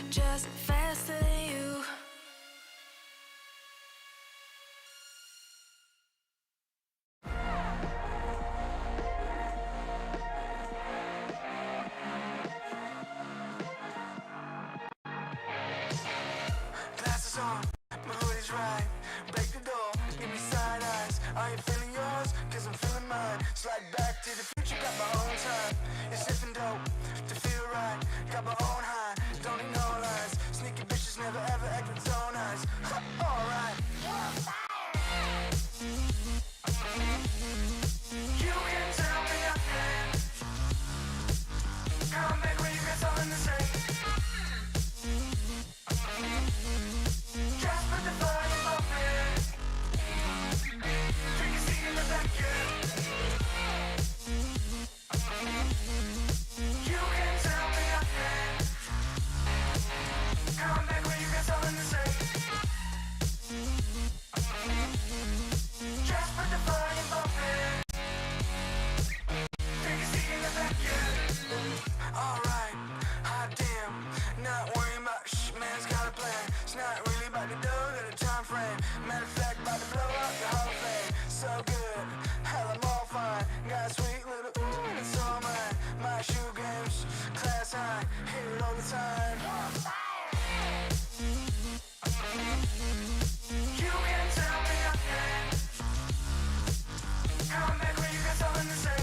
Just faster than you. Glasses on, my hoodie's right. Break the door, give me side eyes. Are you feeling yours? Cause I'm feeling mine. Slide back to the future, got my own time. It's sniffing dope to feel right. Got my own high, don't need no lines. Sneaky bitches never ever act with so nice. Alright. You can tell me nothing. Come back when you got something to say. Just put the volume up in. Take a seat in the back, yeah. You can tell me nothing. Come back when you got something to say. Just put the volume up in. Take a seat in the back, yeah. Alright, hot damn. Not worrying about man's got a plan. It's not really about the dough, got a time frame. Matter of fact, about to blow up the Hall of Fame. So good, hell, I'm all fine. Got a sweet little ooh, and it's all mine. My shoe games, class high, hear it all the time. You can tell me nothing. Come back when you got something to say.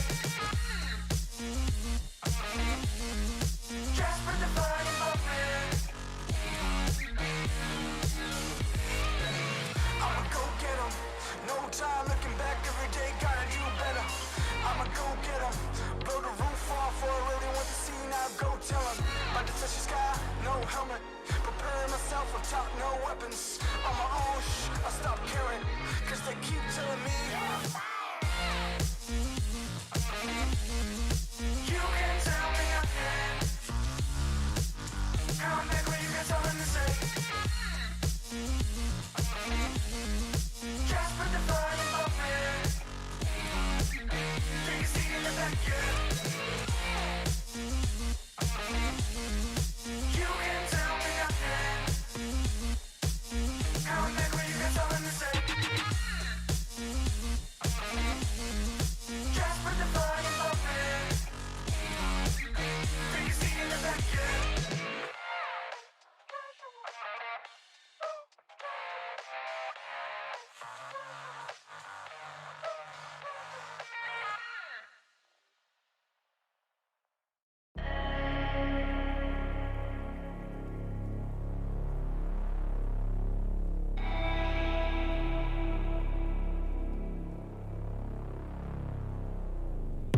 Go tell 'em, about to touch the sky, no helmet. Preparing myself on top, no weapons. On my own, I stop caring, cause they keep telling me you can tell me I can. Come back when you got something to say. Just put the fire in my hand. Take a seat in the back, yeah. You can tell me I can. Come back when you got something to say. Just put the fire in my hand. Take a seat in the back, yeah.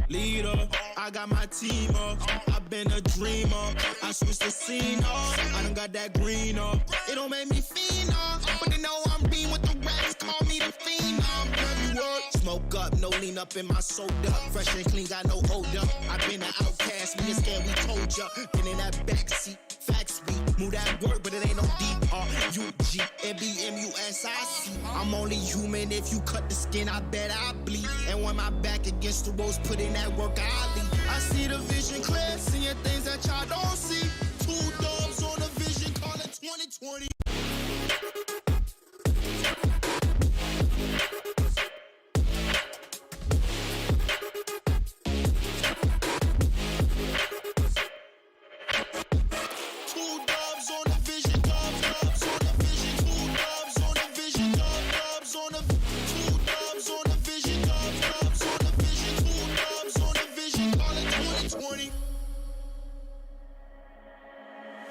Leader, I got my team up. I've been a dreamer. I switched the scene up. I done got that green up. It don't make me fiend up, but they know I'm being with the rats. Call me the fiend up. Every word, smoke up, no lean up in my soda. Fresh and clean, got no hold up. I've been an outcast, me and scared we told ya. Been in that backseat, fact speak. Move that word, but it ain't no D-R-U-G. M-B-M-U-S-I-C. I'm only human. If you cut the skin, I bet I bleed. And when my back against the ropes, put in that work, I lead. I see the vision clear, seeing things that y'all don't see. Two dogs on the vision, call it 2020. Two dubs on the vision, dubs on the vision, two dubs on the vision, dubs on the two dubs on the vision, dubs on the vision, two dubs on the vision, call it 2020.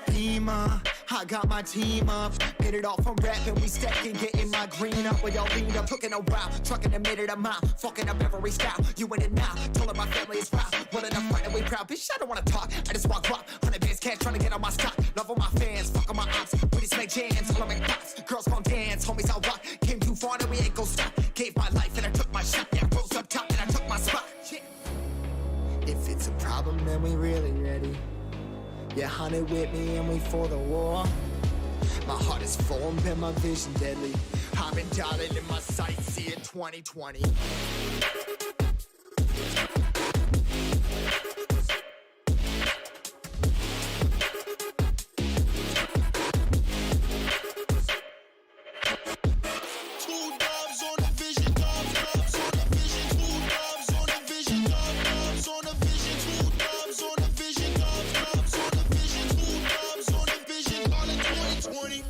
Beamer, I got my team up. Hit it off from rapping, we stacking, getting my green up. With y'all leaned up, looking around, trucking a minute a mile, fucking up every style. You in it now, told her my family is proud. One enough fight and we proud. Bitch, I don't wanna talk, I just walk rock. 100 bands cash, trying to get on my stock. Love all my fans, fuck on my ops. We just make jams, all I make pops. Girls gon' dance, homies I'll rock. Came too far, and we ain't gon' stop. Gave my life and I took my shot. Yeah, I rose up top and I took my spot. Yeah. If it's a problem, then we really ready. Yeah, honey with me and we for the war. My heart is formed and my vision deadly. I've been dialing in my sights, see it 2020. Two dubs on the vision, dubs on the vision, two dubs on the vision, dubs on the vision, two dubs on the vision, dubs on the vision, two dubs on the vision, call it 2020.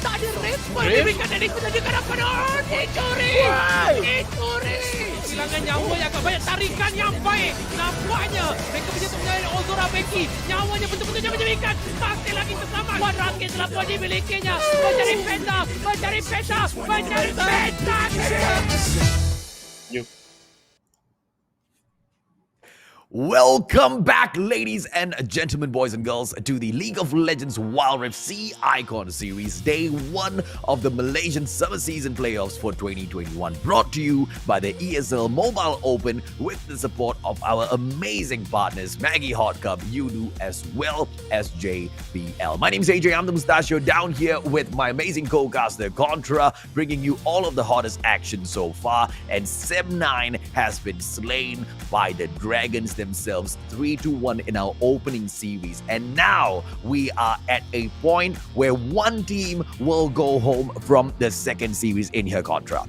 tak ada respon diberikan dari penjaga hadapan. Oh, dicuri! Kehilangan nyawa yang agak banyak, tarikan yang baik. Nampaknya mereka berjaya mengenai Ozora Becky. Nyawanya betul-betul jangan diberikan. Masih lagi terselamat. One rocket telah pun dimilikinya. Mencari peta. Welcome back, ladies and gentlemen, boys and girls, to the League of Legends Wild Rift Sea Icon Series, day 1 of the Malaysian Summer Season Playoffs for 2021, brought to you by the ESL Mobile Open with the support of our amazing partners, Maggie Hot Cup, Udu, as well as JBL. My name is AJ, I'm the Mustachio, down here with my amazing co-caster, Contra, bringing you all of the hottest action so far, and Sem9 has been slain by the Dragons themselves 3-1 in our opening series, and now we are at a point where one team will go home from the second series in here, Contra.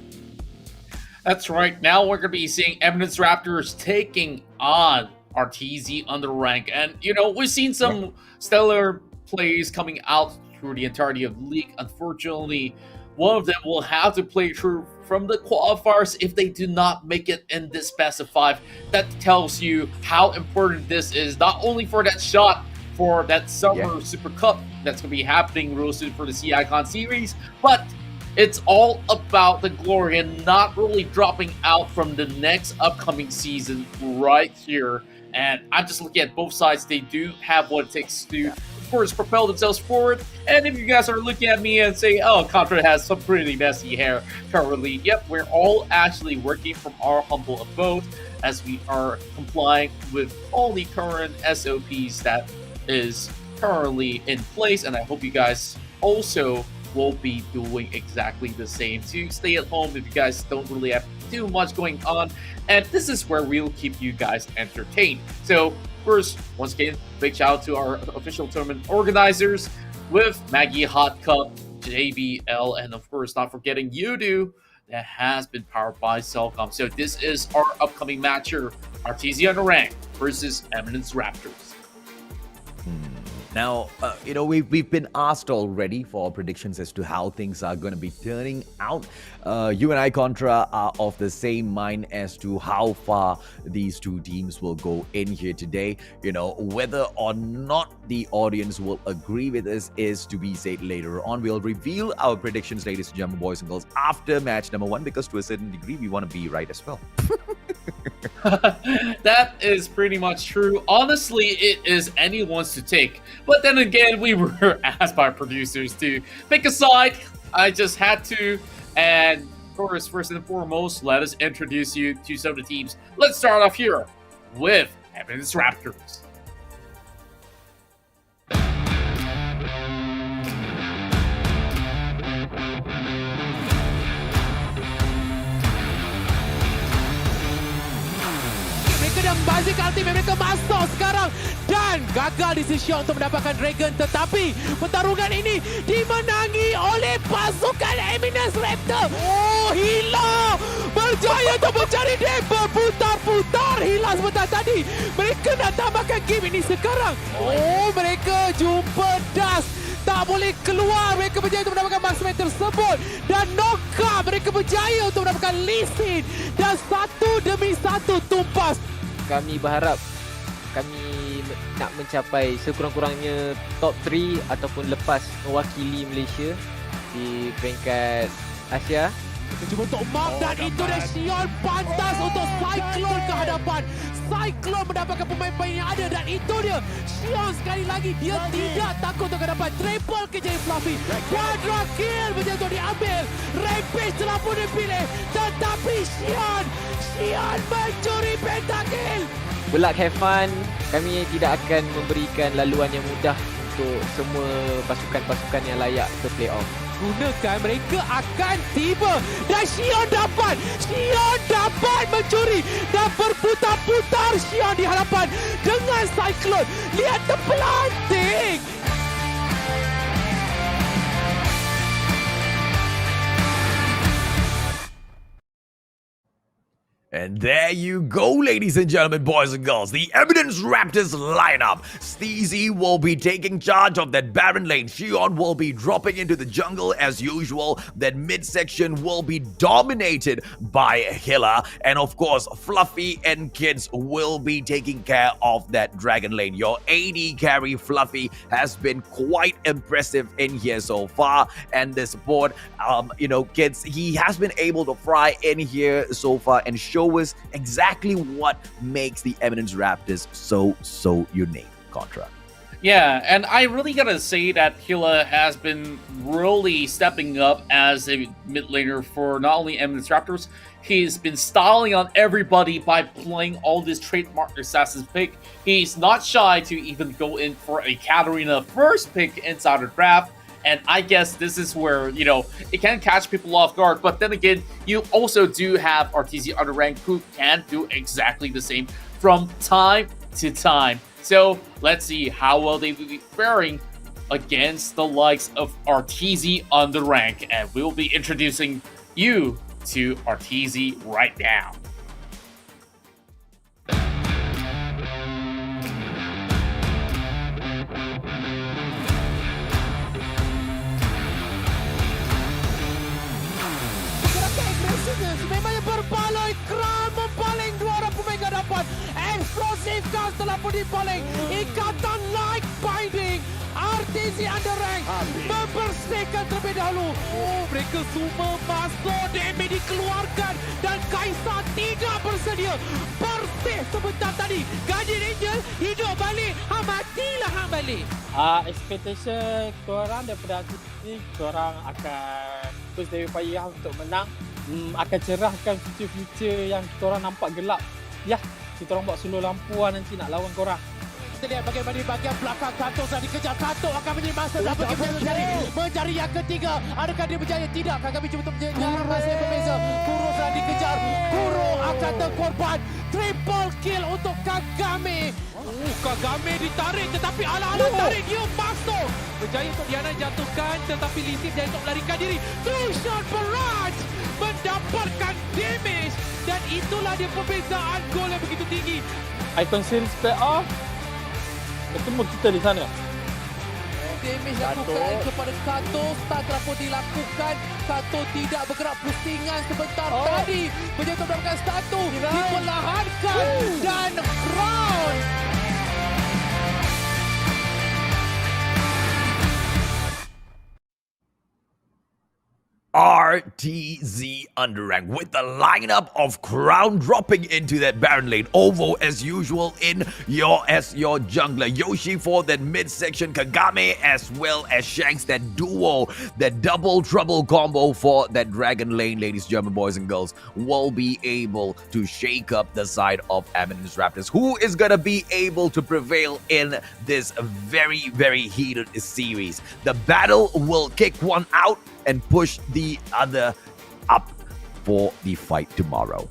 That's right. Now we're going to be seeing Eminence Raptors taking on RTZ UndeRank, and we've seen some stellar plays coming out through the entirety of the league. Unfortunately, one of them will have to play through from the qualifiers if they do not make it in this best of 5. That tells you how important this is, not only for that shot for that Summer Super Cup that's going to be happening real soon for the Sea Icon series, but it's all about the glory and not really dropping out from the next upcoming season right here. And I'm just looking at both sides. They do have what it takes to, of course, propel themselves forward. And if you guys are looking at me and say, oh, Contra has some pretty messy hair currently, yep, we're all actually working from our humble abode as we are complying with all the current SOPs that is currently in place. And I hope you guys also will be doing exactly the same to stay at home if you guys don't really have too much going on. And this is where we'll keep you guys entertained. So first, once again, big shout out to our official tournament organizers with Maggie Hot Cup, JBL, and of course, not forgetting Udu, that has been powered by Cellcom. So this is our upcoming matcher, RTZ UndeRank versus Eminence Raptors. Now, we've been asked already for predictions as to how things are going to be turning out. You and I, Contra, are of the same mind as to how far these two teams will go in here today. Whether or not the audience will agree with us is to be said later on. We'll reveal our predictions, ladies and gentlemen, boys and girls, after match number 1, because to a certain degree, we want to be right as well. That is pretty much true. Honestly, it is anyone's to take. But then again, we were asked by producers to pick a side. I just had to. And of course, first and foremost, let us introduce you to some of the teams. Let's start off here with Eminence Raptors. Mereka dah basic ultimate, mereka masuk sekarang dan gagal decision untuk mendapatkan Dragon, tetapi pertarungan ini dimenangi oleh pasukan Eminence Raptor. Oh, hilang! Berjaya untuk mencari Dave, berputar-putar hilang sebentar tadi. Mereka nak tambahkan game ini sekarang. Oh, mereka jumpa dust. Tak boleh keluar. Mereka berjaya untuk mendapatkan marksman tersebut. Dan Noka mereka berjaya untuk mendapatkan Lee Sin. Dan satu demi satu tumpas. Kami berharap kami nak mencapai sekurang-kurangnya top 3 ataupun lepas mewakili Malaysia di peringkat Asia. Kita cuba untuk mark dan itu dia Sion pantas untuk Cyclone ke hadapan. Cyclone mendapatkan pemain-pemain yang ada dan itu dia Sion sekali lagi dia tidak takut untuk dapat triple ke jadi Fluffy. Quadra kill berjaya untuk diambil. Rampage telah pun dipilih tetapi Sion mencuri pentakill. Good luck, have fun. Kami tidak akan memberikan laluan yang mudah untuk semua pasukan-pasukan yang layak ke playoff. Gunakan, mereka akan tiba dan Sion dapat mencuri dan berputar-putar Sion di hadapan dengan Cyclone. Lihat terpelanting. And there you go, ladies and gentlemen, boys and girls. The Eminence Raptors lineup. Steezy will be taking charge of that Baron lane. Shion will be dropping into the jungle as usual. That midsection will be dominated by Hilla. And of course, Fluffy and Kids will be taking care of that Dragon lane. Your AD carry, Fluffy, has been quite impressive in here so far. And the support, Kids, he has been able to fry in here so far and show us exactly what makes the Eminence Raptors so unique. Contra. Yeah, and I really gotta say that Hilla has been really stepping up as a mid laner for not only Eminence Raptors, he's been styling on everybody by playing all this trademark Assassin's pick. He's not shy to even go in for a Katarina first pick inside the draft. And I guess this is where, it can catch people off guard. But then again, you also do have RTZ UndeRank who can do exactly the same from time to time. So let's see how well they will be faring against the likes of RTZ UndeRank. And we'll be introducing you to RTZ right now. Memangnya berbaloi, Kral mempaling dua orang pemain gadapan. Explosive gas telah pun dipaling. Ikatan like binding. RTZ UndeRank membersihkan terlebih dahulu. Oh, mereka semua masuk. Demi dikeluarkan dan Kaisar tidak bersedia. Bersih sebentar tadi. Guardian Angel hidup balik. Matilah balik. Expectation korang daripada aku ni, korang akan terus dari payah untuk menang. Akan cerahkan future-future yang kita orang nampak gelap. Ya, kita orang buat suluh lampuan nanti nak lawan korang. Kita lihat bagaimana di bahagian belakang Kato sudah dikejar. Kato akan menjadi masa dapat mencari yang ketiga. Adakah dia berjaya? Tidak. Kami cuba untuk mengejar masa yang berbeza. Kuro sudah dikejar. Kuro akan terkorban. Triple kill untuk Kagame. Kagame ditarik tetapi ala-ala tarik dia masuk. Berjaya untuk Diana jatuhkan tetapi Lisip dia untuk melarikan diri. Two shot barrage mendapatkan damage dan itulah dia perbezaan gol yang begitu tinggi. Icon series play off. Ketemu kita di sana. Damage dilakukan kepada Kato. Stun telah pun dilakukan. Kato tidak bergerak pusingan sebentar tadi. Berjaya untuk mendapatkan satu. Diperlahankan dan round. RTZ UndeRank with the lineup of Crown dropping into that Baron lane. Ovo as usual in your jungler. Yoshi for that midsection. Kagame as well as Shanks. That duo, that double trouble combo for that Dragon lane, ladies, German boys and girls, will be able to shake up the side of Eminence Raptors. Who is gonna be able to prevail in this very, very heated series? The battle will kick one out and push the other up for the fight tomorrow.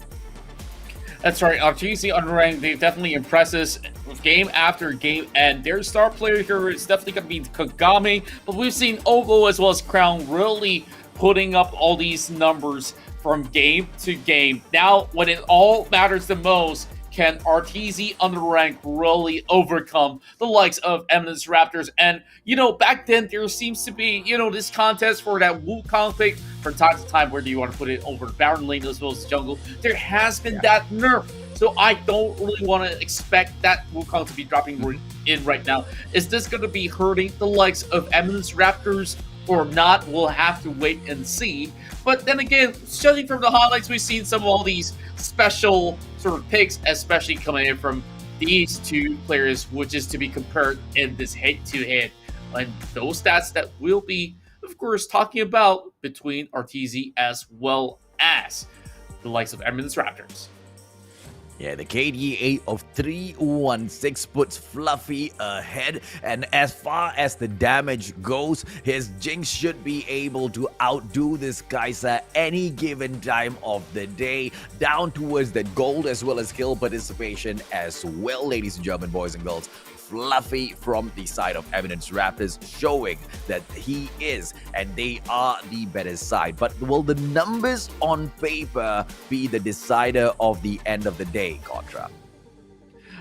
That's right, RTZ UndeRank, they definitely impress us game after game, and their star player here is definitely going to be Kagame, but we've seen Ovo as well as Crown really putting up all these numbers from game to game. Now, when it all matters the most, can RTZ UndeRank really overcome the likes of Eminence Raptors? And, back then there seems to be, this contest for that Wukong pick from time to time. Where do you want to put it? Over Baron lane as well as jungle. There has been that nerf. So I don't really want to expect that Wukong to be dropping in right now. Is this going to be hurting the likes of Eminence Raptors or not? We'll have to wait and see. But then again, judging from the highlights, we've seen some of all these special sort of picks, especially coming in from these two players, which is to be compared in this head-to-head. And those stats that we'll be, of course, talking about between RTZ as well as the likes of Eminence Raptors. Yeah, the KDA of 316 puts Fluffy ahead, and as far as the damage goes, his Jinx should be able to outdo this Kai'Sa any given time of the day, down towards the gold as well as kill participation as well, ladies and gentlemen, boys and girls. Fluffy from the side of Eminence Raptors, showing that he is and they are the better side. But will the numbers on paper be the decider of the end of the day, Contra?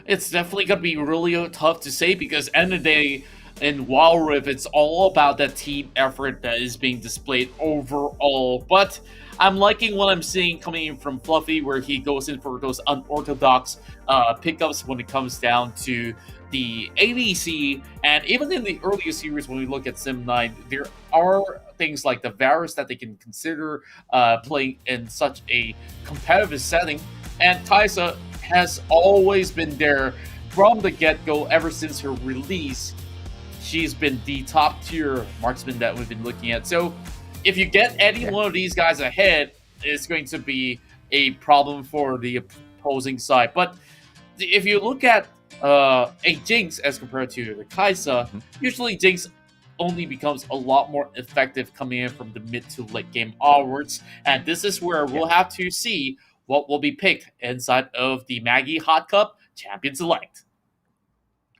It's definitely going to be really tough to say because end of the day, in Wild Rift, it's all about that team effort that is being displayed overall. But I'm liking what I'm seeing coming in from Fluffy, where he goes in for those unorthodox pickups when it comes down to the ADC. And even in the earlier series, when we look at Sim 9, there are things like the Varus that they can consider playing in such a competitive setting. And Taisa has always been there from the get-go ever since her release. She's been the top tier marksman that we've been looking at. So if you get any one of these guys ahead, it's going to be a problem for the opposing side. But if you look at a Jinx as compared to the Kaisa, usually Jinx only becomes a lot more effective coming in from the mid to late game onwards. And this is where we'll have to see what will be picked inside of the Maggie Hot Cup Champion Select.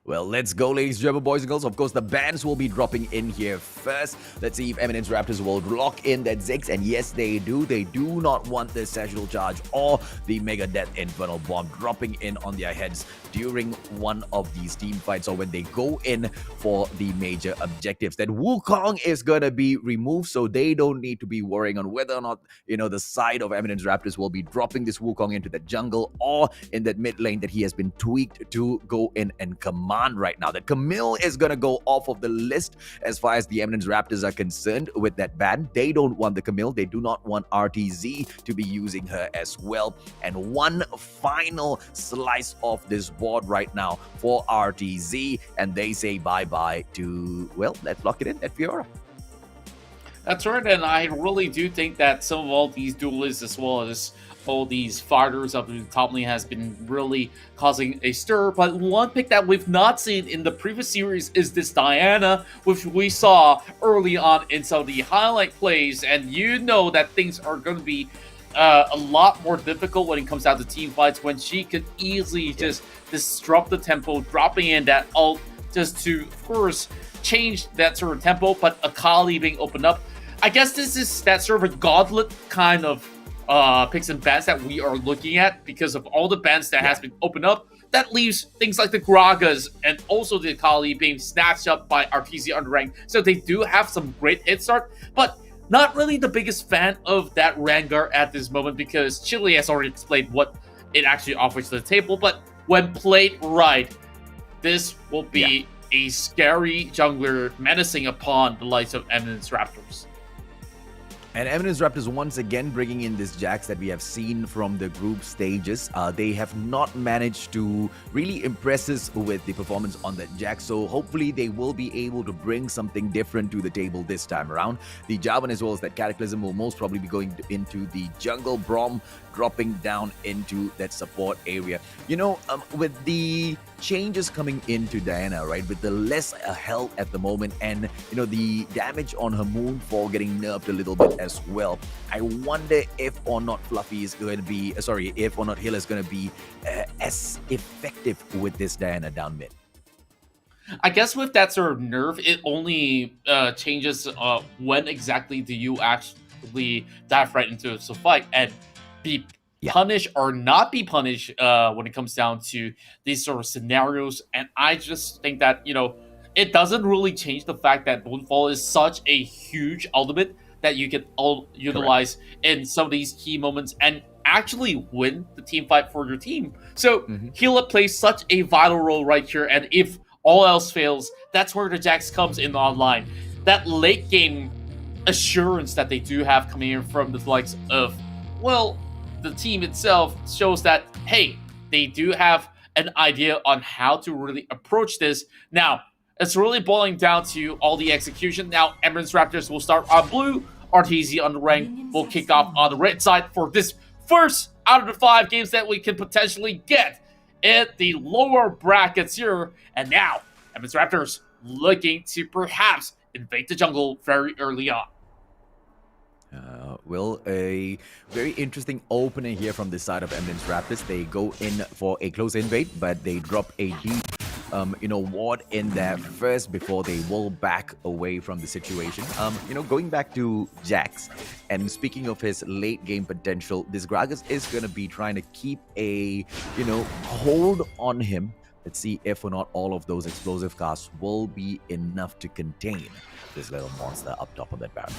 Well, let's go, ladies and gentlemen, boys and girls. Of course, the bans will be dropping in here first. Let's see if Eminence Raptors will lock in that Ziggs. And yes, they do. They do not want the Sagittal Charge or the Mega Death Infernal Bomb dropping in on their heads during one of these team fights or when they go in for the major objectives. That Wukong is going to be removed, so they don't need to be worrying on whether or not, the side of Eminence Raptors will be dropping this Wukong into the jungle or in that mid lane that he has been tweaked to go in and command right now. That Camille is going to go off of the list as far as the Eminence Raptors are concerned with that ban. They don't want the Camille. They do not want RTZ to be using her as well. And one final slice of this board right now for RTZ, and they say bye-bye to, well, let's lock it in at Fiora. That's right, and I really do think that some of all these duelists as well as all these fighters up in the top lane has been really causing a stir. But one pick that we've not seen in the previous series is this Diana, which we saw early on in some of the highlight plays. And you know that things are going to be a lot more difficult when it comes down to team fights, when she could easily just disrupt the tempo, dropping in that ult just to, of course, change that sort of tempo. But Akali being opened up, I guess this is that sort of a gauntlet kind of picks and bans that we are looking at because of all the bans that has been opened up. That leaves things like the Gragas and also the Akali being snatched up by RTZ UndeRank. So they do have some great hit start, but not really the biggest fan of that Rengar at this moment because Chile has already explained what it actually offers to the table. But when played right, this will be a scary jungler menacing upon the likes of Eminence Raptors. And Eminence Raptors once again bringing in this Jax that we have seen from the group stages. They have not managed to really impress us with the performance on that Jax. So hopefully they will be able to bring something different to the table this time around. The Jarvan as well as that Cataclysm will most probably be going into the jungle. Braum dropping down into that support area. With the changes coming into Diana, right, with the less health at the moment and, the damage on her Moonfall getting nerfed a little bit as well, I wonder if or not Fluffy is going to be, if or not Hill is going to be as effective with this Diana down mid. I guess with that sort of nerf, it only changes when exactly do you actually dive right into a fight and be punished or not be punished when it comes down to these sort of scenarios. And I just think that, it doesn't really change the fact that Moonfall is such a huge ultimate that you can utilize in some of these key moments and actually win the team fight for your team. So Heal-Up plays such a vital role right here. And if all else fails, that's where the Jax comes in online. That late game assurance that they do have coming in from the likes of, well, the team itself shows that, hey, they do have an idea on how to really approach this. Now, it's really boiling down to all the execution. Now, Eminence Raptors will start on blue. RTZ UndeRank will kick off on the red side for this first out of the 5 games that we can potentially get in the lower brackets here. And now, Eminence Raptors looking to perhaps invade the jungle very early on. A very interesting opener here from the side of Eminence Raptors. They go in for a close invade, but they drop a deep ward in there first before they will back away from the situation. Going back to Jax, and speaking of his late game potential, this Gragas is going to be trying to keep a, hold on him. Let's see if or not all of those explosive casts will be enough to contain this little monster up top of that barrel.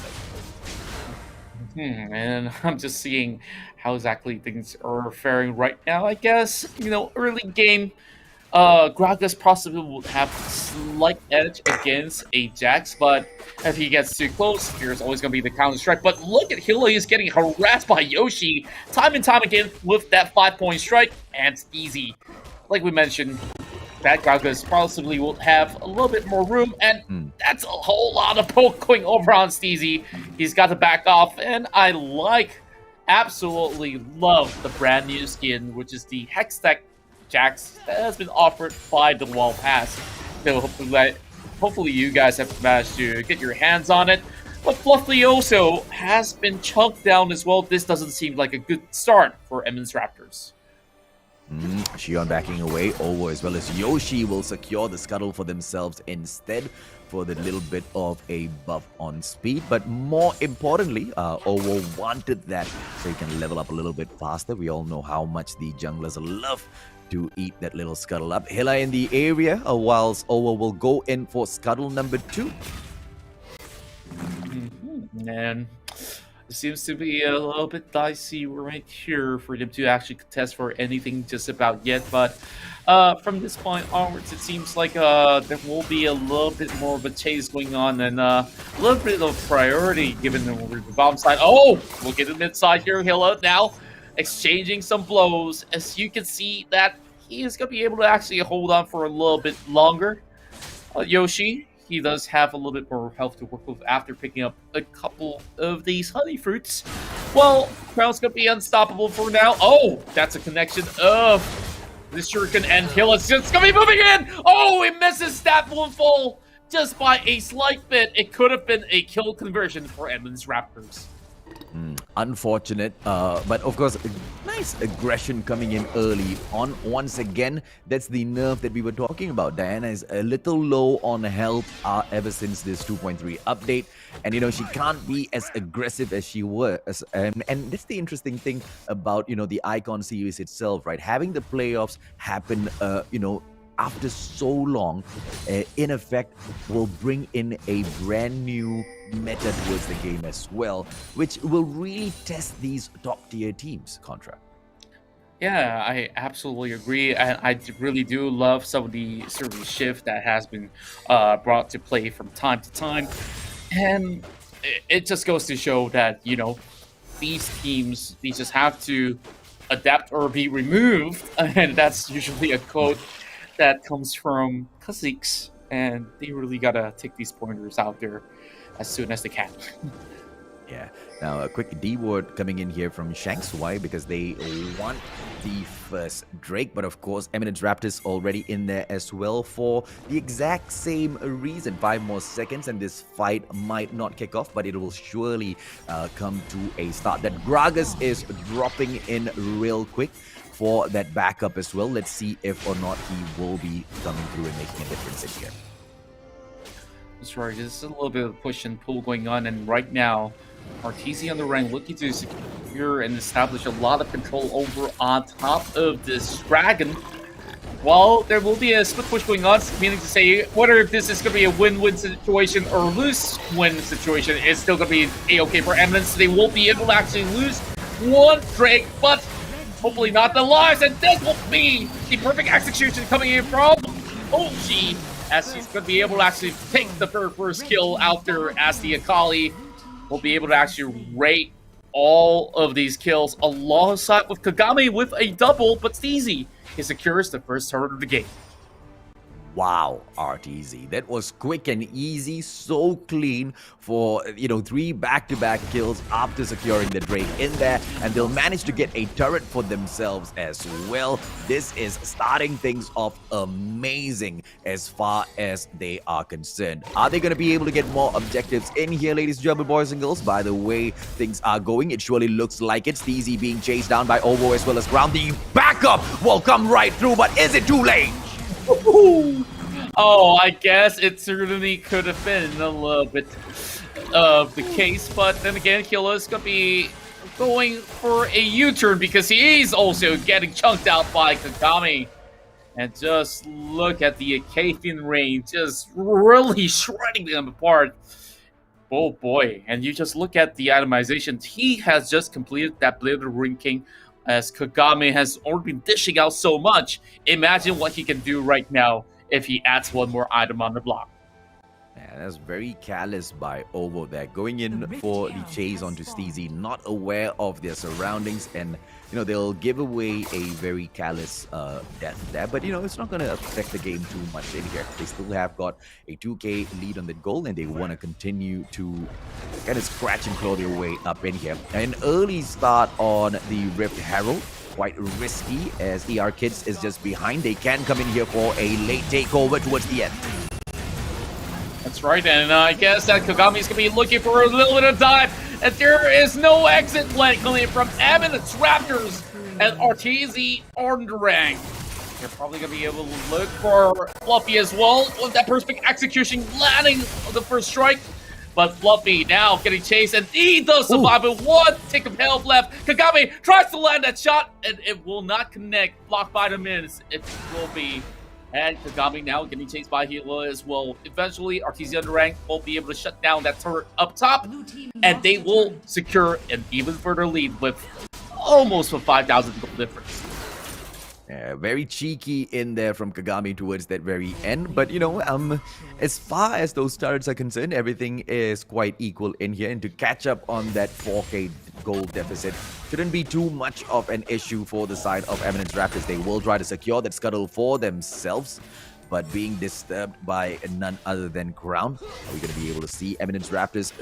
And I'm just seeing how exactly things are faring right now, I guess. Early game, Gragas possibly will have a slight edge against a Jax, but if he gets too close, there's always going to be the counter strike. But look at Hilo, he's getting harassed by Yoshi time and time again with that 5-point strike, and it's easy. Like we mentioned, that Gragas possibly will have a little bit more room, and that's a whole lot of poke going over on Steezy. He's got to back off, and I absolutely love the brand new skin, which is the Hextech Jax that has been offered by the Wall Pass. So hopefully you guys have managed to get your hands on it. But Fluffy also has been chunked down as well. This doesn't seem like a good start for Eminence Raptors. Shion backing away. Ovo as well as Yoshi will secure the scuttle for themselves instead for the little bit of a buff on speed. But more importantly, Ovo wanted that so he can level up a little bit faster. We all know how much the junglers love to eat that little scuttle up. Hila in the area, whilst Ovo will go in for scuttle number 2. And it seems to be a little bit dicey right here for them to actually contest for anything just about yet. But from this point onwards, it seems like there will be a little bit more of a chase going on and a little bit of priority given the bomb side. Oh, look at the mid side here. Hila now exchanging some blows. As you can see that he is going to be able to actually hold on for a little bit longer. Yoshi, he does have a little bit more health to work with after picking up a couple of these honey fruits. Well, Crown's going to be unstoppable for now. Oh, that's a connection of the Shuriken and Hilla's just going to be moving in. Oh, he misses that one full just by a slight bit. It could have been a kill conversion for Eminence Raptors. Unfortunate, but of course, nice aggression coming in early on. Once again, that's the nerf that we were talking about. Diana is a little low on health ever since this 2.3 update, and she can't be as aggressive as she was. And that's the interesting thing about the Icon series itself, right? Having the playoffs happen, after so long, in effect, will bring in a brand new meta towards the game as well, which will really test these top-tier teams, Contra. Yeah, I absolutely agree. And I really do love some of the sort of shift that has been brought to play from time to time. And it just goes to show that, these teams, they just have to adapt or be removed. And that's usually a quote that comes from Kha'Zix, and they really gotta take these pointers out there as soon as they can. Yeah. Now, a quick D-word coming in here from Shanks. Why? Because they want the first Drake. But of course, Eminence Raptors already in there as well for the exact same reason. 5 more seconds and this fight might not kick off, but it will surely come to a start. That Gragas is dropping in real quick for that backup as well. Let's see if or not he will be coming through and making a difference in here. That's right. There's a little bit of push and pull going on, and right now, RTZ UndeRank looking to secure and establish a lot of control over on top of this dragon. While there will be a split push going on, meaning to say whether this is going to be a win-win situation or lose-win situation, it's still going to be a-okay for Eminence. They will be able to actually lose one Drake, but hopefully not the lives, and this will be the perfect execution coming in from Oji, as he's going to be able to actually take the first kill out there, as the Akali will be able to actually rate all of these kills alongside with Kagami with a double, but Steezy, he secures the first turret of the game. Wow, RTZ. That was quick and easy, so clean for, 3 back-to-back kills after securing the Drake in there, and they'll manage to get a turret for themselves as well. This is starting things off amazing as far as they are concerned. Are they going to be able to get more objectives in here, ladies and gentlemen, boys and girls? By the way things are going, it surely looks like it's Steezy being chased down by Ovo as well as Ground. The backup will come right through, but is it too late? Oh, I guess it certainly could have been a little bit of the case, but then again, Killa is going to be going for a U-turn because he is also getting chunked out by Kagami. And just look at the Acafian Rain, just really shredding them apart. Oh boy, and you just look at the itemization. He has just completed that Blade of Ring King as Kagami has already been dishing out so much. Imagine what he can do right now if he adds one more item on the block. Yeah, that's very careless by Ovo there, going in for the chase onto Steezy, not aware of their surroundings, and they'll give away a very careless death there. But it's not going to affect the game too much in here. They still have got a 2k lead on the goal, and they want to continue to kind of scratch and claw their way up in here. An early start on the Rift Herald, quite risky as ER Kids is just behind. They can come in here for a late takeover towards the end. That's right, and I guess that Kagami's going to be looking for a little bit of dive, and there is no exit plan coming from Eminence, Raptors, and Arteezy UndeRank. They're probably going to be able to look for Fluffy as well, with that perfect execution landing the first strike. But Fluffy now getting chased, and he does survive with one tick of health left. Kagami tries to land that shot, and it will not connect. Blocked by the Minutes. It will be. And Kagami now getting chased by Hila as well. Eventually, Arteezy UndeRank will be able to shut down that turret up top, and they will secure an even further lead with almost a 5,000 goal difference. Yeah, very cheeky in there from Kagami towards that very end. But, as far as those turrets are concerned, everything is quite equal in here. And to catch up on that 4k gold deficit shouldn't be too much of an issue for the side of Eminence Raptors. They will try to secure that scuttle for themselves, but being disturbed by none other than Crown. Are we going to be able to see Eminence Raptors,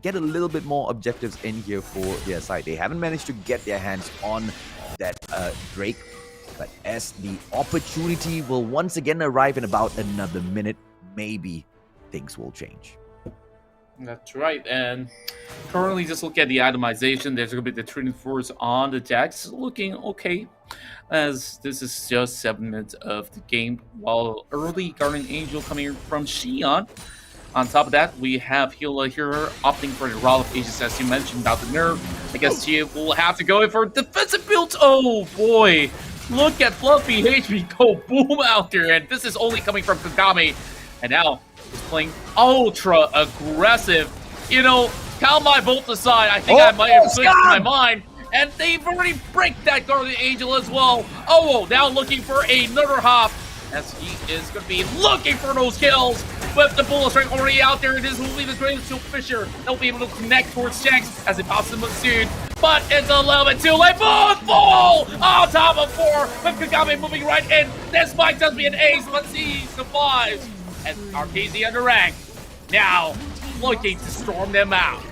get a little bit more objectives in here for their side? They haven't managed to get their hands on that Drake. But as the opportunity will once again arrive in about another minute, maybe things will change. That's right, and currently just look at the itemization. There's going to be the Trinity Force on the Jax, looking okay, as this is just 7 minutes of the game, while early Guardian Angel coming from Xi'an. On top of that, we have Hila here opting for the Rod of Ages, as you mentioned about the nerf. I guess she will have to go in for defensive build. Oh boy! Look at Fluffy HP go boom out there, and this is only coming from Kagami. And now he's playing ultra aggressive. Count my bolt aside. I think I might have switched my mind. And they've already break that Guardian Angel as well. Oh, now looking for another hop, as he is going to be looking for those kills. With the bullet strike already out there, this will be the greatest Silk Fisher. They'll be able to connect towards Shanks as it pops them soon. But it's a little bit too late. Full on top of 4 with Kagami moving right in. This might just be an ace. Let's see he survives. And Arteezy UndeRank now looking to storm them out.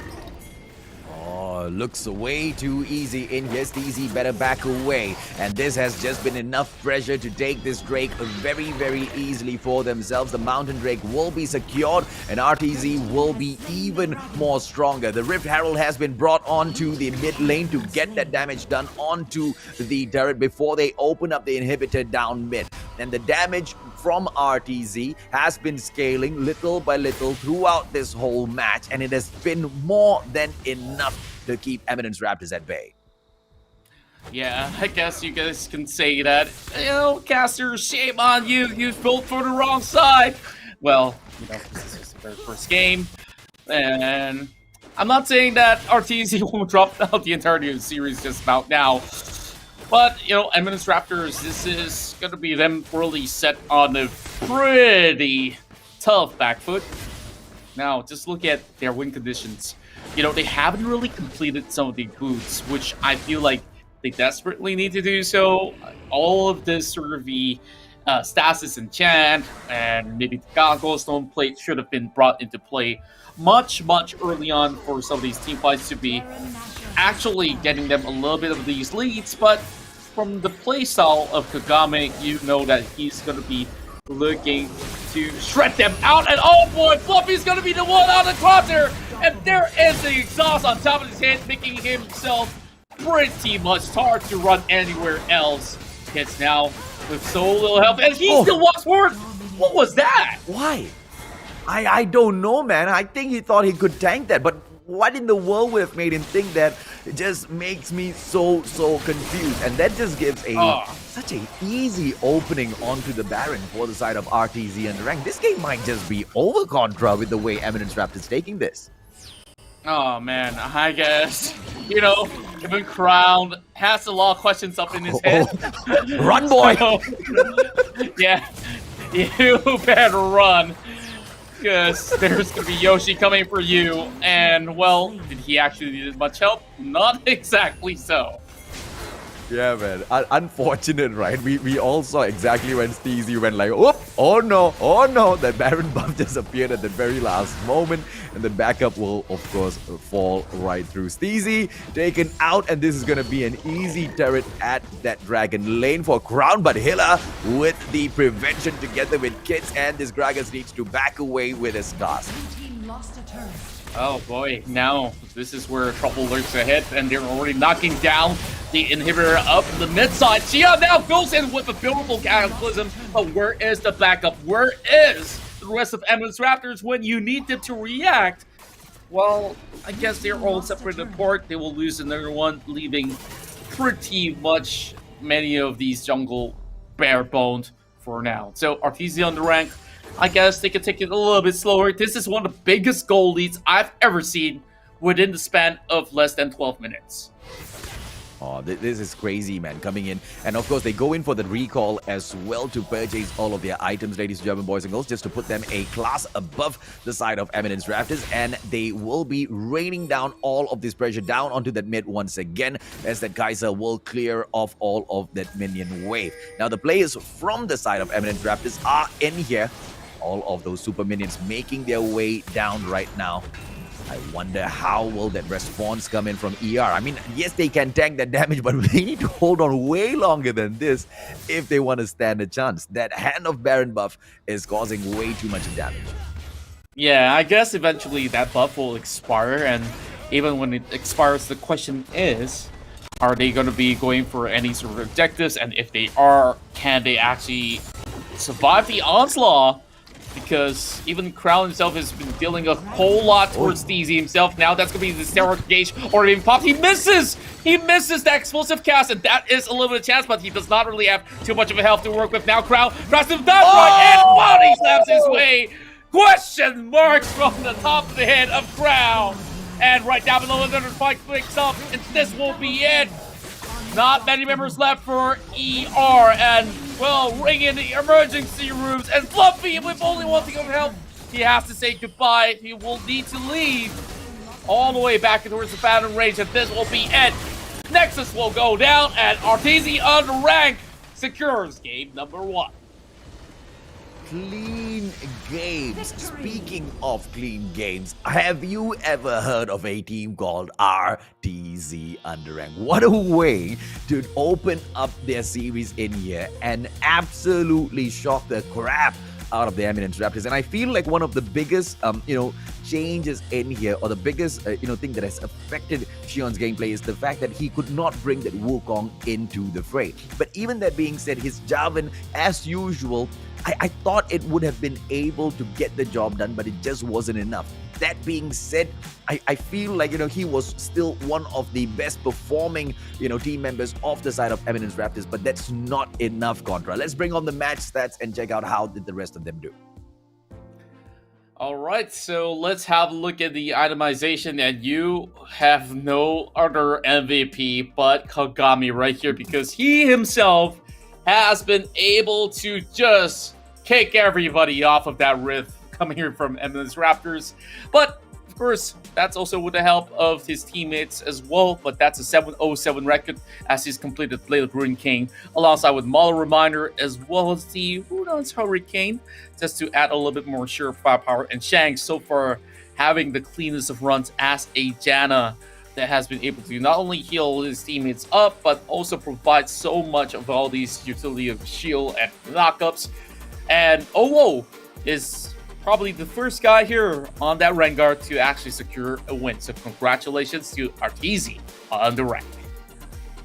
Oh, looks way too easy in here. Steezy better back away. And this has just been enough pressure to take this Drake very, very easily for themselves. The Mountain Drake will be secured, and Arteezy will be even more stronger. The Rift Herald has been brought onto the mid lane to get that damage done onto the turret before they open up the inhibitor down mid. And the damage from Arteezy has been scaling little by little throughout this whole match, and it has been more than enough to keep Eminence Raptors at bay. Yeah, I guess you guys can say that. Caster, shame on you. You built for the wrong side. Well, this is the very first game, and I'm not saying that Arteezy will drop out the entirety of the series just about now. But, Eminence Raptors, this is going to be them really set on a pretty tough back foot. Now, just look at their win conditions. They haven't really completed some of the boots, which I feel like they desperately need to do so. All of this sort of the stasis enchant and maybe the goggles, stone plate should have been brought into play much, much early on for some of these team fights to be actually getting them a little bit of these leads. But from the playstyle of Kagami, you know that he's going to be looking to shred them out. And oh boy, Fluffy's going to be the one on the crosshair. And there is the exhaust on top of his head, making himself pretty much hard to run anywhere else. It's now with so little health, and he still walks forward. What was that? Why? I don't know, man. I think he thought he could tank that, but what in the world would have made him think that? It just makes me so confused, and that just gives such a easy opening onto the Baron for the side of RTZ and UndeRank. This game might just be over, Contra, with the way Eminence Raptors taking this. Oh man, I guess, you know, even Crown has a lot of questions up in his head. Run, boy! So, yeah, you better run, because there's going to be Yoshi coming for you. And, well, did he actually need much help? Not exactly so. Yeah, man. Unfortunate, right? We all saw exactly when Steezy went like, oh no. That Baron buff just appeared at the very last moment. And the backup will, of course, fall right through. Steezy taken out, and this is going to be an easy turret at that Dragon lane for Crown. But Hilla with the prevention together with Kids, and this Gragas needs to back away with his cast. Oh boy, now this is where trouble lurks ahead, and they're already knocking down the inhibitor up the mid side. Chia now goes in with a beautiful cataclysm, but where is the backup? Where is the rest of Eminence Raptors when you need them to react? Well, I guess they're all separated apart. They will lose another one, leaving pretty much many of these jungle bare-boned for now. So RTZ on the rank. I guess they can take it a little bit slower. This is one of the biggest goal leads I've ever seen within the span of less than 12 minutes. Oh, this is crazy, man, coming in. And of course, they go in for the recall as well to purchase all of their items, ladies and gentlemen, boys and girls, just to put them a class above the side of Eminence Raptors. And they will be raining down all of this pressure down onto that mid once again, as that Kaiser will clear off all of that minion wave. Now, the players from the side of Eminence Raptors are in here. All of those super minions making their way down right now. I wonder how will that response come in from ER. I mean, yes, they can tank that damage, but they need to hold on way longer than this if they want to stand a chance. That Hand of Baron buff is causing way too much damage. Yeah, I guess eventually that buff will expire, and even when it expires, the question is, are they going to be going for any sort of objectives? And if they are, can they actually survive the onslaught? Because even Crown himself has been dealing a whole lot towards Steezy himself. Now that's going to be the Steroid Gauge or even Pops. He misses! He misses that explosive cast, and that is a little bit of chance, but he does not really have too much of a health to work with. Now Crown tries to right, and body slaps his way. Question marks from the top of the head of Crown. And right down below, another spike picks up, and this will be it. Not many members left for ER, and, well, ring in the emergency rooms, and Fluffy, with only one thing of help, he has to say goodbye. He will need to leave all the way back towards the Phantom range, and this will be it. Nexus will go down, and RTZ UndeRank secures game number 1. Clean games. Speaking of clean games, have you ever heard of a team called RTZ UndeRank? What a way to open up their series in here and absolutely shock the crap out of the Eminence Raptors. And I feel like one of the biggest, changes in here, or the biggest, thing that has affected Shion's gameplay is the fact that he could not bring that Wukong into the fray. But even that being said, his Jarvan, as usual, I thought it would have been able to get the job done, but it just wasn't enough. That being said, I feel like, he was still one of the best performing, team members of the side of Eminence Raptors, but that's not enough, Contra. Let's bring on the match stats and check out how did the rest of them do. All right, so let's have a look at the itemization, and you have no other MVP but Kagami right here, because he himself has been able to just kick everybody off of that Rift coming here from Eminence Raptors. But, of course, that's also with the help of his teammates as well. But that's a 7-0-7 record as he's completed Blade of Ruin King alongside with Mauler Reminder as well as the Who Knows Hurricane, just to add a little bit more sheer firepower. And Shang so far having the cleanest of runs as a Janna that has been able to not only heal his teammates up, but also provide so much of all these utility of shield and knockups. And Owo is probably the first guy here on that Rengar to actually secure a win. So congratulations to RTZ on the rank.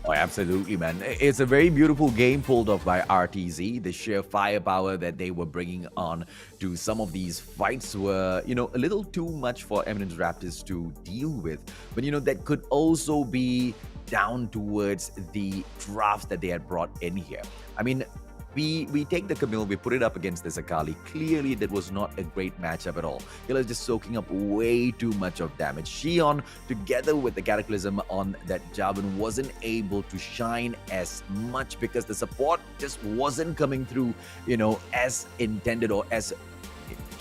Oh, absolutely, man. It's a very beautiful game pulled off by RTZ. The sheer firepower that they were bringing on to some of these fights were, a little too much for Eminence Raptors to deal with. But, that could also be down towards the drafts that they had brought in here. I mean, we take the Camille, we put it up against this Akali. Clearly, that was not a great matchup at all. Healer's just soaking up way too much of damage. Xion, together with the Cataclysm on that Jarvan, wasn't able to shine as much because the support just wasn't coming through, as intended or as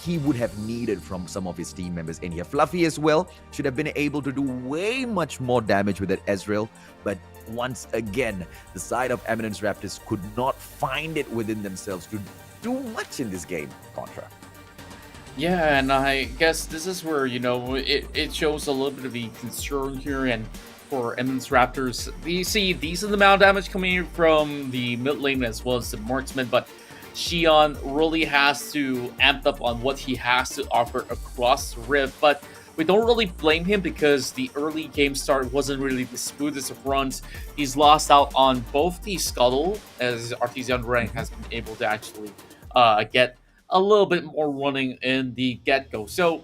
he would have needed from some of his team members in here. Fluffy as well should have been able to do way much more damage with that Ezreal, but once again, the side of Eminence Raptors could not find it within themselves to do much in this game, Contra. Yeah, and I guess this is where, it shows a little bit of the concern here, and for Eminence Raptors, we see decent amount of damage coming from the mid lane as well as the marksman, but Xion really has to amp up on what he has to offer across Rift, but we don't really blame him because the early game start wasn't really the smoothest of runs. He's lost out on both the Scuttle, as Artesian UndeRank has been able to actually get a little bit more running in the get-go. So,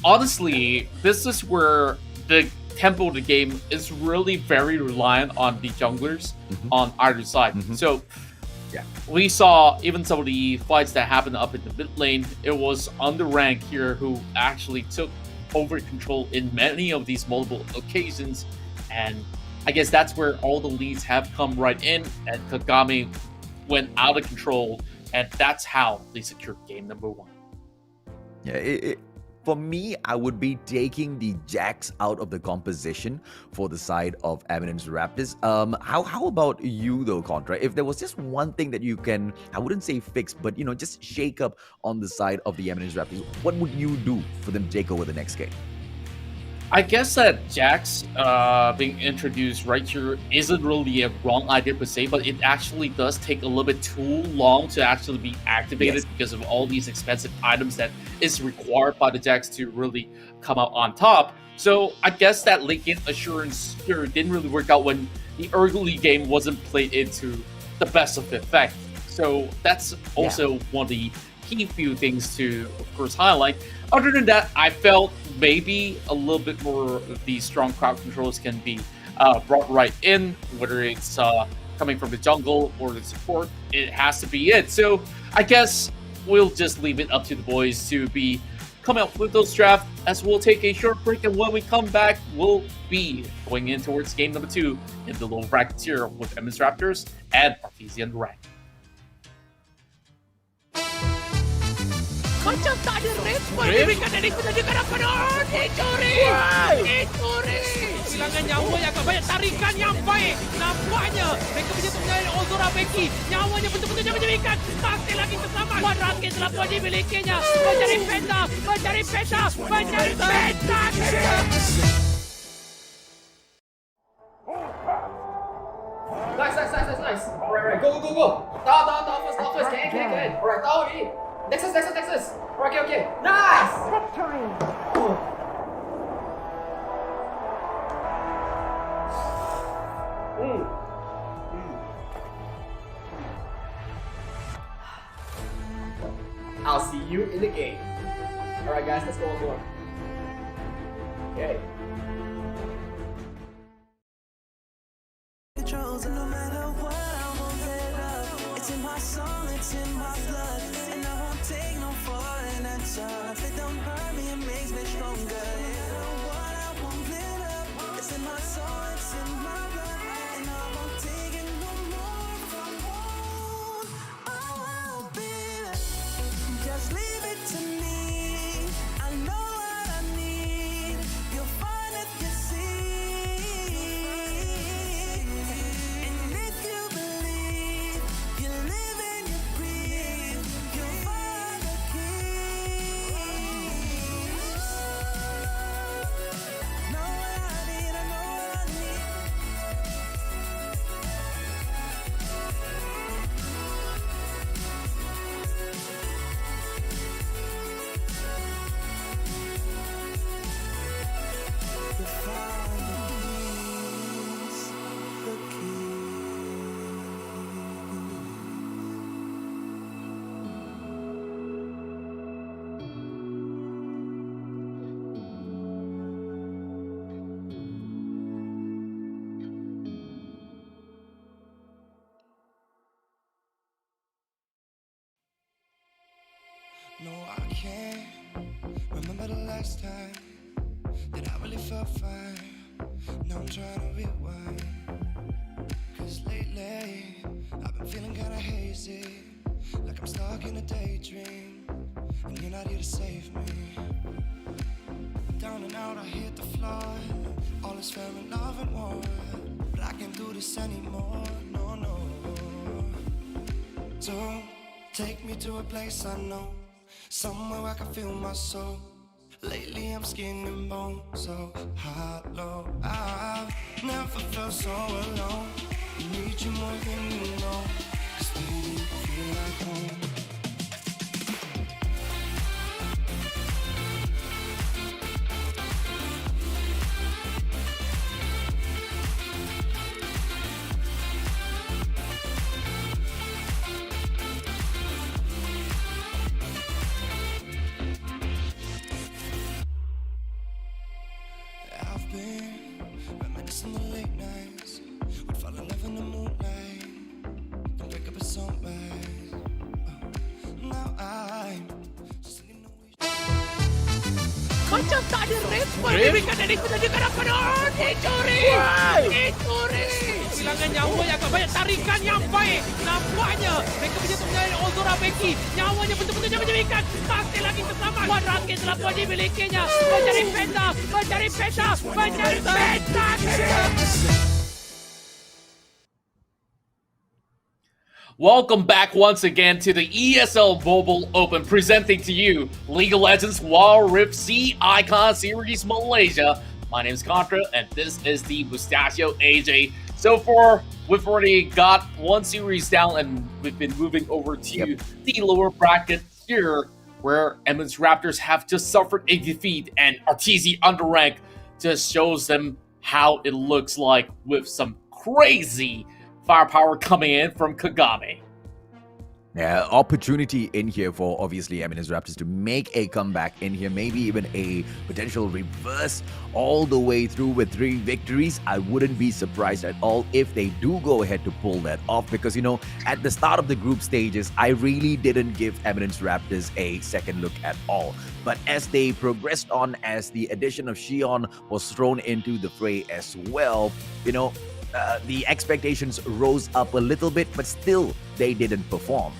honestly, this is where the tempo of the game is really very reliant on the junglers on either side. So, yeah, we saw even some of the fights that happened up in the mid lane. It was UndeRank here who actually took over control in many of these multiple occasions, and I guess that's where all the leads have come right in, and Kagami went out of control, and that's how they secured game number 1. Yeah, for me, I would be taking the Jax out of the composition for the side of Eminence Raptors. How about you though, Contra? If there was just one thing that you can, I wouldn't say fix, but just shake up on the side of the Eminence Raptors, what would you do for them to take over the next game? I guess that Jax being introduced right here isn't really a wrong idea per se, but it actually does take a little bit too long to actually be activated because of all these expensive items that is required by the Jax to really come out on top. So I guess that late game assurance here didn't really work out when the early game wasn't played into the best of effect. So that's also one of the key few things to, of course, highlight. Other than that, I felt maybe a little bit more of these strong crowd controls can be brought right in, whether it's coming from the jungle or the support. It has to be it. So I guess we'll just leave it up to the boys to be coming up with those drafts, as we'll take a short break, and when we come back, we'll be going in towards game number 2 in the low bracket tier with Eminence Raptors and Artesian UndeRank. Macam tak ada respon diberikan dari penjagaan penonton. Dicuri! Dicuri! Kehilangan nyawa yang agak banyak, tarikan yang baik. Nampaknya mereka menyentuh menyalin Ozora Becky. Nyawanya betul-betul menyebabkan. Masih lagi terselamat. 100 telah pun dimilikinya. Mencari peta. Mencari peta. Mencari peta. Nice. Alright, go. Tahu first. Can. Alright, tahu ni. Nexus. Alright, okay. Nice! Victory! I'll see you in the game. Alright guys, let's go on board. Okay. No matter what, I won't let up. It's in my soul, it's in my blood, and I won't take no for an answer. If it don't hurt me, it makes me stronger. No matter what, I won't let up. It's in my soul, it's in my blood, and I won't take it no more. If I won't, I'll be there. Just leave it to me. I know what I need. You'll find it, you see. last time that I really felt fine. Now I'm trying to rewind. Cause lately, I've been feeling kinda hazy. Like I'm stuck in a daydream. And you're not here to save me. Down and out, I hit the floor. All is fair in love and war. But I can't do this anymore, no, no. So, take me to a place I know. Somewhere I can feel my soul. Lately I'm skin and bone, so hollow. I've never felt so alone. Need you more than you know. Cause baby, you feel like home. I've been reminiscing the late nights. Would fall in love in the moonlight. Then wake up at sunrise. Now I'm just in the Macam tak ada respon diberikan dari penjaga hadapan. Dicuri! Dicuri! Kehilangan nyawa yang agak banyak, tarikan yang baik. Nampaknya mereka punya penjaga Ozora Becky. Nyawanya betul-betul menjadikan. Masih lagi terselamat. Wan Rakit telah pun dimilikinya. Mencari peta. Mencari peta. Mencari peta. Welcome back once again to the ESL Mobile Open, presenting to you League of Legends Wild Rift C Icon Series Malaysia. My name is Contra, and this is the Mustachio AJ. So far, we've already got one series down, and we've been moving over to the lower bracket here, where Eminence Raptors have just suffered a defeat, and RTZ UndeRank just shows them how it looks like with some crazy firepower coming in from Kagame. Yeah, opportunity in here for obviously Eminence Raptors to make a comeback in here, maybe even a potential reverse all the way through with 3 victories. I wouldn't be surprised at all if they do go ahead to pull that off, because you know, at the start of the group stages, I really didn't give Eminence Raptors a second look at all. But as they progressed on, as the addition of Xion was thrown into the fray as well, you know, the expectations rose up a little bit, but still they didn't perform.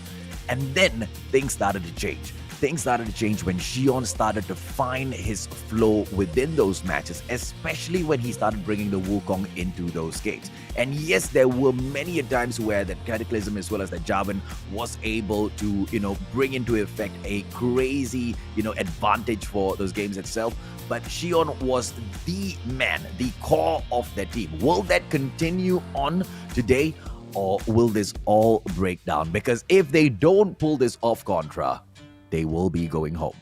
And then things started to change. Things started to change when Xion started to find his flow within those matches, especially when he started bringing the Wukong into those games. And yes, there were many a times where that Cataclysm as well as that Jarvan was able to, you know, bring into effect a crazy, you know, advantage for those games itself. But Xion was the man, the core of that team. Will that continue on today, or will this all break down? Because if they don't pull this off, Contra, they will be going home.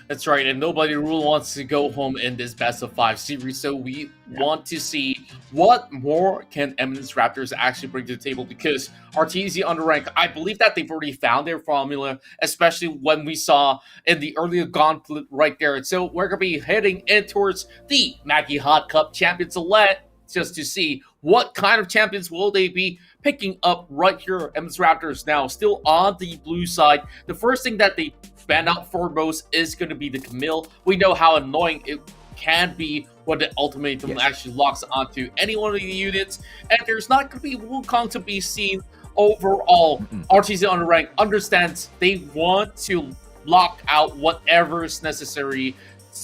That's right, and nobody really wants to go home in this best of 5 series, so we want to see what more can Eminence Raptors actually bring to the table, because RTZ UndeRank, I believe that they've already found their formula, especially when we saw in the earlier gauntlet right there. So we're going to be heading in towards the Maggie Hot Cup Champions Select, just to see what kind of champions will they be picking up right here. Eminence Raptors now still on the blue side. The first thing that they stand out foremost is going to be the Camille. We know how annoying it can be when the ultimatum actually locks onto any one of the units, and there's not going to be Wukong to be seen overall. RTZ UndeRank understands they want to lock out whatever is necessary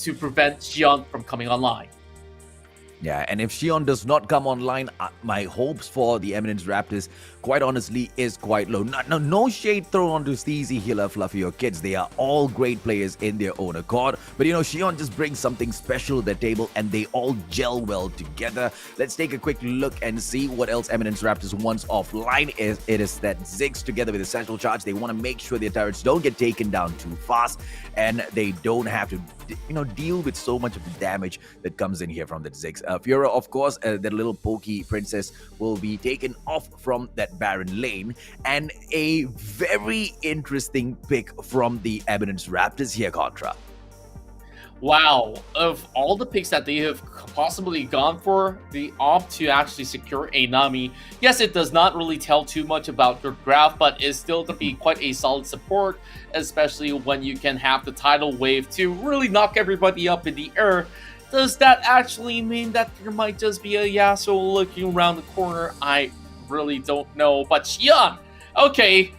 to prevent Xion from coming online. Yeah, and if Xion does not come online, my hopes for the Eminence Raptors, quite honestly, is quite low. No shade thrown onto Steezy, Healer, Fluffy, or Kids. They are all great players in their own accord. But you know, Xion just brings something special to the table, and they all gel well together. Let's take a quick look and see what else Eminence Raptors wants offline. It is that Ziggs together with Essential Charge. They want to make sure their turrets don't get taken down too fast, and they don't have to, you know, deal with so much of the damage that comes in here from that Ziggs. Fiora, of course, that little pokey princess will be taken off from that Baron lane, and a very interesting pick from the Eminence Raptors here, Contra. wow, of all the picks that they have possibly gone for, they opt to actually secure a Nami. Yes, it does not really tell too much about your draft, but it's still to be quite a solid support, especially when you can have the tidal wave to really knock everybody up in the air. Does that actually mean that there might just be a Yasuo looking around the corner? I really don't know, but Xian, okay,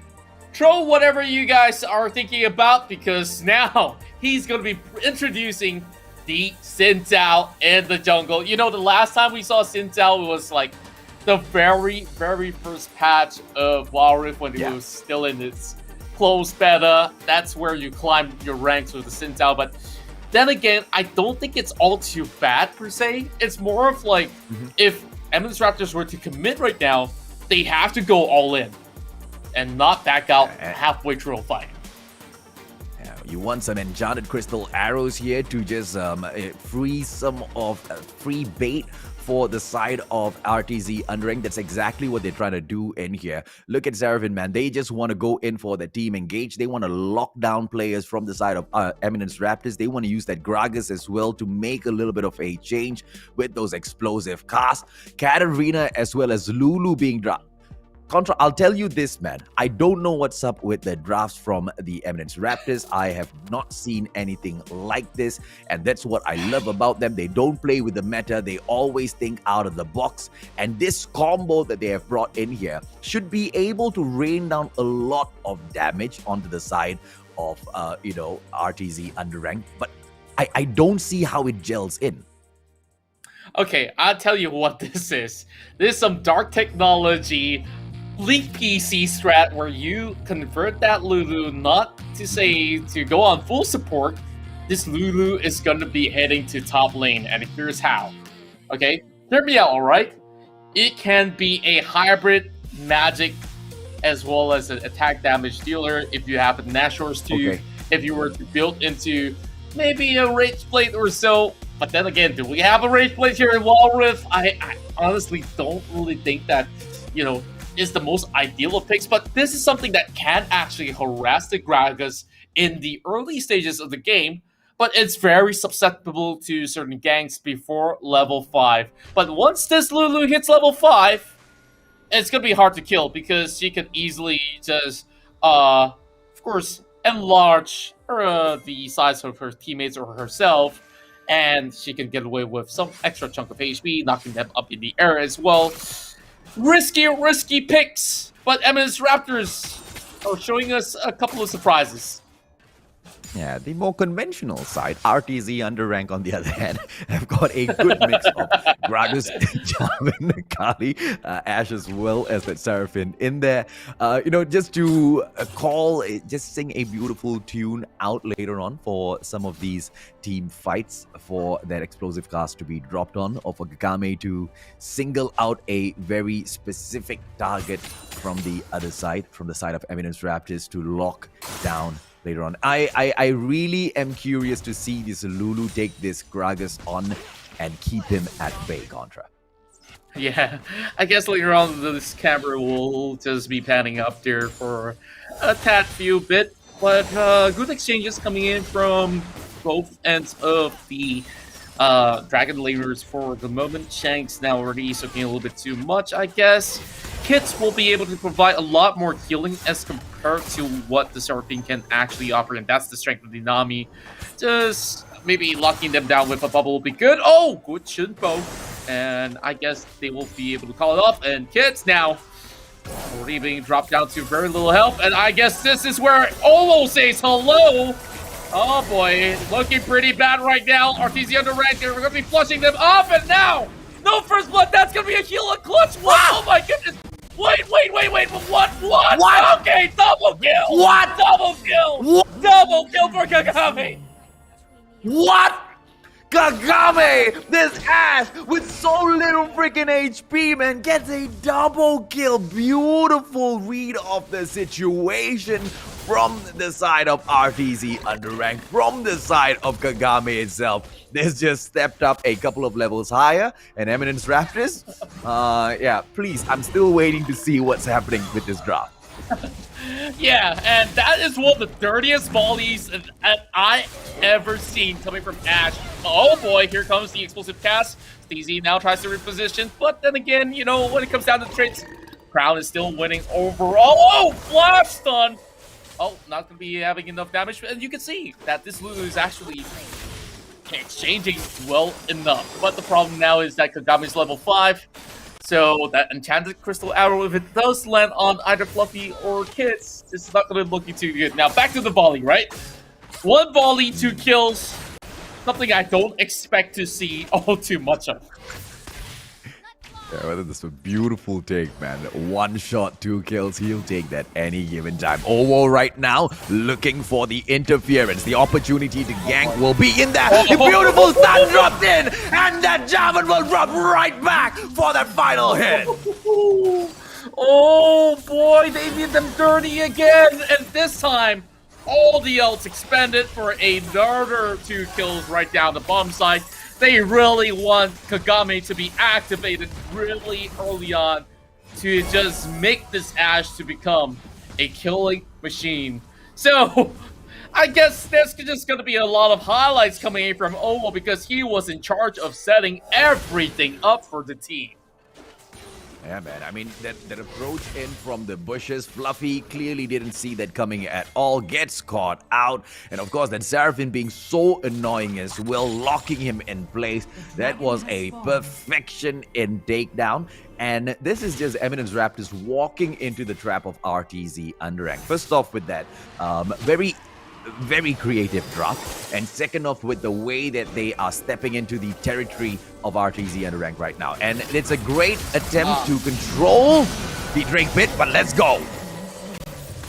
throw whatever you guys are thinking about, because now he's going to be introducing the Xin Zhao in the jungle. You know, the last time we saw Xin Zhao was like the very, very first patch of Wild Rift when it was still in its closed beta. That's where you climb your ranks with the Xin Zhao. But then again, I don't think it's all too bad per se. It's more of like, if Eminence Raptors were to commit right now, they have to go all in and not back out halfway through a fight. Yeah, you want some enchanted crystal arrows here to just free some of free bait for the side of RTZ UndeRank. That's exactly what they're trying to do in here. Look at Seraphim, man. They just want to go in for the team engage. They want to lock down players from the side of Eminence Raptors. They want to use that Gragas as well to make a little bit of a change with those explosive casts. Katarina as well as Lulu being dropped. Contra, I'll tell you this, man. I don't know what's up with the drafts from the Eminence Raptors. I have not seen anything like this, and that's what I love about them. They don't play with the meta. They always think out of the box, and this combo that they have brought in here should be able to rain down a lot of damage onto the side of, RTZ UndeRank, but I don't see how it gels in. Okay, I'll tell you what this is. This is some dark technology League PC strat where you convert that Lulu not to say to go on full support. This Lulu is going to be heading to top lane, and here's how. Okay, hear me out, alright? It can be a hybrid magic as well as an attack damage dealer if you have the Nashor's too. Okay. If you were to build into maybe a Rage Plate or so. But then again, do we have a Rage Plate here in Wild Rift? I honestly don't really think that, is the most ideal of picks, but this is something that can actually harass the Gragas in the early stages of the game, but it's very susceptible to certain ganks before level 5. But once this Lulu hits level 5, it's going to be hard to kill because she can easily just, of course, enlarge the size of her teammates or herself, and she can get away with some extra chunk of HP, knocking them up in the air as well. Risky picks, but Eminence Raptors are showing us a couple of surprises. Yeah, the more conventional side, RTZ UndeRank on the other hand, have got a good mix of Gragas, Jarvan, Kali, Ashe as well as that Seraphim in there. Just to just sing a beautiful tune out later on for some of these team fights for that explosive cast to be dropped on, or for Kagame to single out a very specific target from the other side, from the side of Eminence Raptors to lock down later on. I really am curious to see this Lulu take this Gragas on and keep him at bay, Contra. Yeah, I guess later on this camera will just be panning up there for a tad few bit, but good exchanges coming in from both ends of the Dragon laners for the moment. Shanks now already soaking a little bit too much, I guess. Kits will be able to provide a lot more healing as compared to what the Seraphim can actually offer, and that's the strength of the Nami. Just maybe locking them down with a bubble will be good. Oh, good Shinpo. And I guess they will be able to call it off. And Kits now already being dropped down to very little health. And I guess this is where Olo says hello. Oh boy, looking pretty bad right now. RTZ UndeRank, we're going to be flushing them off, and now, no first blood, that's going to be a heal and clutch. What? Oh my goodness. Wait, what? Okay, double kill. What? Double kill. What? Double kill for Kagame. What? Kagame, this ass with so little freaking HP, man, gets a double kill. Beautiful read of the situation from the side of RTZ UndeRank, from the side of Kagame itself. This just stepped up a couple of levels higher, and Eminence Raptors, please, I'm still waiting to see what's happening with this drop. Yeah, and that is one of the dirtiest volleys that I ever seen coming from Ash. Oh boy, here comes the explosive cast. Steezy now tries to reposition, but then again, you know, when it comes down to trades, Crown is still winning overall. Oh, flash stun! Oh, not going to be having enough damage, and you can see that this Lulu is actually exchanging well enough. But the problem now is that Kagame's level 5, so that enchanted crystal arrow, if it does land on either Fluffy or Kids, this is not going to be looking too good. Now, back to the volley, right? 1 volley, 2 kills. Something I don't expect to see all too much of. Yeah, well, that's a beautiful take, man. 1 shot, 2 kills. He'll take that any given time. Ovo right now looking for the interference. The opportunity to gank will be in there. The beautiful stun dropped in, and that Javan will drop right back for that final hit. Oh boy, they did them dirty again, and this time all the ults expended for another 2 kills right down the bottom side. They really want Kagame to be activated really early on to just make this Ashe to become a killing machine. So, I guess there's just going to be a lot of highlights coming in from Ovo because he was in charge of setting everything up for the team. Yeah, man. I mean, that approach in from the bushes, Fluffy clearly didn't see that coming at all. Gets caught out. And of course, that Seraphine being so annoying as well, locking him in place. That was a perfection in takedown. And this is just Eminence Raptors walking into the trap of RTZ UndeRank. First off with that, very creative drop, and second off with the way that they are stepping into the territory of RTZ UndeRank right now. And it's a great attempt to control the Drake pit, but let's go.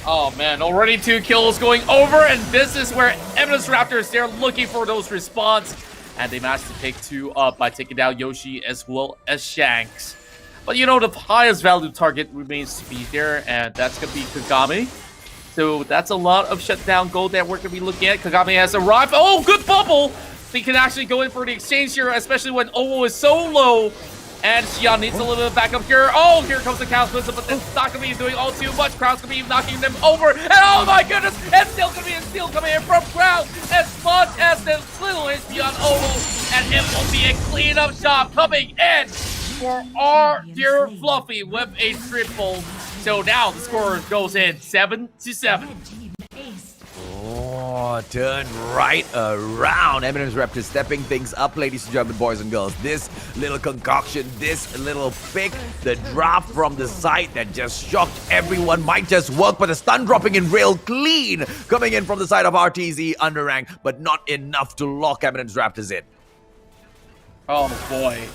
Oh man, already 2 kills going over, and this is where Eminence Raptors, they're looking for those response, and they managed to take 2 up by taking down Yoshi as well as Shanks. But you know, the highest value target remains to be there, and that's gonna be Kagame. So that's a lot of shutdown gold that we're going to be looking at. Kagame has arrived. Oh, good bubble! They can actually go in for the exchange here, especially when Ovo is so low. And Xian needs a little bit of backup here. Oh, here comes the Chaos Blizzard, but that's not going to be doing all too much. Crown's going to be knocking them over. And oh my goodness! And still going to be a steal coming in from Crown. As much as the little HP on Ovo. And it will be a cleanup job coming in for our dear Fluffy with a triple. So now the score goes in 7-7. Oh, turn right around. Eminence Raptors stepping things up, ladies and gentlemen, boys and girls. This little concoction, this little pick, the draft from the side that just shocked everyone might just work, but the stun dropping in real clean. Coming in from the side of RTZ UndeRank, but not enough to lock Eminence Raptors in. Oh boy.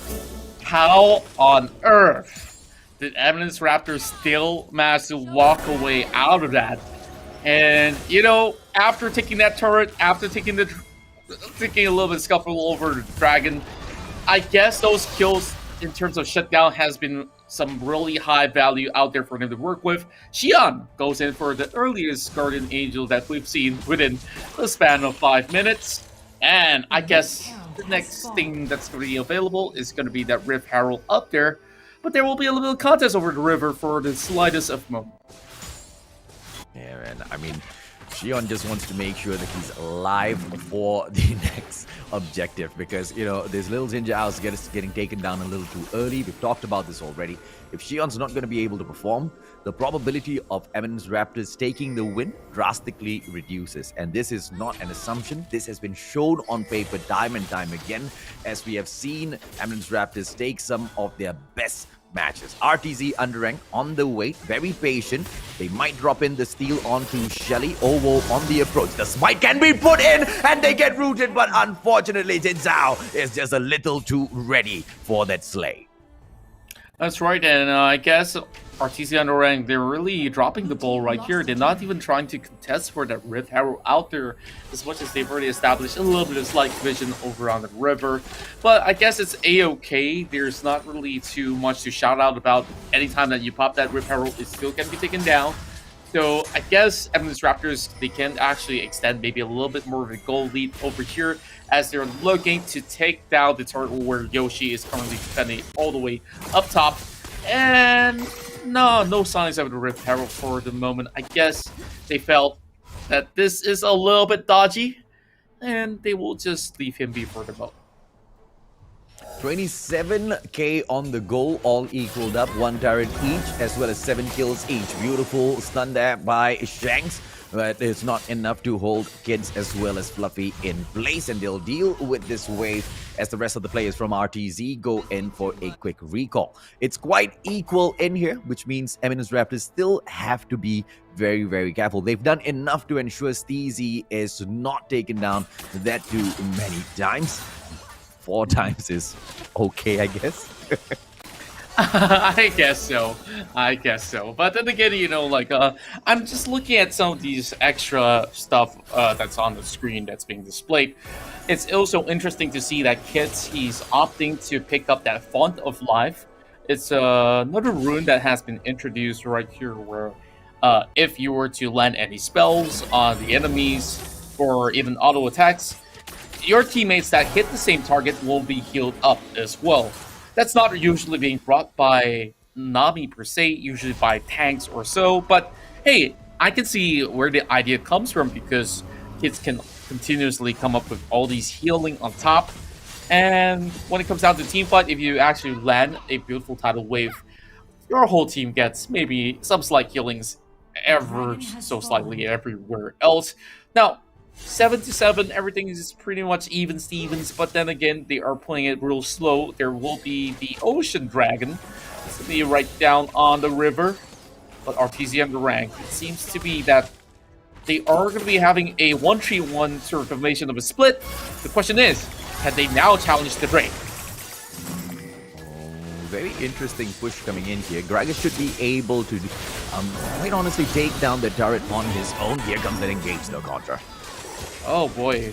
How on earth did Eminence Raptors still manage to walk away out of that? And, you know, after taking that turret, after taking a little bit of scuffle over the Dragon, I guess those kills in terms of shutdown has been some really high value out there for him to work with. Xian goes in for the earliest Guardian Angel that we've seen within the span of 5 minutes. And I guess the next thing that's going to be available is going to be that Rift Herald up there. But there will be a little bit of contest over the river for the slightest of moments. Yeah, man. I mean, Xion just wants to make sure that he's alive for the next objective because, you know, this little Ninja House getting taken down a little too early. We've talked about this already. If Xion's not going to be able to perform, the probability of Eminence Raptors taking the win drastically reduces. And this is not an assumption. This has been shown on paper time and time again as we have seen Eminence Raptors take some of their best matches. RTZ UndeRank on the way, very patient. They might drop in the steal onto Shelly. Ovo on the approach. The smite can be put in and they get rooted, but unfortunately Jin Zhao is just a little too ready for that slay. That's right, and I guess RTZ UndeRank, they're really dropping the ball right here. They're not even trying to contest for that Rift Herald out there as much as they've already established a little bit of slight vision over on the river. But I guess it's a-okay. There's not really too much to shout out about. Anytime that you pop that Rift Herald, it still can be taken down. So I guess Eminence Raptors, they can actually extend maybe a little bit more of a goal lead over here as they're looking to take down the turtle where Yoshi is currently defending all the way up top. And no signs of the Rift Herald for the moment. I guess they felt that this is a little bit dodgy, and they will just leave him be for the moment. 27k on the goal, all equaled up, 1 turret each, as well as 7 kills each. Beautiful stun there by Shanks, but it's not enough to hold Kids as well as Fluffy in place, and they'll deal with this wave as the rest of the players from RTZ go in for a quick recall. It's quite equal in here, which means Eminence Raptors still have to be very, very careful. They've done enough to ensure Steezy is not taken down that too many times. 4 times is okay, I guess. I guess so. But then again, you know, like, I'm just looking at some of these extra stuff that's on the screen that's being displayed. It's also interesting to see that Kids, he's opting to pick up that Font of Life. It's another rune that has been introduced right here where if you were to land any spells on the enemies or even auto attacks, your teammates that hit the same target will be healed up as well. That's not usually being brought by Nami per se, usually by tanks or so, but hey, I can see where the idea comes from because kids can continuously come up with all these healing on top. And when it comes down to team fight, if you actually land a beautiful tidal wave, your whole team gets maybe some slight healings ever so slightly everywhere else. Now, 7-7, everything is pretty much even Stevens, but then again, they are playing it real slow. There will be the Ocean Dragon. It's going to be right down on the river. But RTZ UndeRank, it seems to be that they are going to be having a 1-3-1 sort of formation of a split. The question is, can they now challenge the Drake? Very interesting push coming in here. Gragas should be able to, quite honestly, take down the turret on his own. Here comes that engage, though, Contra. Oh boy,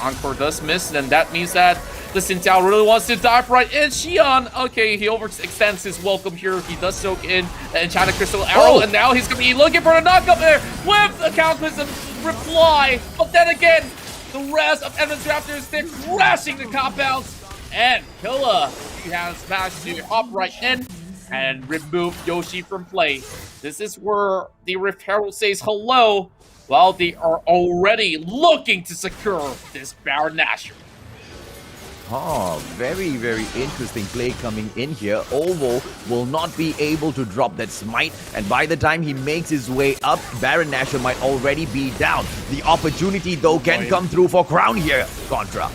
Encore does miss, then that means that the Sintao really wants to dive right in. Xion, okay, he overextends his welcome here. He does soak in the Enchanted Crystal Arrow, and now he's going to be looking for the knockup there with the Cataclysm reply. But then again, the rest of Eminence Raptors, they're crashing the compounds. And Killa, he has managed to hop right in and remove Yoshi from play. This is where the Rift Herald says hello, while they are already looking to secure this Baron Nashor. Oh, very, very interesting play coming in here. Ovo will not be able to drop that smite, and by the time he makes his way up, Baron Nashor might already be down. The opportunity, though, can come through for Crown here, Contra.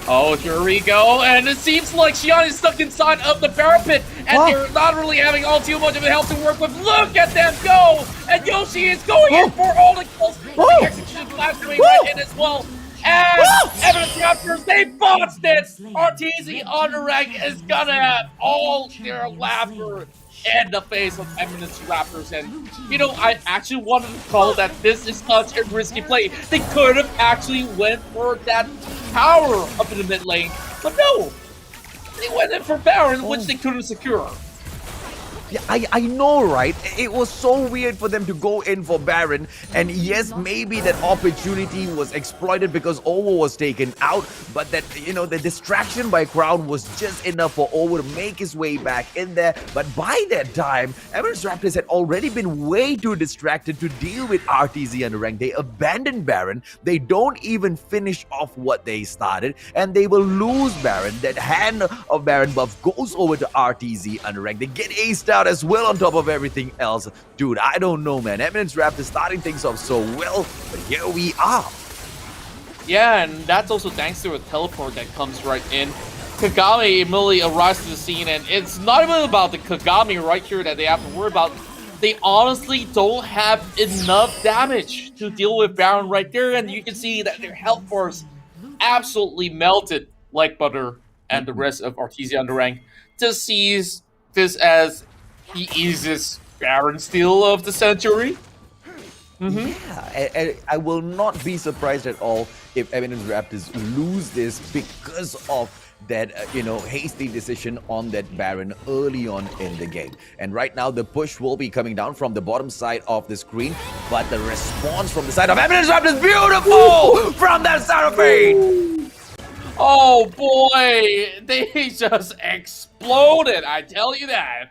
Oh, here we go, and it seems like Xion is stuck inside of the Baron pit, and they're not really having all too much of a help to work with. Look at them go! And Yoshi is going in for all the kills. The execution flash coming right in as well. And Eminence Raptors, they botched it! RTZ UndeRank is gonna have all their laughter in the face of Eminence Raptors. And, you know, I actually wanted to call that this is such a risky play. They could have actually went for that power up in the mid lane, but no! They went in for Baron, which they couldn't secure. Yeah, I know, right? It was so weird for them to go in for Baron, and yes, maybe that opportunity was exploited because Ovo was taken out, but that, you know, the distraction by Crown was just enough for Ovo to make his way back in there. But by that time, Eminence Raptors had already been way too distracted to deal with RTZ UndeRank. They abandoned Baron, they don't even finish off what they started, and they will lose Baron. That hand of Baron buff goes over to RTZ UndeRank. They get aced out as well on top of everything else. Dude, I don't know, man. Eminence Raptors starting things off so well, but here we are. Yeah, and that's also thanks to a teleport that comes right in. Kagami immediately arrives to the scene, and it's not even about the Kagami right here that they have to worry about. They honestly don't have enough damage to deal with Baron right there, and you can see that their health bars absolutely melted like butter, and the rest of RTZ UndeRank just sees this as the easiest Baron steal of the century. Yeah, and I will not be surprised at all if Eminence Raptors lose this because of that, hasty decision on that Baron early on in the game. And right now, the push will be coming down from the bottom side of the screen, but the response from the side of Eminence Raptors, beautiful from that Seraphine! Oh boy, they just exploded, I tell you that.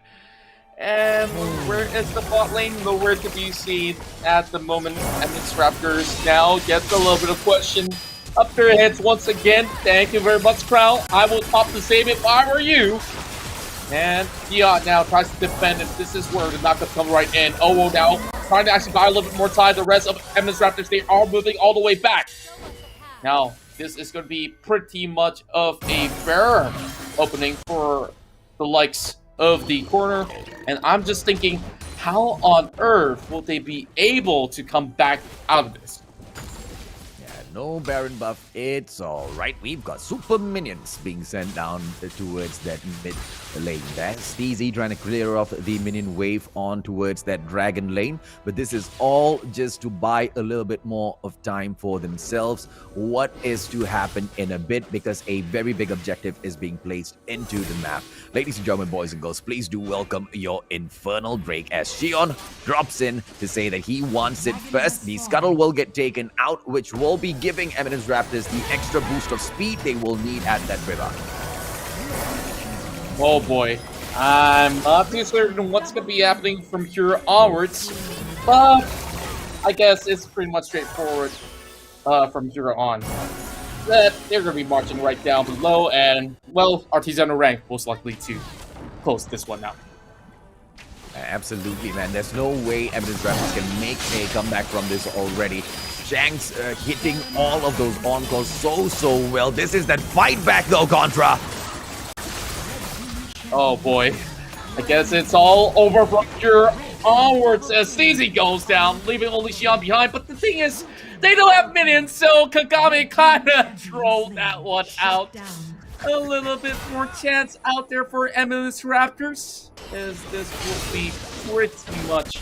And where is the bot lane? Nowhere to be seen at the moment. Eminence Raptors now gets a little bit of question up their heads once again. Thank you very much, Crown. I will top the save if I were you. And Dion now tries to defend, and this is where the knockup comes right in. Oh, now trying to actually buy a little bit more time. The rest of Eminence Raptors, they are moving all the way back. Now, this is going to be pretty much of a fair opening for the likes of the corner. And I'm just thinking, how on earth will they be able to come back out of this? No Baron buff, it's alright. We've got super minions being sent down towards that mid lane there. Steezy trying to clear off the minion wave on towards that dragon lane. But this is all just to buy a little bit more of time for themselves. What is to happen in a bit, because a very big objective is being placed into the map. Ladies and gentlemen, boys and girls, please do welcome your Infernal Drake as Xion drops in to say that he wants it first. The scuttle will get taken out, which will be giving Eminence Raptors the extra boost of speed they will need at that river. Oh boy, I'm not too certain what's going to be happening from here onwards, but I guess it's pretty much straightforward from here on. That they're going to be marching right down below, and, well, Artisan UndeRank most likely to close this one out. Absolutely, man. There's no way Eminence Raptors can make a comeback from this already. Shanks hitting all of those on-calls so well. This is that fight back though, Contra. Oh boy. I guess it's all over from here onwards as Steezy goes down, leaving only Xion behind. But the thing is, they don't have minions, so Kagami kinda trolled that one out. A little bit more chance out there for Eminence Raptors, as this will be pretty much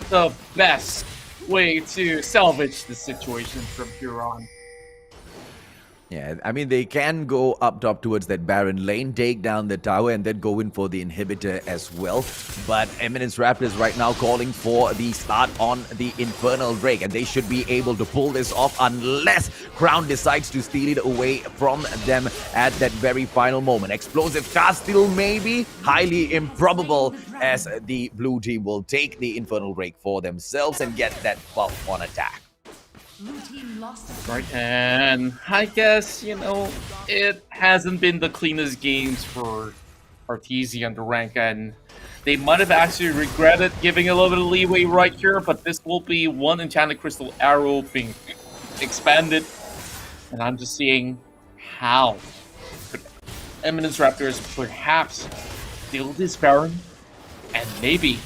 the best way to salvage the situation from here on. Yeah, I mean, they can go up top towards that Baron lane, take down the tower, and then go in for the inhibitor as well. But Eminence Raptors right now calling for the start on the Infernal Drake, and they should be able to pull this off unless Crown decides to steal it away from them at that very final moment. Explosive cast still maybe, highly improbable, as the blue team will take the Infernal Drake for themselves and get that buff on attack. Right, and I guess, you know, it hasn't been the cleanest games for Artesia UndeRank, and they might have actually regretted giving a little bit of leeway right here, but this will be one Enchanted Crystal Arrow being expanded, and I'm just seeing how could Eminence Raptors perhaps steal this Baron and maybe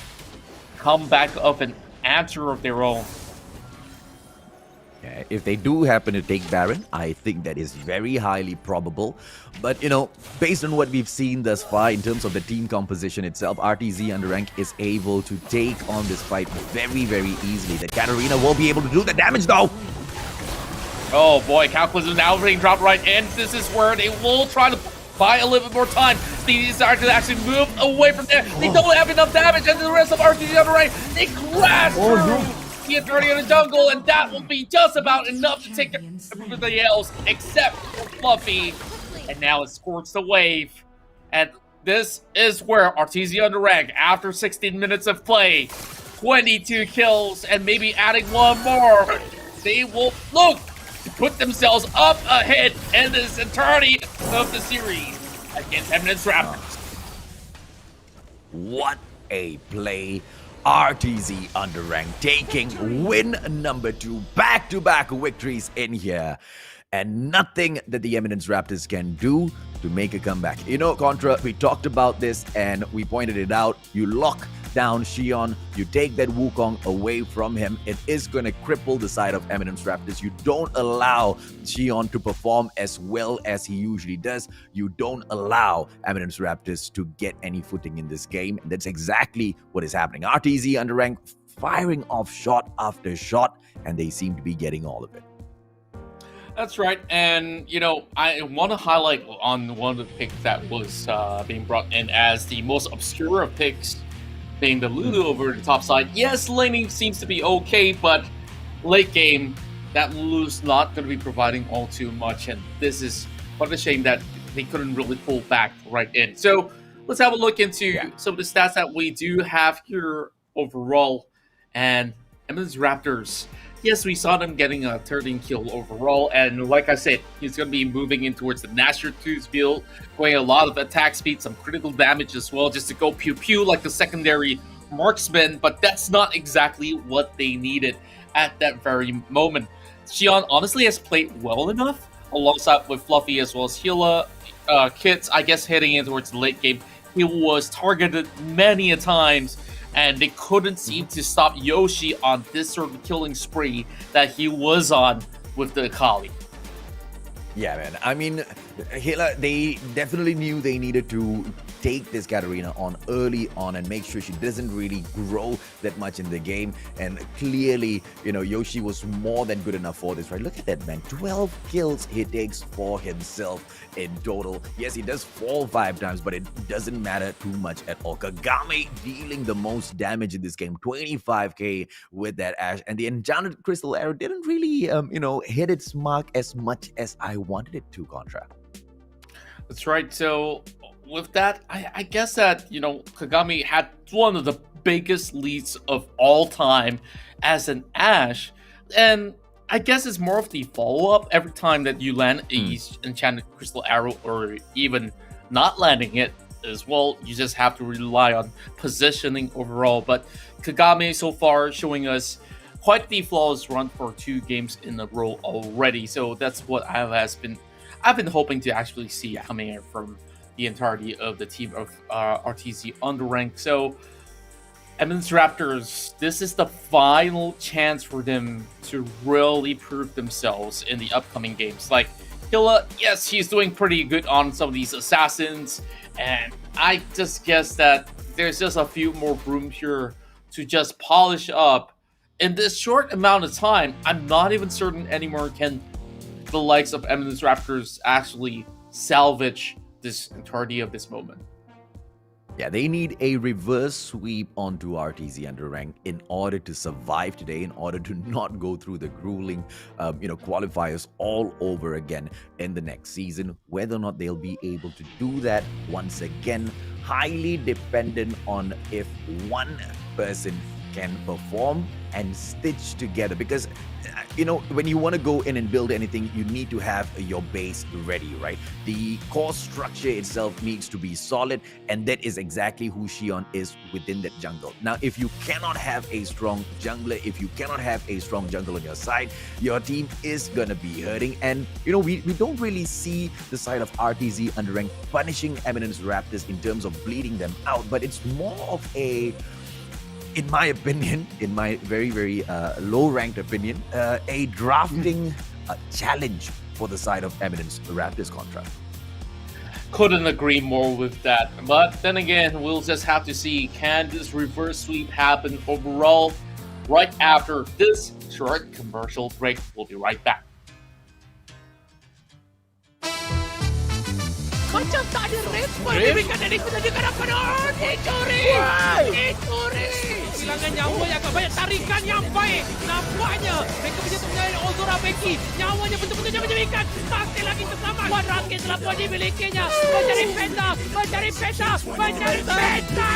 come back up an answer of their own. If they do happen to take Baron, I think that is very highly probable. But, you know, based on what we've seen thus far in terms of the team composition itself, RTZ UndeRank is able to take on this fight very easily. The Katarina won't be able to do the damage though. Oh boy, Calculus is now being dropped right in. This is where they will try to buy a little bit more time. They desire to actually move away from there. They don't have enough damage, and the rest of RTZ UndeRank, they crash through the authority of the jungle, and that will be just about enough to take everybody else except for Fluffy. And now it squirts the wave. And this is where Artesia UndeRank, after 16 minutes of play, 22 kills, and maybe adding one more, they will look to put themselves up ahead in this entirety of the series against Eminence Raptors. What a play. RTZ UndeRank taking win number 2, back-to-back victories in here. And nothing that the Eminence Raptors can do to make a comeback. You know, Contra, we talked about this and we pointed it out. You lock down Xion, you take that Wukong away from him, it is going to cripple the side of Eminence Raptors. You don't allow Xion to perform as well as he usually does. You don't allow Eminence Raptors to get any footing in this game. And that's exactly what is happening. RTZ UndeRank firing off shot after shot, and they seem to be getting all of it. That's right, and you know, I want to highlight on one of the picks that was being brought in as the most obscure of picks, being the Lulu over the top side. Yes, laning seems to be okay, but late game, that Lulu's not going to be providing all too much, and this is what a shame that they couldn't really pull back right in. So let's have a look into some of the stats that we do have here overall. And Eminence Raptors, yes, we saw them getting a 13 kill overall. And like I said, he's going to be moving in towards the Nasher 2's build, going a lot of attack speed, some critical damage as well, just to go pew-pew like the secondary marksman. But that's not exactly what they needed at that very moment. Xion honestly has played well enough alongside with Fluffy as well as Hila. Kits, I guess, heading in towards the late game, he was targeted many a times, and they couldn't seem to stop Yoshi on this sort of killing spree that he was on with the Akali. Yeah, man. I mean, Hila, they definitely knew they needed to take this Katarina on early on and make sure she doesn't really grow that much in the game. And clearly, Yoshi was more than good enough for this, right? Look at that, man. 12 kills he takes for himself in total. Yes, he does fall 5 times, but it doesn't matter too much at all. Kagame dealing the most damage in this game, 25k with that Ashe. And the Enchanted Crystal Arrow didn't really, hit its mark as much as I wanted it to, Contra. That's right. So with that, I guess that, Kagami had one of the biggest leads of all time as an Ashe. And I guess it's more of the follow-up every time that you land a Enchanted Crystal Arrow, or even not landing it as well. You just have to rely on positioning overall. But Kagame so far showing us quite the flawless run for 2 games in a row already. So that's what I've been hoping to actually see coming in from the entirety of the team of RTZ UndeRank. So Eminence Raptors, this is the final chance for them to really prove themselves in the upcoming games. Like Hila, yes, he's doing pretty good on some of these assassins, and I just guess that there's just a few more room here to just polish up. In this short amount of time, I'm not even certain anymore can the likes of Eminence Raptors actually salvage this entirety of this moment. Yeah, they need a reverse sweep onto RTZ UndeRank in order to survive today, in order to not go through the grueling, qualifiers all over again in the next season. Whether or not they'll be able to do that, once again, highly dependent on if one person can perform and stitch together. Because when you want to go in and build anything, you need to have your base ready, right? The core structure itself needs to be solid, and that is exactly who Xion is within that jungle. Now, if you cannot have a strong jungler, if you cannot have a strong jungle on your side, your team is gonna be hurting. And we don't really see the side of RTZ UndeRank punishing Eminence Raptors in terms of bleeding them out, but it's more of in my opinion, in my very, very low-ranked opinion, a drafting challenge for the side of Eminence Raptors contract. Couldn't agree more with that. But then again, we'll just have to see, can this reverse sweep happen overall? Right after this short commercial break, we'll be right back. Macam tak ada respon diberikan dari penjaga kanan. Dicuri! Dicuri! Kehilangan nyawa yang agak banyak, tarikan yang baik. Nampaknya mereka punya penjaga Ozora Becky. Nyawanya betul-betul jangan diberikan. Masih lagi terselamat. Wan Rakit telah pun dimilikinya. Mencari peta. Mencari peta. Mencari peta.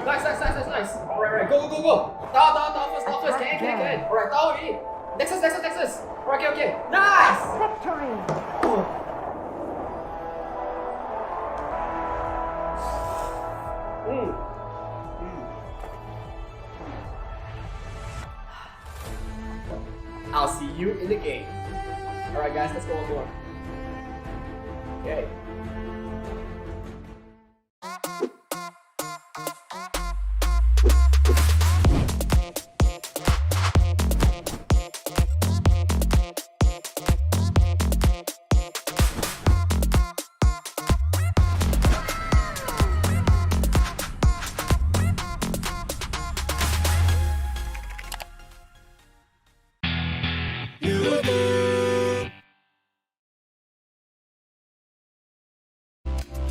Nice. Alright, go. Tahu. First. Can. Alright, tahu ni. Nexus. Alright, okay. Nice! Victory! I'll see you in the game. Alright guys, let's go on board. Okay.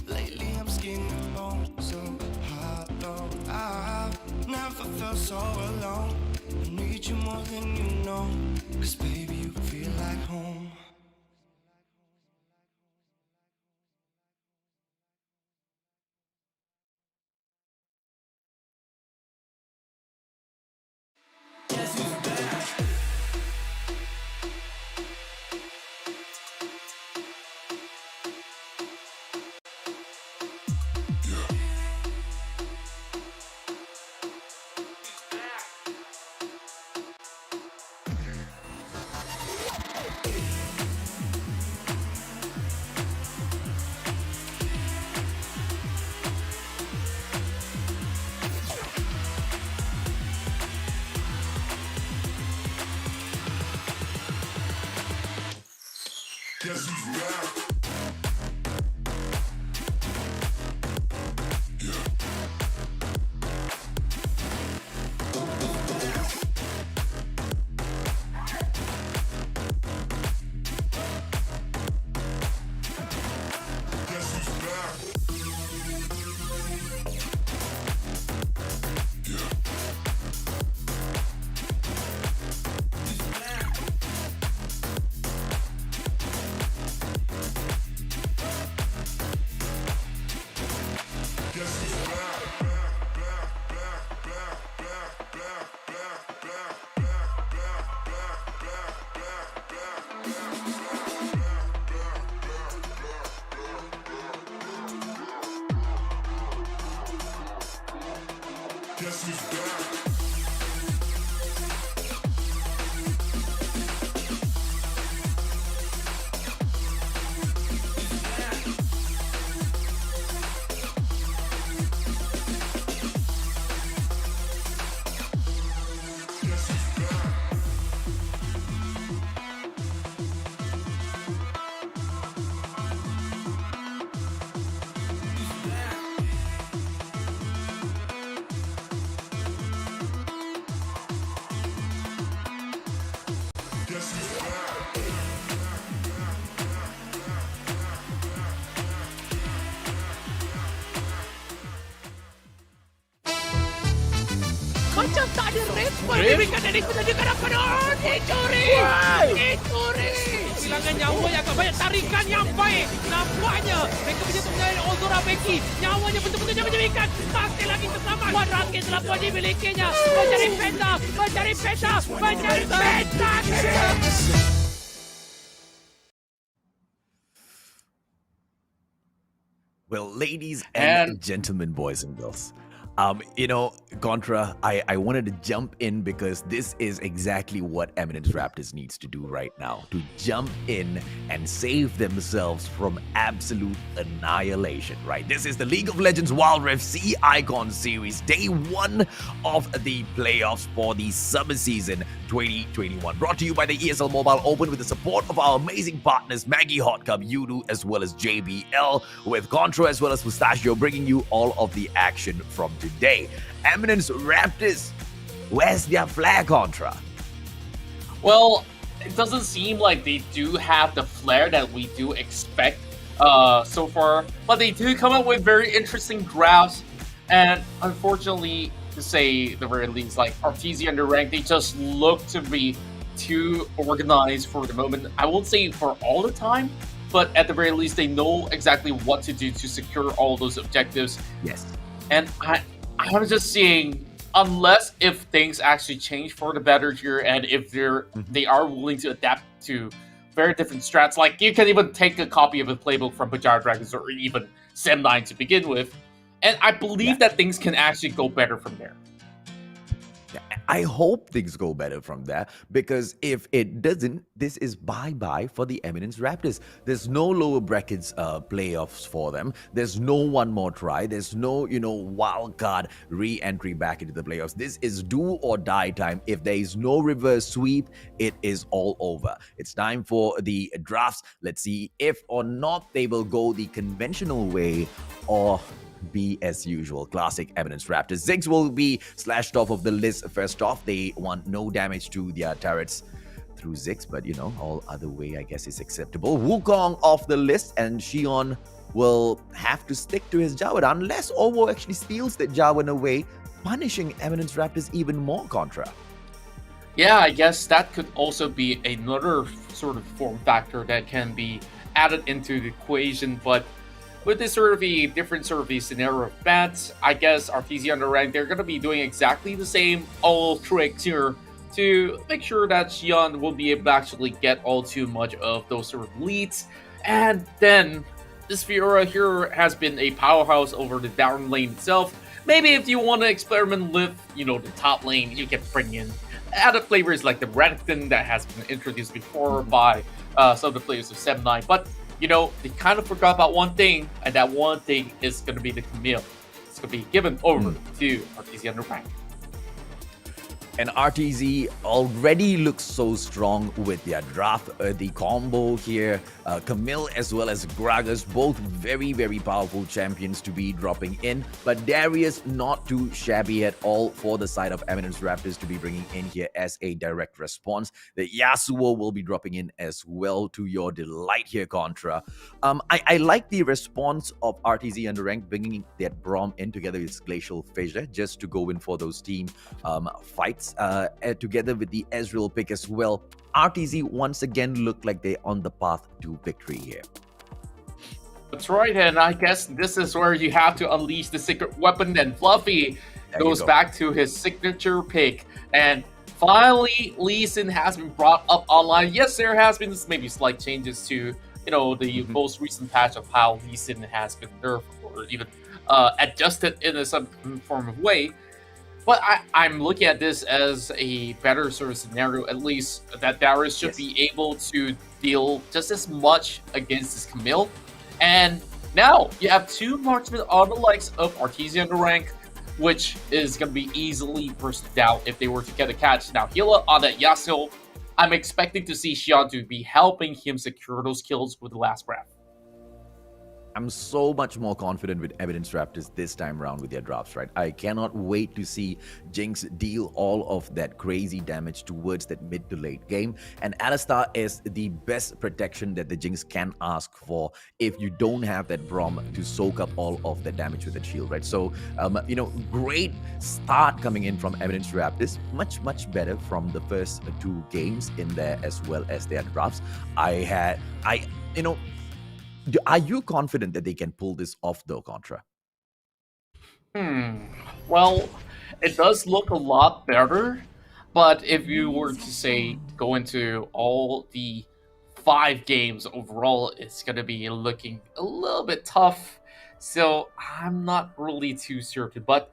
Lately I'm skinny alone, so hollow. I've never felt so alone. I need you more than you Macam tak ada respon diberikan dari penjagaan penuh. Dicuri! Dicuri! Kehilangan nyawa yang agak banyak, tarikan yang baik. Nampaknya mereka punya penjagaan Ozora Becky. Nyawanya betul-betul jangan diberikan. Masih lagi terselamat. 108 dimilikinya. Mencari peta. Mencari peta. Mencari peta. Well, ladies and gentlemen, boys and girls, Contra, I wanted to jump in because this is exactly what Eminence Raptors needs to do right now. To jump in and save themselves from absolute annihilation, right? This is the League of Legends Wild Rift C Icon Series, day 1 of the playoffs for the summer season 2021. Brought to you by the ESL Mobile Open with the support of our amazing partners Maggie Hot Cup, Yudu, as well as JBL, with Contra as well as Mustachio bringing you all of the action from today. Eminence Raptors, where's their flag, Contra? Well, it doesn't seem like they do have the flair that we do expect so far, but they do come up with very interesting drafts, and unfortunately, to say the very least, like Artesia UndeRank, they just look to be too organized for the moment. I won't say for all the time, but at the very least, they know exactly what to do to secure all those objectives. Yes. And I'm just seeing, unless if things actually change for the better here, and if they are willing to adapt to very different strats, like you can even take a copy of a playbook from Berjaya Dragons or even Sem9 to begin with, and I believe that things can actually go better from there. I hope things go better from there, because if it doesn't, this is bye-bye for the Eminence Raptors. There's no lower brackets playoffs for them. There's no one more try. There's no, wild card re-entry back into the playoffs. This is do or die time. If there is no reverse sweep, it is all over. It's time for the drafts. Let's see if or not they will go the conventional way or be as usual. Classic Eminence Raptors. Ziggs will be slashed off of the list first off. They want no damage to their turrets through Ziggs, but all other way I guess is acceptable. Wukong off the list, and Xion will have to stick to his Jarvan unless Ovo actually steals that Jarvan away, punishing Eminence Raptors even more, Contra. Yeah, I guess that could also be another sort of form factor that can be added into the equation, but with this sort of a different sort of a scenario of bats, I guess Artesia UndeRank, they're going to be doing exactly the same old tricks here to make sure that Xion will be able to actually get all too much of those sort of leads. And then this Fiora here has been a powerhouse over the down lane itself. Maybe if you want to experiment with, the top lane, you can bring in added flavors like the Renekton that has been introduced before by some of the players of Sem9. But they kind of forgot about one thing, and that one thing is going to be the Camille. It's going to be given over to Artesia UndeRank. And RTZ already looks so strong with their draft. The combo here, Camille as well as Gragas, both very, very powerful champions to be dropping in. But Darius not too shabby at all for the side of Eminence Raptors to be bringing in here as a direct response. The Yasuo will be dropping in as well, to your delight here, Contra. I like the response of RTZ UndeRank bringing that Braum in together with Glacial Fissure just to go in for those team fights. Together with the Ezreal pick as well. RTZ once again look like they're on the path to victory here. That's right, and I guess this is where you have to unleash the secret weapon, and Fluffy goes back to his signature pick. And finally, Lee Sin has been brought up online. Yes, there has been maybe slight changes to, the most recent patch of how Lee Sin has been nerfed or even adjusted in some form of way. But I'm looking at this as a better sort of scenario, at least, that Darius should be able to deal just as much against this Camille. And now you have two marksmen on the likes of RTZ UndeRank, which is going to be easily bursted down if they were to get a catch. Now, Hila on that Yasuo, I'm expecting to see Xian to be helping him secure those kills with the last breath. I'm so much more confident with Eminence Raptors this time around with their drops, right? I cannot wait to see Jinx deal all of that crazy damage towards that mid to late game. And Alistar is the best protection that the Jinx can ask for if you don't have that Braum to soak up all of the damage with the shield, right? So, great start coming in from Eminence Raptors. Much, much better from the first two games in there as well as their drops. Are you confident that they can pull this off, though, Contra? Well, it does look a lot better, but if you were to say go into all the 5 games overall, it's going to be looking a little bit tough. So I'm not really too certain, but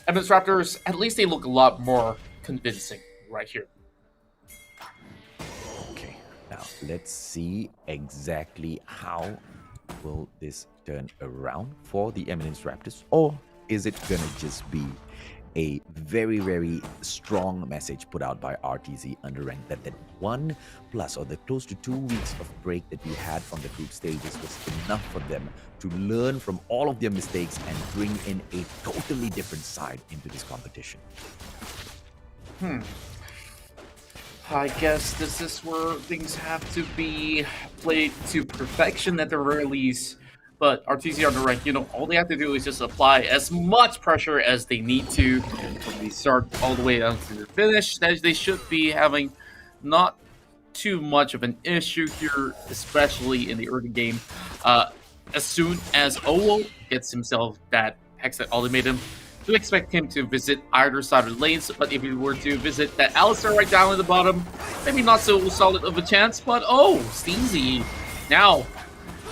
Eminence Raptors, at least they look a lot more convincing right here. Now, let's see exactly how will this turn around for the Eminence Raptors, or is it gonna just be a very, very strong message put out by RTZ UndeRank that 1+ or the close to 2 weeks of break that we had from the group stages was enough for them to learn from all of their mistakes and bring in a totally different side into this competition? I guess this is where things have to be played to perfection at the very least. But RTZ UndeRank, all they have to do is just apply as much pressure as they need to when they start all the way down to the finish. They should be having not too much of an issue here, especially in the early game. As soon as Owo gets himself that Hex ultimatum, do expect him to visit either side of the lanes, but if he were to visit that Alistar right down at the bottom, maybe not so solid of a chance, but Steezy now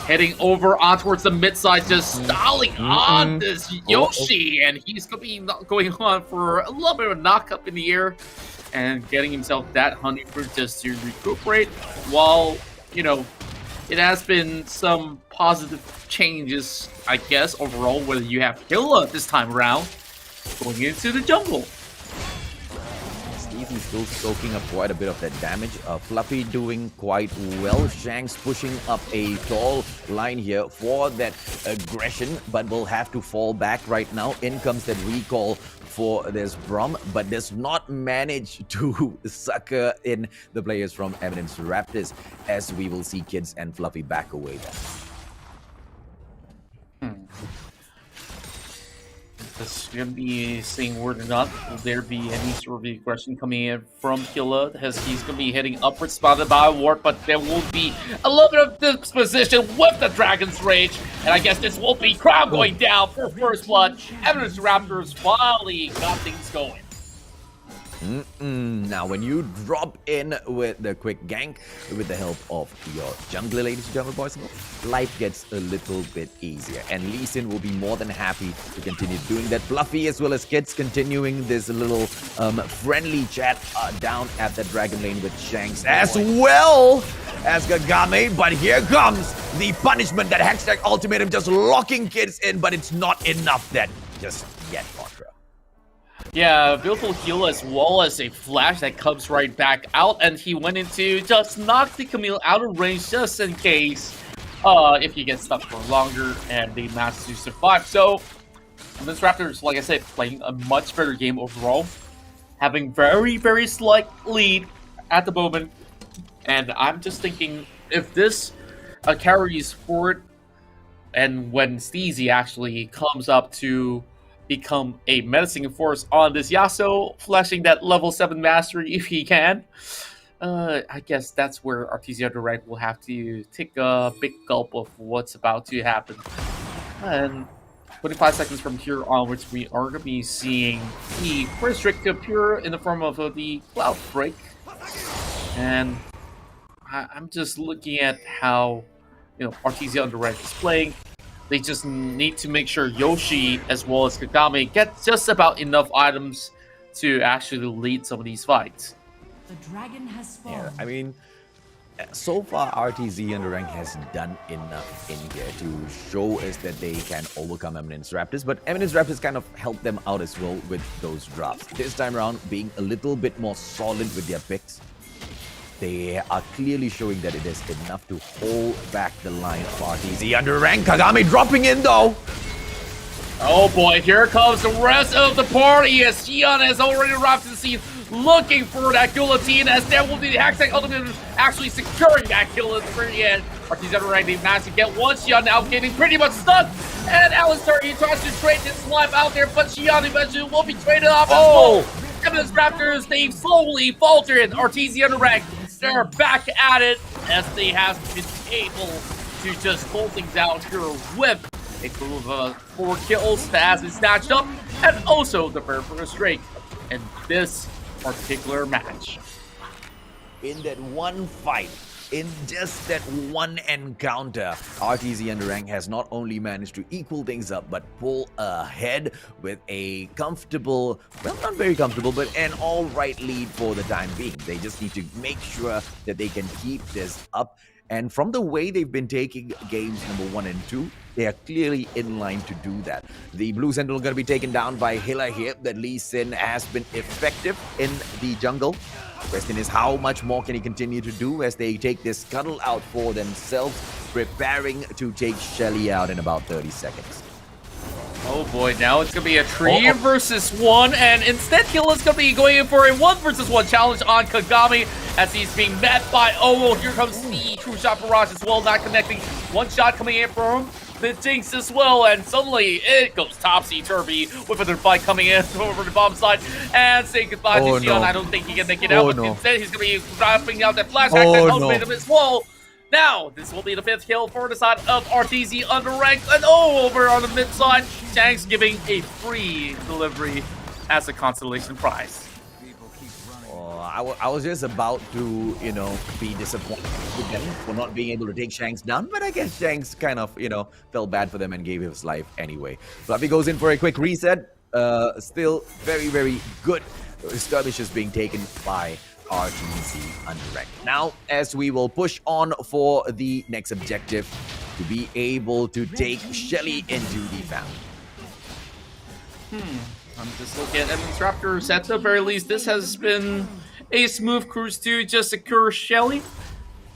heading over on towards the mid side, just stalling on this Yoshi, and he's going to be going on for a little bit of a knock up in the air and getting himself that honeyfruit just to recuperate, while, it has been some positive changes, I guess, overall, whether you have Hilla this time around going into the jungle. Steezy's still soaking up quite a bit of that damage. Fluffy doing quite well. Shanks pushing up a tall line here for that aggression, but will have to fall back right now. In comes that recall for this Braum, but does not manage to sucker in the players from Eminence Raptors, as we will see Kids and Fluffy back away there. This is going to be saying word or not. Will there be any sort of aggression coming in from Hilla, as he's going to be heading upwards, spotted by a ward, but there will be a little bit of disposition with the Dragon's Rage, and I guess this will be Crown going down for first blood. Eminence Raptors finally got things going. Now, when you drop in with the quick gank with the help of your jungler, ladies and gentlemen, boys and girls, life gets a little bit easier. And Lee Sin will be more than happy to continue doing that. Fluffy as well as Kids continuing this little friendly chat down at the Dragon Lane with Shanks as well as Kagame. But here comes the punishment, that Hextech ultimatum just locking Kids in, but it's not enough that just yet, Contra. Yeah, beautiful heal as well as a flash that comes right back out, and he went into just knock the Camille out of range just in case if he gets stuck for longer and they manage to survive. So this Raptors, like I said, playing a much better game overall, having very slight lead at the moment, and I'm just thinking if this carries forward, and when Steezy actually comes up to become a menacing force on this Yasuo, flashing that level 7 mastery if he can, I guess that's where Artesia UndeRank will have to take a big gulp of what's about to happen. And 25 seconds from here onwards, we are going to be seeing the first trick to appear in the form of the Cloud Break. And I'm just looking at how Artesia UndeRank is playing. They just need to make sure Yoshi as well as Kagami get just about enough items to actually lead some of these fights. The dragon has spawned. Yeah, I mean, so far RTZ UndeRank has done enough in here to show us that they can overcome Eminence Raptors, but Eminence Raptors kind of helped them out as well with those drops. This time around, being a little bit more solid with their picks. They are clearly showing that it is enough to hold back the line of RTZ UndeRank. Kagami dropping in though. Oh boy, here comes the rest of the party as Xian has already arrived to the scene looking for that guillotine, as there will be the Hextech ultimate actually securing that kill at the very end. Artesia UndeRank, they managed to get one. Xian now getting pretty much stuck, and Alistair, he tries to trade this slime out there, but Xian eventually will be traded off as well. Eminence Raptors, they've slowly faltered. Artesia UndeRank, they're back at it as they have been able to just hold things out here with a total of 4 kills that has been snatched up, and also the very first strike in this particular match. In that one fight, in just that one encounter, RTZ UndeRank has not only managed to equal things up, but pull ahead with a comfortable, well, not very comfortable, but an alright lead for the time being. They just need to make sure that they can keep this up. And from the way they've been taking games number 1 and 2, they are clearly in line to do that. The Blue Sentinel going to be taken down by Hila here. That Lee Sin has been effective in the jungle. Question is, how much more can he continue to do as they take this scuttle out for themselves, preparing to take Shelly out in about 30 seconds. Oh boy, now it's going to be a 3 versus 1, and instead Hila's going to be going in for a 1 versus 1 challenge on Kagami as he's being met by Owo. Here comes the True Shot Barrage as well, not connecting. One shot coming in for him. The Jinx as well, and suddenly it goes topsy-turvy with another fight coming in over the bomb side and saying goodbye to Xion. I don't think he can make it out, but instead he's going to be dropping out that flash hack that ultimate him as well. Now, this will be the 5th kill for the side of RTZ UndeRank, and over on the mid side, Shanks giving a free delivery as a consolation prize. I was just about to, be disappointed with them for not being able to take Shanks down, but I guess Shanks kind of, felt bad for them and gave his life anyway. Fluffy goes in for a quick reset. Still very good skirmishes being taken by RTZ UndeRank. Now, as we will push on for the next objective, to be able to take Shelly into the family. I'm just looking at Eminence Raptors. At the very least, this has been a smooth cruise to just secure Shelly.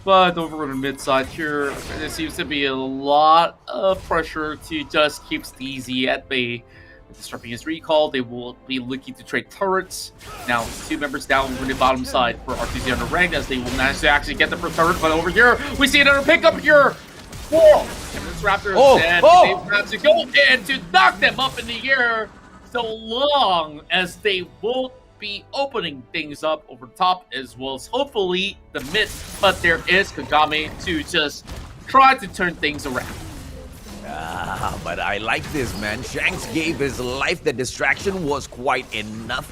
But over on the mid side here, there seems to be a lot of pressure to just keep Steezy at bay. Disrupting his recall, they will be looking to trade turrets. Now, 2 members down over the bottom side for RTZ UndeRank as they will manage to actually get the first turret. But over here, we see another pickup here for Eminence Raptors. And they have to go in to knock them up in the air so long as they won't be opening things up over top as well as hopefully the mid. But there is Kagami to just try to turn things around. But I like this, man. Shanks gave his life. The distraction was quite enough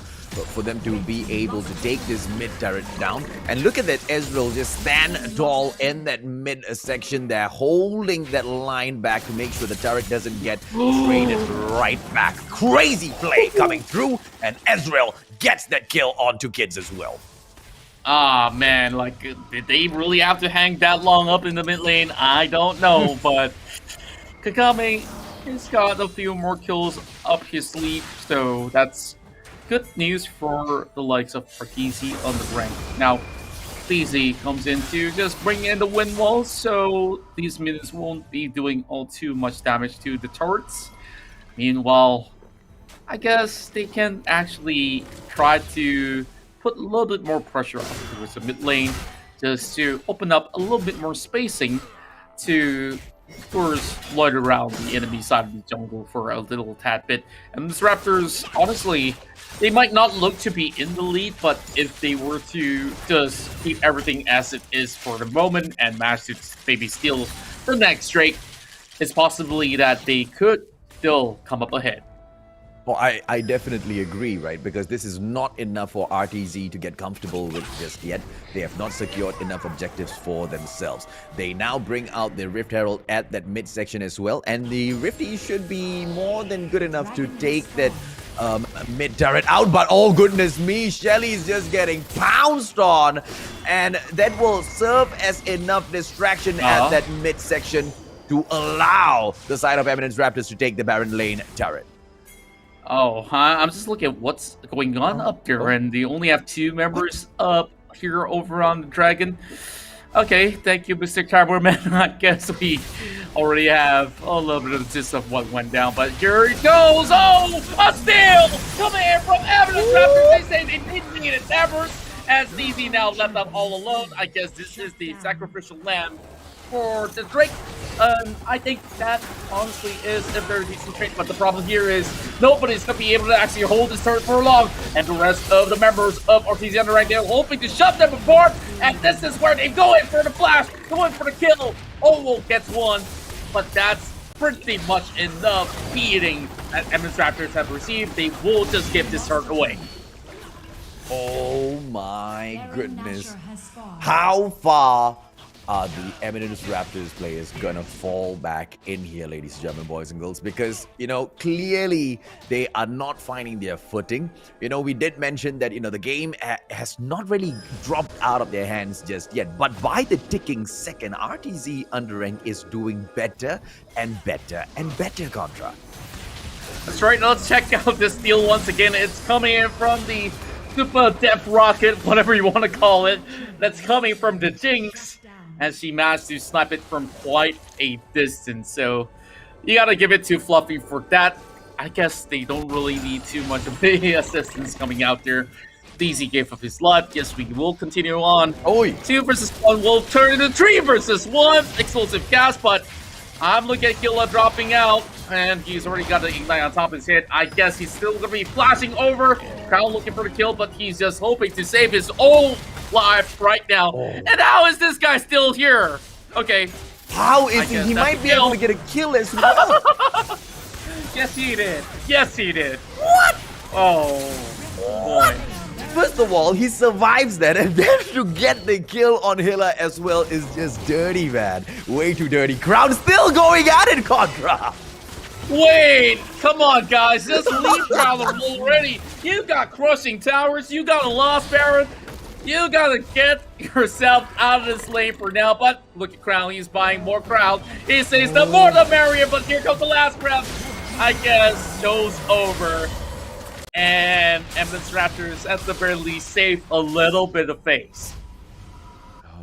for them to be able to take this mid turret down. And look at that, Ezreal just stand tall in that mid section there, holding that line back to make sure the turret doesn't get traded right back. Crazy play coming through, and Ezreal gets that kill onto Kids as well. Ah, man, did they really have to hang that long up in the mid lane? I don't know, but Kagami has got a few more kills up his sleeve, so that's good news for the likes of Arteezy on the rank. Now, Arteezy comes in to just bring in the wind walls, so these minions won't be doing all too much damage to the turrets. Meanwhile, I guess they can actually try to put a little bit more pressure on towards the mid lane, just to open up a little bit more spacing to, of course, loiter around the enemy side of the jungle for a little tad bit. And these Raptors, honestly, they might not look to be in the lead, but if they were to just keep everything as it is for the moment and manage to maybe steal the next Drake, it's possibly that they could still come up ahead. Well, I definitely agree, right? Because this is not enough for RTZ to get comfortable with just yet. They have not secured enough objectives for themselves. They now bring out the Rift Herald at that midsection as well, and the Rifty should be more than good enough to take that mid turret out. But oh goodness me, Shelly's just getting pounced on, and that will serve as enough distraction at that midsection to allow the side of Eminence Raptors to take the Baron lane turret. Oh, I'm just looking at what's going on up here, and they only have 2 members up here over on the Dragon. Okay, thank you, Mr. Cameraman. I guess we already have a little bit of the gist of what went down, but here it goes. Oh, a steal coming in from Eminence Raptors. They say they didn't need it ever, as DZ now left out all alone. I guess this is the sacrificial lamb for the Drake. I think that honestly is a very decent trade, but the problem here is nobody's going to be able to actually hold this turret for long, and the rest of the members of Arteezy UndeRank, they're hoping to shove them apart, and this is where they go in for the flash, go in for the kill. Owo gets one, but that's pretty much enough beating that Eminence Raptors have received. They will just give this turret away. Oh my goodness. How far are the Eminence Raptors players gonna fall back in here, ladies and gentlemen, boys and girls? Because, you know, clearly they are not finding their footing. You know, we did mention that, you know, the game has not really dropped out of their hands just yet. But by the ticking second, RTZ UndeRank is doing better and better and better, Contra. That's right, now let's check out this steal once again. It's coming in from the Super Depth Rocket, whatever you want to call it, that's coming from the Jinx, as she managed to snipe it from quite a distance. So you gotta give it to Fluffy for that. I guess they don't really need too much of the assistance coming out there. DZ gave up his life. Yes, we will continue on. 2 versus 1 will turn into 3 versus 1. Explosive gas, but I'm looking at Killa dropping out, and he's already got the Ignite on top of his head. I guess he's still gonna be flashing over. Crown looking for the kill, but he's just hoping to save his own life right now. And how is this guy still here? Okay. How is he? He might be able to get a kill as well. Yes, he did. Yes, he did. What? Oh, boy. First of all, he survives that, and then to get the kill on Hilla as well is just dirty, man. Way too dirty. Crown still going at it, Contra. Wait, come on, guys. Just leave Crown already. You got crushing towers. You got a lost Baron. You gotta get yourself out of this lane for now. But look at Crown. He's buying more Crown. He says the more the merrier, but here comes the last Crown. I guess show's over. And Eminence Raptors, at the very least, save a little bit of face.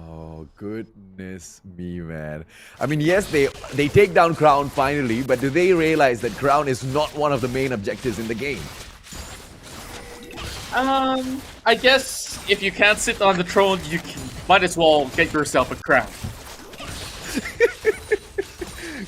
Oh, goodness me, man. I mean, yes, they take down Crown finally, but do they realize that Crown is not one of the main objectives in the game? I guess if you can't sit on the throne, you might as well get yourself a crown.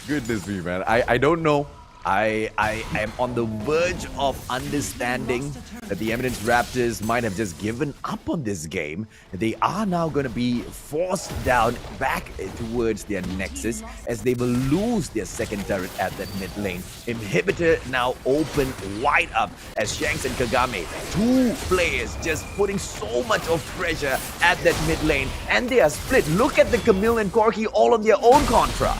Goodness me, man. I don't know. I am on the verge of understanding that the Eminence Raptors might have just given up on this game. They are now going to be forced down back towards their nexus, as they will lose their second turret at that mid lane. Inhibitor now open wide up as Shanks and Kagame, 2 players just putting so much of pressure at that mid lane, and they are split. Look at the Camille and Corki all on their own, Contra.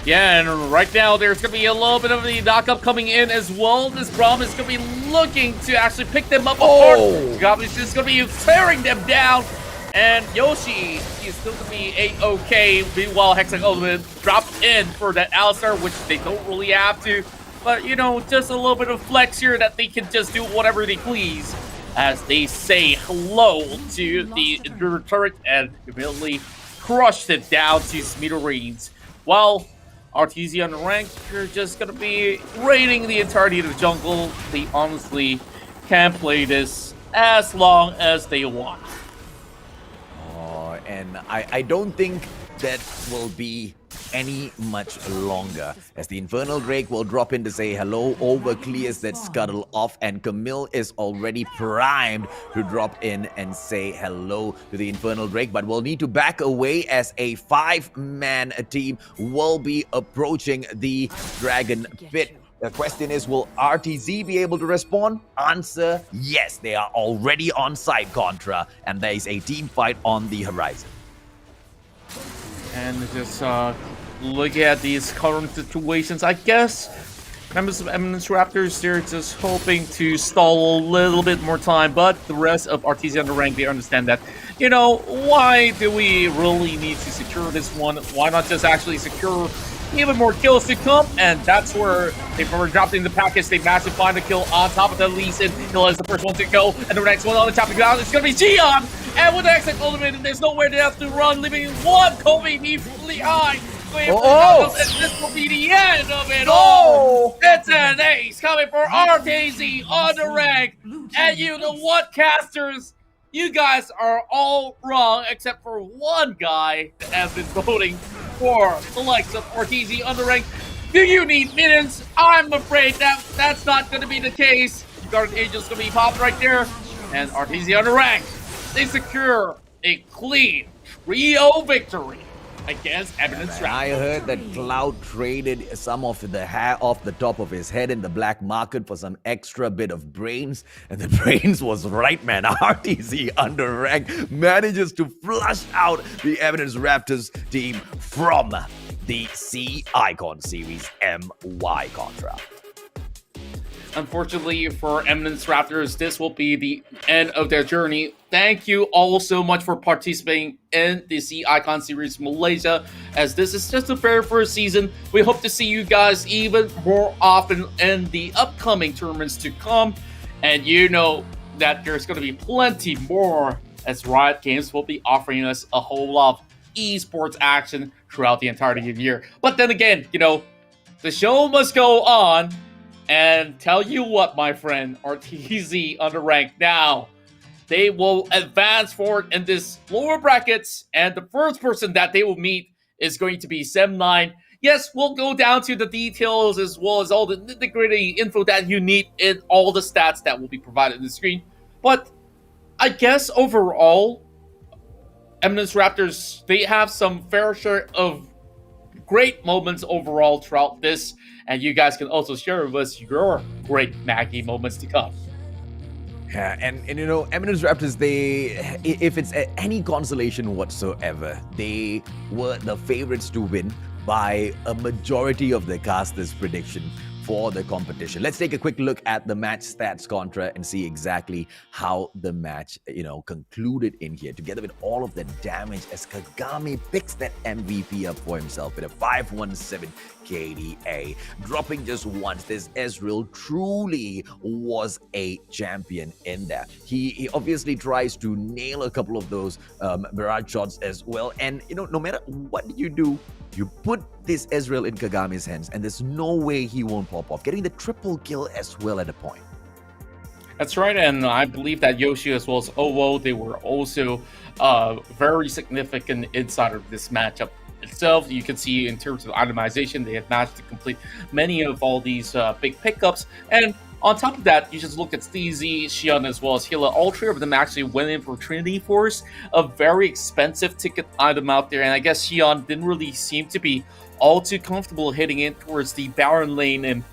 Yeah, and right now there's going to be a little bit of the knock-up coming in as well. This Braum is going to be looking to actually pick them up apart. Kagame's just going to be tearing them down. And Yoshi, he's still going to be A-OK. Meanwhile, Hexagon Ultimate dropped in for that Alistar, which they don't really have to. But, just a little bit of flex here that they can just do whatever they please as they say hello to the Enduro turret and immediately crushed it down to smithereens. While RTZ UndeRank are just going to be raiding the entirety of the jungle. They honestly can play this as long as they want. Oh, and I don't think that will be any much longer, as the Infernal Drake will drop in to say hello. Over clears that scuttle off, and Camille is already primed to drop in and say hello to the Infernal Drake, but will need to back away as a 5-man team will be approaching the Dragon Pit. The question is, will RTZ be able to respond? Answer, yes, they are already on site, Contra, and there is a team fight on the horizon. And just look at these current situations. I guess members of Eminence Raptors, they're just hoping to stall a little bit more time, but the rest of RTZ UndeRank, they understand that, why do we really need to secure this one? Why not just actually secure even more kills to come? And that's where they were dropped in the package. They managed to find a kill on top of the Lee Sin. Hill is the first one to go, and the next one on the top of the ground is going to be Xion. And with the exit eliminated, there's nowhere they have to run, leaving one Kobe behind. And this will be the end of it all. It's an ace coming for RTZ UndeRank. And you know what, casters? You guys are all wrong, except for one guy that has been voting for the likes of RTZ UndeRank. Do you need minions? I'm afraid that's not going to be the case. Guardian Angel's going to be popped right there. And RTZ UndeRank, they secure a clean trio victory against Eminence. I heard that Cloud traded some of the hair off the top of his head in the black market for some extra bit of brains, and the brains was right, man. RTZ UndeRank manages to flush out the Eminence Raptors team from the C Icon Series MY Contra. Unfortunately for Eminence Raptors, this will be the end of their journey. Thank you all so much for participating in the C Icon Series Malaysia, as this is just the very first season. We hope to see you guys even more often in the upcoming tournaments to come. And you know that there's going to be plenty more, as Riot Games will be offering us a whole lot of esports action throughout the entirety of the year. But then again, the show must go on. And tell you what, my friend, RTZ UndeRank now, they will advance forward in this lower brackets, and the first person that they will meet is going to be Sem9. Yes, we'll go down to the details as well as all the nitty-gritty info that you need in all the stats that will be provided on the screen. But I guess overall, Eminence Raptors, they have some fair share of great moments overall throughout this, and you guys can also share with us your great Maggie moments to come. Yeah, and Eminence Raptors, if it's any consolation whatsoever, they were the favorites to win by a majority of the casters' prediction for the competition. Let's take a quick look at the match stats, Contra, and see exactly how the match, concluded in here, together with all of the damage, as Kagami picks that MVP up for himself with a 517 KDA. Dropping just once, this Ezreal truly was a champion in that. He obviously tries to nail a couple of those barrage shots as well, and no matter what you do, you put this Ezreal in Kagami's hands, and there's no way he won't pop off, getting the triple kill as well at a point. That's right, and I believe that Yoshi as well as Owo, they were also very significant inside of this matchup itself. You can see in terms of itemization, they have managed to complete many of all these big pickups, and on top of that, you just look at Steezy, Xion, as well as Hila. All three of them actually went in for Trinity Force, a very expensive ticket item out there. And I guess Xion didn't really seem to be all too comfortable hitting in towards the Baron lane, and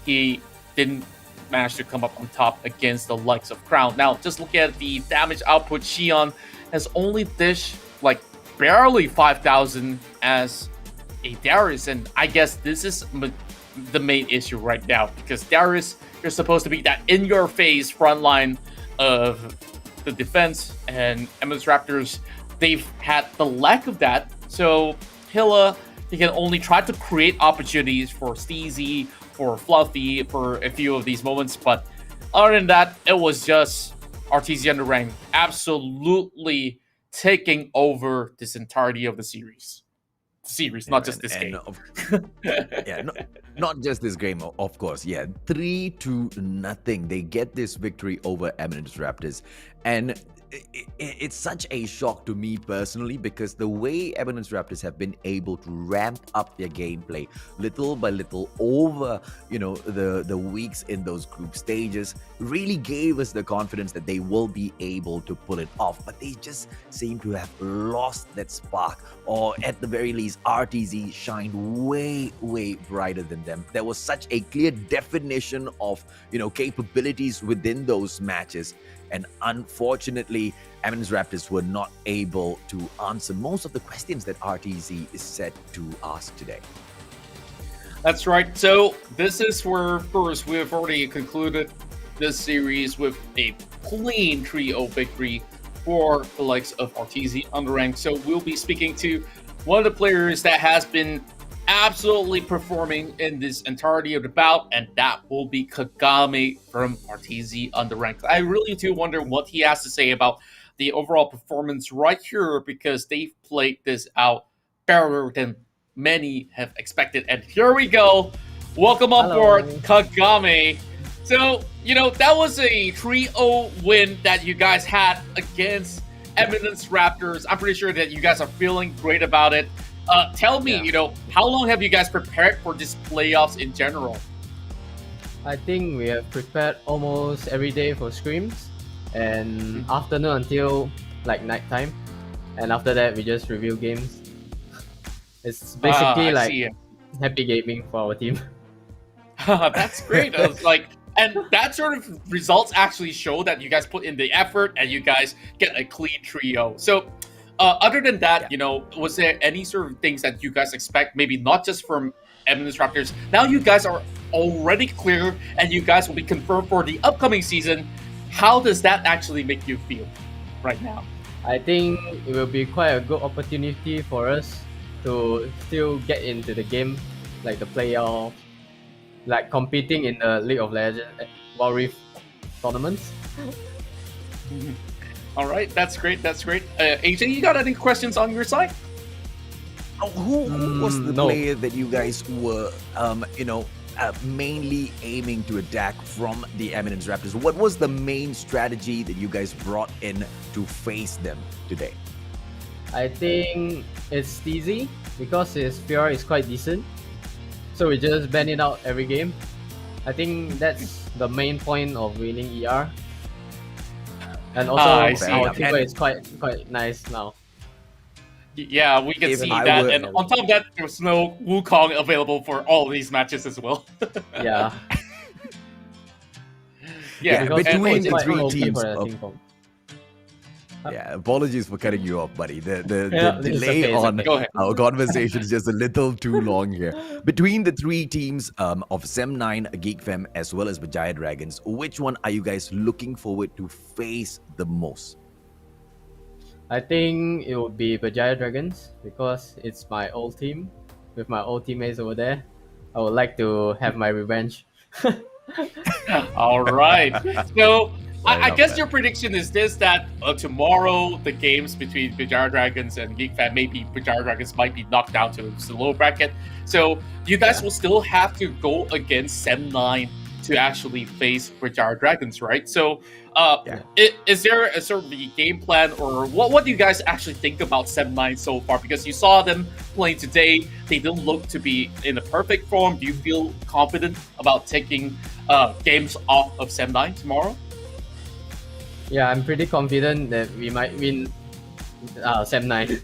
he didn't manage to come up on top against the likes of Crown. Now, just look at the damage output. Xion has only dished like barely 5,000 as a Darius, and I guess this is the main issue right now, because Darius, you're supposed to be that in-your-face front line of the defense, and Eminence Raptors, they've had the lack of that. So Hilla, he can only try to create opportunities for Steezy for Fluffy for a few of these moments, but other than that, it was just RTZ UndeRank absolutely taking over this entirety of the series. Not just this game. Not just this game, of course. Yeah, 3-0. They get this victory over Eminence Raptors, and it's such a shock to me personally because the way Eminence Raptors have been able to ramp up their gameplay little by little over the weeks in those group stages really gave us the confidence that they will be able to pull it off, but they just seem to have lost that spark, or at the very least RTZ shined way brighter than them. There was such a clear definition of capabilities within those matches. And unfortunately, Eminence Raptors were not able to answer most of the questions that RTZ is set to ask today. That's right. So this is where first we have already concluded this series with a clean 3-0 victory for the likes of RTZ UndeRank. So we'll be speaking to one of the players that has been absolutely performing in this entirety of the bout, and that will be Kagame from RTZ UndeRank. I really do wonder what he has to say about the overall performance right here, because they've played this out better than many have expected. And here we go. Welcome on board, Kagame. So, that was a 3-0 win that you guys had against Eminence Raptors. I'm pretty sure that you guys are feeling great about it. Tell me, how long have you guys prepared for this playoffs in general? I think we have prepared almost every day for scrims, and afternoon until like nighttime, and after that we just review games. It's basically happy gaming for our team. That's great. And that sort of results actually show that you guys put in the effort and you guys get a clean 3-0. So other than that, was there any sort of things that you guys expect, maybe not just from Eminence Raptors? Now you guys are already clear and you guys will be confirmed for the upcoming season. How does that actually make you feel right now? I think it will be quite a good opportunity for us to still get into the game, like the playoff, like competing in the League of Legends Wild Rift tournaments. All right, that's great. AJ, you got any questions on your side? Who was the player that you guys were, mainly aiming to attack from the Eminence Raptors? What was the main strategy that you guys brought in to face them today? I think it's easy because his PR is quite decent. So we just ban it out every game. I think that's the main point of winning ER. And also our keeper is quite nice now. Yeah, we can see that. And on top of that, there's no Wukong available for all of these matches as well. Yeah. Between the three teams. Apologies for cutting you off, buddy. The delay on our conversation is just a little too long here. Between the three teams of Sem9, Geek Fam, as well as Berjaya Dragons, which one are you guys looking forward to face the most? I think it would be Berjaya Dragons because it's my old team with my old teammates over there. I would like to have my revenge. All right. So I guess your prediction is this, that tomorrow the games between Berjaya Dragons and Geek Fam, maybe Berjaya Dragons might be knocked down to the low bracket. So you guys will still have to go against Sem9 to actually face Berjaya Dragons, right? So is there a sort of game plan, or what do you guys actually think about Sem9 so far? Because you saw them playing today, they didn't look to be in a perfect form. Do you feel confident about taking games off of Sem9 tomorrow? Yeah, I'm pretty confident that we might win Sem9.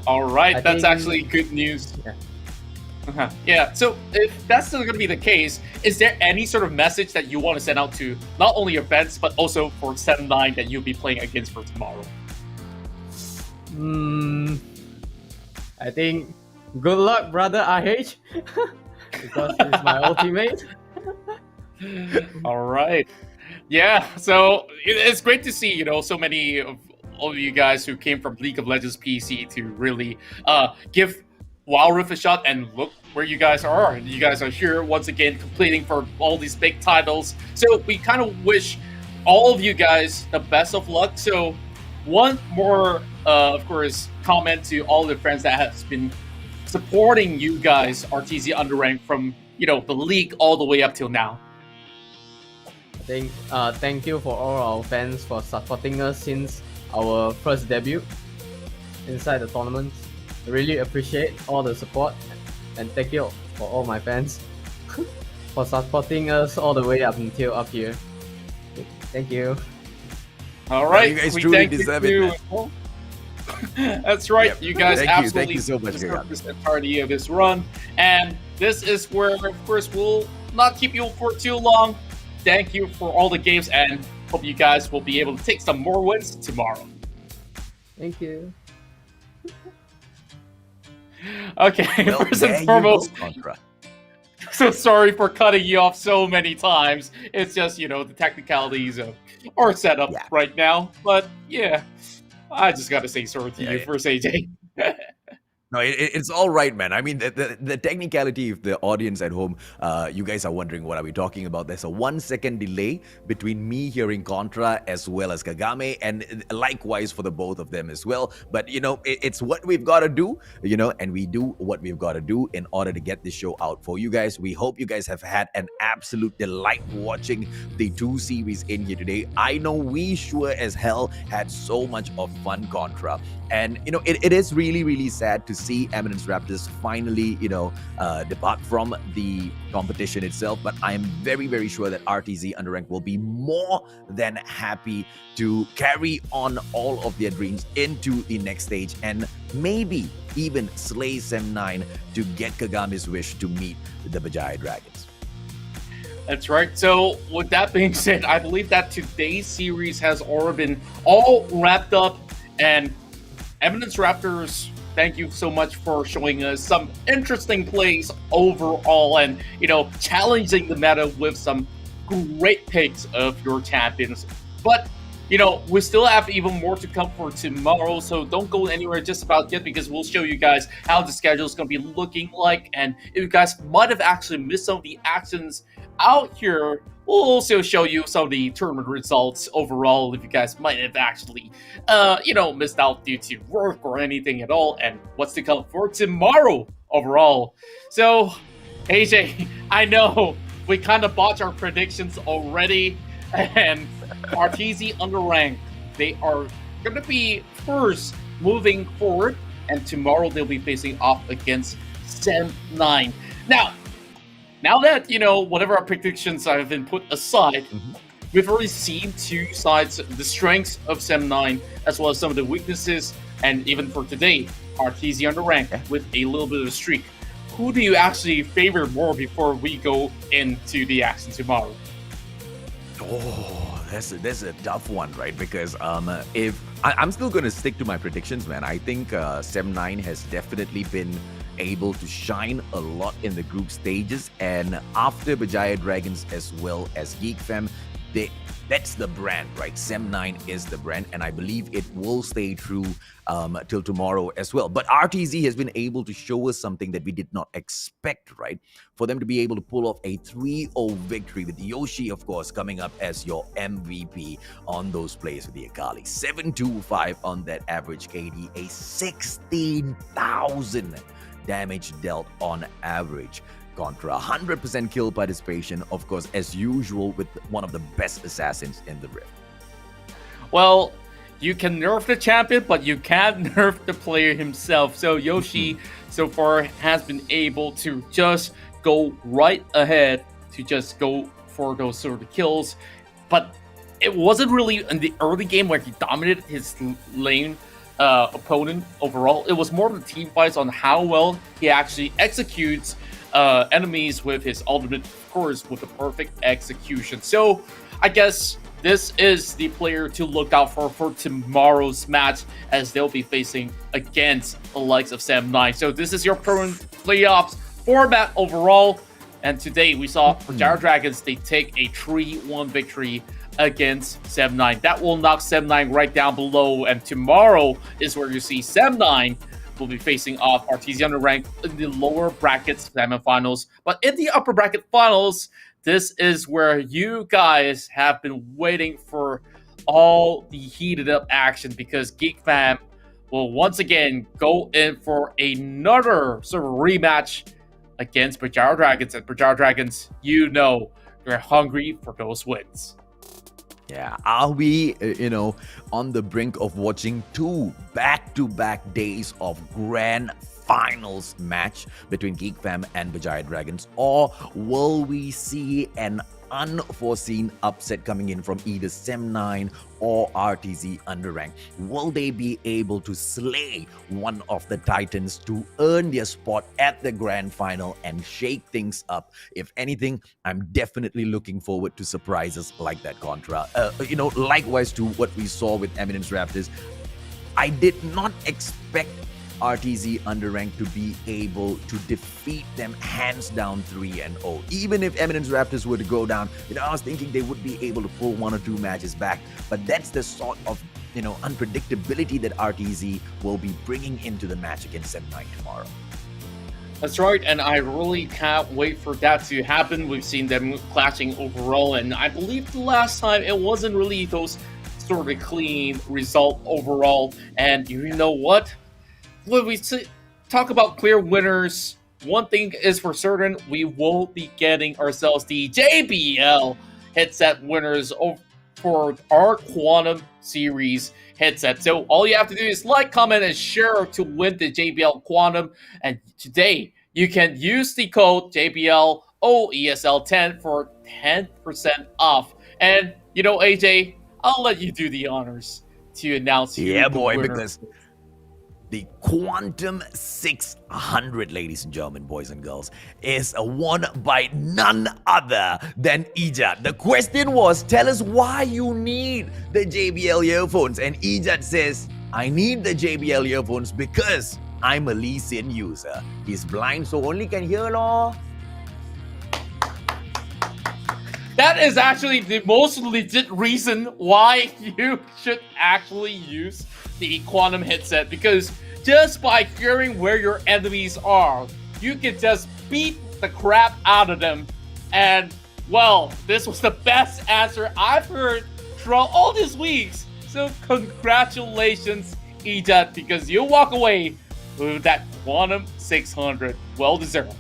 All right, that's actually good news. Yeah, so if that's still going to be the case, is there any sort of message that you want to send out to not only your fans, but also for Sem9 that you'll be playing against for tomorrow? I think good luck, brother RH, because he's my old teammate. All right. Yeah, so it's great to see, so many of all of you guys who came from League of Legends PC to really give Wild Rift a shot, and look where you guys are. You guys are here once again, completing for all these big titles. So we kind of wish all of you guys the best of luck. So one more, of course, comment to all the friends that has been supporting you guys, RTZ UndeRank, from the league all the way up till now. Thank you for all our fans for supporting us since our first debut inside the tournament. I really appreciate all the support, and thank you for all my fans for supporting us all the way up until up here. Thank you. All right, you guys we truly thank deserve you. That's right. Yep. You guys Thank you absolutely so much, deserve this entirety of this run. And this is where, of course, we'll not keep you for too long. Thank you for all the games, and hope you guys will be able to take some more wins tomorrow. Thank you. Okay, Well, first there and you foremost, go, Contra. so sorry for cutting you off so many times. It's just, the technicalities of our setup right now. But yeah, I just got to say sorry to you first, AJ. No, it's all right, man. I mean, the technicality of the audience at home, you guys are wondering what are we talking about. There's a 1 second delay between me hearing Contra as well as Kagame, and likewise for the both of them as well. But, it's what we've got to do, and we do what we've got to do in order to get this show out for you guys. We hope you guys have had an absolute delight watching the 2 series in here today. I know we sure as hell had so much of fun, Contra. And, it is really, really sad to see Eminence Raptors finally, depart from the competition itself. But I am very, very sure that RTZ UndeRank will be more than happy to carry on all of their dreams into the next stage and maybe even slay Sem9 to get Kagame's wish to meet the Berjaya Dragons. That's right. So with that being said, I believe that today's series has already been all wrapped up, and Eminence Raptors, thank you so much for showing us some interesting plays overall and, challenging the meta with some great picks of your champions. But, we still have even more to come for tomorrow, so don't go anywhere just about yet, because we'll show you guys how the schedule is going to be looking like. And if you guys might have actually missed some of the actions out here, we'll also show you some of the tournament results overall if you guys might have actually, missed out due to work or anything at all, and what's to come for tomorrow overall. So, AJ, I know we kind of botched our predictions already, and RTZ UndeRank, they are going to be first moving forward, and tomorrow they'll be facing off against Sem9. Now that, whatever our predictions have been put aside, we've already seen two sides, the strengths of Sem9, as well as some of the weaknesses, and even for today, RTZ UndeRank with a little bit of a streak. Who do you actually favor more before we go into the action tomorrow? Oh, that's a tough one, right? Because if I'm still going to stick to my predictions, man. I think Sem9 has definitely been able to shine a lot in the group stages, and after Berjaya Dragons as well as Geek Fam, that's the brand, right? Sem9 is the brand, and I believe it will stay true till tomorrow as well. But RTZ has been able to show us something that we did not expect, right? For them to be able to pull off a 3-0 victory with Yoshi, of course, coming up as your MVP on those plays with the Akali. 725 on that average KD, a 16,000 damage dealt on average. Contra 100% kill participation, of course, as usual, with one of the best assassins in the Rift. Well, you can nerf the champion, but you can't nerf the player himself. So Yoshi so far has been able to just go right ahead to just go for those sort of kills. But it wasn't really in the early game where he dominated his lane opponent overall. It was more of the team fights on how well he actually executes enemies with his ultimate, of course, with the perfect execution. So I guess this is the player to look out for tomorrow's match, as they'll be facing against the likes of Sem9. So this is your current playoffs format overall. And today we saw Berjaya Dragons, they take a 3-1 victory against Sem9. That will knock Sem9 right down below. And tomorrow is where you see Sem9 will be facing off RTZ UndeRank in the lower brackets semifinals. But in the upper bracket finals, this is where you guys have been waiting for all the heated up action, because Geek Fam will once again go in for another sort of rematch against Berjaya Dragons. And Berjaya Dragons, you know, they're hungry for those wins. Yeah, are we, on the brink of watching two back-to-back days of grand finals match between Geek Fam and Berjaya Dragons, or will we see an unforeseen upset coming in from either Sem9 or RTZ UndeRank? Will they be able to slay one of the Titans to earn their spot at the grand final and shake things up? If anything, I'm definitely looking forward to surprises like that, Contra. Likewise to what we saw with Eminence Raptors. I did not expect RTZ UndeRank to be able to defeat them hands down 3-0. Even if Eminence Raptors were to go down, I was thinking they would be able to pull one or two matches back. But that's the sort of, unpredictability that RTZ will be bringing into the match against Sem9 tomorrow. That's right, and I really can't wait for that to happen. We've seen them clashing overall, and I believe the last time it wasn't really those sort of clean result overall. And you know what? When we talk about clear winners, one thing is for certain, we will be getting ourselves the JBL headset winners for our Quantum Series headset. So all you have to do is like, comment, and share to win the JBL Quantum. And today, you can use the code JBL ESL10 for 10% off. And, AJ, I'll let you do the honors to announce who the winner. Because the Quantum 600, ladies and gentlemen, boys and girls, is won by none other than Ijat. The question was, tell us why you need the JBL earphones. And Ijat says, I need the JBL earphones because I'm a Lee Sin user. He's blind, so only can hear law. That is actually the most legit reason why you should actually use the Quantum headset, because just by hearing where your enemies are, you can just beat the crap out of them. And, well, this was the best answer I've heard throughout all these weeks. So congratulations, Ijat, because you walk away with that Quantum 600. Well deserved.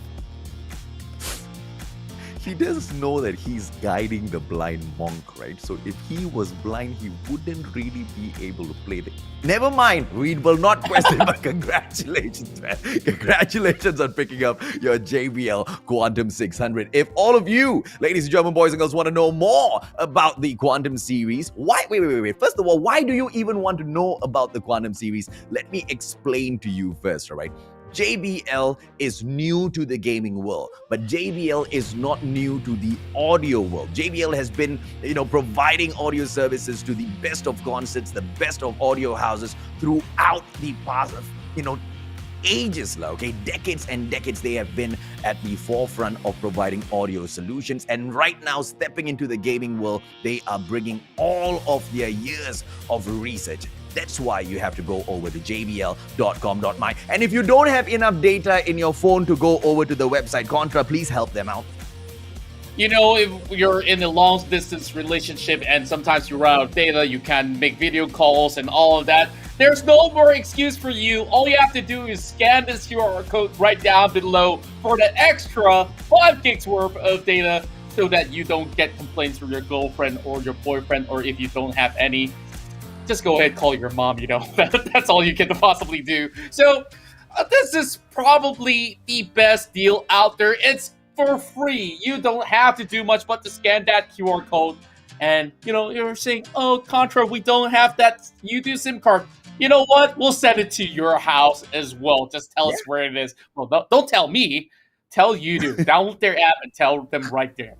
He does know that he's guiding the blind monk, right? So if he was blind, he wouldn't really be able to play the... Never mind, we will not question, but congratulations, man. Congratulations on picking up your JBL Quantum 600. If all of you, ladies and gentlemen, boys and girls, want to know more about the Quantum series, wait. First of all, why do you even want to know about the Quantum series? Let me explain to you first, all right? JBL is new to the gaming world, but JBL is not new to the audio world. JBL has been, providing audio services to the best of concerts, the best of audio houses throughout the past, ages, okay? Decades and decades they have been at the forefront of providing audio solutions, and right now, stepping into the gaming world, they are bringing all of their years of research. That's why you have to go over to jbl.com.my. And if you don't have enough data in your phone to go over to the website, Contra, please help them out. If you're in a long-distance relationship and sometimes you run out of data, you can make video calls and all of that. There's no more excuse for you. All you have to do is scan this QR code right down below for the extra 5 gigs worth of data so that you don't get complaints from your girlfriend or your boyfriend, or if you don't have any, just go ahead and call your mom, That's all you can possibly do. So this is probably the best deal out there. It's for free. You don't have to do much but to scan that QR code. And, you're saying, oh, Contra, we don't have that U2 SIM card. You know what? We'll send it to your house as well. Just tell us where it is. Well, don't tell me. Tell you to. Download their app and tell them right there.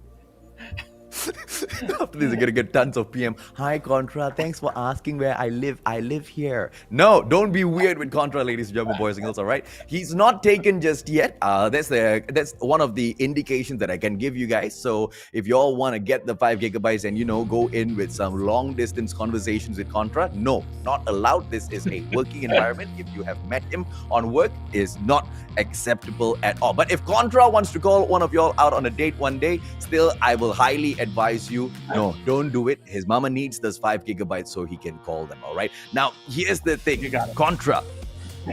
After this, you're gonna get tons of PM. Hi, Contra. Thanks for asking where I live. I live here. No, don't be weird with Contra, ladies and gentlemen, boys and girls. All right, he's not taken just yet. That's one of the indications that I can give you guys. So if you all want to get the 5 gigabytes and go in with some long distance conversations with Contra, no, not allowed. This is a working environment. If you have met him on work, is not acceptable at all. But if Contra wants to call one of y'all out on a date one day, still, I will highly advise you, no, don't do it. His mama needs those 5 gigabytes so he can call them, all right? Now, here's the thing, Contra,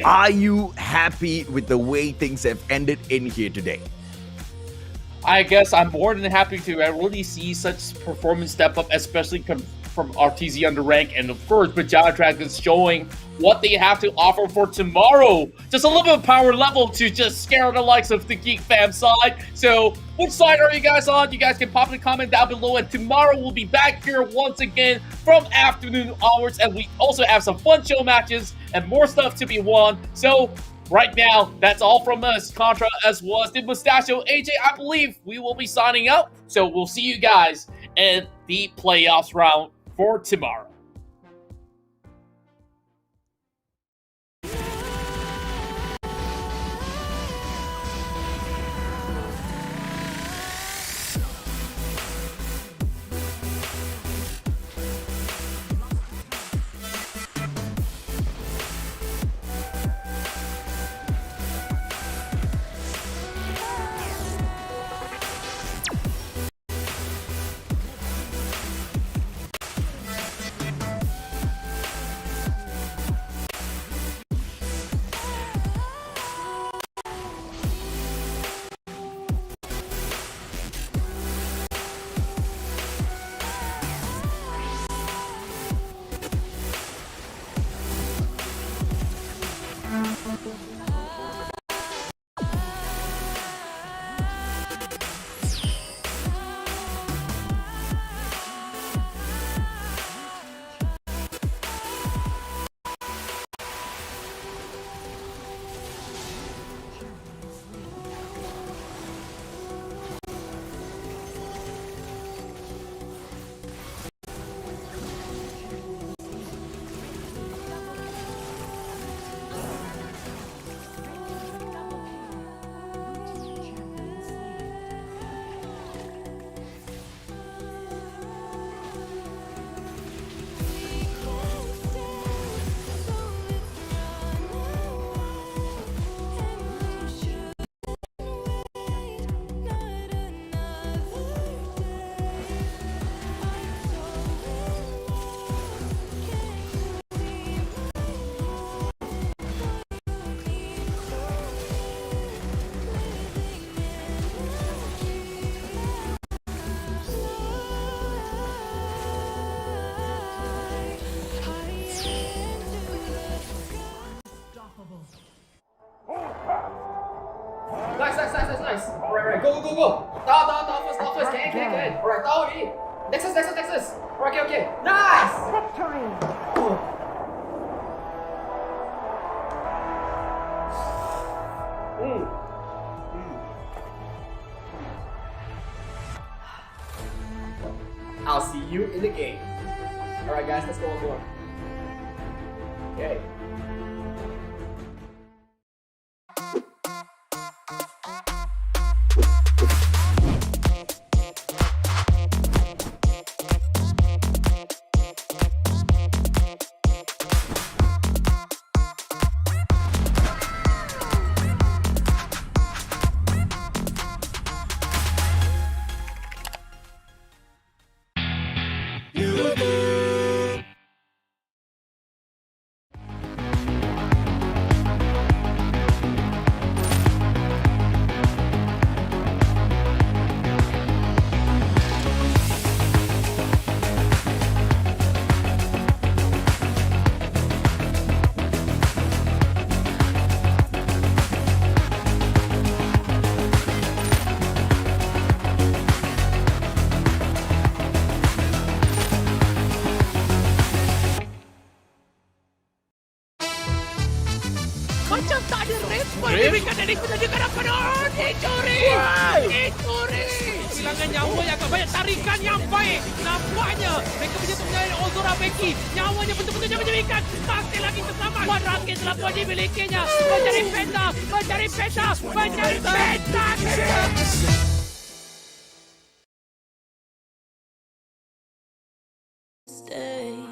are you happy with the way things have ended in here today? I guess I'm more than happy to really see such performance step up, especially from RTZ UndeRank and of course Berjaya Dragons showing what they have to offer for tomorrow. Just a little bit of power level to just scare the likes of the Geek Fam side. So which side are you guys on? You guys can pop in a comment down below, and tomorrow we'll be back here once again from afternoon onwards, and we also have some fun show matches and more stuff to be won. So right now, that's all from us. Contra as well as the Mustachio. AJ, I believe we will be signing out. So we'll see you guys in the playoffs round for tomorrow. Nice. Alright, go. Down first. Can. Alright, down already. Nexus. Okay. Nice! Victory! I'll see you in the game. Alright guys, let's go on board. Okay. Macam tak ada respon. Diberikan dari penjajakan apa dah. Dicuri. Dicuri. Kehilangan nyawa yang agak banyak. Tarikan yang baik. Nampaknya mereka punya penjaga Ozora Becky. Nyawanya betul-betul dia menjadikan. Masih lagi terselamat. One rocket telah pun dimilikinya. Mencari penta. Mencari penta. Mencari penta. Mistakes.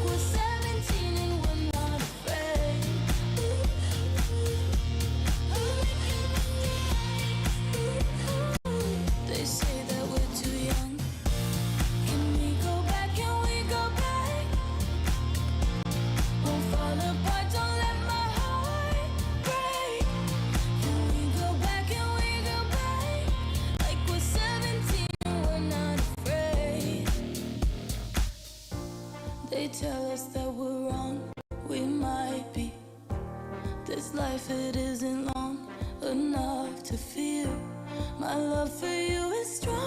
We're 17 and we're not afraid. They say that we're too young. Can we go back? Can we go back? Won't fall apart. Don't let my heart break. Can we go back? Can we go back? Like we're 17 and we're not afraid. They tell us that we're wrong. We might be. This life, it isn't long enough to feel. My love for you is strong.